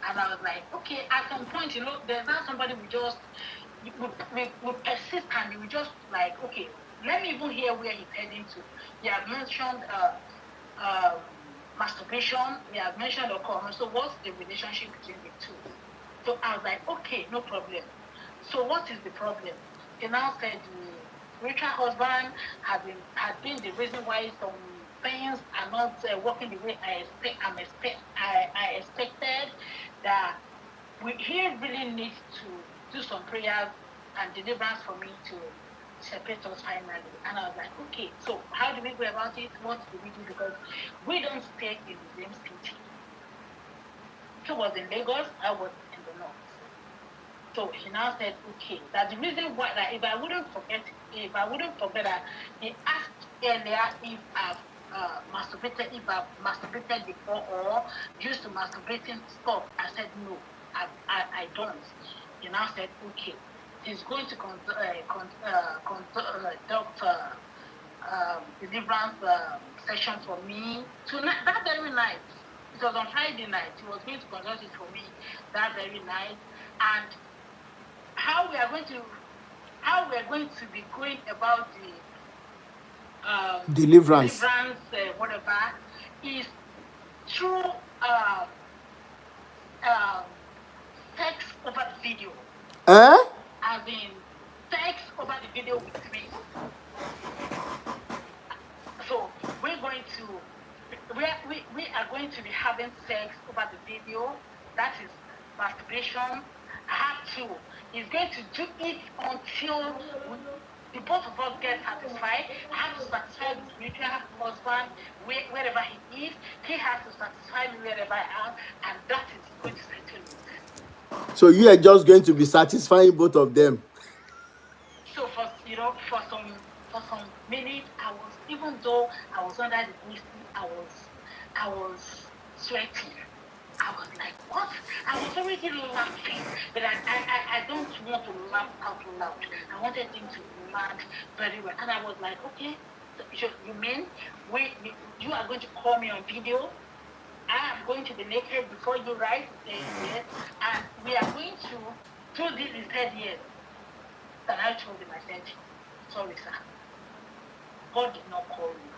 And I was like, okay, at some point, there's not somebody we persist, and we just like, okay, let me even hear where he's heading to. He had mentioned masturbation, he had mentioned occurrence. So what's the relationship between the two? So I was like, okay, no problem. So what is the problem? He now said the spiritual husband had been the reason why some things are not working the way I expected. That he really needs to do some prayers and deliverance for me to separate us finally. And I was like, okay, so how do we go about it? What do we do? Because we don't stay in the same city. He was in Lagos, I was in the north. So he now said, okay, that the reason why that if I wouldn't forget that he asked earlier if I've masturbated before or used to masturbating stop. I said no, I don't. He now said, okay, he's going to conduct deliverance session for me tonight. That very night, it was on Friday night. He was going to conduct it for me that very night, and how we are going to be going about the Deliverance. Whatever is through sex over the video. As in sex over the video with me. So we are going to be having sex over the video. That is masturbation. I have to. He's going to do it until the both of us get satisfied. I have to satisfy the spiritual husband wherever he is. He has to satisfy me wherever I am, and that is going to settle it. So you are just going to be satisfying both of them. So for some minutes, I was, even though I was under the whiskey, I was sweating. I was like, what? I was already laughing, but I don't want to laugh out loud. I wanted him to land very well, and I was like, okay, so you mean you are going to call me on video? I am going to be naked before you, right? Yes, and we are going to do this. He said yes. And I told him, I said, sorry, sir. God did not call you.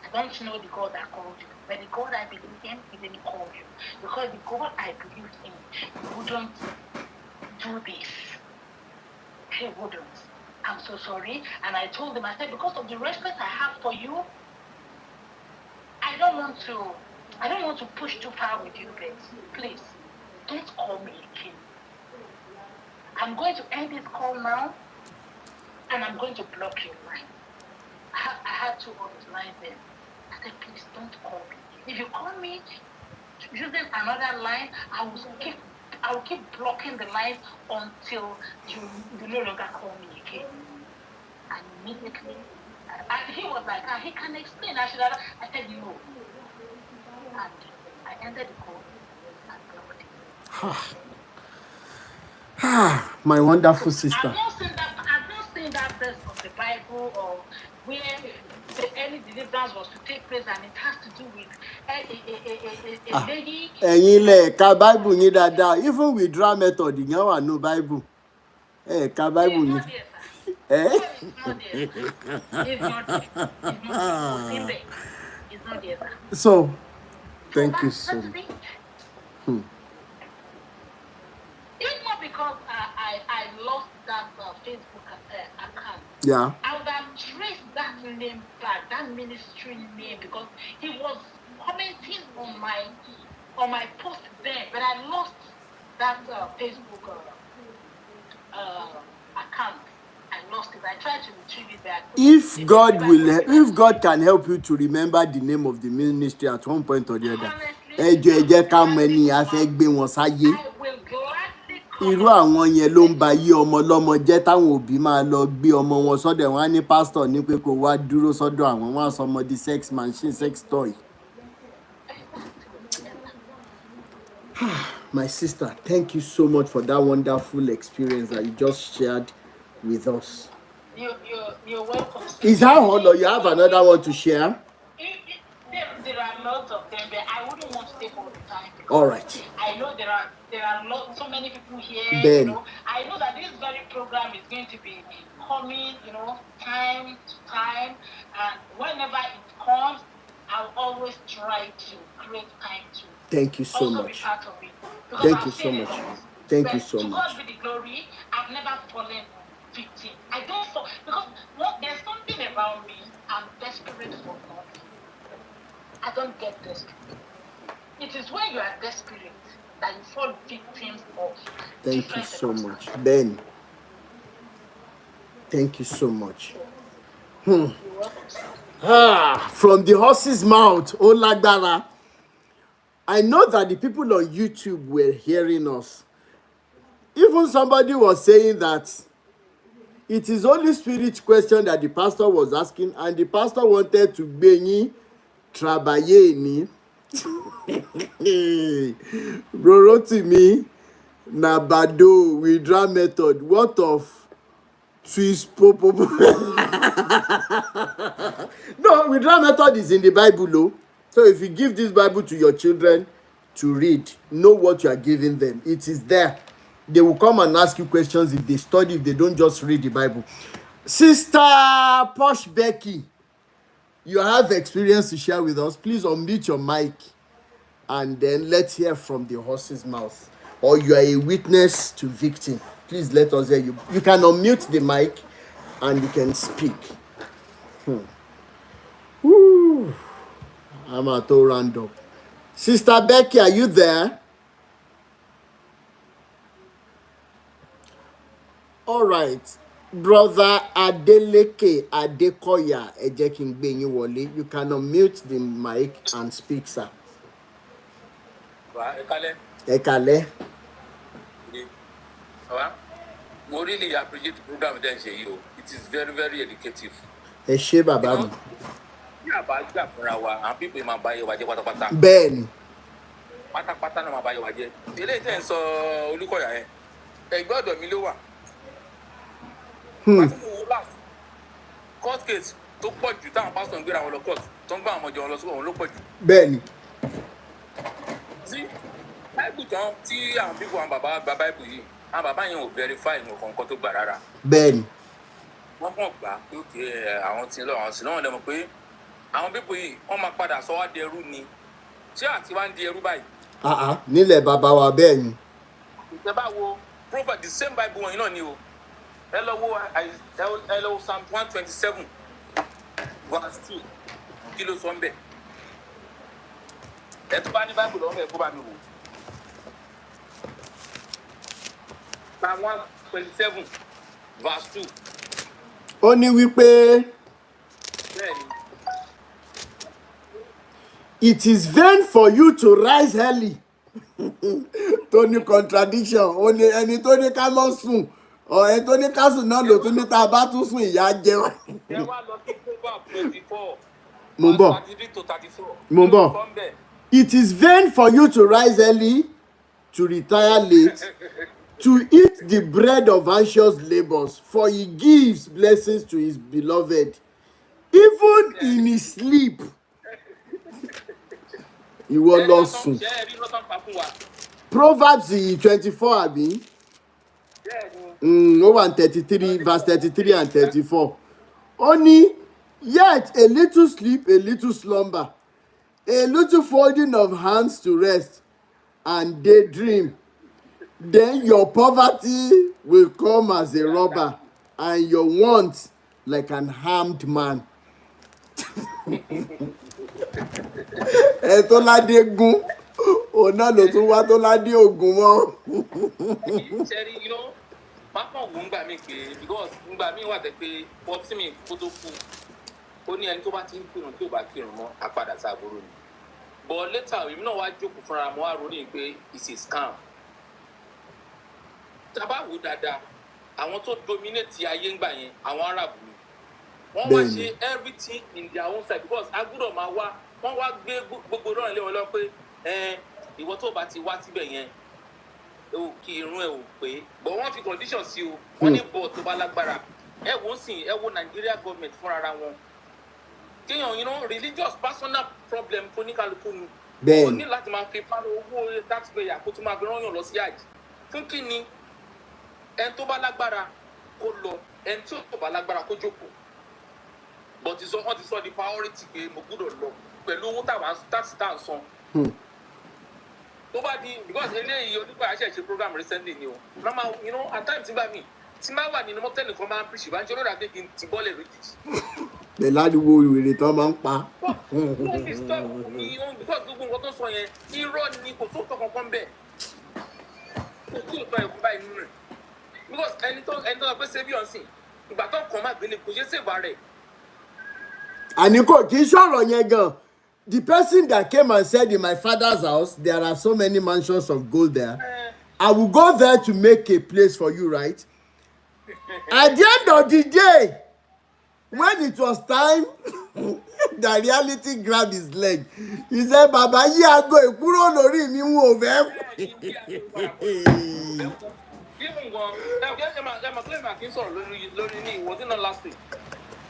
I don't know the God that called you, but the God I believe in, he didn't call you. Because the God I believed in, he wouldn't do this. He wouldn't. I'm so sorry. And I told him, I said, because of the respect I have for you, I don't want to I don't want to push too far with you, but please, don't call me again. I'm going to end this call now, and I'm going to block your line. I had 2 others line there. I said, please don't call me. If you call me using another line, I will keep blocking the line until you no longer call me again. And immediately, he was like, he can explain. I said, no. And I ended the call and blocked him. My wonderful sister. I've not seen that verse of the Bible or where the early deliverance was to take place, and it has to do with a lady. Bible yín dáadáa. Even withdrawal method yẹn wà no Bible. Bible yín. It's not there. So, thank you so much. It's not because I lost that Facebook account. Yeah. I would have traced that name back, that ministry name, because he was commenting on my post there, but I lost that Facebook account. I lost it. I tried to retrieve it back. If God can help you to remember the name of the ministry at one point or the other, I will gladly irú àwọn yẹn ló ń ba yí ọmọ lọ́mọ jẹ́ táwọn òbí máa lọ gbé ọmọ wọn sọ́dọ̀ wọn á ní pásítọ̀ ní pé kó wá dúró sọ́dọ̀ àwọn wọn á sọ ọmọ di sex machine, sex toy. My sister, thank you so much for that wonderful experience that you just shared with us. You're welcome. Is that all, or you have another one to share? There are lots of them, but I wouldn't want to take all the time. All right. I know there are so many people here. Ben. You know, I know that this very program is going to be coming, time to time, and whenever it comes, I'll always try to create time to. Thank you so also much. Be part of it. Thank you so much. Thank you so much. To God be the glory. I've never fallen victim. I don't fall because there's something about me. I'm desperate for nothing. I don't get desperate. It is when you are desperate that you fall victims of. Thank you so much, Ben. Thank you so much. You're welcome. From the horse's mouth, oh Lagbara. I know that the people on YouTube were hearing us. Even somebody was saying that it is Holy Spirit question that the pastor was asking, and the pastor wanted to be trabaye ni. Rotimi Nabado withdrawal method. What of twist popo? No, withdrawal method is in the Bible, though. So if you give this Bible to your children to read, know what you are giving them. It is there. They will come and ask you questions if they study, if they don't just read the Bible. Sister Posh Becky, you have experience to share with us. Please unmute your mic and then let's hear from the horse's mouth. Or you are a witness to victim. Please let us hear you. You can unmute the mic and you can speak. Woo. I'm at all random. Sister Becky, are you there? All right. Brother Adeleke Adekoya Ejekin Gbenyi Wole, you can unmute the mic and speak, sir. Ekale. I really appreciate the program. It is very, very educative. Eshe baba. People in my bio were Ben. Pata no my bio waje. Ele ten so Olukoya eh. Egbodo mi lo wa. Court case tó pọ̀ jù táwọn pastor ń gbéra wọn lọ court tó ń gbá àwọn ọmọ jọ lọ sí wọn ló pọ̀ jù. Ben. Sí Bible tán tí àwọn people àwọn bàbá gba Bible yìí àwọn bàbá yẹn ò verify nǹkan tó gbà rárá. Ben. Wọ́n kàn gbà pé òkè àwọn tí lọ́wọ́ sí lọ́wọ́ lẹ́mọ̀ pé àwọn people yìí wọ́n máa padà sọ wá di ẹrú ni ṣé àti wá ń di ẹrú báyìí. Nílẹ̀ bàbá wa bẹ́ẹ̀ ni. Ìjẹ́ bá wo prophet the same Bible wọn yìí náà ni o. Hello, Psalm 127, verse 2. Kilo sombe. ẹ tó bá ní Bible lọ́wọ́ ẹ̀ kó bá mi wò. Psalm 127 verse 2. Ó ní wípé it is vain for you to rise early. Tó ní contradiction. Ó ní ẹni tó ní ká mọ́ sùn. Ẹni tó ní ká sùn náà ló tún ní tá a bá tún sùn ìyà jẹ wá. Ẹ wá lọ sí Proverbs 24. Mo ń bọ̀. 33 to 34. Mo ń bọ̀. It is vain for you to rise early, to retire late, to eat the bread of anxious labors, for he gives blessings to his beloved, even in his sleep. Ìwọ lọ sùn. Proverbs 24 àbí? Ó wà 33 verse 33 and 34. Ó ní, yet a little sleep, a little slumber, a little folding of hands to rest and daydream. Then your poverty will come as a robber and your want like an armed man. Ẹ tó ládé gún, òun náà ló tún wá tó ládé ògùn mọ́. Ṣẹ́rí, you know, máa kàn wò ń gbà mí pé because ngbà mí wà tẹ́ pé pọ́pì mi kó tó kú. Ó ní ẹni tó bá ti ń kírun tí ò bá kírun mọ́ àpadà sáàbòrò ni. But later èmi náà wá jókòó fúnra mo wá ronú pé it's a scam. Tábà wò dáadáa àwọn tó dominate ayé ńgbà yẹn àwọn Arab ni. Wọ́n wá ṣe everything in their own side because agbọ́dọ̀ máa wá wọ́n wá gbé gbogbo náà lé wọn lọ pé ìwọ tó bá ti wá síbẹ̀ yẹn kí irun ẹ̀ ò pé but wọ́n fi condition sí o wọ́n ní bọ̀ tó bá lágbára ẹ wò ó sìn ẹ wo Nigeria government fúnra wọn kéèyàn you know religious personal problem fún oníkálukú ni ó ní láti máa fi pariwo owó taxpayer kó tó máa fi rányàn lọ sí àjì fún kí ni ẹni tó bá lágbára kó lọ ẹni tí ò bá lágbára kó jókòó but wọ́n ti sọ di priority pé mo gbọ́dọ̀ lọ pẹ̀lú owó táwọn tax tá à ń san tó bá di because eléyìí onígbà àṣẹ program recently ni o normal you know at times nígbà míì tí máa wà nínú mọ́tẹ́nì kan máa ń pèsè bá ń ṣe lóra pé kí n ti bọ́ọ̀lẹ̀ lójijì. Pẹ̀lú àdúgbò ìwèrè tán máa ń pa. wọ́n fi stop ní because gbogbo nǹkan tó sọ yẹn irọ́ ni kò sóòótọ́ kankan bẹ́ẹ̀ kò sí òótọ́ ẹ̀kọ́ báyìí nínú rẹ̀ because ẹni tó sọ pé ṣé bí ọ̀sìn ìgbà tó kàn máa gbélé kò ṣe é ṣèwà rẹ̀. Àní kò kì í ṣọ̀rọ̀ yẹn gan. The person that came and said in my father's house, there are so many mansions of gold there. I will go there to make a place for you, right? At the end of the day, when it was time, the reality grabbed his leg. He said, Baba, yí aago ìkúrò lórí mi wò fẹ́.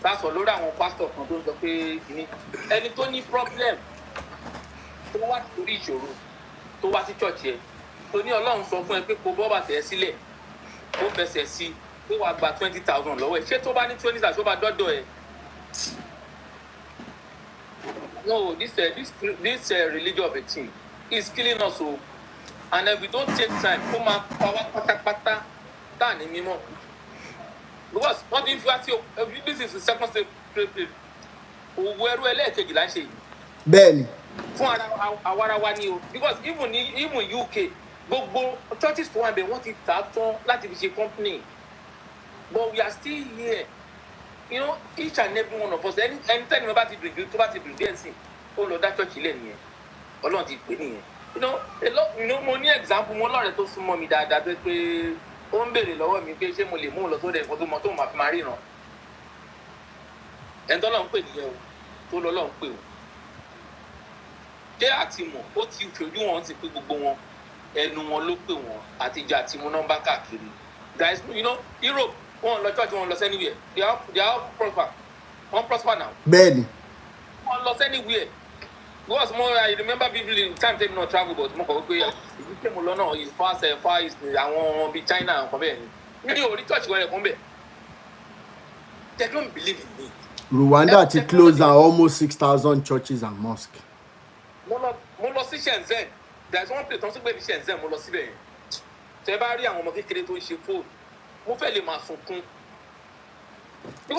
That's all lórí àwọn pastor kan tó ń sọ pé ẹni tó ní problem tó wá torí ìṣòro tó wá sí church yẹn tó ní Ọlọ́run sọ fún ẹ pé kó bọ́ bàtẹ́ sílẹ̀ kó fẹsẹ̀ sí pé wàá gba 20,000 lọ́wọ́ ẹ̀ ṣé tó bá ní 20,000 tó bá dọ́dọ̀ ẹ̀. No, this religion of a thing is killing us o and if we don't take time kó máa pa wá pátápátá tá à ní mímọ́. Because what if you ask you, this is the second step, where we let take it. Bẹ́ẹ̀ni. Fún ara wa ni o. Because even UK, gbogbo churches tó wà bẹ̀ wọ́n ti tà tán láti fi ṣe company. But we are still here. You know, each and every one of us, anytime we bá ti bìrì tó bá ti bìrì díẹ̀ sí, ó lọ dá church ilẹ̀ nìyẹn. Ọlọ́run ti pè nìyẹn. You know, mo ní example mo lọ́rẹ̀ẹ́ tó súnmọ́ mi dáadáa tó pé ó ń béèrè lọ́wọ́ mi pé ṣé mo lè mú un lọ sórí ẹ̀kọ́ tó mọ tó máa fi máa ríran ẹni tó lọ́n pè nìyẹn o tó lọ́ lọ́n pè o jẹ́ àtìmọ̀ ó ti fojú wọn ti pé gbogbo wọn ẹnu wọn ló pè wọn àtijọ́ àti mú nọ́mbà káàkiri guys you know Europe wọn lọ church wọn lọ anywhere they are prosper wọn prosper now. Bẹ́ẹ̀ni. wọn lọ anywhere because I remember vividly time tell me not travel but mo kọ̀ wípé ìlú tẹ̀ mo lọ náà is far east àwọn bíi China nǹkan bẹ́ẹ̀ ni mi ò rí church wẹ̀rẹ̀ kan bẹ́ẹ̀ they don't believe in me. Rwanda ti close down almost 6,000 churches and mosques. mo lọ sí Shenzhen there is one place tó ń sọ pé ní Shenzhen mo lọ síbẹ̀ yẹn tẹ bá rí àwọn ọmọ kékeré tó ń ṣe fóònù mo fẹ́ lè máa sunkún.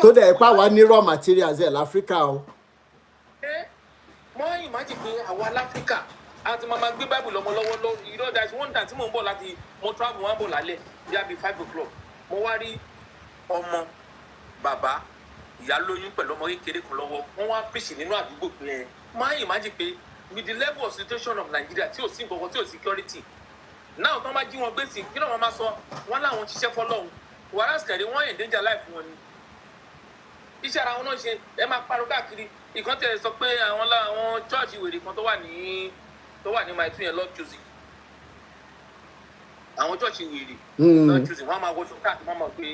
tó dẹ̀ ipá wa ní raw materials ẹ̀ láfíríkà o. Wọ́n imagine pé àwa láfíríkà àti mama gbé bible lọ́mọ lọ́wọ́ lọ, you know there's one time tí mo ń bọ̀ láti mo travel wọn bọ̀ lálẹ́ bí abi 5 o'clock mo wá rí ọmọ bàbá ìyá lóyún pẹ̀lú ọmọ kékeré kan lọ́wọ́ wọ́n wá pèsè nínú àdúgbò pé máa imagine pé with the level of situation of Nigeria tí ò sí nǹkan tí ò security now tó máa jí wọn gbé sí kí náà wọ́n máa sọ wọ́n láwọn ṣiṣẹ́ fọlọ́hún wàhálà kẹ̀rẹ́ wọ́n yẹn danger life wọn ni iṣẹ́ ara wọn náà ṣe ẹ máa parọ́ káàkiri ìkan tẹ̀ sọ pé àwọn chọ́ọ̀chì wèrè kan tó wà ní my twin yẹn Lord choosing àwọn chọ́ọ̀chì wèrè Lord choosing wọ́n máa wọṣọ káàkiri wọ́n máa gbé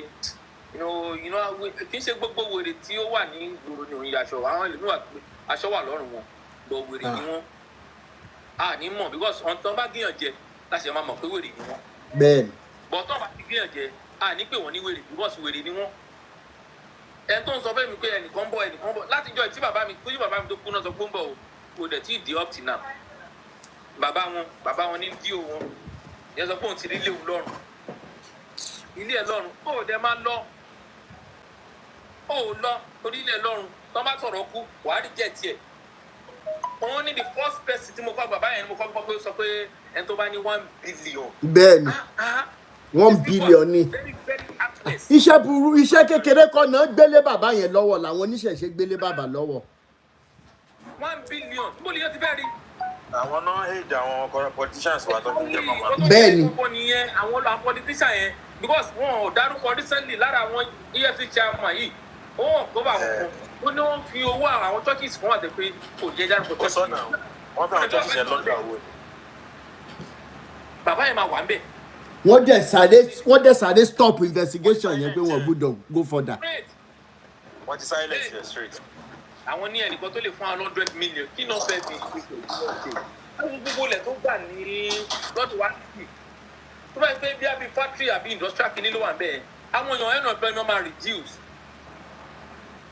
kì í ṣe gbogbo wèrè tí ó wà ní gbòòrò ní òun aṣọ àwọn ìlú wà pé aṣọ wà lọ́rùn wọn gbọ́ wèrè ni wọ́n a ní mọ̀ because ọ̀ntàn bá gíyàn jẹ láti ẹ̀ máa mọ̀ pé wèrè ni wọ́n bẹ́ẹ̀ni bọ̀tán bá ti gíyàn jẹ a ní pé wọ́n ní wèrè because wèrè ni wọ́n ẹ̀ tó ń sọ fẹ́ mi pé ẹnìkan bọ̀ látijọ́ tí bàbá mi tó kú náà sọ pé ń bọ̀ o kò dẹ̀ tí ì di up till now bàbá wọn ní díò wọn yẹn sọ pé òun ti rí léwu lọ́rùn ilé ẹ̀ lọ́rùn ó dẹ̀ máa lọ orílẹ̀ lọ́rùn tó bá sọ̀rọ̀ kú wàá rí jẹ́ tiẹ̀ òun ní the first person tí mo kọ́ bàbá yẹn mo kọ́ gbọ́ pé sọ pé ẹni tó bá ní 1 billion. bẹ́ẹ̀ni 1 billion ni iṣẹ́ kékeré kan náà gbélé bàbá yẹn lọ́wọ́ làwọn oníṣẹ̀ṣe gbélé bàbá lọ́wọ́. 1 billion bó lè yọ ti bẹ́ẹ̀ rí. àwọn náà èdè àwọn politicians wa tó ń jẹ́ mọ́mọ́. bẹ́ẹ̀ni àwọn politicians yẹn because wọn ò dárúkọ recently lára àwọn EFCC chairman yìí wọn kò bá wọn ní wọn fi owó àwọn churches fún àti pé kò jẹ́ dárúkọ churches. wọ́n fẹ́ àwọn churches yẹn lọ́dọ̀ owó. bàbá yẹn máa wà ń bẹ̀. wọ́n dẹ̀ sáré stop investigation yẹn pé wọ́n gbọ́dọ̀ go further. wọ́n ti silence yẹn straight. àwọn ní ẹnìkan tó lè fún àwọn 100 million kí náà fẹ́ fi ìpèsè ìpèsè àwọn gbogbo ilẹ̀ tó gbà ní lọ́dọ̀ wá sí tó bá yẹ pé bí àbí factory àbí industrial kìíní ló wà bẹ́ẹ̀ àwọn èèyàn ẹnu ọ̀pẹ ni wọ́n máa reduce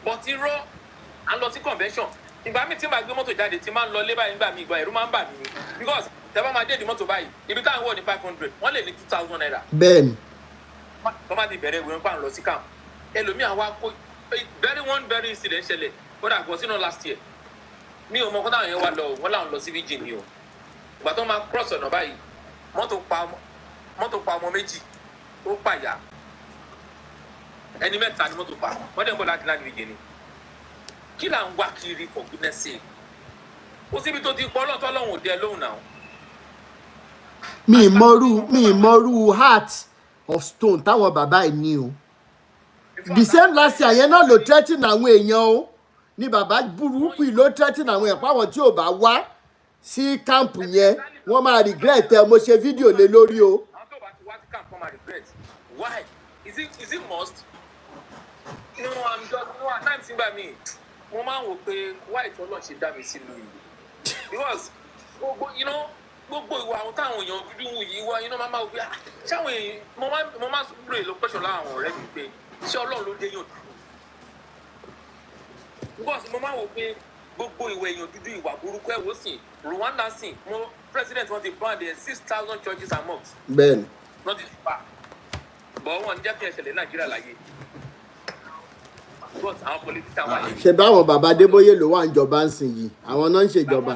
but irọ́ à ń lọ sí convention ìgbà mi tí màá gbé mọ́tò jáde tí máa ń lọ lé báyìí nígbà mi ìgbà ẹ̀rú máa ń bà mí because tẹ́fà máa dé di mọ́tò báyìí ibi táwọn wọ̀ ní 500 wọ́n lè ní 2,000 naira. bẹ́ẹ̀ni. wọ́n máa ti bẹ̀rẹ̀ ìwé nípa lọ sí camp ẹlòmíà wa kó very incident ṣẹlẹ̀ kódà kò sínú last year mi ò mọ kó táwọn yẹn wà lọ wọ́n làwọn lọ sí virgin ni o ìgbà tó máa cross ọ̀nà báyìí mọ́tò pa ọmọ méjì ó pàyà ẹni mẹ́ta ni mọ́tò pa wọ́n dẹ̀ ń bọ̀ láti láti virgin ni kí là ń wá kiri for goodness sake ó síbi tó ti pọ́ lọ́tọ́ lọ́hùn òde lóhùn náà. mi ìmọ̀rú heart of stone táwọn bàbá ẹ̀ ní o the same last year yẹn náà ló threaten àwọn èèyàn o ní bàbá burúkú yìí ló threaten àwọn èèyàn páwọn tí ò bá wá sí kámpù yẹn wọ́n máa regret ẹ mo ṣe fídíò lé lórí o. àwọn tó bá ti wá sí kámpù wọ́n máa regret why is it must? no I'm just no at times nígbà míì mo máa ń wò pé why tí Ọlọ́run ṣe dá mi sílùú yìí because gbogbo ìwà àwọn táwọn èèyàn dúdú wù yìí wá máa máa wò pé ṣáwọn èèyàn mo máa rè lọ pẹ́ṣọ̀ láwọn ọ̀rẹ́ mi pé ṣé Ọlọ́run ló dé yàn dúdú because mo máa wò pé gbogbo ìwà èèyàn dúdú ìwà burúkú ẹ̀wọ̀ sìn Rwanda sìn mo president wọn ti plan there 6,000 churches and mosques. bẹ́ẹ̀ni. not the far but wọn jẹ́ kí ẹ ṣẹlẹ̀ Nàìjíríà láyé because àwọn politicians wà lẹ́yìn. ṣe báwọn bàbá Adébóyè ló wà ń jọba ń sìn yìí àwọn náà ń ṣèjọba.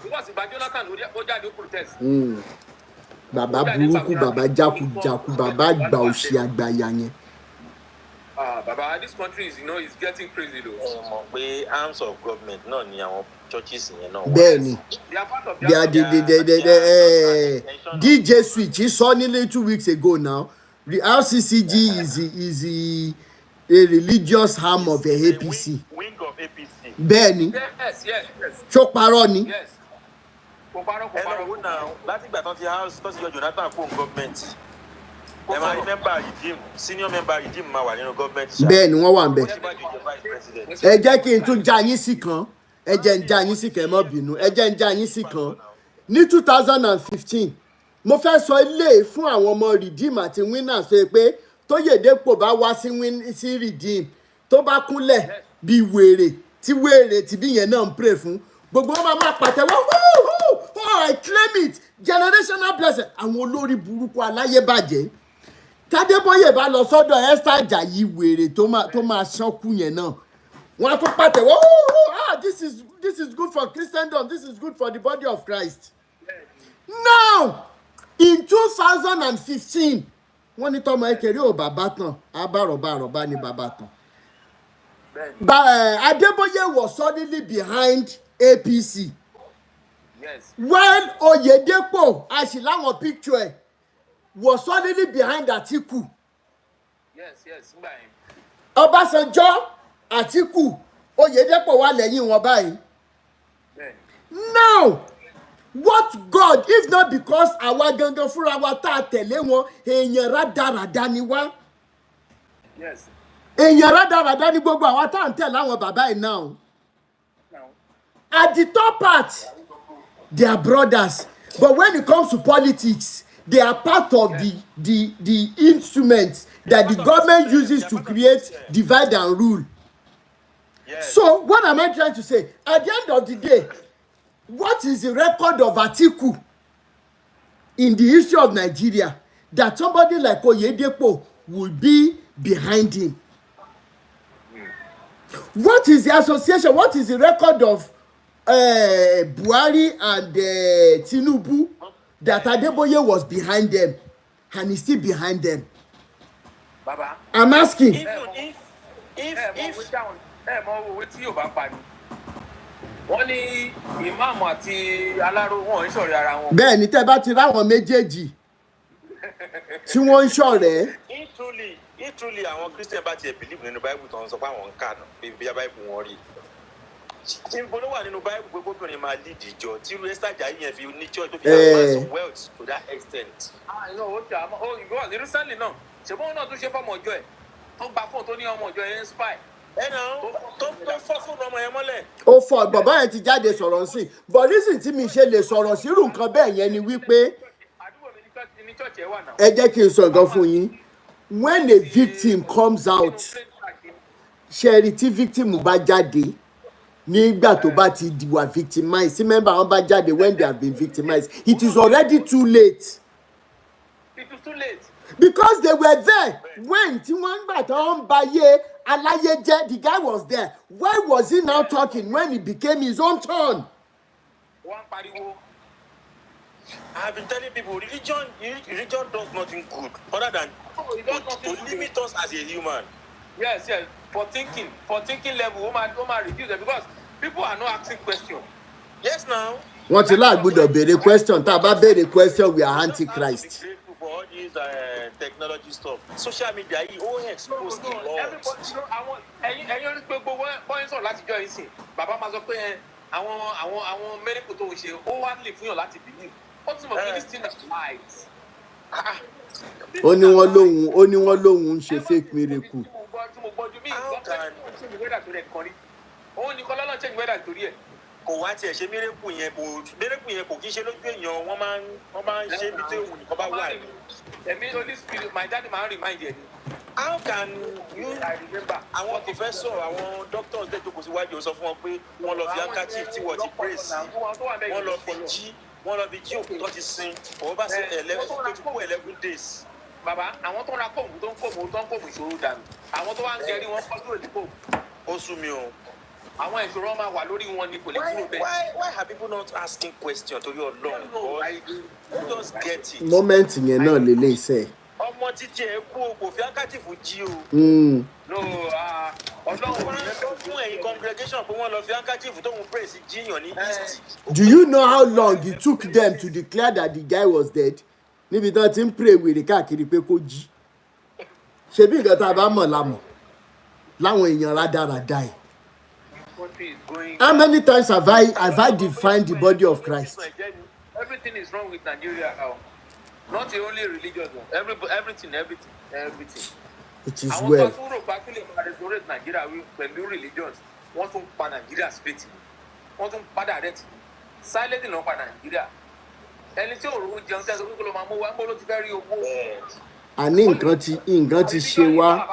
because ìgbà Jonathan ó jáde ó protest. bàbá burúkú bàbá jákujàku bàbá àgbà òṣì àgbàyà yẹn. Baba, this country is getting crazy though. mọ̀ pé arms of government náà ni àwọn churches yẹn náà wà. bẹ́ẹ̀ni they are part of DJ Switch sọ ní 2 weeks ago now the RCCG is a religious arm of the APC. wing of APC. bẹ́ẹ̀ni yes. ṣó parọ́ ni. yes kò parọ́. ẹ lọ wò náà láti ìgbà tó ti yọ Jonathan fún gọ́ọ̀mẹ̀ntì ẹ máa rí mẹ́mbà redeem senior member redeem máa wà nínú gọ́ọ̀mẹ̀ntì. bẹ́ẹ̀ni wọ́n wà ń bẹ̀. ẹ jẹ́ kí n tún já yín sí kan ẹ jẹ́ ń já yín sí kan ẹ má bínú ẹ jẹ́ ń já yín sí kan ní 2015 mo fẹ́ sọ ilé fún àwọn ọmọ redeem àti winners tó yẹ pé Tóyèdépò bá wá sí redeem tó bá kúnlẹ̀ bí wèrè tí bí yẹn náà ń pray fún gbogbo wọn máa pàtẹ́wọ́ I claim it generational blessing àwọn olórí burúkú aláyébàjẹ́ Tádébóyè bá lọ sọ́dọ̀ Esther Ajayi wèrè tó máa ṣánkú yẹn náà Wọ́n á tún pàtẹ́wọ́. Oh, this is good for Christendom. This is good for the body of Christ. Now, in 2015, wọ́n ní tọ́mọ ekere ò bàbá tán, àbárọ̀bá ni bàbá tán. Adeboye was suddenly behind APC. Yes. When Oyedepo, Ashilawo picture, was suddenly behind Atiku. Yes. Obasanjo, Atiku, Oyedepo wà lẹ́yìn wọn báyìí. Now, what God, if not because àwa gangan fúnra wa tá tẹ̀lé wọn, èèyàn rádaràda ni wá. Yes. Èèyàn rádaràda ni gbogbo àwa tá ń tẹ̀lé àwọn bàbá yìí now. At the top part, they are brothers. But when it comes to politics, they are part of the instruments that the government uses to create divide and rule. Yes. So what am I trying to say? At the end of the day, what is the record of Atiku in the history of Nigeria that somebody like Oyedepo will be behind him? What is the association? What is the record of Buhari and Tinubu that Adeboye was behind them and he's still behind them? Baba, I'm asking. If wọ́n ní ìmáàmù àti aláró wọn ń ṣọ̀rẹ́ ara wọn. Bẹ́ẹ̀ ni tẹ́ bá ti ráwọn méjèèjì tí wọ́n ń ṣọ̀rẹ́. Truly àwọn Christian bá tiẹ̀ believe nínú Bible tó ń sọ pé àwọn ń kà náà bí Bible wọn rí. Tí n bolo wà nínú Bible pé kóbìnrin máa lead ìjọ tí irú Esther Ajayi yẹn fi ní church tó fi amass wealth to that extent. Because recently náà ṣùgbọ́n náà tún ṣe fọ́mọ ọjọ́ ẹ̀ tó gba fóònù tó ní ọmọ ọjọ́ yẹn ń spy. Tó fọ́ fóònù ọmọ yẹn mọ́lẹ̀. Ó fọ bàbá yẹn ti jáde sọ̀rọ̀ sí but reason tí mi ṣe lè sọ̀rọ̀ sírù nǹkan bẹ́ẹ̀ yẹn ni wípé ẹ jẹ́ kí n sọ nǹkan fún yín. When a victim comes out, ṣẹ́ẹ̀rì tí victim bá jáde nígbà tó bá ti wà victimized, sí member wọn bá jáde when they have been victimized, it is already too late. It is too late. Because they were there when tí wọ́n gbà tó ń bayé aláyé jẹ́, the guy was there. Why was he now talking when it became his own turn? I've been telling people, religion does nothing good other than to limit us as a human. Yes. For thinking level, we might reduce it because people are not asking questions. Yes, now. Wọ́n ti láàgbọ́dọ̀ béèrè question. Tá a bá béèrè question, we are antichrist. For all these technology stuff, social media, all expose the law. Ẹ̀yin rí pé gbogbo bọ́yìn sọ̀rọ̀ láti jọ ìsìn. Bàbá máa sọ pé àwọn mẹ́rìkù tó ń ṣe ó wá lè fún yàn láti believe. Ó tún mọ̀ pé this thing is lies. Ó ní wọ́n lóhun ń ṣe fake miracle. Òun nìkan lọ́nà change weather torí ẹ̀. Kò wá tiẹ̀ ṣe miracle yẹn kò kí ṣe lójú èèyàn wọ́n máa ń ṣe ibi tí òun nìkan bá wà. Èmi Holy Spirit my daddy máa ń remind ẹ̀. How can you remember àwọn professor àwọn doctors dẹ̀ jókòó síwájú sọ fún wọn pé wọ́n lọ fi handkerchief tí wọ́n ti praise wọ́n lọ fi jí òkú tó ti sin òun bá sí 11 days. Bàbá àwọn tó ń ra kóòmù tó ń kóòmù ìṣòro dànù àwọn tó wá ń gẹrí wọn kọ́ sóòlù kóòmù. Ó sú mi o. Àwọn ìṣòro máa wà lórí wọn ni kò lè kúrò bẹ́ẹ̀. Why are people not asking questions torí Ọlọ́run? Who just get it? Moment yẹn náà lélẹ̀ iṣẹ́. Ọmọ títí ẹ kú o kò fi handkerchief jí o. Ọlọ́run sọ fún ẹ̀yin congregation pé wọ́n lọ fi handkerchief tóun praise jíyàn ní east. Do you know how long it took them to declare that the guy was dead? Níbi tí wọ́n ti ń pray wèrè káàkiri pé kó jí. Ṣebí nǹkan tá a bá mọ̀ lámọ̀ láwọn èèyàn rádaràda ẹ̀. How many times have I defined the body of Christ? Everything is wrong with Nigeria now. Not the only religious one. Everything. It is well. Àwọn tó rò pa kí lè máa restaurate Nigeria pẹ̀lú religions, wọ́n tún pa Nigeria straight. Wọ́n tún padà rẹ̀ tì. Silently ló ń pa Nigeria. Ẹni tí òru jẹun tẹ́sán pé kó ló máa mú wa ń bọ́ ló ti fẹ́ rí owó. Àní nǹkan ti ṣe wá.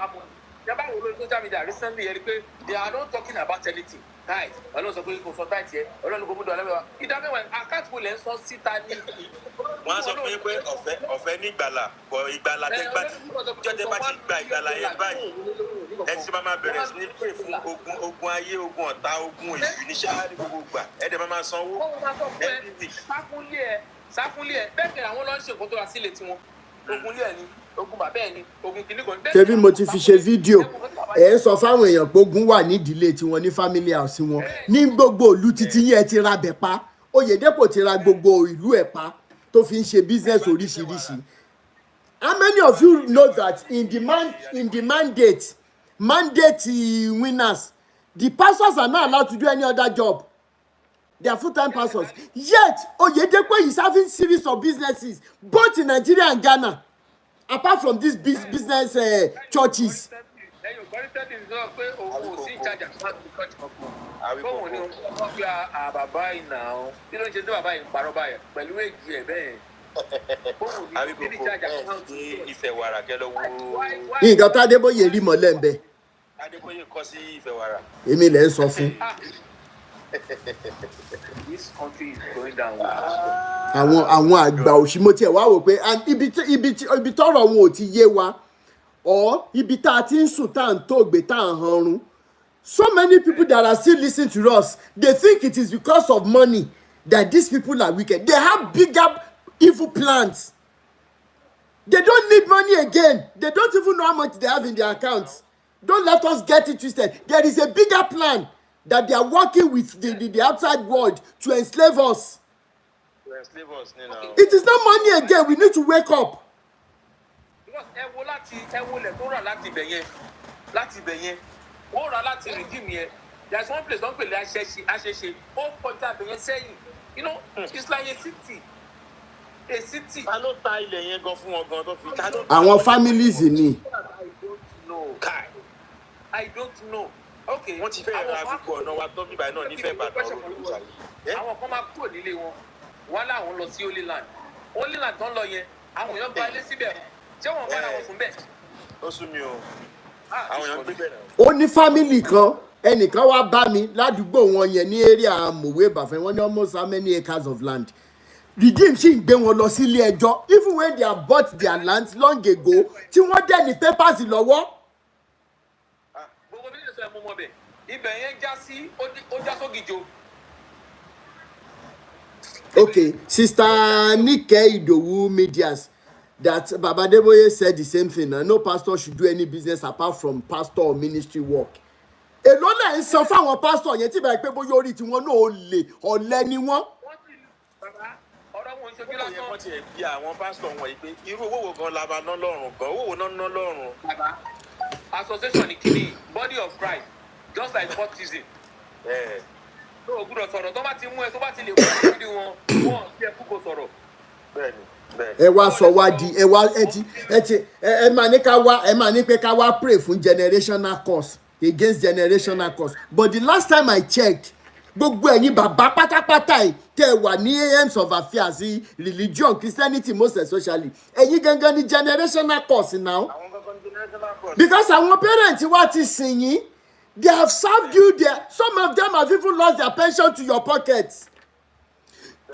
Yàrá wo lórí social media recently yẹ pé they are not talking about anything. Tithe, Ọlọ́run sọ pé kò sọ tithe yẹ, Ọlọ́run kò mú dọ̀ lẹ́wọ̀. Ìdámẹ́wàá àkáǹtì wo lẹ́ ń sọ síta ní. Wọ́n á sọ fún yín pé ọ̀fẹ́ ní ìgbàlà bọ̀ ìgbàlà tẹ́ bá ti gba ìgbàlà yẹn báyìí ẹ ti máa bẹ̀rẹ̀ sí ní pè fún ogun ayé, ogun ọ̀tá, ogun èṣù ní ṣáà ní gbogbo gbà ẹ dẹ̀ máa sanwó. sáfúnlé ẹ bẹ́ẹ̀ kẹ́ àwọn ló ń ṣe nǹkan tó ra sílé tiwọn ogun lé ẹ ní ogun bàbá ẹ ní ogun kìnnìkan. tẹbí mo ti fi ṣe fídíò ẹ sọ fáwọn èèyàn pé ogun wà nídìílé tiwọn ní family house wọn ní gbogbo ìlú títí yẹn ti ra bẹ̀ pa Oyèdépò ti ra gbogbo ìlú ẹ̀ pa tó fi ń ṣe business oríṣiríṣi. How many of you know that in the mandate winners, the pastors are not allowed to do any other job? They are full-time pastors. Yet, Oyèdépò is having series of businesses, both in Nigeria and Ghana, apart from these business churches. Nǹkan tá Adébóyè rí mọ́lẹ̀ ń bẹ. Adébóyè kọ́ sí Ìfẹ̀wàrà. Èmi lẹ̀ ń sọ fún. This country is going down. Àwọn àgbà òṣìmọ́ tiẹ̀ wá wò pé ibi tọ́rọ̀ wọn ò ti yé wa or ibi tá a ti ń sùn tá à ń tòògbé tá à ń hanrun. So many people that are still listening to us, they think it is because of money that these people are wicked. They have bigger evil plans. They don't need money again. They don't even know how much they have in their accounts. Don't let us get it twisted. There is a bigger plan that they are working with the outside world to enslave us. It is not money again. We need to wake up. Because ẹ wo lẹ̀ tó rà láti ibẹ̀ yẹn ó rà láti redeem yẹn. There is one place don pè lé àṣẹṣe ó kọjá ibẹ̀ yẹn sẹ́yìn. You know, it's like a city. Ta ló ta ilẹ̀ yẹn gan fún wọn gan tó fi ta ló. Àwọn families ni. I don't know. Okay. Wọ́n ti fẹ́ ra gbogbo ọ̀nà wa tó bíbá náà nífẹ̀ẹ́ Ìbàdàn olùsàlẹ̀. Àwọn kan máa kúrò nílé wọn wọ́n láwọn lọ sí Holy Land tó ń lọ yẹn àwọn èèyàn gba ilé síbẹ̀ ṣé wọ́n bá láwọn fún bẹ́ẹ̀. Ó sú mi o àwọn èèyàn gbé bẹ́ẹ̀ náà. Ó ní family kan ẹnìkan wá bá mi ládùúgbò wọn yẹn ní area Mòwe Ìbàfẹ́ wọ́n ní almost how many acres of land. Redeem sì ń gbé wọn lọ sí ilé ẹjọ́ even when they have bought their land long ago tí wọ́n dẹ̀ ní papers lọ́wọ́. Gbogbo bí lè sọ ẹ̀ mú mọ́ bẹ̀ ibẹ̀ yẹn já sí ó já sógìjò. Okay, Sister Nike Idowu Medias, that Baba Adeboye said the same thing. No pastor should do any business apart from pastor or ministry work. Èló lẹ̀ ń san fáwọn pastor yẹn tí báyìí pé bóyá orí tiwọn náà ó lè ọ̀lẹ ni wọ́n. Ọ̀rọ̀ wọn ṣojú lásán. Wọ́n ti ẹ̀ bí àwọn pastor wọn yìí pé irú owó wo gan la bá ná lọ́rùn gan owó wo ná lọ́rùn. Association ìkíni body of Christ just like baptism. No gbọ́dọ̀ sọ̀rọ̀ tó bá ti mú ẹ tó bá ti lè wọ́n lórí wọn ti ẹ kúkò sọ̀rọ̀. Bẹ́ẹ̀ni. Ẹ wá sọ wá di ẹ máa ní pé ká wá pray fún generational curse against generational curse. But the last time I checked, gbogbo ẹ̀yin bàbá pátápátá ẹ̀ tẹ́ ẹ wà ní aims of affairs religion Christianity most especially ẹ̀yin gangan ni generational curse now. Because àwọn parents wa ti sìn yín. They have served you there. Some of them have even lost their pension to your pockets.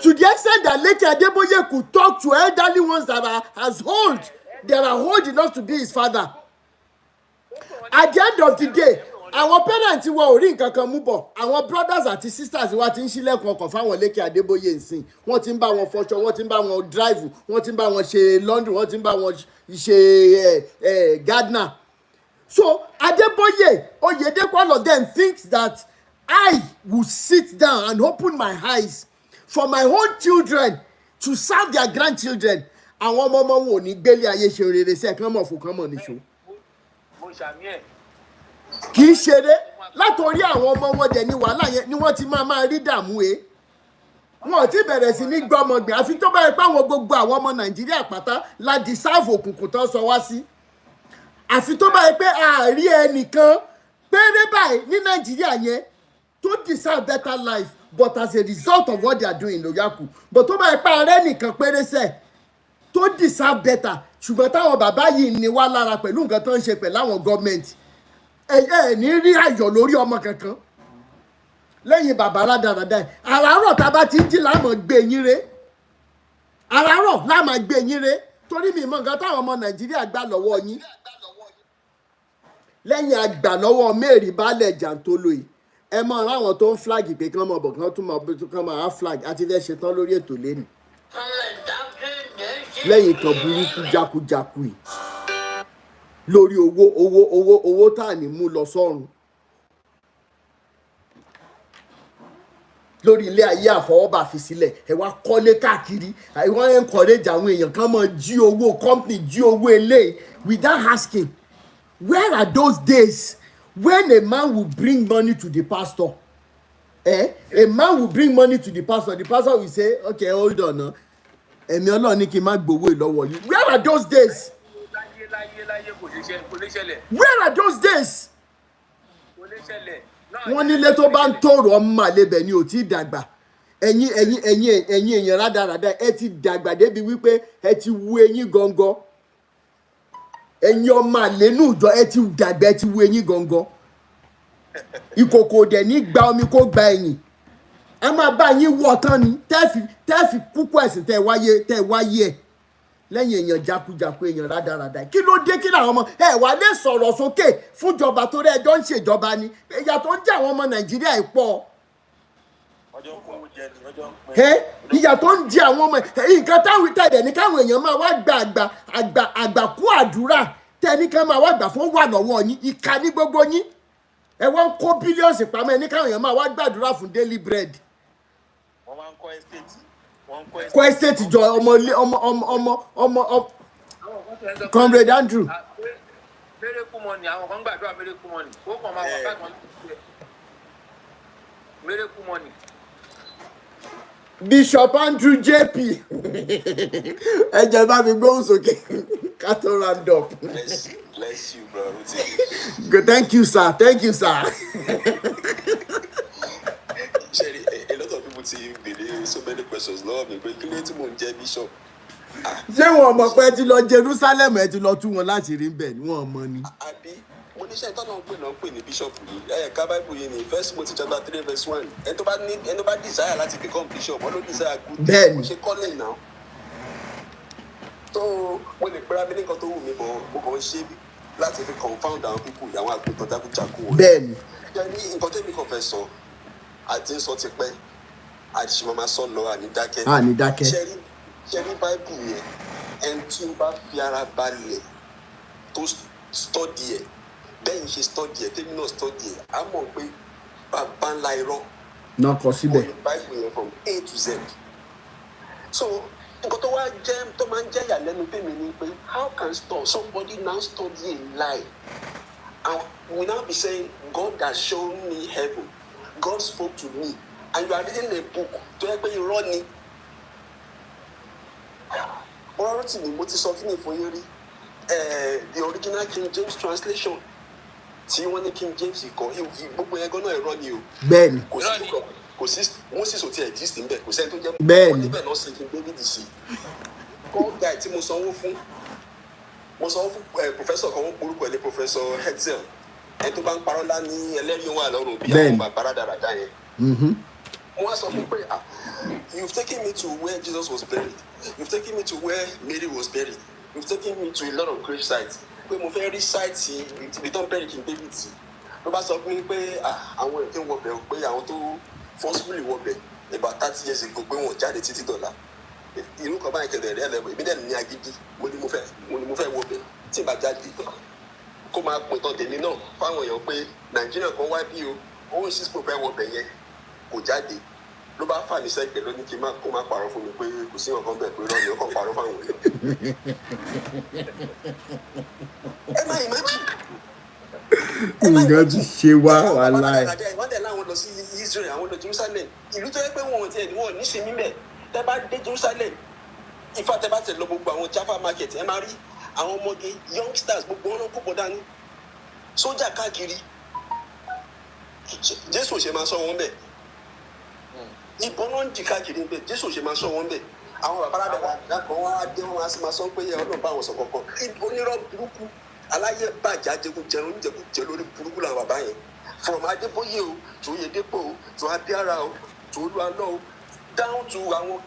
To the extent that later Adeboye could talk to elderly ones that are as old. They are old enough to be his father. At the end of the day, our parents were ò rí nǹkan kan mú bọ̀. Àwọn brothers àti sisters wa ti ń ṣílẹ̀kùn ọkàn fáwọn Lékè Adébóyè nsìn. Wọ́n ti ń bá wọn fọṣọ, wọ́n ti ń bá wọn drive, wọ́n ti ń bá wọn ṣe laundry, wọ́n ti ń bá wọn ṣe gardener. So Adeboye, Oyèdépò, all of them thinks that I will sit down and open my eyes for my own children to serve their grandchildren. Àwọn ọmọ wọn ò ní gbélé ayé ṣe rere sí ẹ̀kan mọ̀ fún kan mọ̀ níṣó. Kì í ṣeré látòrí àwọn ọmọ wọn dẹ̀ ní wàhálà yẹn ni wọ́n ti máa rí dààmú e. Wọn ò tí bẹ̀rẹ̀ sí ní gbọ́mọgbìn àfi tó bá yẹ pé àwọn gbogbo àwọn ọmọ Nàìjíríà pátá la deserve òkùnkùn tó sọ wá sí. Àfi tó bá yẹ pé àárí ẹnìkan péré báyìí ní Nàìjíríà yẹn tó deserve better life but as a result of what they are doing lóyàkù. But tó bá yẹ pé ààrẹ nìkan péré sẹ̀ tó deserve better ṣùgbọ́n táwọn bàbá yìí ní wá lára pẹ̀lú nǹkan tó ń ṣe pẹ̀lú àwọn gọ́ọ̀mẹ̀ntì ẹ ní rí ayọ̀ lórí ọmọ kankan lẹ́yìn bàbá rádaràdà ẹ̀. Àràárọ̀ tá a bá ti ń jí láàmú gbé yín ré àràárọ̀ láàmú gbé yín ré torí mi mọ̀ nǹkan táwọn ọmọ Nàìjíríà gbà lọ́wọ́ yín. lẹ́yìn àgbà lọ́wọ́ mẹ́rin baálẹ̀ jàǹtólò yìí ẹ mọ àwọn tó ń flag pé kí wọ́n mọ̀ bọ̀ kí wọ́n tún mọ̀ kí wọ́n máa flag àti fẹ́ ṣetán lórí ètò lẹ́nu lẹ́yìn kan burúkú jákujáku yìí lórí owó tá à ní mú lọ sọ́run lórí ilé ayé àfọwọ́bà fi sílẹ̀ ẹ wá kọ́lé káàkiri wọ́n encourage àwọn èèyàn kan máa jí owó company jí owó eléyìí without asking where are those days when a man will bring money to the pastor a man will bring money to the pastor will say okay hold on ẹ̀mí Ọlọ́run ní kí n má gbowó ìlọ́wọ́ yìí where are those days where are those days wọ́n nílé tó bá ń tòrò ọmọ àlebẹ̀ ni ò tí ì dàgbà ẹ̀yin èèyàn rádaràda ẹ ti dàgbà débi wípé ẹ ti wu eyín gangan ẹ̀yin ọmọ àlénú ìjọ ẹ ti dàgbà ẹ ti wu eyín gangan ìkòkò dẹ̀ ní gba omi kó gba ẹ̀yìn a máa bá yín wọ̀ tán ni tẹ́ẹ̀fì kúkú ẹ̀sìn tẹ́ wáyé ẹ̀ lẹ́yìn èèyàn jákujáku èèyàn rádaràda kí ló dé kí làwọn ọmọ ẹ wà lè sọ̀rọ̀ sókè fúnjọba tó rẹ̀ ẹjọ́ ń ṣèjọba ni ìyà tó ń jẹ àwọn ọmọ Nàìjíríà pọ̀ ìyà tó ń jẹ àwọn ọmọ nǹkan táwọn tẹ̀lé ní káwọn èèyàn máa wá gba àgbàkú àdúrà tẹ́ni ká máa wá gbà fún wà lọ́wọ́ yín ìkà ní gbogbo yín ẹ wọ́n ń kó bílíọ̀nsì pamọ́ ẹ ní káwọn èèyàn máa wá gbàdúrà fún daily bread. wọ́n máa ń kọ́ estate kọ́ estate jọ ọmọ comrade Andrew. miracle money àwọn kan gbàdúrà miracle money ó kàn máa wà káàkiri miracle money. Bishop Andrew JP ẹ jẹ́ bá mi gbóhùn sókè ká tó round up. Bless you, bro. Good, thank you, sir. Sherry, a lot of people believe so many questions. Lord, me break late mo jẹ́ bishop. Ṣé wọn mọ̀ pé ẹ ti lọ Jerusalem ẹ ti lọ tú wọn láti rí bẹ́ẹ̀ ni wọ́n mọ̀ ni. Àbí mo ní ṣe ìtọ́nà pè ní bishop yìí ká Bible yìí ní First Timothy chapter 3 verse 1 ẹni tó bá desire láti become bishop wọ́n ló desire good bẹ́ẹ̀ni ṣe calling now. So mo lè pẹ́ra mi ní nǹkan tó wù mí bọ̀ mo kàn ń ṣe láti fi confound àwọn people àwọn àgùntàn jákújákú wọn. bẹ́ẹ̀ni. ṣe ní nǹkan tó èmi kàn fẹ́ sọ àti ń sọ ti pẹ́ àti ṣe máa sọ lọ ànídákẹ́. ṣe ní Bible yẹn ẹni tí ó bá fi ara balẹ̀ tó study ẹ̀ bẹ́yìn ṣe study ẹ̀ tẹ́mi náà study ẹ̀ á mọ̀ pé bàbá ńlá irọ́ náà kọ síbẹ̀. Bible yẹn from A to Z. So nǹkan tó máa ń jẹ́ ìyàlẹ́nu tèmi ni pé how can somebody now study a lie and we now be saying God has shown me heaven, God spoke to me, and you are reading a book tó yẹ pé irọ́ ni. ọ̀rọ̀ Rotimi mo ti sọ kí ni fún yín rí the original King James translation tí wọ́n ní King James kọ gbogbo yẹn gan-an irọ́ ni o. bẹ́ẹ̀ni. kò sí Moses ò ti exist níbẹ̀ kò sẹ́ni tó jẹ́ bẹ́ẹ̀ni níbẹ̀ náà sì King David sí call guy tí mo sanwó fún professor kan wọ́n porúkọ ẹ̀ ní professor Hetzel ẹni tó bá ń parọ́ ńlá ní ẹlẹ́rìí wà lọ́rùn bí àwọn bàbá rádaràdá yẹn. mo wá sọ fún pé you've taken me to where Jesus was buried, you've taken me to where Mary was buried, you've taken me to a lot of grave sites pé mo fẹ́ rí site ibi tó ń bẹ̀rẹ̀ King David sí ló bá sọ fún mi pé àwọn èdè wọbẹ̀ pé àwọn tó forcefully wọbẹ̀ about 30 years ago pé wọ́n jáde títí dọ̀la irú kan báyìí kẹlẹ̀ rẹ̀ lẹ́wọ̀ èmi dẹ̀ ní agídí mo ní mo fẹ́ wọbẹ̀ tí ìbá jáde kó máa pin tán tèmi náà fáwọn èèyàn pé Nàìjíríà kan wá bí o òun sì pò fẹ́ wọbẹ̀ yẹn kò jáde ló bá fà mí sẹ́gbẹ̀ẹ́ ló ní kí kó má parọ́ fún mi pé kò sí nǹkan bẹ̀ pé rọ́ọ̀nì ó kàn parọ́ fáwọn èèyàn. ẹ má imagine. nǹkan ti ṣe wá wàhálà ẹ̀. wọ́n tẹ̀ láwọn lọ sí Israel àwọn lọ Jerusalem ìlú tó yẹ pé wọ́n ti ẹ̀ ní wọ́n ní sinmi bẹ̀ tẹ́ bá dé Jerusalem ifá tẹ́ bá tẹ̀ lọ gbogbo àwọn Jaffa market ẹ máa rí àwọn ọmọge youngsters gbogbo wọn ló kó bọ̀ dání sójà káàkiri Jésù ò ṣe máa sọ wọn bẹ̀ ìbọn náà ń di káàkiri ń bẹ Jésù ò ṣe máa sọ wọn bẹ̀ àwọn bàbá aládàá kan wọn á dé wọn á sì máa sọ pé Ọlọ́run bá wọn sọ kankan onírọ́ burúkú aláyẹ bàjẹ́ ajẹkújẹ oúnjẹkújẹ lórí burúkú làwọn bàbá yẹn from Adébóyè o to Oyedepo o to Abiara o to Olúalọ o down to àwọn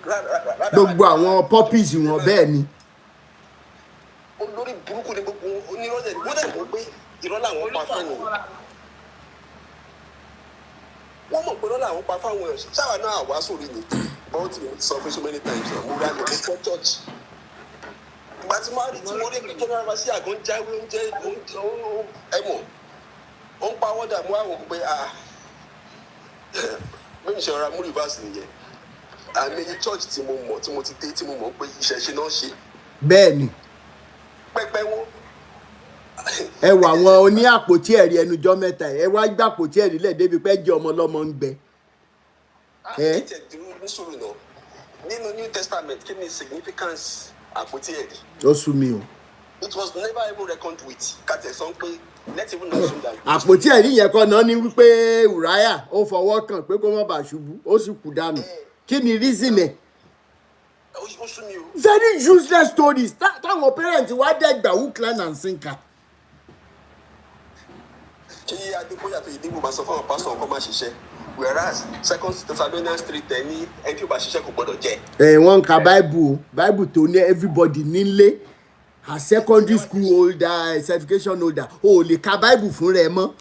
gbogbo àwọn puppies wọn bẹ́ẹ̀ ni. olórí burúkú ni gbogbo onírọ́jẹ̀ wọ́n dẹ̀ mọ̀ pé irọ́ làwọn pa fáwọn wọ́n mọ̀ pé irọ́ làwọn pa fáwọn èèyàn ṣáà náà wá sórí ni but ti sọ fún so many times mo ra lọ fún church ìgbà tí mo rí pé general vasi àgọ́ ń jáwé oúnjẹ ẹ̀mọ́ ó ń pa wọ́dà mú àwọn pé mímu ṣe ọ̀rá mú rìvásì nìyẹn àmì church tí mo mọ̀ tí mo ti dé tí mo mọ̀ pé ìṣẹ̀ṣe náà ṣe. bẹ́ẹ̀ ni. pẹpẹ wọn. ẹ wà àwọn oní àpótí ẹ̀rí ẹnujọ́ mẹ́ta ẹ wá gbé àpótí ẹ̀rí lẹ̀ débi pé jẹ́ ọmọ ọlọ́mọ ń gbẹ. ẹ tẹ̀ dúró ní sùúrù náà nínú New Testament kí ni significance àpótí ẹ̀rí. ó sú mi o. it was never even reckoned with kàtẹ́ sọ pé let's even assume that. àpótí ẹ̀rí yẹn kọ́ náà ní wípé Ùráyà ó fọwọ́ kàn pé kó má bàa ṣubú ó sì kú dànù kí ni reason ẹ̀. very useless stories táwọn parents wá dẹ́gbà hook line and sinker. kí Adébóyè àti ìdìbò máa sọ fún àwọn pásítọ̀ nǹkan máa ṣiṣẹ́ whereas 2 Thessalonians 3:10 ní ẹni tí ò bá ṣiṣẹ́ kò gbọ́dọ̀ jẹ. wọ́n ń ka bible tó ní everybody nílé a secondary school holder certification holder o lè ka bible fún rẹ mọ́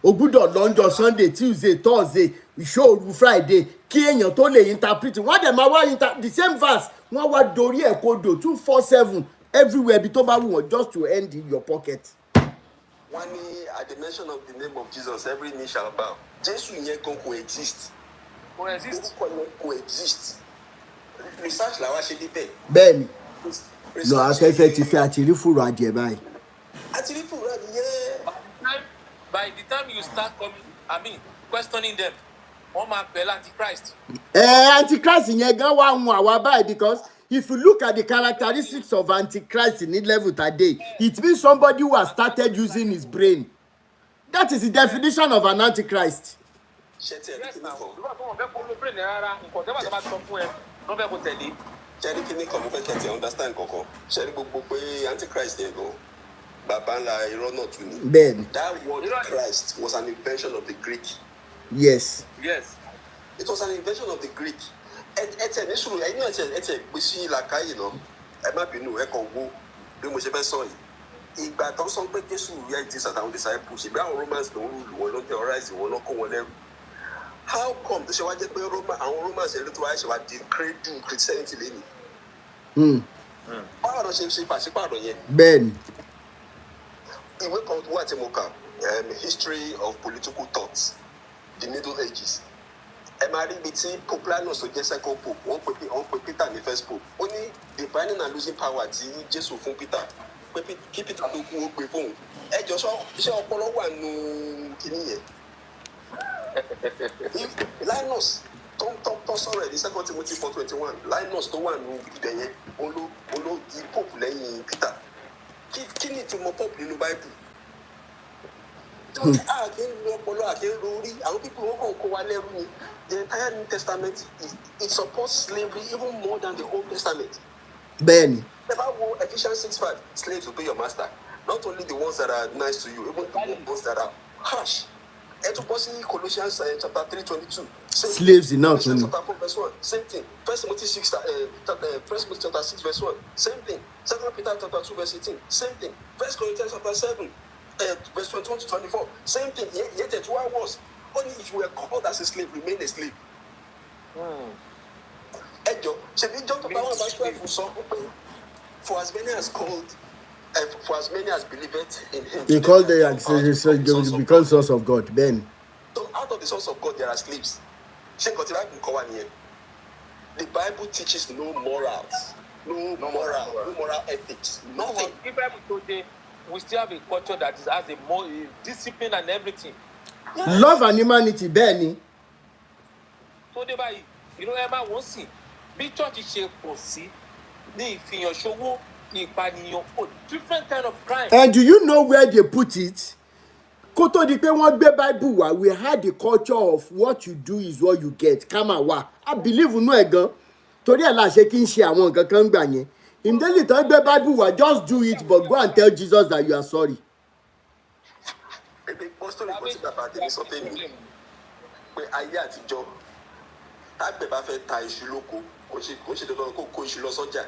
o gbúdọ̀ lọ́njọ́ Sunday Tuesday Thursday ìṣòro Friday kí èèyàn tó lè interpret wọ́n dẹ̀ máa wá the same verse wọ́n wá dorí ẹ̀ kodò 247 everywhere bí tó bá wù wọ́n just to end in your pocket. wọ́n ní at the mention of the name of Jesus every knee shall bow. Jésù yẹn kan coexist. Coexist. Research làwa ṣe níbẹ̀. bẹ́ẹ̀ni lọ afẹ́fẹ́ ti fẹ́ àti rí fúru adìẹ báyìí. àti rí fúru adìẹ. by the time you start questioning them wọ́n máa pẹ̀lú antichrist. Antichrist yẹn gan wá hun àwa báyìí because if you look at the characteristics of Antichrist in level today it means somebody who has started using his brain. That is the definition of an Antichrist. Ṣẹ́rí kí ní kan mo fẹ́ kẹ́tì understand kankan. Ṣẹ́rí gbogbo pé Antichrist yẹn gan bàbá ńlá irọ́ náà tún ni. Bẹ́ẹ̀ni. That word Christ was an invention of the Greek. Yes. It was an invention of the Greek. Ẹ tẹ̀ ní sùúrù ẹ̀yin náà ẹ tẹ̀ gbé sí làkàyè náà ẹ má bínú ẹ kàn wo bí mo ṣe fẹ́ sọ yìí. Ìgbà tó sọ pé Jésù yá ìdí sàtàwọn disciples ṣe bí àwọn Romans ló ń rúlu wọn ló ń terrorize wọn ló kó wọn lẹ́rù. How come tó ṣe wá jẹ́ pé àwọn Romans ẹ̀rí tó wá ṣe wá di credo Christianity lẹ́nu? Báwo ló ṣe pàṣípààrọ̀ yẹn? Bẹ́ẹ̀ni. Ìwé kan wà tí mo kà history of political thoughts the Middle Ages. Ẹ máa rí ibi tí Populanus tó jẹ́ second pope wọ́n pe Peter ní first pope. Ó ní the binding and losing power tí Jésù fún Peter pé kí Peter tó kú ó gbé fóun. Ẹ jọ sọ iṣẹ́ ọpọlọ wà nù kíní yẹn. Linus tó sọ̀rọ̀ ẹ̀ ní 2 Timothy 4:21 Linus tó wà nù ibẹ̀ yẹn olóògì pope lẹ́yìn Peter. Kí ni ìtumọ̀ pope nínú Bible? Àkè ń lo ọpọlọ àkè ń lo orí àwọn pípọ̀ wọn kàn kó wa lẹ́rú ni. The entire New Testament it supports slavery even more than the Old Testament. Bẹ́ẹ̀ni. Ẹ bá wo Ephesians 6:5 slaves obey your master not only the ones that are nice to you even the ones that are harsh. Ẹ tún bọ́ sí Colossians chapter 3:22. Slaves in now Colossians chapter 4:1 same thing. 1 Timothy chapter 6:1 same thing. 2 Peter chapter 2:18 same thing. 1 Corinthians chapter 7 verse 21-24 same thing. Yet it was only if you were called as a slave remain a slave. Ẹjọ́ ṣebí John chapter 1:12 sọ pé for as many as called for as many as believed in him. He called the become sons of God. Ben. So out of the sons of God there are slaves. Ṣé nǹkan tí Bible kọ́ wa nìyẹn? The Bible teaches no morals, no moral ethics, nothing. The Bible today we still have a culture that has a more discipline and everything. Yes. Love and humanity, Benny. So they buy, Emma won't see. Bí church ṣe pọ̀ sí ní ìfihàn ṣòwò ìpànìyàn different kind of crime. And do you know where they put it? Kó tó di pé wọ́n gbé Bible wá, we had the culture of what you do is what you get. Ká máa wá. I believe inú ẹ̀ gan. Torí ẹ̀ la ṣe kí n ṣe àwọn nǹkan kan gbà yẹn. Ìdílé tán gbé Bible wá, just do it but go and tell Jesus that you are sorry. Ebi pọ́sítọ́rì kan tí bàbá Adé sọ fẹ́ mi pé ayé àtijọ́ tágbẹ̀ bá fẹ́ ta iṣu lóko kò ṣe dandan kó kó iṣu lọ sọ́jà.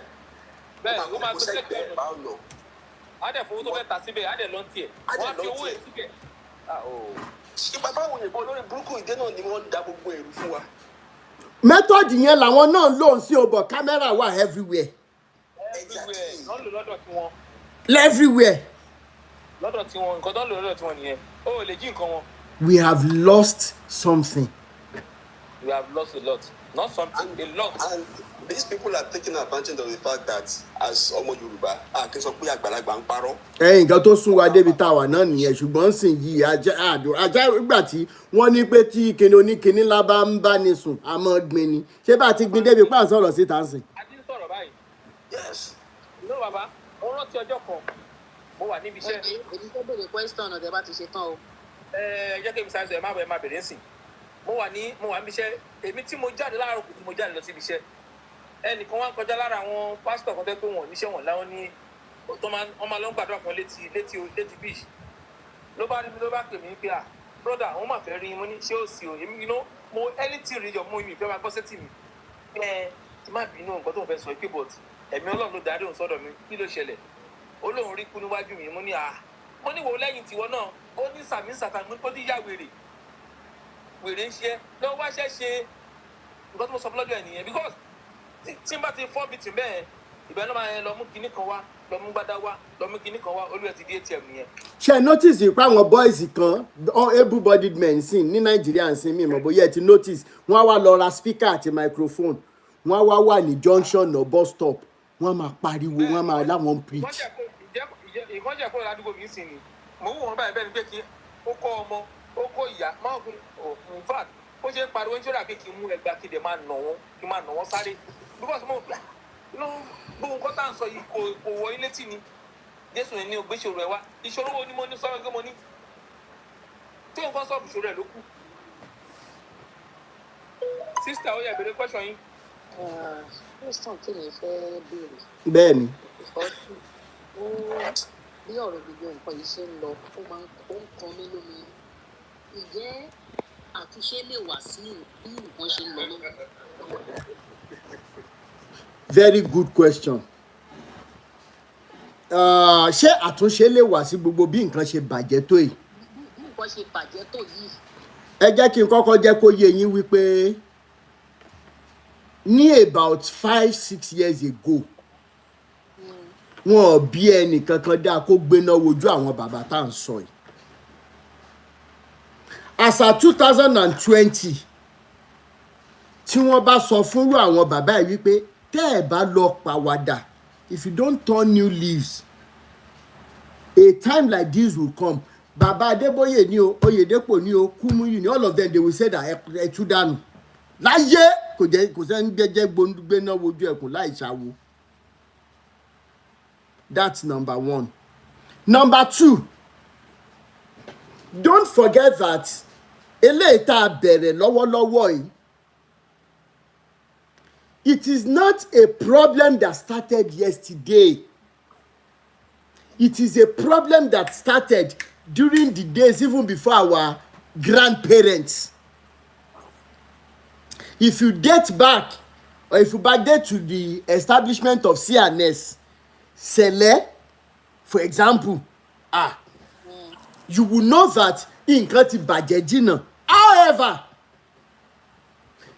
Bẹ́ẹ̀ ló máa gbé sẹ́gbẹ̀ẹ́ bá ọ̀nà á dẹ̀ fowó tó fẹ́ tà síbẹ̀ á dẹ̀ lọ tiẹ̀ wọ́n á fi owó ẹ̀ síbẹ̀. Bàbá àwọn òyìnbó lórí burúkú ìdè náà ni wọ́n da gbogbo èrú fún wa. method yẹn làwọn náà lò ń sí ọbọ camera wà everywhere. wọ́n lò lọ́dọ̀ tí wọ́n. Everywhere. lọ́dọ̀ tí wọ́n nǹkan tó ń lò lọ́dọ̀ tí wọ́n nìyẹn ó lè jí nǹkan wọn. We have lost something. We have lost a lot. Not something, a lot. And these people are taking advantage of the fact that as ọmọ Yorùbá kí n sọ pé àgbàlagbà ń parọ́. Nǹkan tó sún wa débi tá a wà náà nìyẹn ṣùgbọ́n sìn yìí ajá ìgbà tí wọ́n ní pé tí kinní oníkinní ńlá bá ń bá ní sùn a máa gbin ni ṣé bá a ti gbin débi pàǹ sọ̀rọ̀ síta ń sìn. a ti ń sọ̀rọ̀ báyìí. Yes. No bàbá mo rántí ọjọ́ kan mo wà níbi iṣẹ́. èmi tó béèrè question ọ̀dẹ̀ bá ti ṣe tán o. Jẹ́ kí n sáré sọ ẹ má bẹ̀rẹ̀ ń sìn. mo wà níbi iṣẹ́ èmi tí mo jáde láàárọ̀ kùtù mo jáde lọ síbi iṣẹ́ ẹnìkan wá ń kọjá lára àwọn pásítọ̀ kan tẹ́ pé wọn ò níṣẹ́ wọn láwọn ní wọ́n máa lọ ń gbàdúrà kan létí beach ló bá pè mí pé broda àwọn máa fẹ́ rí mo ní ṣé ó sì ò èmi mo anything rí yọ mo ìfẹ́ máa gbọ́ sétí mi ti má bínú nǹkan tó ń fẹ́ sọ pé but ẹ̀mí Ọlọ́run ló darí òun sọ́dọ̀ mi kí ló ṣẹlẹ̀ ó lóun rí kú níwájú mi mo ní mo ní wo lẹ́yìn tiwọ́ náà ó ní sàmì sàtàn ó ní yá wèrè ń ṣe lọ́wọ́ wáṣẹ́ ṣe nǹkan tó mo sọ lọ́dọ̀ ẹ̀ nìyẹn because tí n bá ti fọ́ bìtì bẹ́ẹ̀ ìbẹ́ náà máa lọ mú kinní kan wá lọ mú gbádá wá lọ mú kinní kan wá olúwẹ̀ ti di ATM nìyẹn. ṣe notice pé àwọn boys kan able bodied men sìn ní Nàìjíríà sìn mí mọ̀ bóyá ẹ ti notice wọ́n á wá lọ ra speaker àti microphone wọ́n á wá wà ní junction or bus stop wọ́n á máa pariwo wọ́n á máa láwọn preach. ìkọ́jẹ́ kó ládùúgbò mi sìn ni mo wù wọ́n báyìí bẹ́ẹ̀ ni pé kí ó kọ́ ọmọ ó kó ìyá máa kún in fact ó ṣe ń pariwo ń ṣọ́ra pé kí n mú ẹgbàá kí n máa nà wọ́n sáré because mo gbà gbogbo nǹkan tá à ń sọ yìí kò wọ ilé tì ní Jésù ní ògbéṣòro ẹ wá ìṣòro wo ni mo ní sọ́wọ́n pé mo ní tí nǹkan sọ̀rọ̀ ìṣòro ẹ̀ ló kù. Sister ó yẹ ìbéèrè question yín. question tí mi fẹ́ béèrè. bẹ́ẹ̀ ni. bí ọ̀rọ̀ gbogbo nǹkan yìí ṣe ń lọ ó máa ń kan mí lómi ǹjẹ́ àtúnṣe lè wà sí bí nǹkan ṣe ń lọ lọ́wọ́. Very good question. Ṣé àtúnṣe lè wà sí gbogbo bí nǹkan ṣe bàjẹ́ tó yìí? Bí nǹkan ṣe bàjẹ́ tó yìí. Ẹ jẹ́ kí n kọ́kọ́ jẹ́ kó yé yín wípé ní about 5-6 years ago wọn ò bí ẹnì kankan dáa kó gbéná wojú àwọn bàbá tá à ń sọ yìí. Àṣà 2020 tí wọ́n bá sọ fúnrú àwọn bàbá yìí wípé tẹ́ ẹ̀ bá lọ pàwàdà if you don't turn new leaves a time like this will come. Bàbá Adébóyè ni o Oyèdépò ni o Kúmúyì ni all of them they will say that ẹ tú dànù láyé kò sẹ́ni gbẹ́jẹ́ gbóngbéná wojú ẹkùn láì ṣàwo. That's number one. Number two, don't forget that eléyìí tá a bẹ̀rẹ̀ lọ́wọ́lọ́wọ́ yìí it is not a problem that started yesterday. It is a problem that started during the days even before our grandparents. If you date back or if you backdate to the establishment of CNS, Sele, for example, you will know that nǹkan ti bàjẹ́ jìnnà. However,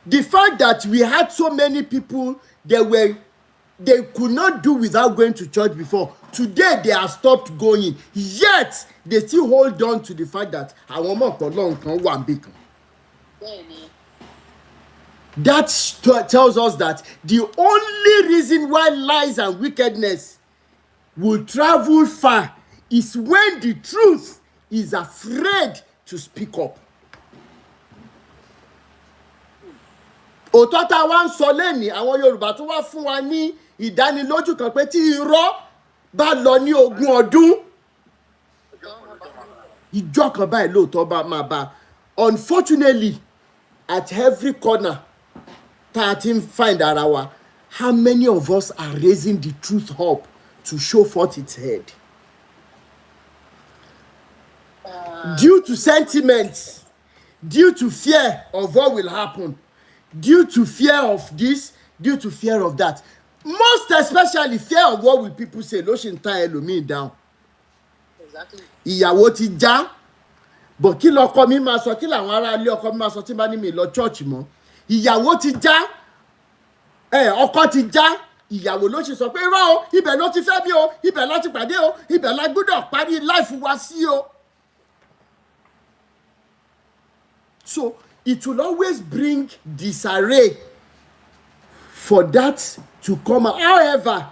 the fact that we had so many people they could not do without going to church before, today they have stopped going, yet they still hold on to the fact that àwọn ọmọ ọ̀pọ̀lọ́ nǹkan wà níbì kan. That tells us that the only reason why lies and wickedness will travel far is when the truth is afraid to speak up. Òótọ́ tá a wá ń sọ lẹ́nìí àwọn Yorùbá tún wá fún wa ní ìdánilójú kan pé tí irọ́ bá lọ ní 20 ọdún ìjọ kan báyìí lóòótọ́ bá máa bá. Unfortunately, at every corner tá a ti ń find ara wa, how many of us are raising the truth up to show forth its head? Due to sentiments, due to fear of what will happen, due to fear of this, due to fear of that, most especially fear of what will people say ló ṣe ń ta ẹlòmíì down. ìyàwó ti já bọ̀ kí lọkọ mi máa sọ, kí làwọn ará ilé ọkọ mi máa sọ tí bá ní mi lọ church mọ́. Ìyàwó ti já ọkọ ti já, ìyàwó ló ṣe sọ pé irọ́ o, ibẹ̀ ló ti fẹ́ bí o, ibẹ̀ ló ti pàdé o, ibẹ̀ la gbọ́dọ̀ parí life wa sí o. So it will always bring disarray for that to come out. However,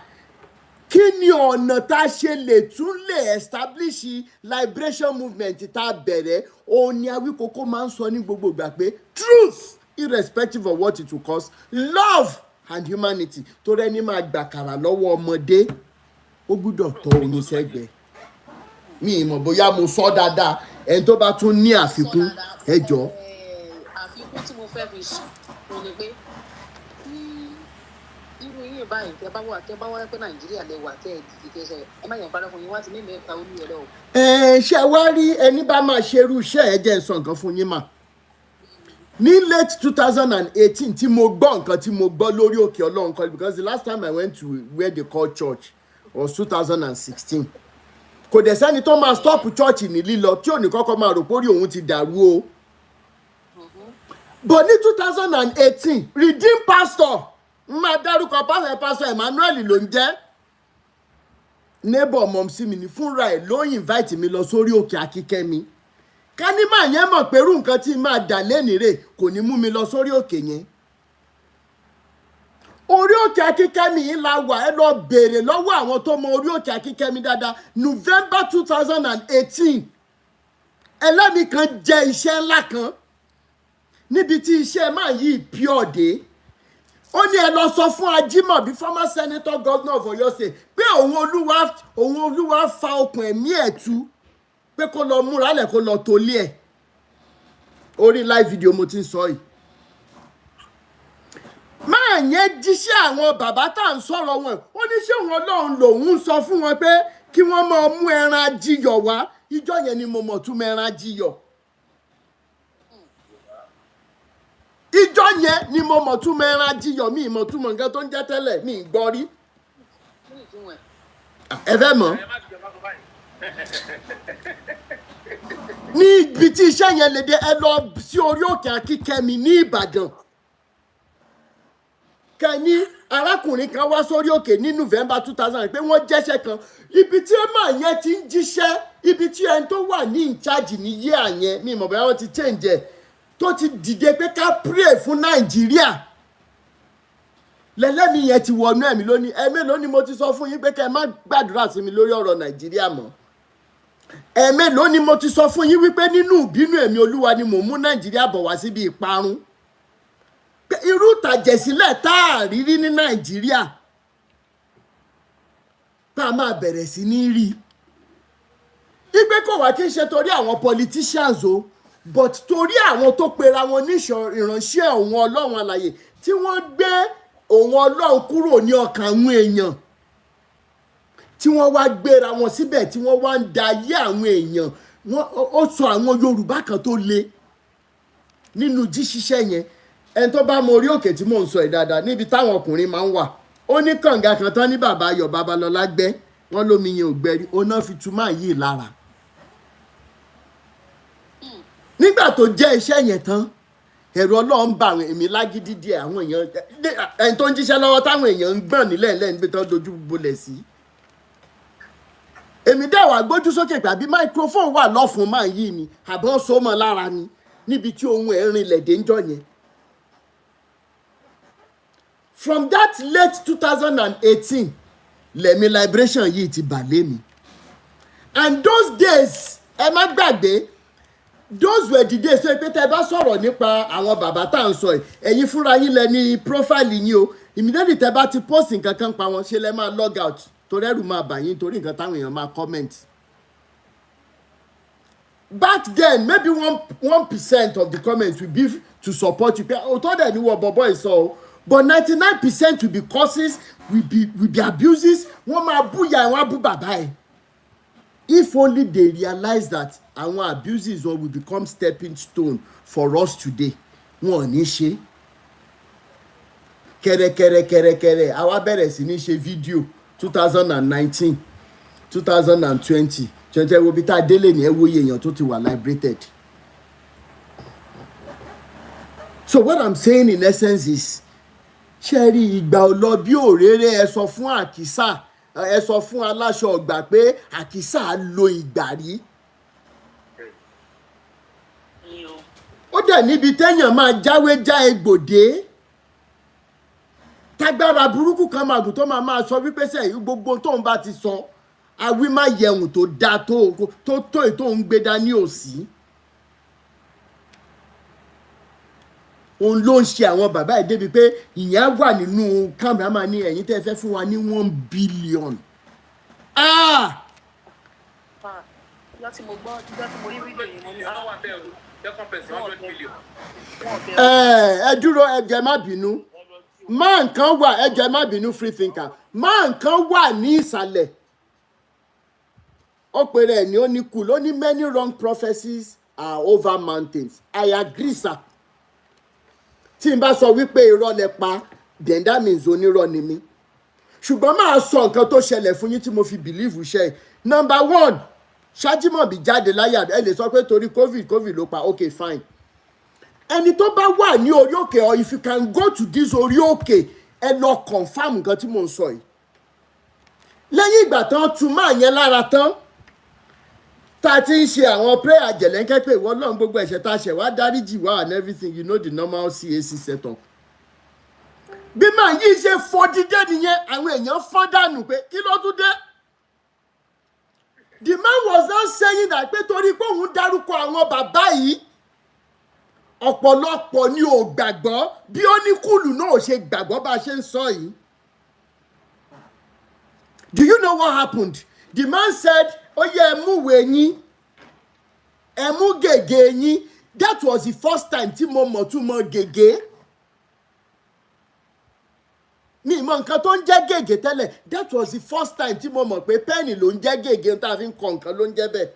kí ni ọ̀nà tá a ṣe lè tún lè establish liberation movement tá a bẹ̀rẹ̀? Òun ni Awíkókó máa ń sọ ní gbogbo ìgbà pé truth irrespective of what it will cost, love and humanity. Torí ẹni máa gbàkàrà lọ́wọ́ ọmọdé ó gbúdọ̀ tọ́ oyin sẹ́gbẹ̀ẹ́. Mi ì mọ̀ bóyá mo sọ dáadáa, ẹni tó bá tún ní àfikún ẹ jọ̀ọ́. Àfikún tí mo fẹ́ fi sùn ò ní pé irú yín báyìí tẹ bá wà pé Nàìjíríà lè wà tẹ ìdíje sọ ẹ má yàn parọ́ fún yín wá ti ní mẹ́ta ó ní ẹlẹ́ o. Ṣé wá rí ẹni bá máa ṣerú iṣẹ́ ẹ jẹ́ n sọ nǹkan fún yín mà. Ní late 2018 tí mo gbọ́ nǹkan tí mo gbọ́ lórí Òkè Ọlọ́run kan, because the last time I went to where they call church was 2016. Kò dẹ̀ sẹ́ni tó máa stop church ní lílọ tí ò ní kọ́kọ́ máa rò pórí òun ti dàrú o. But ní 2018 redeemed pastor máa dárúkọ pastor Emmanuel ló ń jẹ́ neighbor mom sí mi ní fúnra ẹ̀ ló invite mi lọ sórí Òkè Akíkẹ́mi. Ká ní màá yẹn mọ̀ pé irú nǹkan tí máa dà lẹ́nìí rè kò ní mú mi lọ sórí òkè yẹn. Orí Òkè Akíkẹ́mi yìí la wà, ẹ lọ béèrè lọ́wọ́ àwọn tó mọ orí Òkè Akíkẹ́mi dáadáa. November 2018 ẹlẹ́mìí kan jẹ iṣẹ́ ńlá kan níbi tí iṣẹ́ máa yí pure dé. Ó ní ẹ lọ sọ fún Ajímọ̀bí former senator governor of Oyo State pé òun olúwa fa okùn ẹ̀mí ẹ̀ tú pé kó lọ múra lẹ̀ kó lọ tolé ẹ̀. Orí live video mo ti ń sọ yìí. Máa yẹn jíṣẹ́ àwọn bàbá tá à ń sọ̀rọ̀ wọn, ó ní ṣé wọn Ọlọ́run lòun sọ fún wọn pé kí wọ́n máa mú ẹran ajíyọ̀ wá. Ìjọ yẹn ni mo mọ̀ túmọ̀ ẹran ajíyọ̀. Ìjọ yẹn ni mo mọ̀ túmọ̀ ẹran ajíyọ̀, mi ì mọ̀ túmọ̀ nǹkan tó ń jẹ́ tẹ́lẹ̀, mi ì gbọ́ rí. Ẹ fẹ́ mọ̀? Ní ibi tí iṣẹ́ yẹn lè dé, ẹ lọ sí orí Òkè Akíkẹ́mi ní Ìbàdàn. Kẹ́ni arákùnrin kan wá sórí òkè ní November 2000 pé wọ́n jẹ́ṣẹ́ kan. Ibi tí màá yẹn ti ń jíṣẹ́, ibi tí ẹni tó wà ní in charge ní yíyà yẹn, mi ì mọ̀ bóyá wọ́n ti change ẹ̀, tó ti dìde pé ká pray fún Nàìjíríà. Lẹ́lẹ́mi yẹn ti wọnú ẹ̀mí lónìí. Ẹ̀mélòó ni mo ti sọ fún yín pé kẹ́ ẹ má gbàdúrà sí mi lórí ọ̀rọ̀ Nàìjíríà mọ́. Ẹ̀mélòó ni mo ti sọ fún yín wípé nínú ìbínú ẹ̀mí Olúwa ni mò ń mú Nàìjíríà bọ̀ wá síbi ìparun. Irú ìtàjẹ̀sílẹ̀ tá a rí rí ní Nàìjíríà tá a máa bẹ̀rẹ̀ sí ní rí. Ìgbé kò wá kí n ṣe torí àwọn politicians o, but torí àwọn tó pera wọn ní ìránṣẹ́ òun Ọlọ́run alààyè tí wọ́n gbé òun Ọlọ́run kúrò ní ọkàn àwọn èèyàn, tí wọ́n wá gbéra wọn síbẹ̀, tí wọ́n wá ń da ayé àwọn èèyàn. Ó sọ àwọn Yorùbá kan tó le nínú jíṣiṣẹ́ yẹn. Ẹni tó bá mọ orí òkè tí mò ń sọ ìdáadáa níbi táwọn ọkùnrin máa ń wà, ó ní kànga kan tán ní bàbá Ayọ̀ Babalọ́lá gbẹ́, wọ́n lómi yẹn ò gbẹ́rí, ó náà fi tú máa yí lára. Nígbà tó jẹ́ iṣẹ́ yẹn tán, ẹ̀rù Ọlọ́run bá àwọn èmi lágídí díẹ̀, àwọn èèyàn ẹni tó ń jíṣẹ́ lọ́wọ́ táwọn èèyàn ń gbọ̀n nílẹ̀ lẹ́yìn níbi tó dojú bolẹ̀ sí. Èmi dẹ̀ wá gbójú sókè pé àbí microphone wà lọ́fun máa yí ni àbọ̀ sọmọ lára ni níbi tí ohun ẹ̀ rinlẹ̀ dé ń jọ yẹn. From that late 2018 lẹ́mi liberation yìí ti bà lé mi. And those days ẹ má gbàgbé, those were the days so pé tẹ́ bá sọ̀rọ̀ nípa àwọn bàbá tá à ń sọ yìí, ẹ̀yin fúnra yín lẹ ní profile yín o. Immediately tẹ́ bá ti post nǹkan kan pa wọn, ṣe lẹ máa log out torí ẹ̀rù máa bà yín torí nǹkan táwọn èèyàn máa comment. Back then maybe 1% of the comments will be to support you. Òótọ́ dẹ̀ ni wọ́n bọ̀bọ̀ ìsọ o, but 99% will be curses, will be abuses. Wọ́n máa búyà ẹ̀, wọ́n á bú bàbá ẹ̀. If only they realize that our abuses will become stepping stone for us today. Wọn ò ní ṣe. Àwa bẹ̀rẹ̀ sí ní ṣe fídíò 2019, 2020, ṣẹ̀ṣẹ̀ wo bí tá a délé ni ẹ wo iye èèyàn tó ti wà liberated. So what I'm saying in essence is ṣe rí ìgbà ọlọ bí òréré ẹ sọ fún àkísà ẹ sọ fún aláṣọ ọgbà pé àkísà lo ìgbà rí. Ó dẹ̀ níbi téèyàn máa jáwé já egbòdé tágbára burúkú kan máa gùn tó máa sọ wípé sẹ́yìn gbogbo tóun bá ti sọ àwí má yẹ̀wùn tó dáa tó ètò òun gbé dání òsì. Òun ló ń ṣe àwọn bàbá ẹ̀ débi pé ìyẹn wà nínú kámẹ́rámà ní ẹ̀yìn tẹ́ fẹ́ fún wa ní 1 billion. Ìjọ́ tí mo rí fídíò yìí mo ní wà bẹ́ẹ̀ o jẹ́ kọ́mpẹ̀sì 100 million. Ẹ dúró ẹ jẹ́ má bínú máa nǹkan wà ẹ jẹ́ má bínú free thinker máa nǹkan wà ní ìsàlẹ̀ ó pe rẹ̀ ní ó ní kù ló ní many wrong prophecies are over mountains. I agree sir. Tí n bá sọ wípé irọ́ lẹ pa then that means onírọ́ ni mí ṣùgbọ́n máa sọ nǹkan tó ṣẹlẹ̀ fún yín tí mo fi believe ṣe. Number 1 Ṣájímọ̀bí jáde láyà ẹ lè sọ pé torí covid ló pa okay fine. Ẹni tó bá wà ní orí òkè or if you can go to this orí òkè ẹ lọ confam nǹkan tí mo ń sọ yìí. Lẹ́yìn ìgbà tán tún máa yẹn lára tán tá a ti ń ṣe àwọn prayer jẹ̀lẹ́ńkẹ́ pé ìwọ Ọlọ́run gbogbo ẹ̀ṣẹ̀ tá a ṣẹ̀ wá dáríjì wá and everything you know the normal CAC setup. Bí màá yí ṣe fọ́ dídé nìyẹn àwọn èèyàn fọ́n dànù pé kí ló tún dé. The man was not saying that pé torí pé òun dárúkọ àwọn bàbá yìí ọ̀pọ̀lọpọ̀ ni ò gbàgbọ́ bí ó ní kùlù náà ṣe gbàgbọ́ bá a ṣe ń sọ yìí. Do you know what happened? The man said ó yẹ ẹ mú ìwé yín ẹ mú gègé yín. That was the first time tí mo mọ̀ tún mọ gègé. Mi mọ nǹkan tó ń jẹ́ gègé tẹ́lẹ̀. That was the first time tí mo mọ̀ pé pẹ́ẹ̀nì ló ń jẹ́ gègé tá a fi ń kọ nǹkan ló ń jẹ́ bẹ́ẹ̀.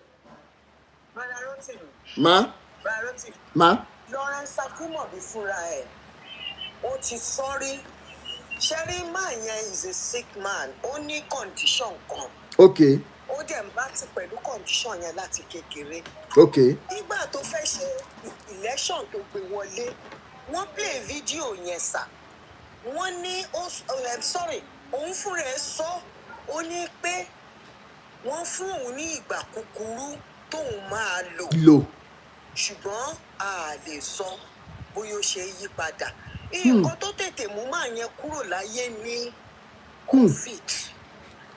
Ma. Lawrence Akumobi fúnra ẹ̀ ó ti sọ́rí ṣẹ́rí máa yẹn is a sick man ó ní condition kan. Okay. Ó dẹ̀ ń bá ti pẹ̀lú condition yẹn láti kékeré. Okay. Nígbà tó fẹ́ ṣe election tó gbé wọlé wọ́n play video yẹn sà wọ́n ní òun fúnra ẹ̀ sọ ó ní pé wọ́n fún òun ní ìgbà kúkúrú tóun máa lò ṣùgbọ́n a lè sọ bóyá ó ṣe yí padà. Nǹkan tó tètè mú máa yẹn kúrò láyé ní covid.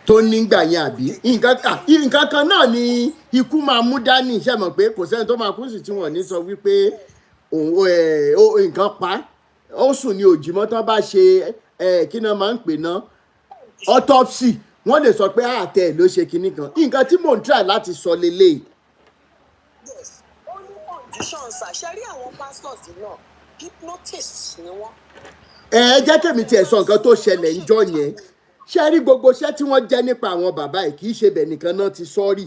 Tó nígbà yẹn àbí nǹkan kan náà ni ikú máa mú dání ṣe mọ̀ pé kò sẹ́ni tó máa kú sí tí wọ́n ní sọ wípé nǹkan pa ó sùn ní òjìmọ́ tán bá ṣe kí náà máa ń pè ná autopsy wọ́n lè sọ pé àtẹ̀ ló ṣe kinní kan. Nǹkan tí mò ń try láti sọ lélẹ́yìí. Ṣẹ́rí àwọn pastors náà hypnotists ni wọ́n. Ẹ jẹ́ kẹ́mi tiẹ̀ sọ nǹkan tó ṣẹlẹ̀ ńjọ́ yẹn. Ṣé rí gbogbo iṣẹ́ tí wọ́n jẹ́ nípa àwọn bàbá yìí kì í ṣe bẹ̀ nìkan náà ti sọ́ọ̀rì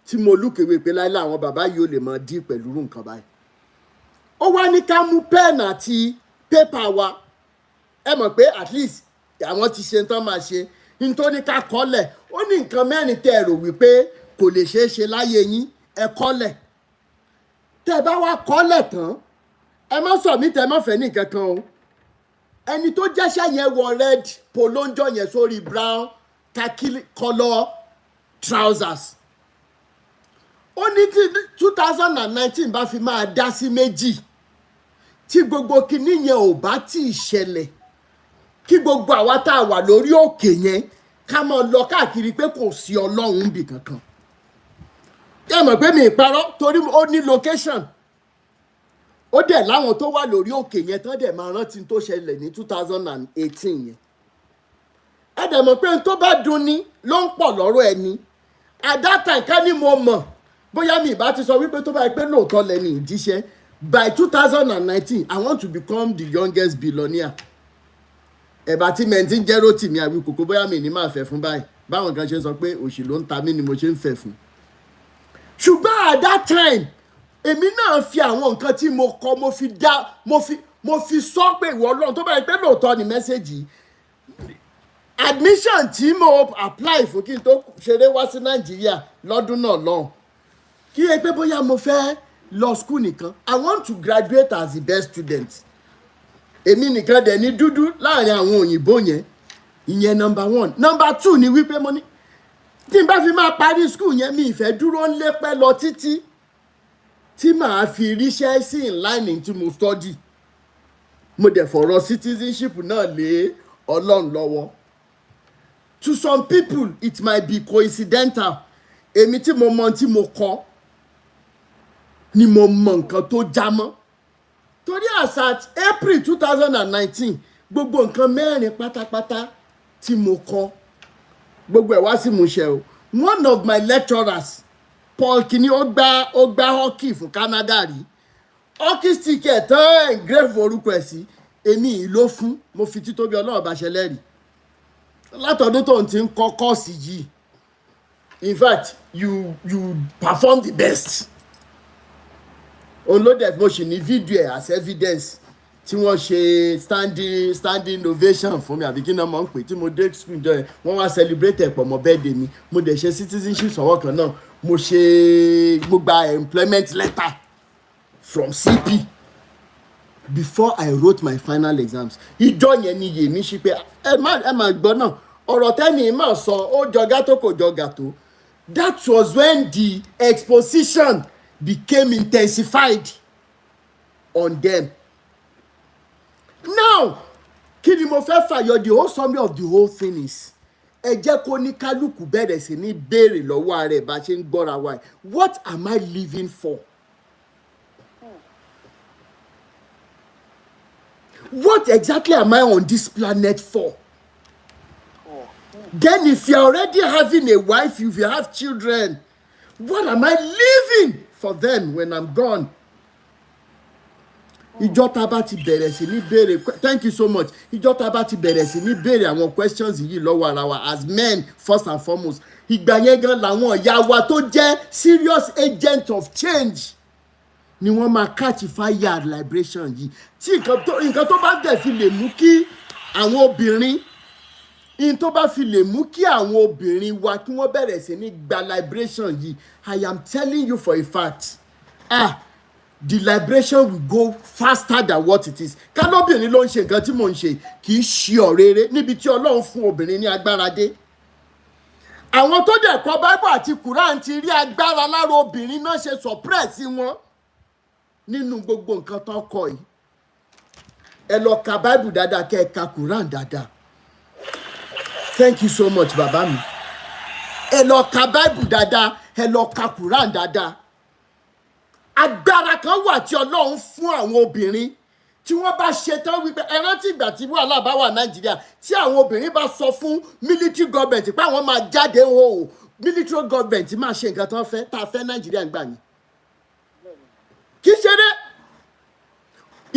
tí mo lùkèwé pé láìláì àwọn bàbá yìí ò lè máa dí pẹ̀lú nǹkan báyìí. Ó wá ní ká mú pen àti paper wa ẹ mọ̀ pé at least àwọn ti ṣe tán máa ṣe nítorí ká kọ́lẹ̀ ó ní nǹkan mẹ́rin tẹ́ ẹ rò wípé kò lè ṣeé ṣe láyé yín ẹ kọ́lẹ̀. Tẹ́ ẹ bá wá kọ́lẹ̀ tán ẹ má sọ mí tẹ́ ẹ má fẹ́ ní nǹkan kan o. Ẹni tó jẹ́ṣẹ́ yẹn wọ red polo ń jọ yẹn sórí brown khaki colour trousers. Ó ní tí 2019 bá fi máa dá sí méjì tí gbogbo kinní yẹn ò bá tí ì ṣẹlẹ̀ kí gbogbo àwa tá a wà lórí òkè yẹn ká máa lọ káàkiri pé kò sí Ọlọ́run bì kankan. Ẹ mọ̀ pé mi ì parọ́ torí ó ní location. Ó dẹ̀ láwọn tó wà lórí òkè yẹn tán dẹ̀ máa rántí tó ṣẹlẹ̀ ní 2018 yẹn. Ẹ dẹ̀ mọ̀ pé n tó bá dùn ni ló ń pọ̀ lọ́rọ̀ ẹni. At that time ká ní mo mọ̀ bóyá mi ìbá ti sọ wípé tó bá yẹ pé lóòótọ́ lẹ́ni ìjíṣẹ́ by 2019 I want to become the youngest billionaire. Ẹ̀bà tí mẹ́ntì ń jẹ́ Rotimi Àwíkòkò bóyá mi ní máa fẹ́ fún báyìí báwọn kan ṣe sọ pé òṣì ló ń ta mí ni mo ṣe ń fẹ́ fún. Ṣùgbọ́n at that time èmi náà fi àwọn nǹkan tí mo kọ mo fi sọ pé ìwọ Ọlọ́run tó bá yẹ pé lóòótọ́ ni mẹ́sẹ̀gì admission tí mo apply fún kí n tó ṣeré wá sí Nàìjíríà lọ́dún náà lọ́hùn kí ẹ pé bóyá mo fẹ́ lọ school nìkan. I want to graduate as the best student. Èmi nìkan dẹ̀ ní dúdú láàrin àwọn òyìnbó yẹn. Ìyẹn number 1. Number 2 ni wípé mo ní tí n bá fi máa parí school yẹn mi ìfẹ́ dúró ń lépẹ́ lọ títí tí màá fi ríṣẹ́ sí inline tí mo study. Mo dẹ̀ fọ̀rọ̀ citizenship náà lé Ọlọ́run lọ́wọ́. To some people it might be coincidental. Èmi tí mo mọ tí mo kọ́ ni mo mọ nǹkan tó já mọ́. Torí as at April 2019 gbogbo nǹkan mẹ́rin pátápátá tí mo kọ́ gbogbo ẹ̀ wá sí ìmúṣẹ o. One of my lecturers Paul Kini ó gbá hockey fún Canada rí. Hockey stick ẹ̀ tán engrave orúkọ ẹ̀ sí èmi yìí ló fún mo fi títóbi Ọlọ́run bá ṣẹlẹ̀ rí. Látọdún tó ń ti ń kọ́ kọ́ọ̀sì yìí in fact you perform the best. Olódẹ̀ mo ṣì ní fídíò ẹ̀ as evidence tí wọ́n ṣe standing ovation fún mi àbí kí náà mọ̀ ń pè tí mo dé school jọ ẹ̀ wọ́n wá celebrate ẹ̀ pọ̀ mọ́ birthday mi mo dẹ̀ ṣe citizenship sọ̀wọ́ kan náà mo gba employment letter from CP before I wrote my final exams. Ìjọ yẹn ni yèmí ṣí pé ẹ máa gbọ́ náà ọ̀rọ̀ tẹ́ni máa sọ ó jọgá tó kò jọgà tó. That was when the exposition became intensified on them. Now kí ni mo fẹ́ fàyọ the whole summary of the whole thing is ẹ jẹ́ kó ní kálukú bẹ̀rẹ̀ sí ní béèrè lọ́wọ́ ara ẹ̀ bá ṣe ń gbọ́ra wa what am I living for? What exactly am I on this planet for? Then if you're already having a wife, if you have children, what am I living for them when I'm gone? Ìjọ tá bá ti bẹ̀rẹ̀ sí ní béèrè thank you so much. Ìjọ tá bá ti bẹ̀rẹ̀ sí ní béèrè àwọn questions yìí lọ́wọ́ ara wa as men first and foremost. Ìgbà yẹn gan làwọn ìyá wa tó jẹ́ serious agent of change ni wọ́n máa catch fire liberation yìí. Tí nǹkan tó bá dẹ̀ fi lè mú kí àwọn obìnrin tó bá fi lè mú kí àwọn obìnrin wa kí wọ́n bẹ̀rẹ̀ sí ní gba liberation yìí I am telling you for a fact the liberation will go faster than what it is. Kálóbìnrin ló ń ṣe nǹkan tí mò ń ṣe kì í ṣe ọ̀rẹ́rẹ́ níbi tí Ọlọ́run fún obìnrin ní agbára dé. Àwọn tó dẹ̀ kọ́ Bible àti Quran ti rí agbára lára obìnrin náà ṣe suppress wọn nínú gbogbo nǹkan tó kọ yìí. Ẹ lọ ka Bible dáadáa kẹ́ ẹ ka Quran dáadáa. Thank you so much bàbá mi. Ẹ lọ ka Bible dáadáa ẹ lọ ka Quran dáadáa. Agbára kan wà tí Ọlọ́run fún àwọn obìnrin tí wọ́n bá ṣe tán wípé ẹ rántí ìgbà tí wàhálà bá wà Nàìjíríà tí àwọn obìnrin bá sọ fún military government pé àwọn máa jáde o military government máa ṣe nǹkan tó ń fẹ́ tá a fẹ́ Nàìjíríà ń gbà yín. Kì í ṣe dé.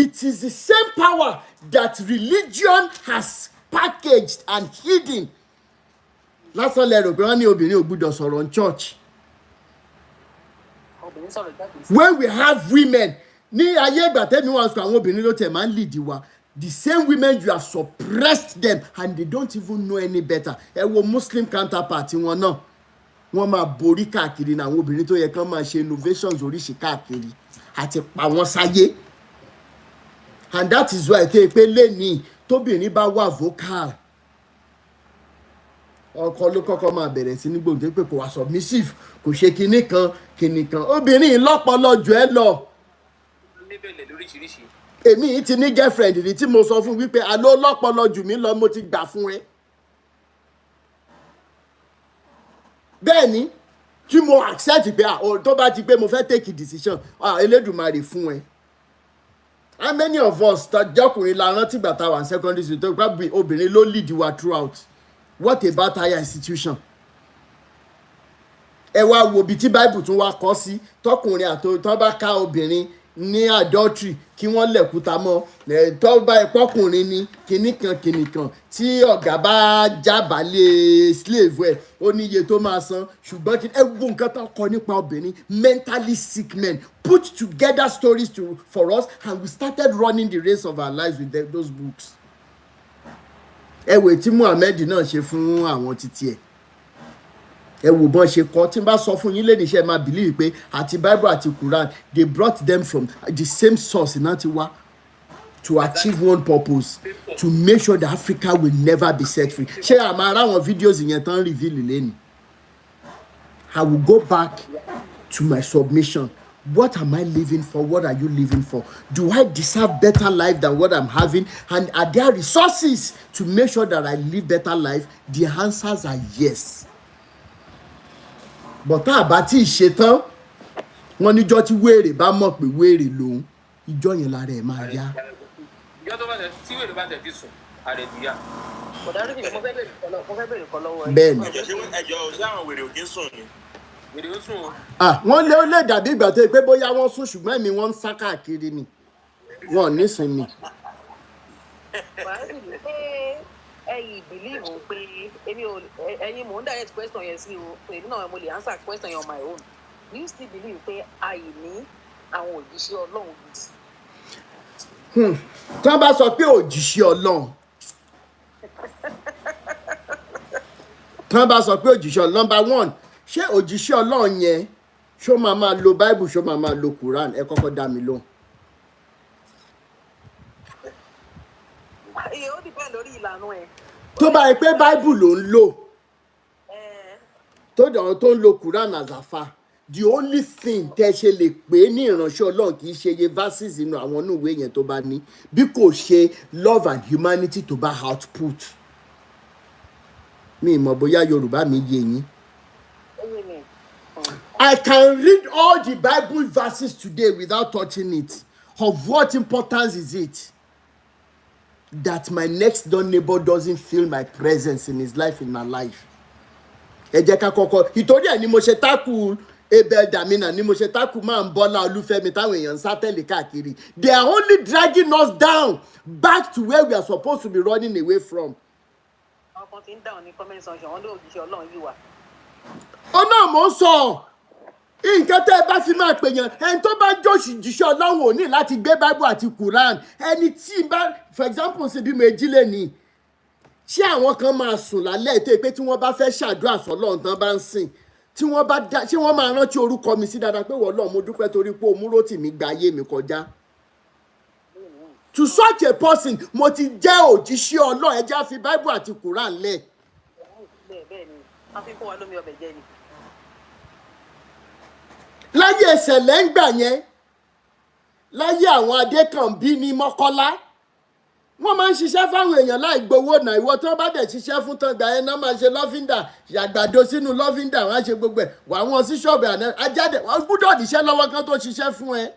It is the same power that religion has packaged and hidden. Lásán lẹ́rù pé wọ́n ní obìnrin ò gbúdọ̀ sọ̀rọ̀ in church. When we have women ní ayé ìgbà tẹ́mi wá sọ àwọn obìnrin ló tẹ̀ máa ń lead wa the same women you have suppressed them and they don't even know any better. Ẹ wo Muslim counterpart wọn náà wọ́n máa borí káàkiri ní àwọn obìnrin tó yẹ kán máa ṣe innovations oríṣi káàkiri àti pa wọ́n sáyé. And that is why tẹ́ pé lẹ́nìí tóbìnrin bá wà vocal ọkọ ló kọ́kọ́ máa bẹ̀rẹ̀ sí ní gbòǹde pé kò wá submissive kò ṣe kinní kan obìnrin lọ́pọlọ jù ẹ́ lọ. Èmi yìí ti ní girlfriend rí tí mo sọ fún wípé àlọ́ lọ́pọlọ jù mí lọ mo ti gbà fún ẹ. Bẹ́ẹ̀ ni tí mo accept pé tó bá ti pé mo fẹ́ take a decision Elédùmarè fún ẹ. How many of us tọjọkùnrin la rántí gbà tá a wà ní secondary school tó gbà obìnrin ló lead wa throughout? What about higher institution? Ẹ wá wo bí tí Bible tún wá kọ sí tọkùnrin àti tó bá ká obìnrin ní adultery kí wọ́n lẹ̀kúta mọ́ tó bá ìpọ́kùnrin ní kìnnìkan tí ọ̀gá bá jábàálẹ̀ slave ẹ̀ ó ní iye tó máa san ṣùgbọ́n ẹ wo nǹkan tó kọ nípa obìnrin mentally sick men put together stories for us and we started running the race of our lives with those books. ẹ wò tí Muhammed náà ṣe fún àwọn títí ẹ̀, ẹ wò bọ́n ṣe kọ́. Tí n bá sọ fún yín lẹ́nu iṣẹ́ máa believe pé àti Bible àti Quran they brought them from the same source náà ti wá to achieve one purpose, to make sure that Africa will never be set free. Ṣé àmọ́ ara àwọn videos yẹn tán reveal lẹ́nu? I will go back to my submission. What am I living for? What are you living for? Do I deserve better life than what I'm having? And are there resources to make sure that I live better life? The answers are yes. But tá a bá tí ì ṣe tán, wọ́n níjọ́ tí wèrè bá mọ̀ pé wèrè lòun, ìjọ́ yẹn lára ẹ̀ máa yá. Ìjọ́ tó bá tẹ̀ tí wèrè bá tẹ̀ tí sùn, àrẹ̀ ti yá. Bẹ́ẹ̀ni. Ẹjọ́ ṣé àwọn wèrè ò kí ń sùn ni? Wèrè ó sùn o. Wọ́n lé ó lè dàbí ìgbà tó yẹ pé bóyá wọ́n sùn ṣùgbọ́n ẹ̀mí wọn ń sá káàkiri ni. Wọn ò ní sinmi. Ẹ̀yin believe pé ẹ̀yin mò ń direct question yẹn sí o, èmi náà mo lè answer question yẹn on my own. Do you still believe pé àìní àwọn òjíṣẹ́ Ọlọ́run gidi? Tí wọ́n bá sọ pé òjíṣẹ́ Ọlọ́run, tí wọ́n bá sọ pé òjíṣẹ́ Ọlọ́run, number one, ṣé òjíṣẹ́ Ọlọ́run yẹn ṣó máa lo Bible, ṣó máa lo Quran? Ẹ kọ́kọ́ dá mi lóhùn. Ó depend lórí ìlànà ẹ̀. Tó bá yẹ pé Bible ló ń lò, tó ń lo Quran as àfà, the only thing tẹ́ ṣe lè pè ní ìránṣẹ́ Ọlọ́run kì í ṣe iye verses inú àwọn inú ìwé yẹn tó bá ní, bí kò ṣe love and humanity tó bá output. Mi mọ̀ bóyá Yorùbá mi yé yín. I can read all the Bible verses today without touching it. Of what importance is it that my next door neighbor doesn't feel my presence in his life, in my life? Ẹ jẹ́ ká kọ́kọ́, ìtorí ẹ̀ ni mo ṣe tákù Abel Damina, ni mo ṣe tákù máa ń Bọ́lá Olúfẹ́mi táwọn èèyàn ń sátẹ́lì káàkiri. They are only dragging us down back to where we are supposed to be running away from. Ọkàn tí ń dáhùn ní comment section, wọ́n lé òjíṣẹ́ Ọlọ́run yìí wà. Ó náà mò ń sọ. Nǹkan tẹ́ ẹ bá fi máa pè yàn, ẹni tó bá jòṣì jíṣẹ́ Ọlọ́run ò ní láti gbé Bible àti Quran. Ẹni tí bá, for example, ṣe bí mo jílẹ̀ ni, ṣé àwọn kan máa sùn lálẹ́ ètò pé tí wọ́n bá fẹ́ ṣàdúrà sọ́lọ́run tán bá ń sìn, tí wọ́n bá dá, ṣé wọ́n máa rántí orúkọ mi sí dáadáa pé wọ́n lọ́ọ̀ mo dúpẹ́ torí pé o mú Rotimi gba ayé mi kọjá. To such a person, mo ti jẹ́ òjíṣẹ́ Ọlọ́run, ẹ jẹ́ á fi Bible àti Quran lẹ̀. Bẹ́ẹ̀ ni, wọ́n fi fún wa lómi ọbẹ̀ jẹ ni. Láyé ìṣẹ̀lẹ̀ ń gbà yẹn, láyé àwọn Adékànbí ní Mọ́kọ́lá, wọ́n máa ń ṣiṣẹ́ fáwọn èèyàn láì gbowó náà. Ìwọ tí wọ́n bá dẹ̀ ṣiṣẹ́ fún tán gbà yẹn náà máa ṣe lọ́fíńdà, yàgbàdo sínú lọ́fíńdà, wọ́n á ṣe gbogbo ẹ̀, wà wọ́n sí ṣọ́ọ̀bù àná ajáde, wọ́n gbúdọ̀ níṣẹ́ lọ́wọ́ kan tó ṣiṣẹ́ fún ẹ.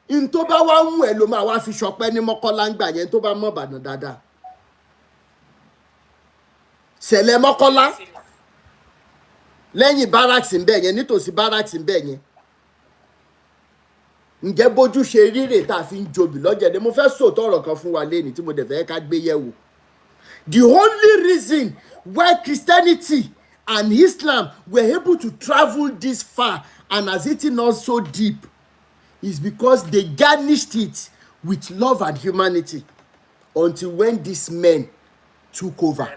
In tó bá wá mú ẹ ló máa wá fi ṣọpẹ́ ní Mọ́kọ́lá ń gbà yẹn tó bá mọ̀ Ìbàdàn dáadáa. Ṣẹlẹ̀ Mọ́kọ́lá lẹ́yìn barracks ń bẹ̀ yẹn, nítòsí barracks ń bẹ̀ yẹn. Ǹjẹ́ bójú ṣe ríre tá a fi ń jobì lọ́jẹ̀dẹ̀? Mo fẹ́ sòótọ́ ọ̀rọ̀ kan fún wa lẹ́ni tí mo dẹ̀ fẹ́ ká gbé yẹ̀wò. The only reason why Christianity and Islam were able to travel this far and has eaten us so deep is because they garnished it with love and humanity until when these men took over.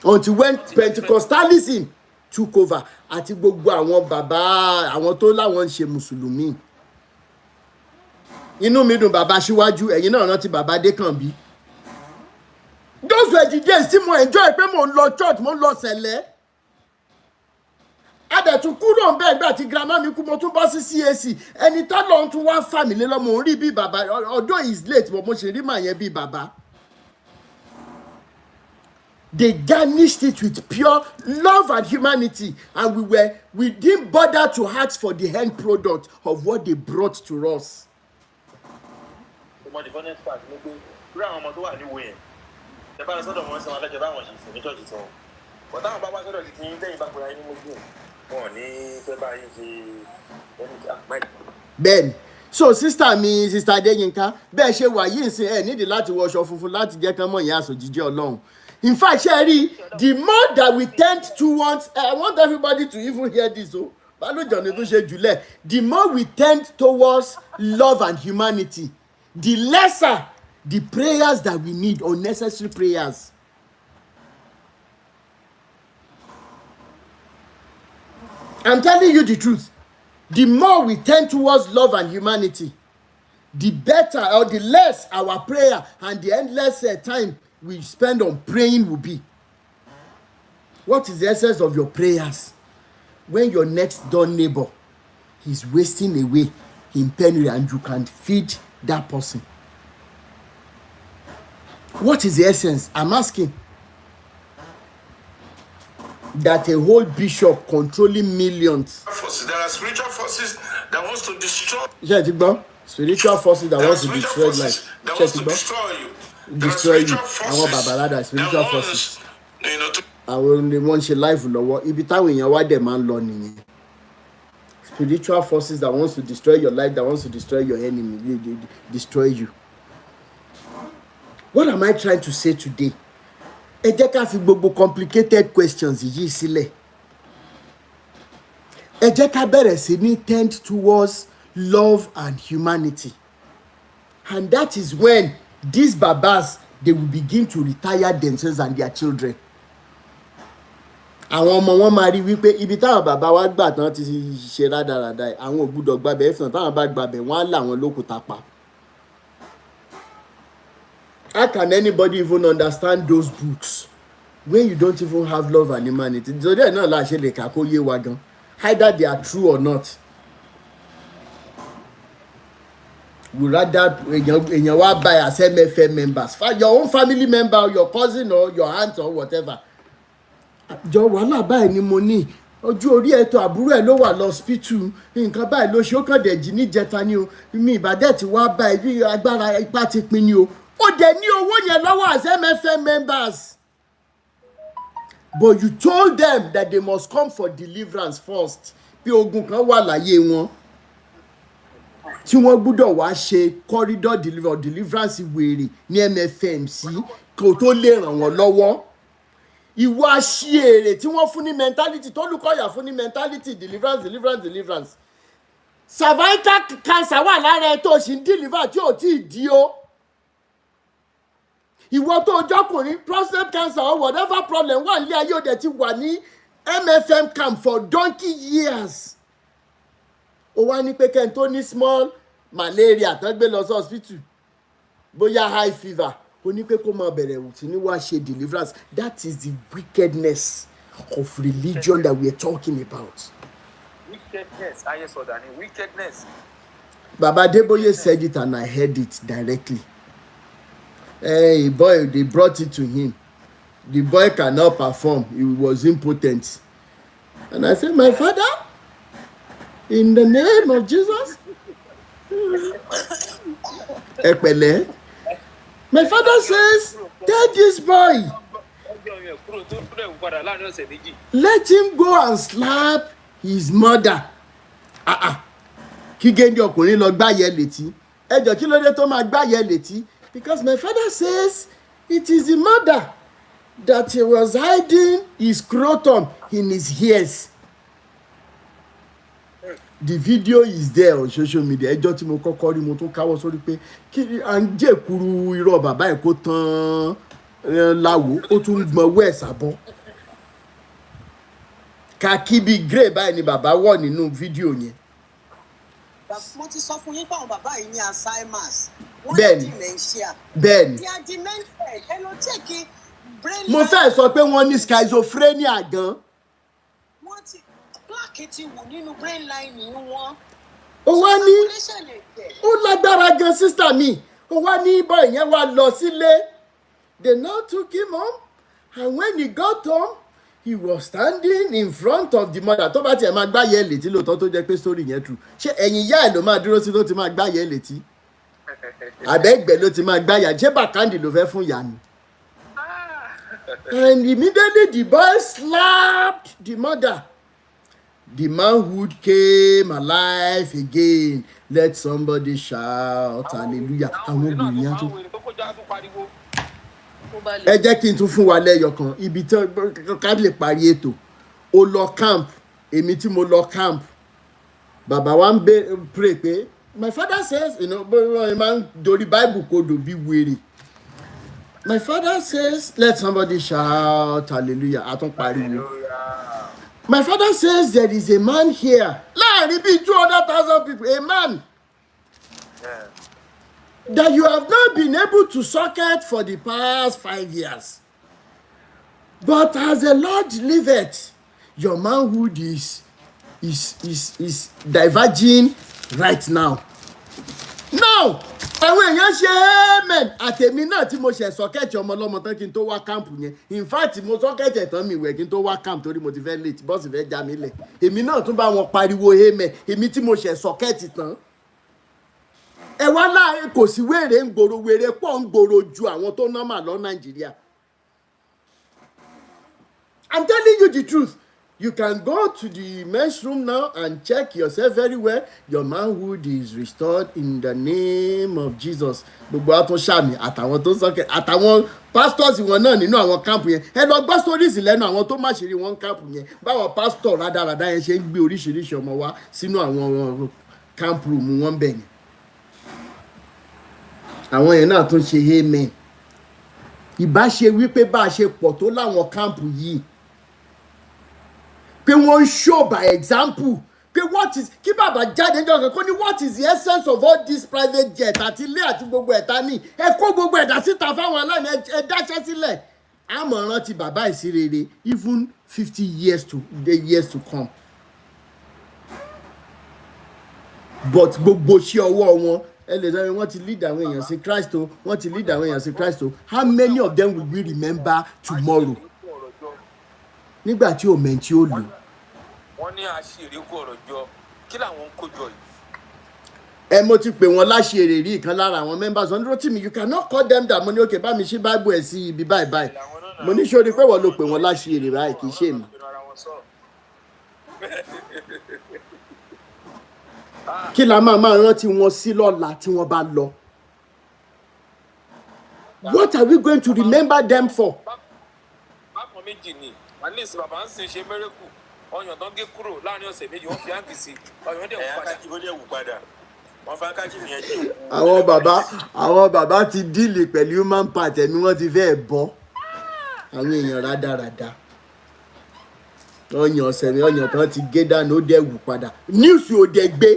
Until when Pentecostalism took over àti gbogbo àwọn bàbá àwọn tó láwọn ń ṣe mùsùlùmí. Inú mi dùn bàbá Síwájú, ẹ̀yin náà rántí bàbá Adékànbí. Those were the days tí mo enjoy pé mo ń lọ church, mo ń lọ sẹ̀lẹ̀. Adẹ̀tún kúrò ń bẹ́ẹ̀ gbà tí grandma mi kú, mo tún bọ́ sí CAC. Ẹni tó lọ tún wá fàmílẹ́ lọ, mo ń rí bí bàbá, although is late, but mo ṣe rí màá yẹn bí bàbá. They garnished it with pure love and humanity, and we didn't bother to ask for the end product of what they brought to us. The funniest part ni pé irú àwọn ọmọ tó wà níwò yẹn, ẹ bá lọ sọ́dọ̀ wọn sọ wọn lẹ́jọ́ báwọn ṣe sìn ní ṣọ́ọ̀ṣì tí wọn. Bọ̀dá àwọn bá wá sọ́dọ̀ ti yín lẹ́yìn bá pera yín mójú wọn ní fẹ́ bá yín ṣe ẹni tí àpá ẹ̀. Bẹ́ẹ̀ni, so sister mi, sister Adéyínká, bẹ́ẹ̀ ṣe wà yìí nsìn ẹ̀ nídìí láti wọṣọ funfun láti jẹ́ kán mọ̀ ìyá àsòjíjẹ́ Ọlọ́run. In fact, Sherry, the more that we tend towards, I want everybody to even hear this. Oh, the more we tend towards love and humanity, the lesser the prayers that we need, unnecessary prayers. I'm telling you the truth. The more we tend towards love and humanity, the better or the less our prayer and the endless time we spend on praying will be. What is the essence of your prayers? When your next door neighbor is wasting away in penury and you can feed that person. What is the essence? I'm asking. That a whole bishop controlling millions. There are spiritual forces that wants to destroy. Spiritual forces that wants to destroy life. That wants to destroy you. Destroy you. Àwọn babalada spiritual forces. Àwọn ni wọ́n ṣe life lọ́wọ́. Ibi táwọn èèyàn wá dẹ̀ máa ń lọ nìyẹn. Spiritual forces that wants to destroy your life, that wants to destroy your enemy, they destroy you. What am I trying to say today? Ẹ jẹ́ ká fi gbogbo complicated questions yìí sílẹ̀. Ẹ jẹ́ ká bẹ̀rẹ̀ sí ní tend towards love and humanity. And that is when these babas, they will begin to retire themselves and their children. Àwọn ọmọ wọn máa rí wípé ibi táwọn bàbá wa gbà tán ti ṣe rádaràda àwọn ò gbúdọ̀ gbàbẹ̀ ẹ̀fọn táwọn bá gbàbẹ̀ wọ́n á là wọn lókùúta pa. How can anybody even understand those books when you don't even have love and humanity? So they're not like lè kà kó yé wa gan. Either they are true or not. We rather èèyàn wá buy as MFM members, your own family member, your cousin or your aunt or whatever. Jọ wàhálà báyìí ni mo ní. Ojú orí ẹ̀tọ́ àbúrò ẹ̀ ló wà lọ́spítù nǹkan báyìí ló ṣe ó kàn dẹ̀ jí níjẹta ni o mi ìbàdẹ́ ti wá báyìí bí agbára ipá ti pin ni o. Ó dẹ̀ ní owó yẹn lọ́wọ́ as MFM members. But you told them that they must come for deliverance first. Bí ogun kan wà láyé wọn. Tí wọ́n gbọ́dọ̀ wá ṣe corridor deliverance wèrè ní MFM sí kó tó lè ràn wọ́n lọ́wọ́. Ìwọ aṣièrè tí wọ́n fún ní mentality tó lùkọ́yà fún ní mentality deliverance. Cervical cancer wà lára ẹ tó ṣì ń deliver tí ò tí ì di o. Ìwọ tó jọkùnrin prostate cancer or whatever problem wà nílé ayé òde ti wà ní MFM camp for donkey years. Ó wá ní pé kẹ́ni tó ní small malaria tán gbé lọ sí hospital bóyá high fever ó ní pé kó máa bẹ̀rẹ̀ sí ní wá ṣe deliverance. That is the wickedness of religion that we are talking about. Wickedness, ayé sọ̀dà ni wickedness. Baba Adeboye said it and I heard it directly. Hey boy, they brought it to him. The boy cannot perform. He was impotent. And I said, my father, in the name of Jesus, Ekpele, my father says, tell this boy, let him go and slap his mother. Kí géńdé ọkùnrin lọ gbáyẹ létí. Ẹ jọ̀ọ́ kí ló dé tó máa gbáyẹ létí? Because my father says it is the mother that he was hiding his scrotum in his ears. The video is there on social media. Ẹjọ́ tí mo kọ́kọ́ rí mo tún káwọ́ sórí pé kí à ń jẹ́ ìkúrú irọ́ bàbá ẹ̀ kó tán láwo ó tún gbọ́n wẹ̀ sábọ́. Kàkí bíi grey báyìí ni bàbá wọ̀ nínú fídíò yẹn. Mo ti sọ fún yín pé àwọn bàbá yìí ní Alzheimer's. Bẹ́ẹ̀ni bẹ́ẹ̀ni. Mo fẹ́ sọ pé wọ́n ní schizophrenia gan. Wọ́n ti plaque ti wù nínú brain line wọn. Ó wá ní ó lágbára gan sísá mi. Ó wá ní ibà ìyẹn wá lọ sílé. They now took him home and when he got home he was standing in front of the mother. Tó bá tiẹ̀ máa gbáyẹ̀ létí lóòótọ́ tó jẹ́ pé story yẹn true. Ṣé ẹ̀yìn ìyá ẹ̀ ló máa dúró sí tó ti máa gbáyẹ̀ létí? Àbẹ́gbẹ́ ló ti máa gbáyà. Ṣé bàkándì ló fẹ́ fún ìyá ni? And immediately the boy slapped the mother. The manhood came alive again. Let somebody shout hallelujah. Àwọn obìnrin yẹn tún. Ẹ jẹ́ kí n tún fún wa lẹ́yọ kan ibi tí ká lè parí ètò. Ó lọ camp èmi tí mo lọ camp bàbá wa ń pray pé My father says, you know, but man, do the Bible code to be weary. My father says, let somebody shout hallelujah. I don't pariwo. My father says there is a man here. Láàrin bíi 200,000 people, a man that you have not been able to socket for the past 5 years. But as the Lord liveth, your manhood is diverging right now. Now, àwọn èèyàn ṣe amen àtẹ̀mí náà tí mo ṣe sọ́kẹ́ẹ̀tì ọmọ ọlọ́mọ tán kí n tó wá káàmpù yẹn. In fact, mo sọ́kẹ́ẹ̀tì ẹ̀tàn mi ìwẹ̀ kí n tó wá káàmpù torí mo ti fẹ́ late bọ́ọ̀sì fẹ́ já mi lẹ̀. Èmi náà tún bá wọn pariwo amen èmi tí mo ṣe sọ́kẹ́ẹ̀tì tán. Ẹ wá láàrin kò sí wèrè ń gbòòrò wèrè pọ̀ ń gbòòrò ju àwọn tó nọ́mà lọ Nàìjíríà. I'm telling you the truth. You can go to the men's room now and check yourself very well. Your manhood is restored in the name of Jesus. Gbogbo àtún sàmì àtàwọn tó sọkẹ àtàwọn pastors wọn náà nínú àwọn camp yẹn. Ẹ lọ gbọ́ stories lẹ́nu àwọn tó má ṣe rí wọn camp yẹn. Báwọn pastor rádaràda yẹn ṣe ń gbé oríṣiríṣi ọmọ wá sínú àwọn camp room wọn bẹ̀ yẹn. Àwọn yẹn náà tún ṣe amen. Ìbá ṣe wípé bá a ṣe pọ̀ tó láwọn camp yìí. Pé wọ́n show by example pé what is kí bàbá jáde níjọ́ kan kó ní what is the essence of all this private jet àti ilé àti gbogbo ẹ̀ta ní ẹ kó gbogbo ẹ̀dá síta fáwọn aláìní ẹ dáṣẹ́ sílẹ̀ àmọ́ rántí bàbá ìsírere even 50 years to come but gbogbo ṣé ọwọ́ wọn ẹ lè sọ wọ́n ti lead àwọn èèyàn sí Christ o wọ́n ti lead àwọn èèyàn sí Christ o how many of them will we remember tomorrow nígbà tí ò mẹ́ni tí ó lò. wọ́n ní àṣírí kú ọ̀rọ̀ jọ kí làwọn ń kójọ yìí. Ẹ mo ti pè wọ́n láṣìírí rí ìkan lára àwọn members wọn Rotimi you cannot call them that mo ní okay bá mi ṣí bible ẹ̀ sí ibi báyìí báyìí mo ní sórí pé wọ́n ló pè wọ́n láṣìírí báyìí kì í ṣe mi. Kí la máa rántí wọn sí lọ́la tí wọ́n bá lọ. What are we going to remember them for? bákan méjì ni at least bàbá ń sin ṣe mẹ́rẹ́kù ọyàn tó ń gé kúrò láàrin ọ̀sẹ̀ méjì wọ́n fi áǹkì sí ọyàn dẹ̀ wù padà. wọ́n fa kájí yẹn jù. àwọn bàbá ti díìlì pẹ̀lú human part ẹ̀mí wọ́n ti fẹ́ bọ́ àwọn èèyàn rádaràda ọyàn ọ̀sẹ̀ mi ọyàn tán ti gé dànù ó dẹ̀ wù padà news ò dẹ̀ gbé.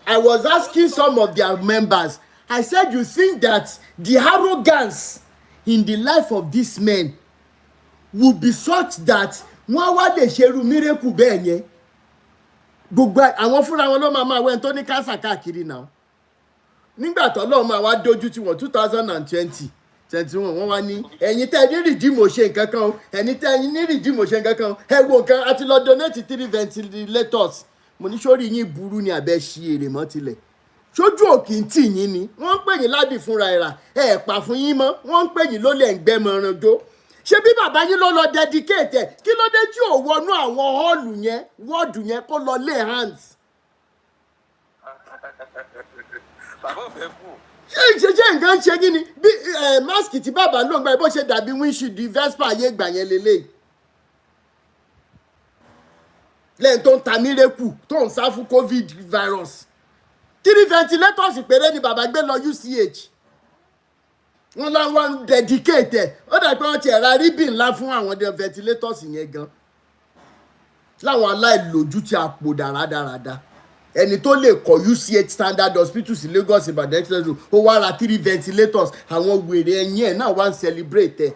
I was asking some of their members I said you think that the arrogance in the life of these men would be such that wọ́n wá lè ṣerú miracle bẹ́ẹ̀ yẹn gbogbo àwọn fúnra wọn ló máa wẹ́n tó ní cancer káàkiri náà nígbà tó lọ́ọ́ máa wá dojú tí wọ́n 2020 wọ́n wá ní ẹ̀yin tẹ́ ní rìdíìmù ṣe nǹkan kan ẹ̀yin tẹ́ ní rìdíìmù ṣe nǹkan kan ẹ wo nǹkan àti lọ donate 3 ventilators mo ní sórí yín burú ni àbẹ́ ṣí èrè mọ́ tilẹ̀ sójú òkì ń tì yín ni wọ́n ń pè yín ládì fúnra ẹ̀rà ẹ̀ pa fún yín mọ́ wọ́n ń pè yín lólè ń gbẹ́mọ̀ràn jó ṣé bí bàbá yín ló lọ dedicate ẹ̀ kí ló dé tí ò wọnú àwọn họ́ọ̀lù yẹn wọ́ọ̀dù yẹn kó lọ lay hands. bàbá ò fẹ́ kú. ṣé nǹkan ṣe kí ni bí máàsì tí bàbá ló ń gbà bó ṣe dàbí windshield vespa ayé ìgbà yẹn lélẹ̀ lẹ́yìn tó ń ta mírèkù tó ń sá fún covid virus 3 ventilators péré ni bàbá gbé lọ UCH wọ́n láwọn dedicate ẹ̀ ó dà pé wọ́n ti ẹ̀ra ríbì ńlá fún àwọn ventilators yẹn gan láwọn aláìlójú tí a pò dáradára ẹni tó lè kọ́ UCH standard hospital sí Lagos Ìbàdàn express road ó wá ra 3 ventilators àwọn wèrè ẹ̀yìn ẹ̀ náà wá ń celebrate ẹ̀.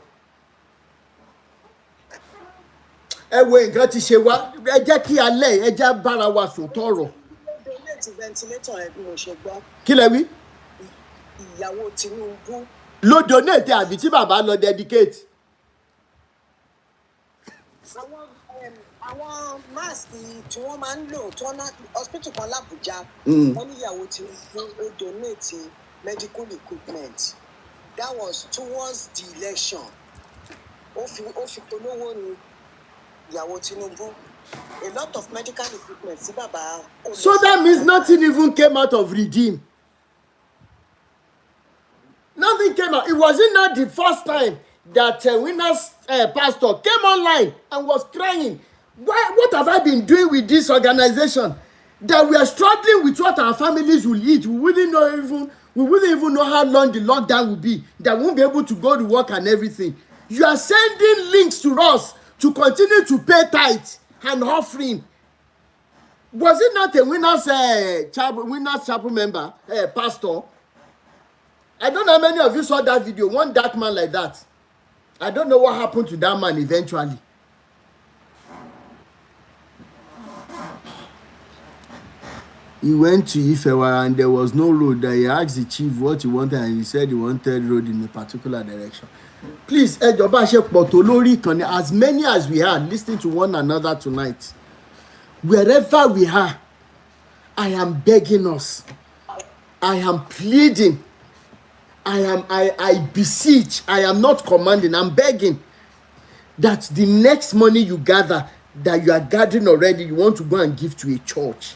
Ẹ wo nǹkan ti ṣe wá ẹ jẹ́ kí alẹ́ ẹ jẹ́ bára wa sòótọ́ ọ̀rọ̀. Kí lẹ wí? Ìyàwó Tinubu ló donate àbí tí bàbá lọ dedicate. àwọn máàsì tí wọ́n máa ń lò tó ná hospital kan l'Abuja wọ́n níyàwó Tinubu ó donate medical equipment that was towards the election ó fi polówó ni ìyàwó Tinubu a lot of medical equipment tí bàbá. So that means nothing even came out of redeem. Nothing came out. It wasn't not the first time that Winner's pastor came online and was crying. What have I been doing with this organization? that we are struggling with what our families will eat. We wouldn't even know how long the lockdown will be, that we won't be able to go to work and everything. You are sending links to us to continue to pay tithe and offering. Was it not a Winners Chapel member, pastor? I don't know how many of you saw that video. One dark man like that. I don't know what happened to that man eventually. He went to Ifewa and there was no road. He asked the chief what he wanted and he said he wanted road in a particular direction. Please, as many as we are listening to one another tonight, wherever we are, I am begging us. I am pleading. I beseech. I am not commanding. I'm begging that the next money you gather, that you are gathering already, you want to go and give to a church.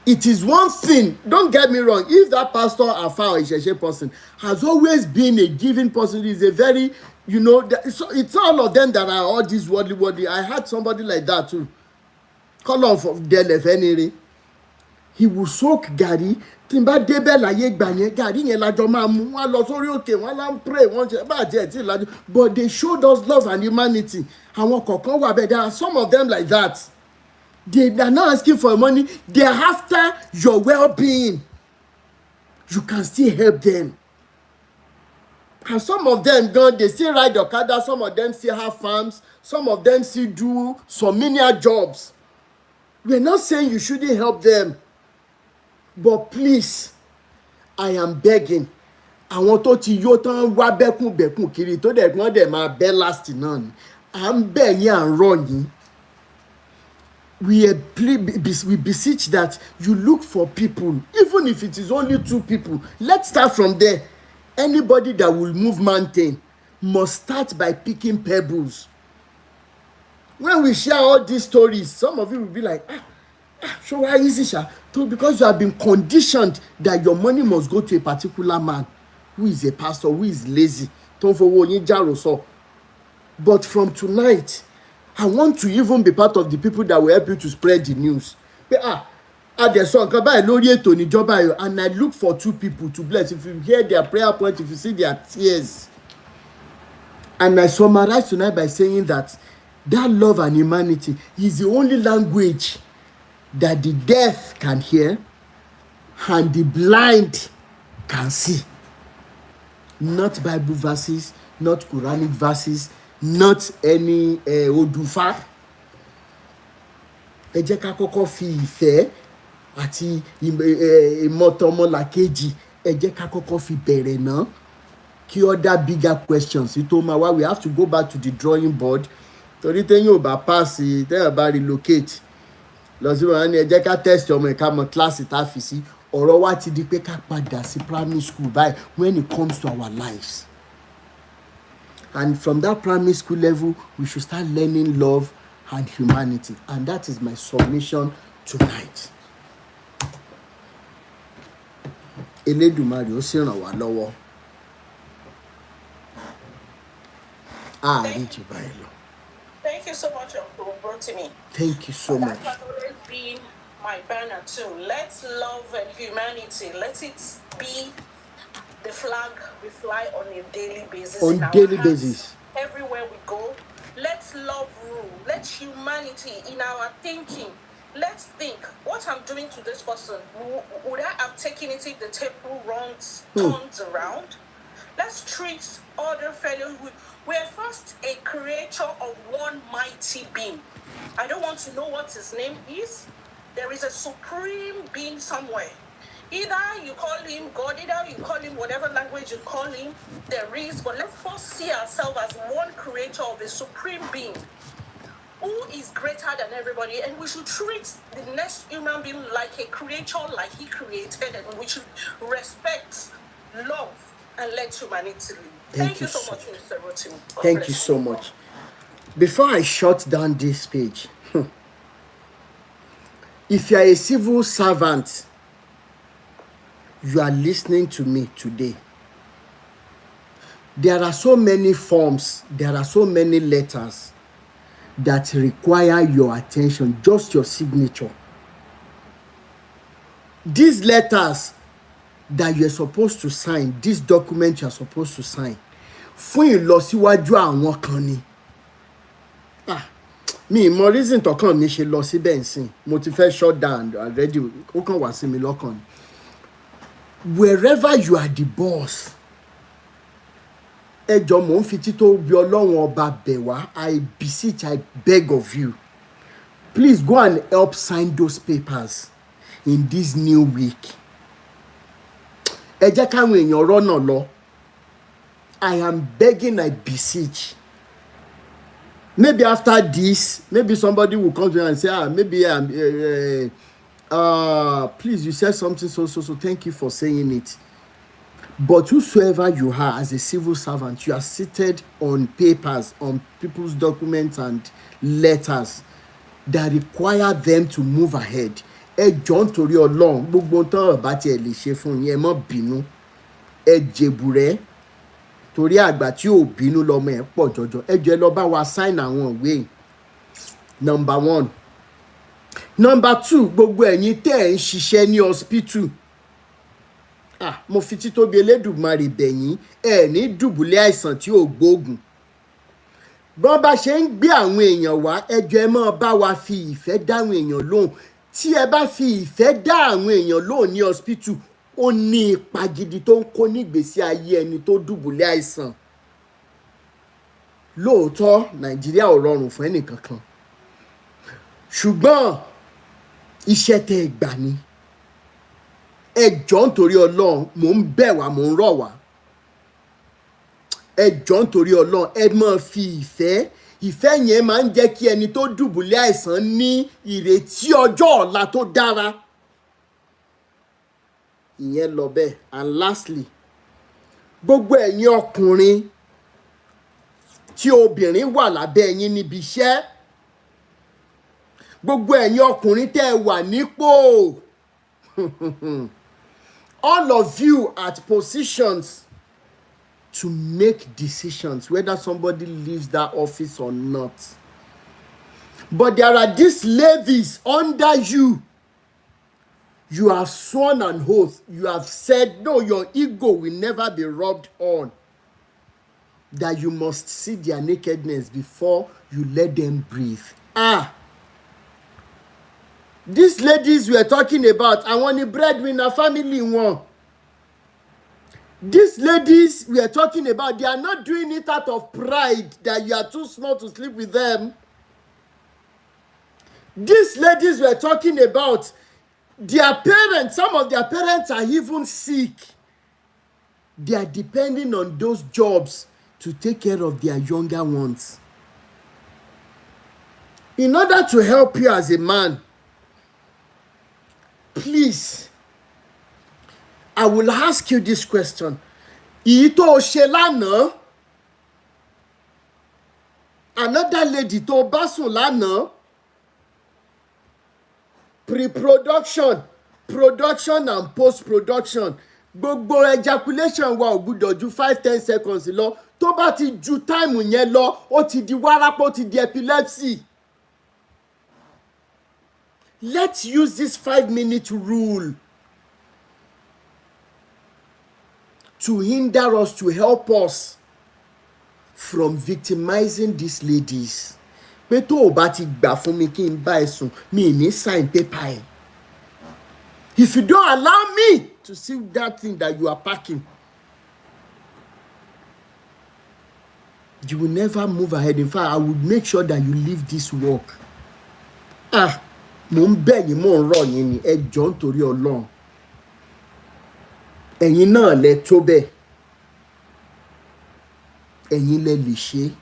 It is one thing, don't get me wrong, if that pastor Afa or Isheshe person has always been a giving person, is a very, it's all of them that are all these worldly. I had somebody like that too. Call on for Delefenere. He will soak Gary. Timba débẹ̀ láyé gbà yẹn Gary yẹn lájọ máa mú wọn lọ sórí òkè wọn lá ń pray wọn ṣe bá jẹ́ tí lájọ, but they showed us love and humanity. Àwọn kọ̀ọ̀kan wà bẹ́ẹ̀, there are some of them like that. They are not asking for money. They are after your well-being. You can still help them. And some of them, they still ride Okada. Some of them still have farms. Some of them still do some menial jobs. We're not saying you shouldn't help them. But please, I am begging. Àwọn tó ti yó tán wá bẹ́kùn kiri tó dẹ̀ gbọ́n dẹ̀ máa bẹ́ last náà ni. À ń bẹ̀ yín à ń rọ̀ yín. We beseech that you look for people, even if it is only 2 people. Let's start from there. Anybody that will move mountain must start by picking pebbles. When we share all these stories, some of you will be like, so why is it, Sha? Because you have been conditioned that your money must go to a particular man who is a pastor, who is lazy. But from tonight, I want to even be part of the people that will help you to spread the news. And I look for 2 people to bless. If you hear their prayer point, if you see their tears. And I summarize tonight by saying that love and humanity is the only language that the deaf can hear and the blind can see. Not Bible verses, not Quranic verses, not any Odufa. Ẹ jẹ́ ká kọ́kọ́ fi ìfẹ́ àti ìmọ̀tọ́mọlàkejì, ẹ jẹ́ ká kọ́kọ́ fi bẹ̀rẹ̀ náà. Kí other bigger questions tó máa wá, we have to go back to the drawing board. Torí téyìn ò bá pass, téyìn bá relocate. Lọ sí wọn ní ẹ jẹ́ ká test ọmọ ẹ̀ka mọ kíláàsì tá a fi sí. Ọ̀rọ̀ wa ti di pé ká padà sí primary school báyìí when it comes to our lives. And from that primary school level, we should start learning love and humanity. And that is my submission tonight. Elédùmarè ó sì ràn wá lọ́wọ́. Thank you so much, Uncle Rotimi. Thank you so much. That has always been my banner too. Let's love and humanity. Let it be the flag we fly on a daily basis. On daily basis. Everywhere we go, let's love rule. Let humanity in our thinking. Let's think, what I'm doing to this person, would I have taken it if the table turns around? Let's treat other fellows. We're first a creature of one mighty being. I don't want to know what his name is. There is a supreme being somewhere. Either you call him God, either you call him whatever language you call him, there is. But let's first see ourselves as one creator of a supreme being who is greater than everybody. And we should treat the next human being like a creature like he created. And we should respect, love, and let humanity live. Thank you so much, Mr. Rotimi. Thank you so much. Before I shut down this page, if you are a civil servant, you are listening to me today. There are so many forms, there are so many letters that require your attention, just your signature. these letters that you are supposed to sign, this document you are supposed to sign, fún ìlọsíwájú àwọn kan ni. Mi mọ reason tọkàn mi ṣe lọ síbẹ̀ nsìn, mo ti fẹ́ shut down already, ó kàn wá sí mi lọ́kàn. Wherever you are the boss, ẹ jọ̀ọ́ mò ń fi títóbi Ọlọ́run ọba bẹ̀ wá, I beseech, I beg of you, please go and help sign those papers in this new week. Ẹ jẹ́ káwọn èèyàn rọ́nà lọ. I am begging, I beseech. Maybe after this, maybe somebody will come to you and say, maybe please, you said something so, thank you for saying it. But whosoever you are as a civil servant, you are seated on papers, on people's documents and letters that require them to move ahead. Ẹ jọ̀ọ́ nítorí Ọlọ́run, gbogbo tán bá tiẹ̀ lè ṣe fún yín, ẹ má bínú. Ẹ jèbùrẹ́, torí àgbà tí ò bínú lọmọ ẹ̀ pọ̀ jọjọ. Ẹ jọ̀ọ́ ẹ lọ bá wa sign àwọn ìwé. Number 1. Number 2, gbogbo ẹ̀yin tẹ́ ẹ̀ ń ṣiṣẹ́ ní hospital. Mo fi títóbi Elédùmarè bẹ̀yín, ẹ ní dùbúlẹ̀ àìsàn tí ò gbóògùn. Bọ́n bá ṣe ń gbé àwọn èèyàn wá, ẹ jọ̀ọ́ ẹ máa bá wa fi ìfẹ́ dá àwọn èèyàn lóhùn. Tí ẹ bá fi ìfẹ́ dá àwọn èèyàn lóhùn ní hospital, ó ní ipa gidi tó ń kó nígbésí ayé ẹni tó dùbúlẹ̀ àìsàn. Lóòótọ́ Nàìjíríà ò rọrùn fún ẹnìkankan, ṣùgbọ́n iṣẹ́ tẹ́ ẹ gbà ni. Ẹ jọ̀ọ́ nítorí Ọlọ́run, mò ń bẹ̀ wá, mò ń rọ̀ wá. Ẹ jọ̀ọ́ nítorí Ọlọ́run, ẹ máa fi ìfẹ́ yẹn máa ń jẹ́ kí ẹni tó dùbúlẹ̀ àìsàn ní ìrètí ọjọ́ ọ̀la tó dára. Ìyẹn lọ bẹ́ẹ̀. And lastly, gbogbo ẹ̀yin ọkùnrin tí obìnrin wà lábẹ́ ẹ̀yin níbi iṣẹ́, gbogbo ẹ̀yin ọkùnrin tẹ́ ẹ wà nípò, all of you at positions to make decisions whether somebody leaves that office or not. But there are these levies under you. You have sworn an oath. You have said, no, your ego will never be rubbed on. That you must see their nakedness before you let them breathe. These ladies we are talking about, I want a breadwinner family one. These ladies we are talking about, they are not doing it out of pride that you are too small to sleep with them. These ladies we are talking about, their parents, some of their parents are even sick. They are depending on those jobs to take care of their younger ones. In order to help you as a man, please, I will ask you this question. Ito Shelana, another lady to Basulana, pre-production, production and post-production. Gbogbo ejaculation wa ò gbọdọ̀ ju 5-10 seconds lọ. Tó bá ti ju time yẹn lọ, ó ti di wárápọ̀, ó ti di epilepsy. Let's use this 5-minute rule to hinder us, to help us from victimizing these ladies. Pé tó o bá ti gbà fún mi kí n bá ẹ sùn, mi ní sign paper ẹ. If you don't allow me to see that thing that you are packing, you will never move ahead. In fact, I will make sure that you leave this work. Mo ń bẹ̀ yín, mo ń rọ̀ yín ni, ẹ jọ̀ọ́ nítorí Ọlọ́run. Ẹ̀yin náà lẹ tó bẹ́ẹ̀. Ẹ̀yin lẹ lè ṣe.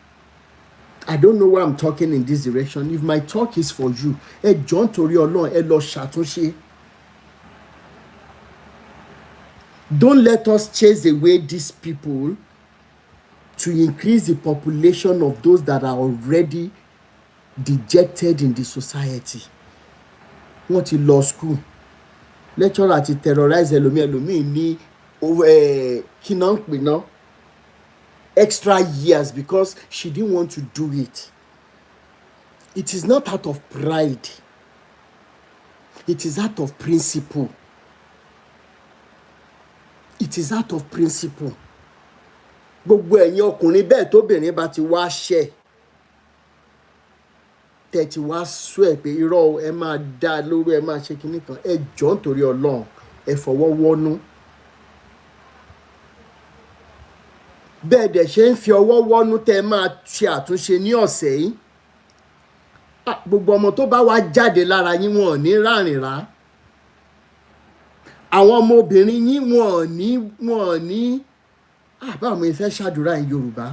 I don't know why I'm talking in this direction. If my talk is for you, ẹ jọ̀ọ́ nítorí Ọlọ́run, ẹ lọ ṣàtúnṣe. Don't let us chase away these people to increase the population of those that are already dejected in the society. Wọ́n ti lọ school. Lecturer ti terrorize ẹlòmíì ní kí náà ń pè náà extra years because she didn't want to do it. It is not out of pride. It is out of principle. it is out of principle. Gbogbo ẹ̀yin ọkùnrin bẹ́ẹ̀ tóbìnrin bá ti wá ṣẹ̀ tẹ́ ti wá sọ ẹ̀ pé irọ́ ẹ máa dá lóru ẹ máa ṣe kinní kan, ẹ jọ̀ọ́ nítorí Ọlọ́run ẹ fọwọ́ wọ́nú. Bẹ́ẹ̀ dẹ̀ ṣe ń fi ọwọ́ wọ́nú tẹ́ máa ṣe àtúnṣe ní ọ̀sẹ̀ yìí. Gbogbo ọmọ tó bá wá jáde lára yín wọn ò ní rárìn rá. Àwọn ọmọbìnrin yín wọn ò ní báwo mo fẹ́ ṣàdúrà ní Yorùbá,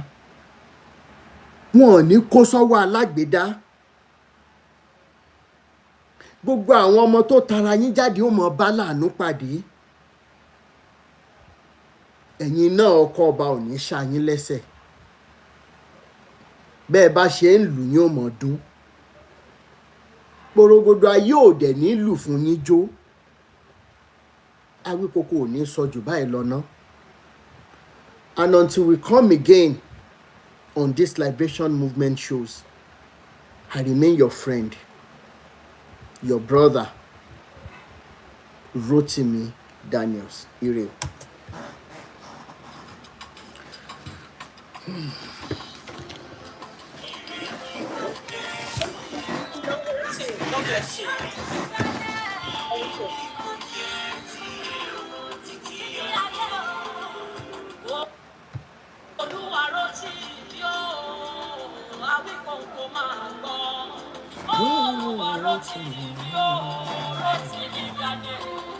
wọn ò ní kó sọ́wọ́ alágbèédá. Gbogbo àwọn ọmọ tó tara yín jáde ó mọ bá láàánú pàdé. Ẹ̀yin náà ọkọ ọba ò ní ṣá yín lẹ́sẹ̀. Bẹ́ẹ̀ bá ṣe ń lù yín ó mọ̀ dún. Porogodo ayé ò dẹ̀ ní lù fún yín jó. Awíkoko ò ní sọ jù báyìí lọ ná. And until we come again on this Liberation Movement shows, I remain your friend, your brother, Rotimi Daniels. Ire. God bless you. Rotimi Daniels,